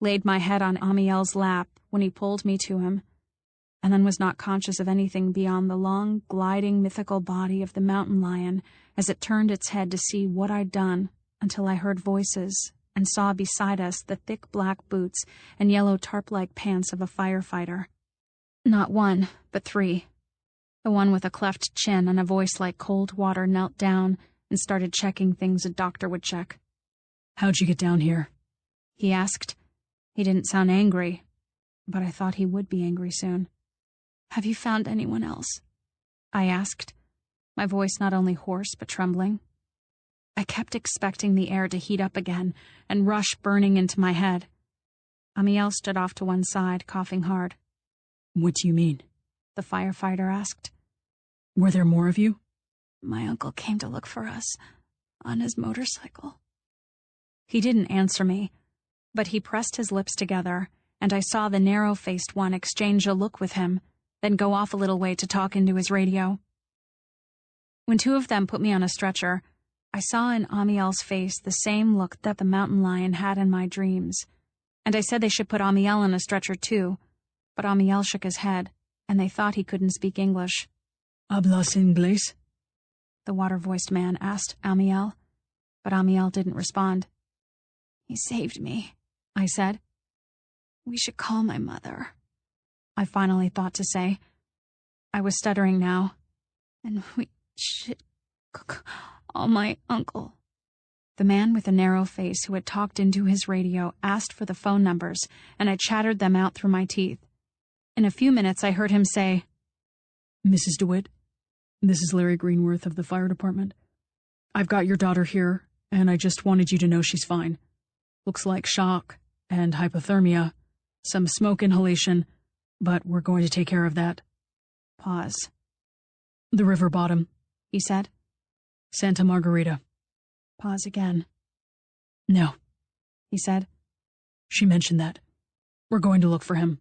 laid my head on Amiel's lap when he pulled me to him, and then was not conscious of anything beyond the long, gliding, mythical body of the mountain lion as it turned its head to see what I'd done until I heard voices and saw beside us the thick black boots and yellow tarp-like pants of a firefighter. Not one, but three. The one with a cleft chin and a voice like cold water knelt down and started checking things a doctor would check. "How'd you get down here?" he asked. He didn't sound angry, but I thought he would be angry soon. "Have you found anyone else?" I asked, my voice not only hoarse but trembling. I kept expecting the air to heat up again and rush burning into my head. Amiel stood off to one side, coughing hard. "What do you mean?" the firefighter asked. "Were there more of you?" "My uncle came to look for us. On his motorcycle. He didn't answer me, but he pressed his lips together, and I saw the narrow-faced one exchange a look with him, then go off a little way to talk into his radio. When two of them put me on a stretcher, I saw in Amiel's face the same look that the mountain lion had in my dreams, and I said they should put Amiel on a stretcher too, but Amiel shook his head, and they thought he couldn't speak English. Hablas inglés? The water-voiced man asked Amiel, but Amiel didn't respond. He saved me, I said. We should call my mother, I finally thought to say. I was stuttering now, and we should call my uncle. The man with the narrow face who had talked into his radio asked for the phone numbers, and I chattered them out through my teeth. In a few minutes, I heard him say, Mrs. DeWitt, this is Larry Greenworth of the fire department. I've got your daughter here, and I just wanted you to know she's fine. Looks like shock and hypothermia, some smoke inhalation, but we're going to take care of that. Pause. The river bottom, he said. Santa Margarita. Pause again. No, he said. She mentioned that. We're going to look for him.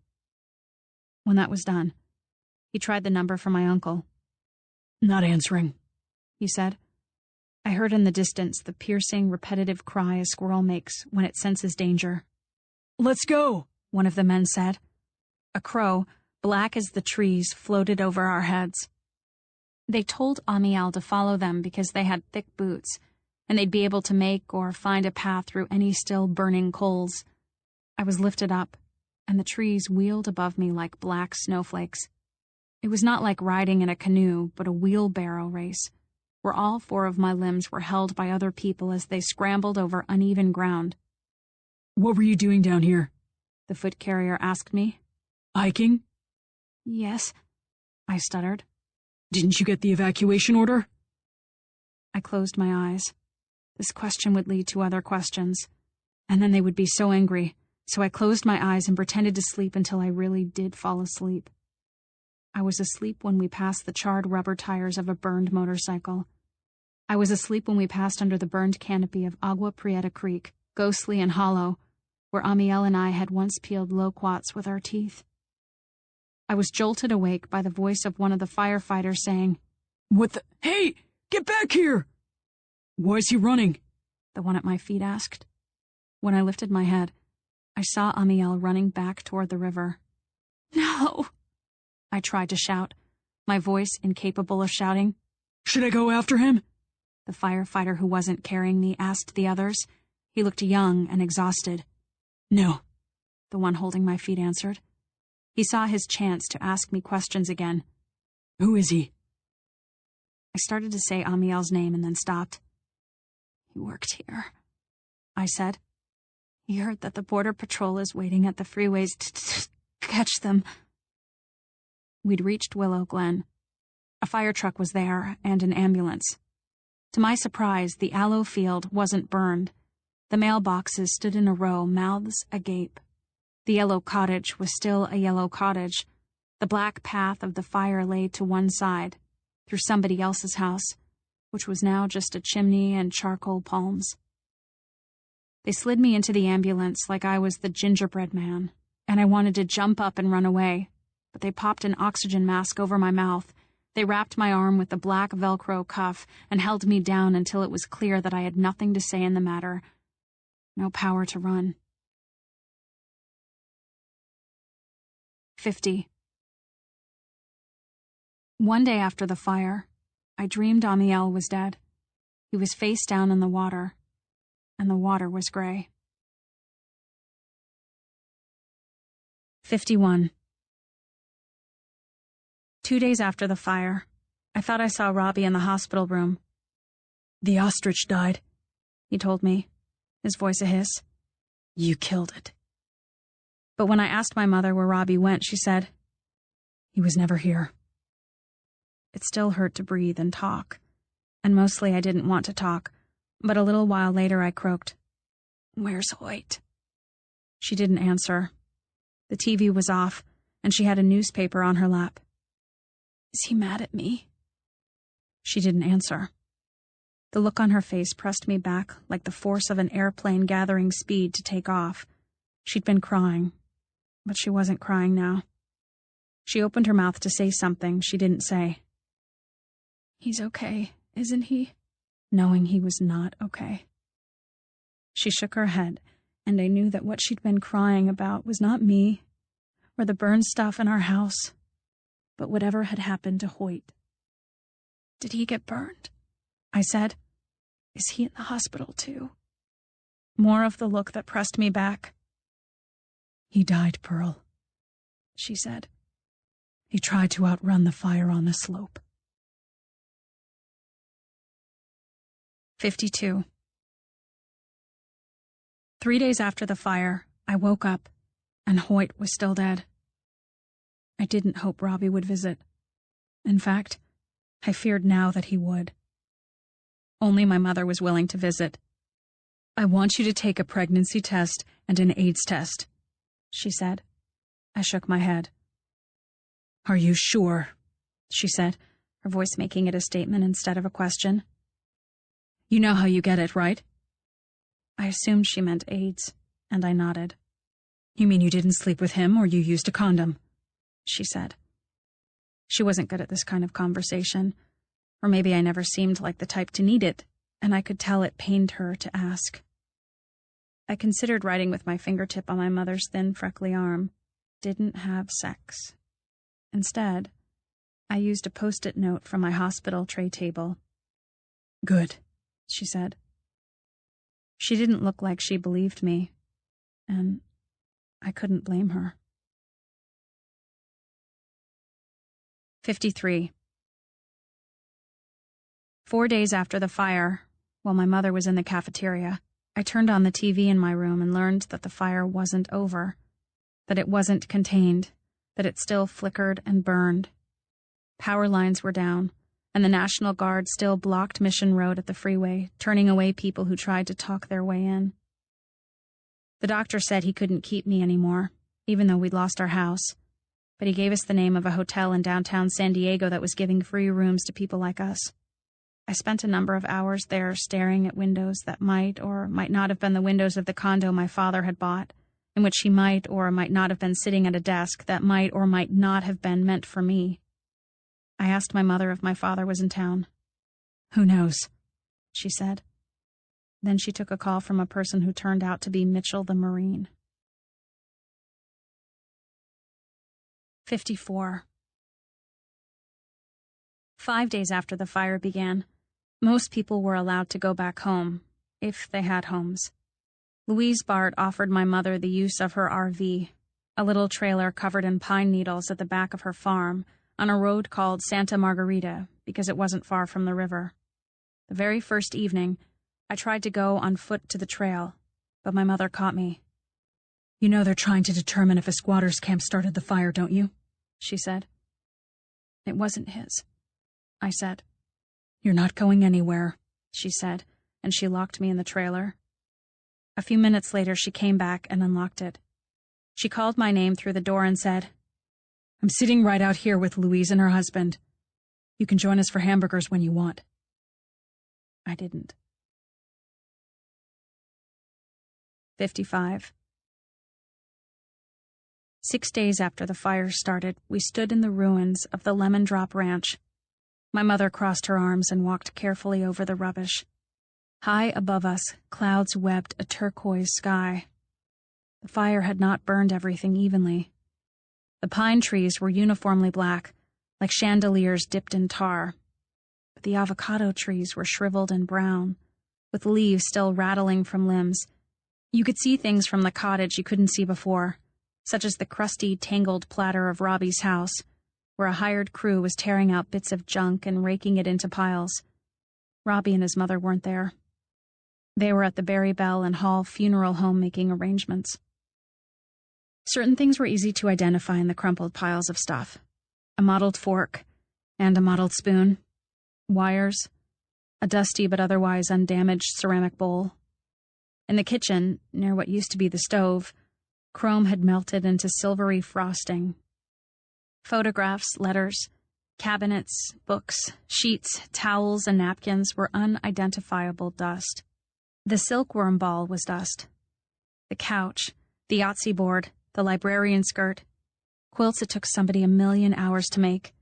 When that was done, he tried the number for my uncle. Not answering, he said. I heard in the distance the piercing, repetitive cry a squirrel makes when it senses danger. Let's go, one of the men said. A crow, black as the trees, floated over our heads. They told Amiel to follow them because they had thick boots, and they'd be able to make or find a path through any still burning coals. I was lifted up, and the trees wheeled above me like black snowflakes. It was not like riding in a canoe, but a wheelbarrow race, where all four of my limbs were held by other people as they scrambled over uneven ground. What were you doing down here? The foot carrier asked me. Hiking? Yes, I stuttered. Didn't you get the evacuation order? I closed my eyes. This question would lead to other questions, and then they would be so angry, so I closed my eyes and pretended to sleep until I really did fall asleep. I was asleep when we passed the charred rubber tires of a burned motorcycle. I was asleep when we passed under the burned canopy of Agua Prieta Creek, ghostly and hollow, where Amiel and I had once peeled loquats with our teeth. I was jolted awake by the voice of one of the firefighters saying, What the— Hey! Get back here! Why is he running? The one at my feet asked. When I lifted my head, I saw Amiel running back toward the river. No! I tried to shout, my voice incapable of shouting. Should I go after him? The firefighter who wasn't carrying me asked the others. He looked young and exhausted. No, the one holding my feet answered. He saw his chance to ask me questions again. Who is he? I started to say Amiel's name and then stopped. He worked here, I said. He heard that the Border Patrol is waiting at the freeways to catch them. We'd reached Willow Glen. A fire truck was there, and an ambulance. To my surprise, the aloe field wasn't burned. The mailboxes stood in a row, mouths agape. The yellow cottage was still a yellow cottage. The black path of the fire lay to one side, through somebody else's house, which was now just a chimney and charcoal palms. They slid me into the ambulance like I was the gingerbread man, and I wanted to jump up and run away, but they popped an oxygen mask over my mouth. They wrapped my arm with the black Velcro cuff and held me down until it was clear that I had nothing to say in the matter. No power to run. 50. One day after the fire, I dreamed Amiel was dead. He was face down in the water, and the water was gray. 51. 2 days after the fire, I thought I saw Robbie in the hospital room. The ostrich died, he told me, his voice a hiss. You killed it. But when I asked my mother where Robbie went, she said, He was never here. It still hurt to breathe and talk, and mostly I didn't want to talk, but a little while later I croaked, Where's Hoyt? She didn't answer. The TV was off, and she had a newspaper on her lap. Is he mad at me? She didn't answer. The look on her face pressed me back like the force of an airplane gathering speed to take off. She'd been crying, but she wasn't crying now. She opened her mouth to say something she didn't say. "He's okay, isn't he?" Knowing he was not okay. She shook her head, and I knew that what she'd been crying about was not me, or the burned stuff in our house, but whatever had happened to Hoyt. "Did he get burned?" I said. "Is he in the hospital too?" More of the look that pressed me back. "He died, Pearl," she said. "He tried to outrun the fire on the slope." 52. 3 days after the fire, I woke up, and Hoyt was still dead. I didn't hope Robbie would visit. In fact, I feared now that he would. Only my mother was willing to visit. "I want you to take a pregnancy test and an AIDS test," she said. I shook my head. "Are you sure?" she said, her voice making it a statement instead of a question. "You know how you get it, right?" I assumed she meant AIDS, and I nodded. "You mean you didn't sleep with him or you used a condom?" she said. She wasn't good at this kind of conversation, or maybe I never seemed like the type to need it, and I could tell it pained her to ask. I considered writing with my fingertip on my mother's thin, freckly arm. Didn't have sex. Instead, I used a post-it note from my hospital tray table. "Good," she said. She didn't look like she believed me, and I couldn't blame her. 53. 4 days after the fire, while my mother was in the cafeteria, I turned on the TV in my room and learned that the fire wasn't over, that it wasn't contained, that it still flickered and burned. Power lines were down, and the National Guard still blocked Mission Road at the freeway, turning away people who tried to talk their way in. The doctor said he couldn't keep me anymore, even though we'd lost our house, but he gave us the name of a hotel in downtown San Diego that was giving free rooms to people like us. I spent a number of hours there staring at windows that might or might not have been the windows of the condo my father had bought, in which he might or might not have been sitting at a desk that might or might not have been meant for me. I asked my mother if my father was in town. "Who knows?" she said. Then she took a call from a person who turned out to be Mitchell the Marine. 54. 5 days after the fire began, most people were allowed to go back home, if they had homes. Louise Bart offered my mother the use of her RV, a little trailer covered in pine needles at the back of her farm, on a road called Santa Margarita, because it wasn't far from the river. The very first evening, I tried to go on foot to the trail, but my mother caught me. "You know they're trying to determine if a squatter's camp started the fire, don't you?" she said. "It wasn't his," I said. "You're not going anywhere," she said, and she locked me in the trailer. A few minutes later, she came back and unlocked it. She called my name through the door and said, "I'm sitting right out here with Louise and her husband. You can join us for hamburgers when you want." I didn't. 55. 6 days after the fire started, we stood in the ruins of the Lemon Drop Ranch. My mother crossed her arms and walked carefully over the rubbish. High above us, clouds webbed a turquoise sky. The fire had not burned everything evenly. The pine trees were uniformly black, like chandeliers dipped in tar. But the avocado trees were shriveled and brown, with leaves still rattling from limbs. You could see things from the cottage you couldn't see before, such as the crusty, tangled platter of Robbie's house, where a hired crew was tearing out bits of junk and raking it into piles. Robbie and his mother weren't there. They were at the Berry Bell and Hall funeral home making arrangements. Certain things were easy to identify in the crumpled piles of stuff. A mottled fork and a mottled spoon, wires, a dusty but otherwise undamaged ceramic bowl. In the kitchen, near what used to be the stove, chrome had melted into silvery frosting. Photographs, letters, Cabinets, books, sheets, towels, and napkins were unidentifiable dust. The silkworm ball was dust. The couch, the Yahtzee board, the librarian skirt. Quilts it took somebody 1,000,000 hours to make.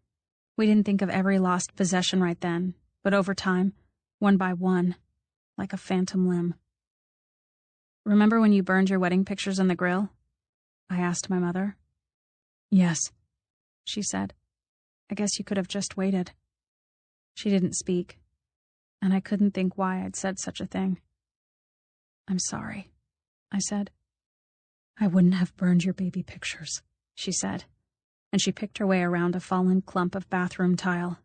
We didn't think of every lost possession right then, but over time, one by one, like a phantom limb. "Remember when you burned your wedding pictures in the grill?" I asked my mother. "Yes," she said. "I guess you could have just waited." She didn't speak, and I couldn't think why I'd said such a thing. "I'm sorry," I said. "I wouldn't have burned your baby pictures," she said, and she picked her way around a fallen clump of bathroom tile.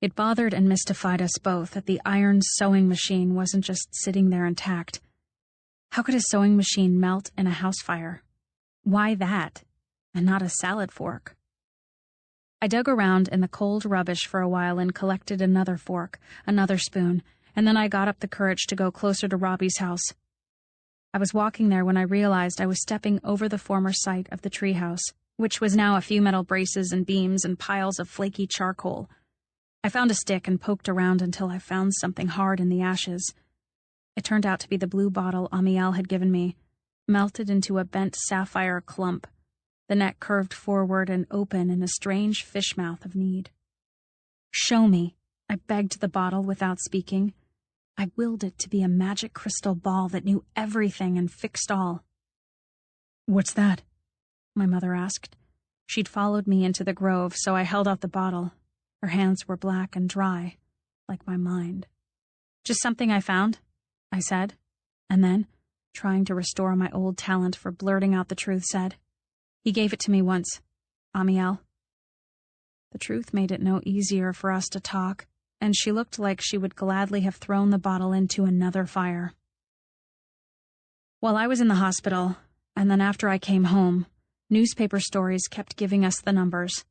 It bothered and mystified us both that the iron sewing machine wasn't just sitting there intact. How could a sewing machine melt in a house fire? Why that, and not a salad fork? I dug around in the cold rubbish for a while and collected another fork, another spoon, and then I got up the courage to go closer to Robbie's house. I was walking there when I realized I was stepping over the former site of the treehouse, which was now a few metal braces and beams and piles of flaky charcoal. I found a stick and poked around until I found something hard in the ashes. It turned out to be the blue bottle Amiel had given me, melted into a bent sapphire clump, the neck curved forward and open in a strange fish mouth of need. "Show me," I begged the bottle without speaking. I willed it to be a magic crystal ball that knew everything and fixed all. "What's that?" my mother asked. She'd followed me into the grove, so I held out the bottle. Her hands were black and dry, like my mind. "Just something I found," I said, and then, trying to restore my old talent for blurting out the truth, said, "He gave it to me once, Amiel." The truth made it no easier for us to talk, and she looked like she would gladly have thrown the bottle into another fire. While I was in the hospital, and then after I came home, newspaper stories kept giving us the numbers.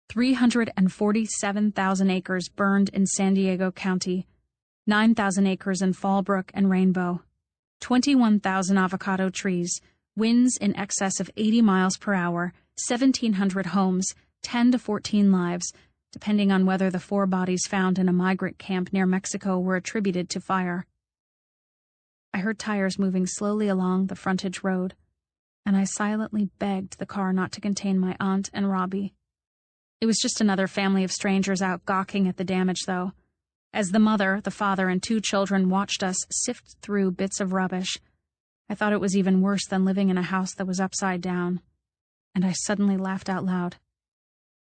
347,000 acres burned in San Diego County, 9,000 acres in Fallbrook and Rainbow, 21,000 avocado trees, winds in excess of 80 miles per hour, 1,700 homes, 10 to 14 lives, depending on whether the 4 bodies found in a migrant camp near Mexico were attributed to fire. I heard tires moving slowly along the frontage road, and I silently begged the car not to contain my aunt and Robbie. It was just another family of strangers out gawking at the damage, though. As the mother, the father, and 2 children watched us sift through bits of rubbish, I thought it was even worse than living in a house that was upside down, and I suddenly laughed out loud.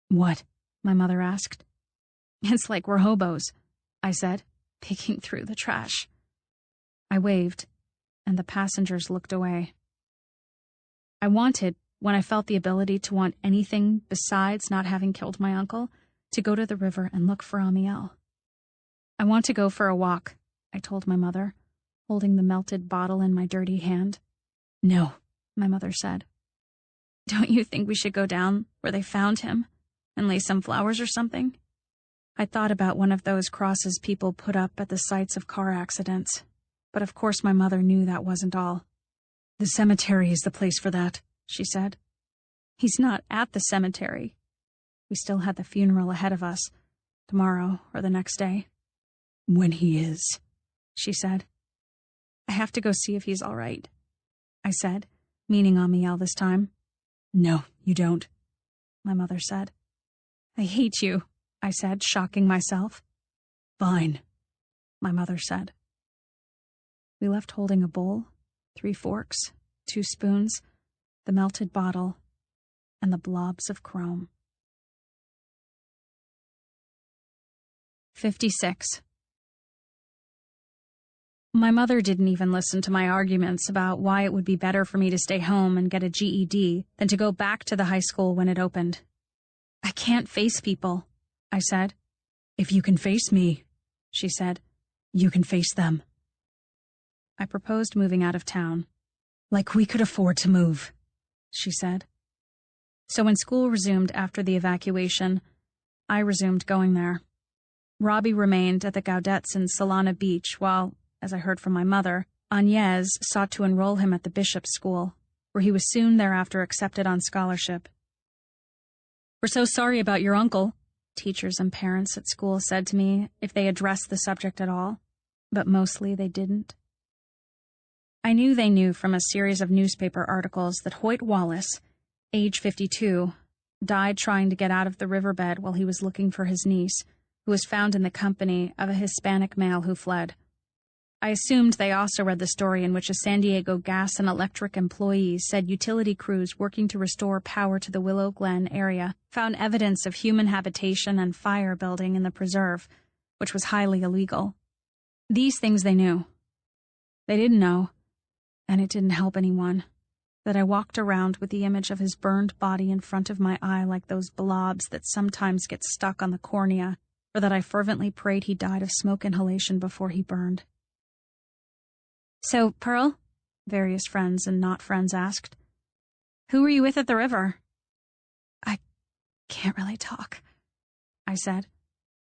"What?" my mother asked. "It's like we're hobos," I said, picking through the trash. I waved, and the passengers looked away. I wanted, when I felt the ability to want anything besides not having killed my uncle, to go to the river and look for Amiel. "I want to go for a walk," I told my mother, holding the melted bottle in my dirty hand. "No," my mother said. "Don't you think we should go down where they found him and lay some flowers or something?" I thought about one of those crosses people put up at the sites of car accidents, but of course my mother knew that wasn't all. "The cemetery is the place for that," she said. "He's not at the cemetery." We still had the funeral ahead of us, tomorrow or the next day. "When he is," she said. "I have to go see if he's all right," I said, meaning Amiel this time. "No, you don't," my mother said. "I hate you," I said, shocking myself. "Fine," my mother said. We left holding a bowl, 3 forks, 2 spoons, the melted bottle, and the blobs of chrome. 56. My mother didn't even listen to my arguments about why it would be better for me to stay home and get a GED than to go back to the high school when it opened. "I can't face people," I said. "If you can face me," she said, "you can face them." I proposed moving out of town. "Like we could afford to move," she said. So when school resumed after the evacuation, I resumed going there. Robbie remained at the Gaudets in Solana Beach while, as I heard from my mother, Agnes sought to enroll him at the Bishop's School, where he was soon thereafter accepted on scholarship. "We're so sorry about your uncle," teachers and parents at school said to me if they addressed the subject at all, but mostly they didn't. I knew they knew from a series of newspaper articles that Hoyt Wallace, age 52, died trying to get out of the riverbed while he was looking for his niece, who was found in the company of a Hispanic male who fled. I assumed they also read the story in which a San Diego gas and electric employee said utility crews working to restore power to the Willow Glen area found evidence of human habitation and fire building in the preserve, which was highly illegal. These things they knew. They didn't know, and it didn't help anyone, that I walked around with the image of his burned body in front of my eye like those blobs that sometimes get stuck on the cornea, or that I fervently prayed he died of smoke inhalation before he burned. "So, Pearl?" various friends and not friends asked. "Who were you with at the river?" "I can't really talk," I said,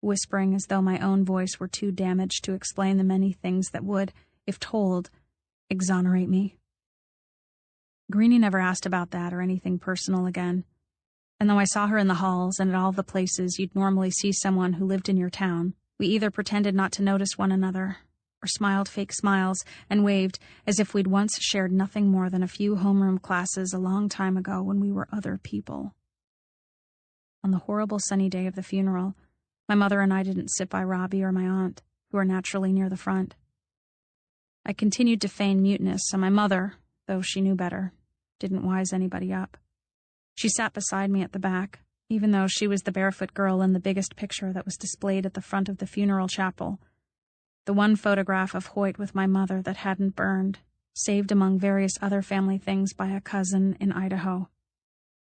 whispering as though my own voice were too damaged to explain the many things that would, if told, exonerate me. Greenie never asked about that or anything personal again, and though I saw her in the halls and at all the places you'd normally see someone who lived in your town, we either pretended not to notice one another, or smiled fake smiles and waved as if we'd once shared nothing more than a few homeroom classes a long time ago when we were other people. On the horrible sunny day of the funeral, my mother and I didn't sit by Robbie or my aunt, who were naturally near the front. I continued to feign muteness, and my mother, though she knew better, didn't wise anybody up. She sat beside me at the back, even though she was the barefoot girl in the biggest picture that was displayed at the front of the funeral chapel, the one photograph of Hoyt with my mother that hadn't burned, saved among various other family things by a cousin in Idaho.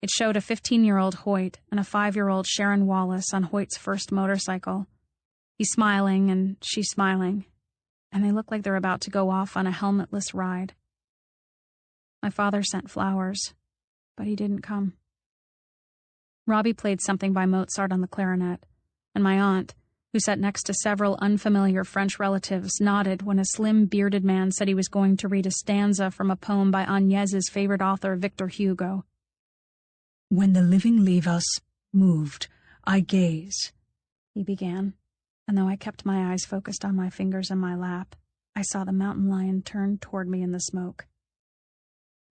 It showed a 15-year-old Hoyt and a 5-year-old Sharon Wallace on Hoyt's first motorcycle. He's smiling and she's smiling, and they look like they're about to go off on a helmetless ride. My father sent flowers, but he didn't come. Robbie played something by Mozart on the clarinet, and my aunt, who sat next to several unfamiliar French relatives, nodded when a slim, bearded man said he was going to read a stanza from a poem by Agnès' favorite author, Victor Hugo. "When the living leave us, moved, I gaze," he began, and though I kept my eyes focused on my fingers in my lap, I saw the mountain lion turn toward me in the smoke.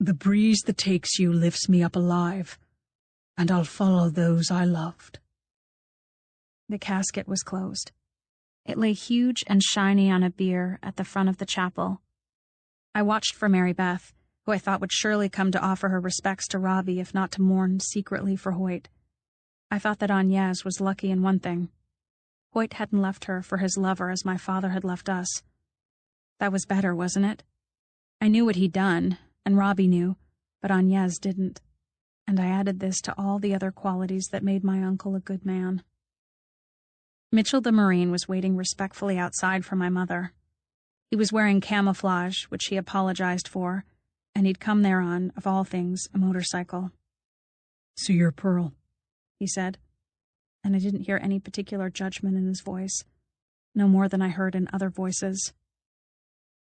"The breeze that takes you lifts me up alive, and I'll follow those I loved." The casket was closed. It lay huge and shiny on a bier at the front of the chapel. I watched for Mary Beth, who I thought would surely come to offer her respects to Robbie if not to mourn secretly for Hoyt. I thought that Agnès was lucky in one thing. Hoyt hadn't left her for his lover as my father had left us. That was better, wasn't it? I knew what he'd done, and Robbie knew, but Agnès didn't, and I added this to all the other qualities that made my uncle a good man. Mitchell the Marine was waiting respectfully outside for my mother. He was wearing camouflage, which he apologized for, and he'd come there on, of all things, a motorcycle. "So you're Pearl," he said, and I didn't hear any particular judgment in his voice, no more than I heard in other voices.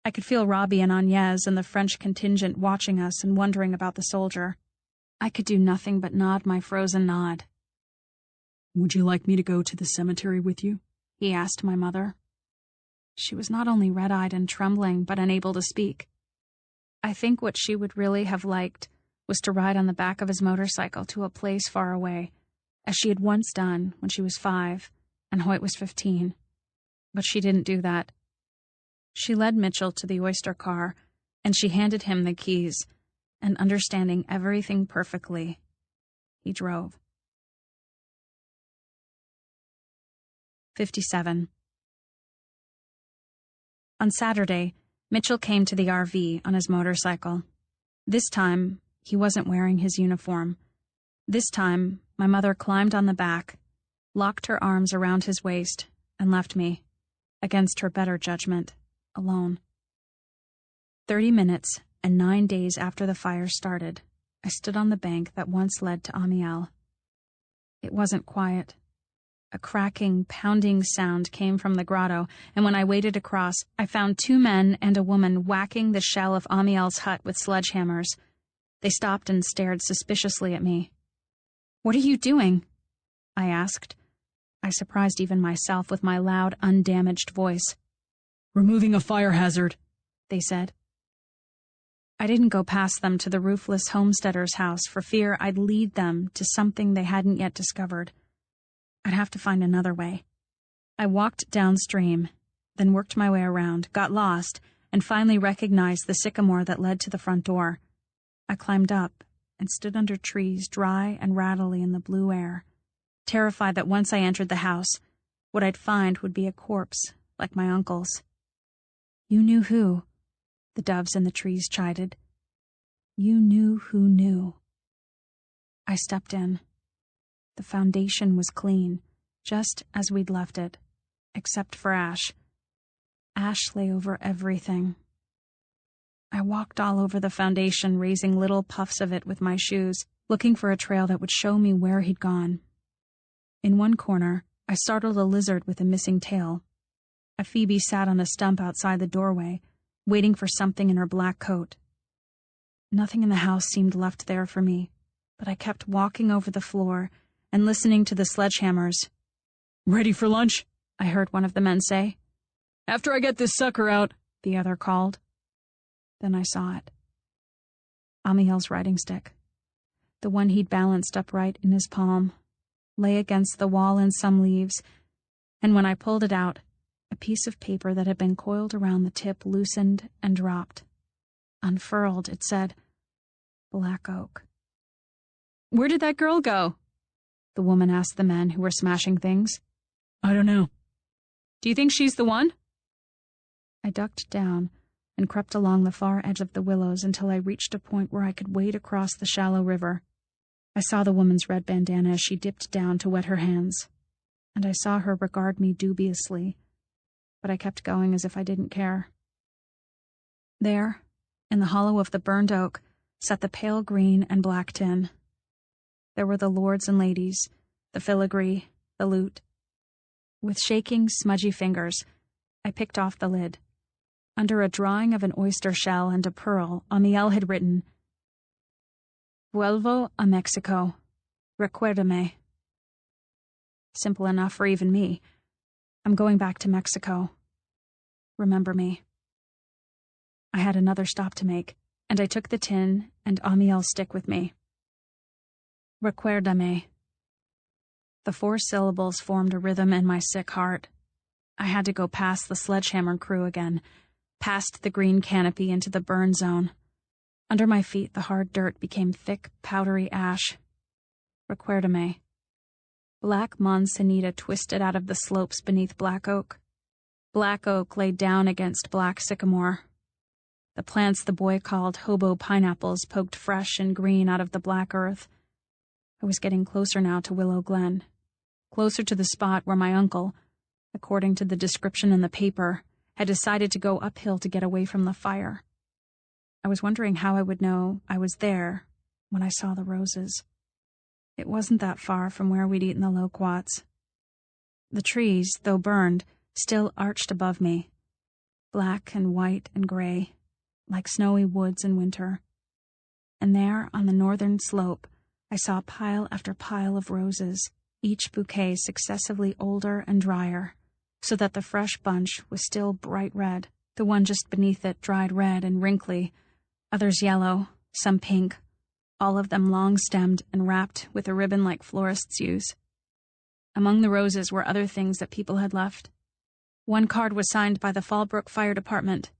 I could feel Robbie and Agnès and the French contingent watching us and wondering about the soldier. I could do nothing but nod my frozen nod. "Would you like me to go to the cemetery with you?" he asked my mother. She was not only red-eyed and trembling, but unable to speak. I think what she would really have liked was to ride on the back of his motorcycle to a place far away, as she had once done when she was 5 and Hoyt was 15. But she didn't do that. She led Mitchell to the oyster car, and she handed him the keys, and understanding everything perfectly, he drove. 57. On Saturday, Mitchell came to the RV on his motorcycle. This time, he wasn't wearing his uniform. This time, my mother climbed on the back, locked her arms around his waist, and left me, against her better judgment, alone. 30 minutes and 9 days after the fire started, I stood on the bank that once led to Amiel. It wasn't quiet. A cracking, pounding sound came from the grotto, and when I waded across, I found 2 men and a woman whacking the shell of Amiel's hut with sledgehammers. They stopped and stared suspiciously at me. "What are you doing?" I asked. I surprised even myself with my loud, undamaged voice. "Removing a fire hazard," they said. I didn't go past them to the roofless homesteader's house for fear I'd lead them to something they hadn't yet discovered. I'd have to find another way. I walked downstream, then worked my way around, got lost, and finally recognized the sycamore that led to the front door. I climbed up and stood under trees dry and rattly in the blue air, terrified that once I entered the house, what I'd find would be a corpse like my uncle's. "You knew who?" the doves in the trees chided. "You knew who knew." I stepped in. The foundation was clean, just as we'd left it, except for ash. Ash lay over everything. I walked all over the foundation, raising little puffs of it with my shoes, looking for a trail that would show me where he'd gone. In one corner, I startled a lizard with a missing tail. A Phoebe sat on a stump outside the doorway, waiting for something in her black coat. Nothing in the house seemed left there for me, but I kept walking over the floor and listening to the sledgehammers. "Ready for lunch?" I heard one of the men say. "After I get this sucker out," the other called. Then I saw it. Amiel's writing stick, the one he'd balanced upright in his palm, lay against the wall in some leaves, and when I pulled it out, a piece of paper that had been coiled around the tip loosened and dropped. Unfurled, it said, "Black Oak." "Where did that girl go?" the woman asked the men who were smashing things. "I don't know." "Do you think she's the one?" I ducked down and crept along the far edge of the willows until I reached a point where I could wade across the shallow river. I saw the woman's red bandana as she dipped down to wet her hands, and I saw her regard me dubiously, but I kept going as if I didn't care. There, in the hollow of the burned oak, sat the pale green and black tin. There were the lords and ladies, the filigree, the lute. With shaking, smudgy fingers, I picked off the lid. Under a drawing of an oyster shell and a pearl, Amiel had written, "Vuelvo a Mexico. Recuérdame." Simple enough for even me. I'm going back to Mexico. Remember me. I had another stop to make, and I took the tin and Amiel's stick with me. Recuérdame. The 4 syllables formed a rhythm in my sick heart. I had to go past the sledgehammer crew again, past the green canopy into the burn zone. Under my feet, the hard dirt became thick, powdery ash. Recuérdame. Black manzanita twisted out of the slopes beneath black oak. Black oak laid down against black sycamore. The plants the boy called hobo pineapples poked fresh and green out of the black earth. I was getting closer now to Willow Glen, closer to the spot where my uncle, according to the description in the paper, had decided to go uphill to get away from the fire. I was wondering how I would know I was there when I saw the roses. It wasn't that far from where we'd eaten the loquats. The trees, though burned, still arched above me, black and white and gray, like snowy woods in winter. And there, on the northern slope, I saw pile after pile of roses, each bouquet successively older and drier, so that the fresh bunch was still bright red, the one just beneath it dried red and wrinkly, others yellow, some pink, all of them long-stemmed and wrapped with a ribbon like florists use. Among the roses were other things that people had left. One card was signed by the Fallbrook Fire Department.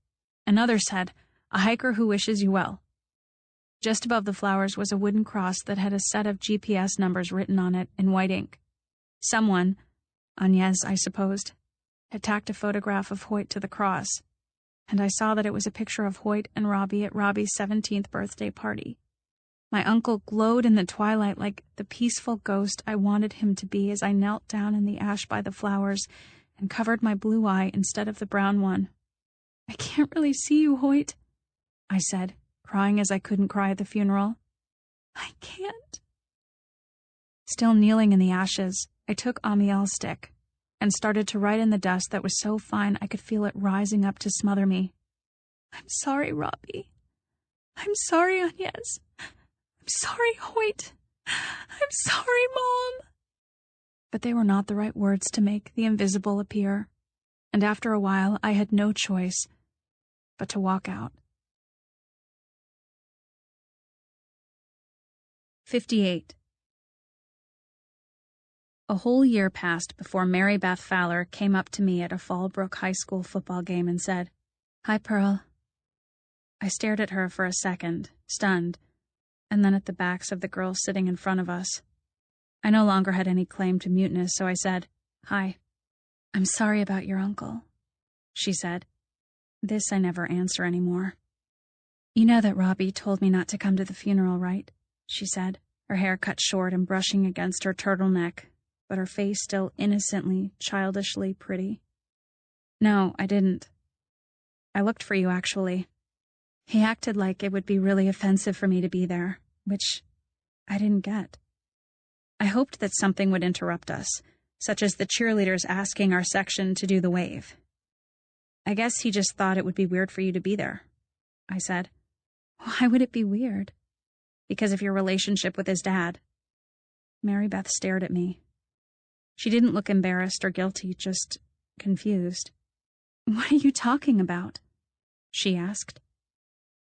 Another said, "A hiker who wishes you well." Just above the flowers was a wooden cross that had a set of GPS numbers written on it in white ink. Someone, Agnes, I supposed, had tacked a photograph of Hoyt to the cross, and I saw that it was a picture of Hoyt and Robbie at Robbie's 17th birthday party. My uncle glowed in the twilight like the peaceful ghost I wanted him to be as I knelt down in the ash by the flowers and covered my blue eye instead of the brown one. "I can't really see you, Hoyt," I said, crying as I couldn't cry at the funeral. "I can't." Still kneeling in the ashes, I took Amiel's stick and started to write in the dust that was so fine I could feel it rising up to smother me. "I'm sorry, Robbie. I'm sorry, Agnes. I'm sorry, Hoyt. I'm sorry, Mom." But they were not the right words to make the invisible appear, and after a while I had no choice but to walk out. 58. A whole year passed before Mary Beth Fowler came up to me at a Fallbrook High School football game and said, "Hi, Pearl." I stared at her for a second, stunned, and then at the backs of the girls sitting in front of us. I no longer had any claim to muteness, so I said, "Hi." "I'm sorry about your uncle," she said. This I never answer anymore. "You know that Robbie told me not to come to the funeral, right?" she said, her hair cut short and brushing against her turtleneck, but her face still innocently, childishly pretty. "No, I didn't. I looked for you, actually. He acted like it would be really offensive for me to be there, which I didn't get. I hoped that something would interrupt us, such as the cheerleaders asking our section to do the wave. I guess he just thought it would be weird for you to be there," I said. "Why would it be weird?" "Because of your relationship with his dad." Mary Beth stared at me. She didn't look embarrassed or guilty, just confused. "What are you talking about?" she asked.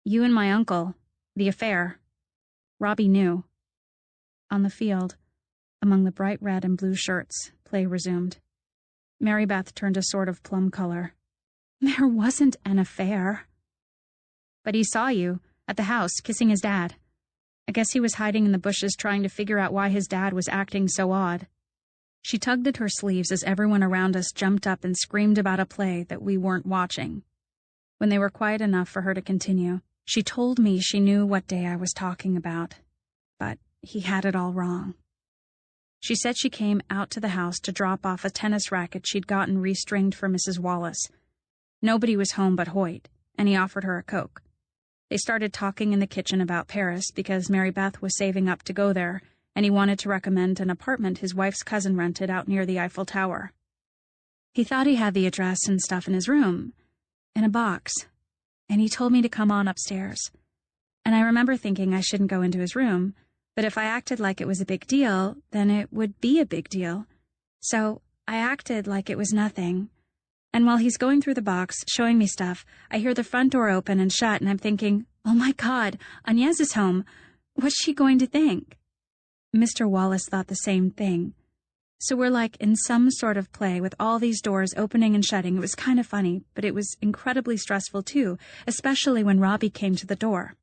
"You and my uncle, the affair. Robbie knew." On the field, among the bright red and blue shirts, play resumed. Mary Beth turned a sort of plum color. "There wasn't an affair." "But he saw you, at the house, kissing his dad. I guess he was hiding in the bushes trying to figure out why his dad was acting so odd." She tugged at her sleeves as everyone around us jumped up and screamed about a play that we weren't watching. When they were quiet enough for her to continue, she told me she knew what day I was talking about, but he had it all wrong. She said she came out to the house to drop off a tennis racket she'd gotten restringed for Mrs. Wallace. Nobody was home but Hoyt, and he offered her a Coke. They started talking in the kitchen about Paris because Mary Beth was saving up to go there, and he wanted to recommend an apartment his wife's cousin rented out near the Eiffel Tower. He thought he had the address and stuff in his room, in a box, and he told me to come on upstairs. And I remember thinking I shouldn't go into his room, but if I acted like it was a big deal, then it would be a big deal. So I acted like it was nothing. And while he's going through the box, showing me stuff, I hear the front door open and shut, and I'm thinking, oh my God, Agnès is home. What's she going to think? Mr. Wallace thought the same thing. So we're like in some sort of play with all these doors opening and shutting. It was kind of funny, but it was incredibly stressful too, especially when Robbie came to the door.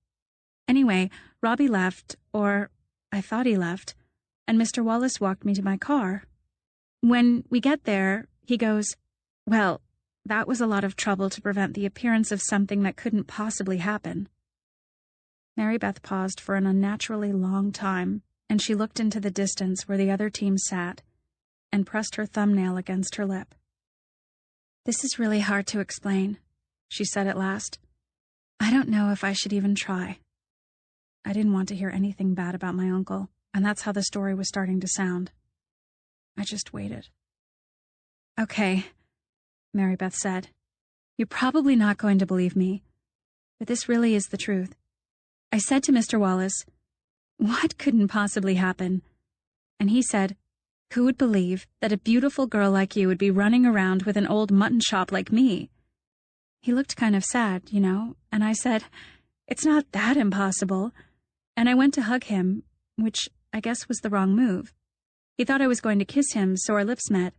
Anyway, Robbie left, or I thought he left, and Mr. Wallace walked me to my car. When we get there, he goes, "Well, that was a lot of trouble to prevent the appearance of something that couldn't possibly happen." Mary Beth paused for an unnaturally long time, and she looked into the distance where the other team sat, and pressed her thumbnail against her lip. "This is really hard to explain," she said at last. "I don't know if I should even try." I didn't want to hear anything bad about my uncle, and that's how the story was starting to sound. I just waited. "Okay," Mary Beth said. "You're probably not going to believe me, but this really is the truth. I said to Mr. Wallace, 'What couldn't possibly happen?' And he said, 'Who would believe that a beautiful girl like you would be running around with an old mutton chop like me?' He looked kind of sad, you know, and I said, 'It's not that impossible.' And I went to hug him, which I guess was the wrong move. He thought I was going to kiss him, so our lips met.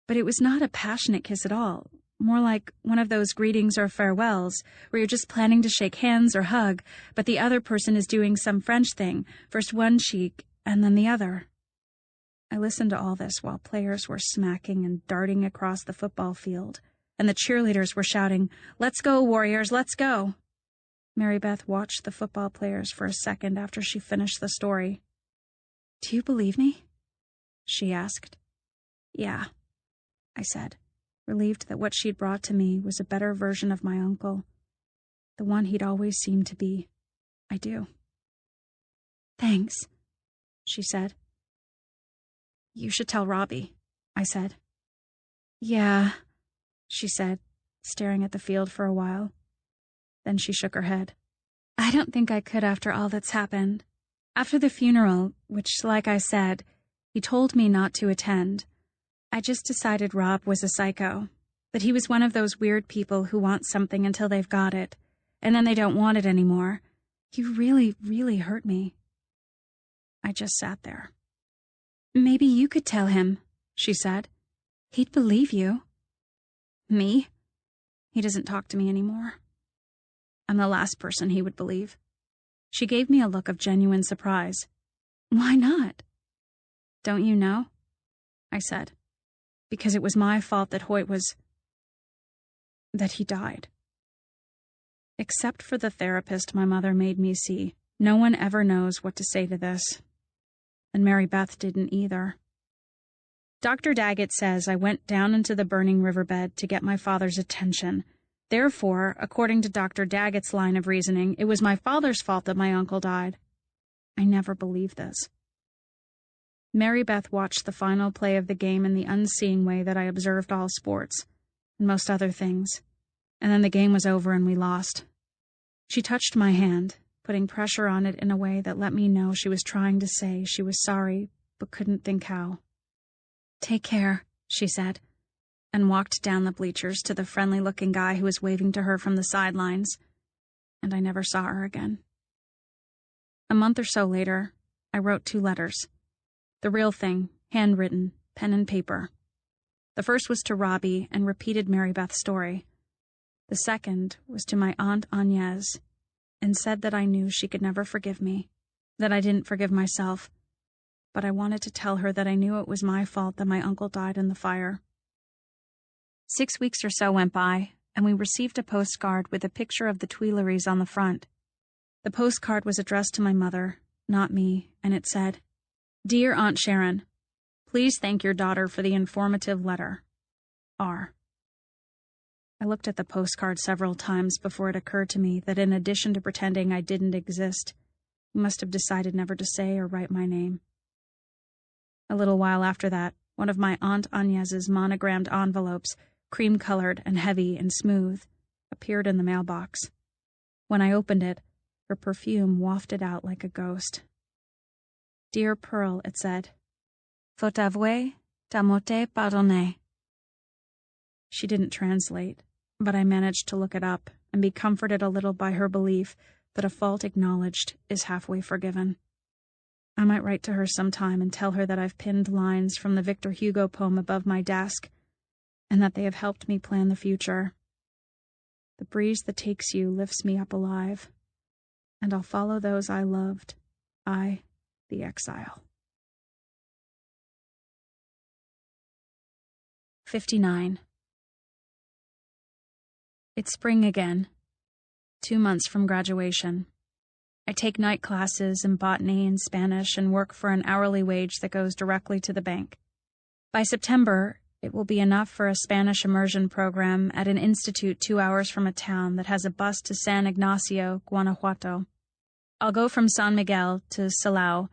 But it was not a passionate kiss at all, more like one of those greetings or farewells where you're just planning to shake hands or hug, but the other person is doing some French thing, first one cheek and then the other." I listened to all this while players were smacking and darting across the football field, and the cheerleaders were shouting, "Let's go, Warriors, let's go!" Mary Beth watched the football players for a second after she finished the story. "Do you believe me?" she asked. "Yeah," I said, relieved that what she'd brought to me was a better version of my uncle, the one he'd always seemed to be. "I do." "Thanks," she said. "You should tell Robbie," I said. "Yeah," she said, staring at the field for a while. Then she shook her head. "I don't think I could after all that's happened. After the funeral, which, like I said, He told me not to attend. I just decided Rob was a psycho, that he was one of those weird people who want something until they've got it, and then they don't want it anymore. He really, really hurt me. I just sat there. Maybe you could tell him, she said. He'd believe you. Me? He doesn't talk to me anymore. I'm the last person he would believe. She gave me a look of genuine surprise. Why not? Don't you know? I said. Because it was my fault that that he died. Except for the therapist my mother made me see, no one ever knows what to say to this. And Mary Beth didn't either. Dr. Daggett says I went down into the burning riverbed to get my father's attention. Therefore, according to Dr. Daggett's line of reasoning, it was my father's fault that my uncle died. I never believed this. Mary Beth watched the final play of the game in the unseeing way that I observed all sports, and most other things, and then the game was over and we lost. She touched my hand, putting pressure on it in a way that let me know she was trying to say she was sorry, but couldn't think how. Take care, she said, and walked down the bleachers to the friendly-looking guy who was waving to her from the sidelines, and I never saw her again. A month or so later, I wrote 2 letters. The real thing, handwritten, pen and paper. The first was to Robbie and repeated Mary Beth's story. The second was to my Aunt Agnès, and said that I knew she could never forgive me, that I didn't forgive myself, but I wanted to tell her that I knew it was my fault that my uncle died in the fire. 6 weeks or so went by, and we received a postcard with a picture of the Tuileries on the front. The postcard was addressed to my mother, not me, and it said, Dear Aunt Sharon, please thank your daughter for the informative letter. R. I looked at the postcard several times before it occurred to me that in addition to pretending I didn't exist, he must have decided never to say or write my name. A little while after that, one of my Aunt Agnès' monogrammed envelopes, cream-colored and heavy and smooth, appeared in the mailbox. When I opened it, her perfume wafted out like a ghost. Dear Pearl, it said, Faut avouer, ta moté pardonné. She didn't translate, but I managed to look it up and be comforted a little by her belief that a fault acknowledged is halfway forgiven. I might write to her sometime and tell her that I've pinned lines from the Victor Hugo poem above my desk, and that they have helped me plan the future. The breeze that takes you lifts me up alive, and I'll follow those I loved, I, the exile. 59. It's spring again, 2 months from graduation. I take night classes in botany and Spanish and work for an hourly wage that goes directly to the bank. By September, it will be enough for a Spanish immersion program at an institute 2 hours from a town that has a bus to San Ignacio, Guanajuato. I'll go from San Miguel to Silao,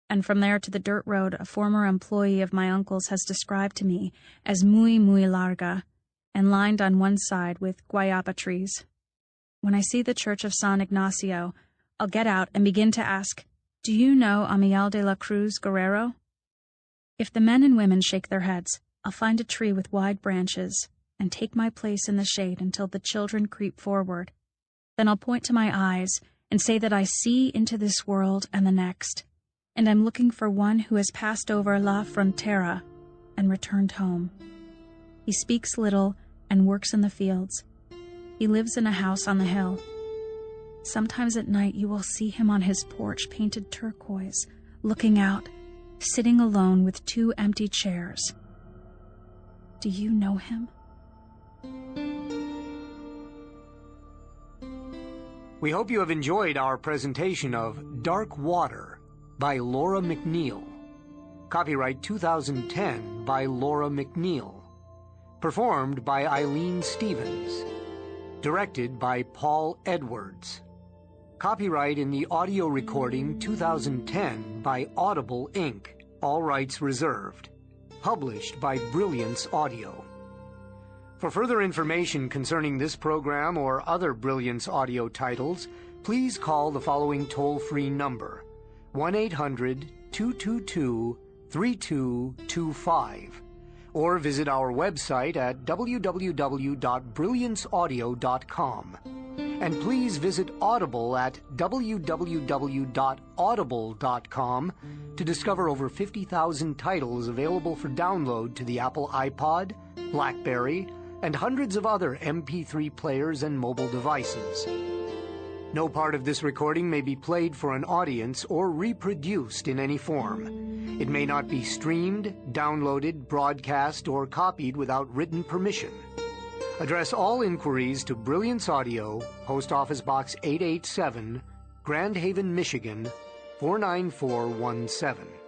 and from there to the dirt road a former employee of my uncle's has described to me as muy larga, and lined on one side with guayaba trees. When I see the church of San Ignacio, I'll get out and begin to ask, Do you know Amiel de la Cruz Guerrero? If the men and women shake their heads, I'll find a tree with wide branches and take my place in the shade until the children creep forward. Then I'll point to my eyes and say that I see into this world and the next, and I'm looking for one who has passed over La Frontera and returned home. He speaks little and works in the fields. He lives in a house on the hill. Sometimes at night you will see him on his porch painted turquoise, looking out, sitting alone with 2 empty chairs. Do you know him? We hope you have enjoyed our presentation of Dark Water by Laura McNeal. Copyright 2010 by Laura McNeal. Performed by Eileen Stevens. Directed by Paul Edwards. Copyright in the audio recording 2010 by Audible, Inc. All rights reserved. Published by Brilliance Audio. For further information concerning this program or other Brilliance Audio titles, please call the following toll-free number, 1-800-222-3232. 3225, or visit our website at www.brillianceaudio.com. And please visit Audible at www.audible.com to discover over 50,000 titles available for download to the Apple iPod, BlackBerry, and hundreds of other MP3 players and mobile devices. No part of this recording may be played for an audience or reproduced in any form. It may not be streamed, downloaded, broadcast, or copied without written permission. Address all inquiries to Brilliance Audio, Post Office Box 887, Grand Haven, Michigan, 49417.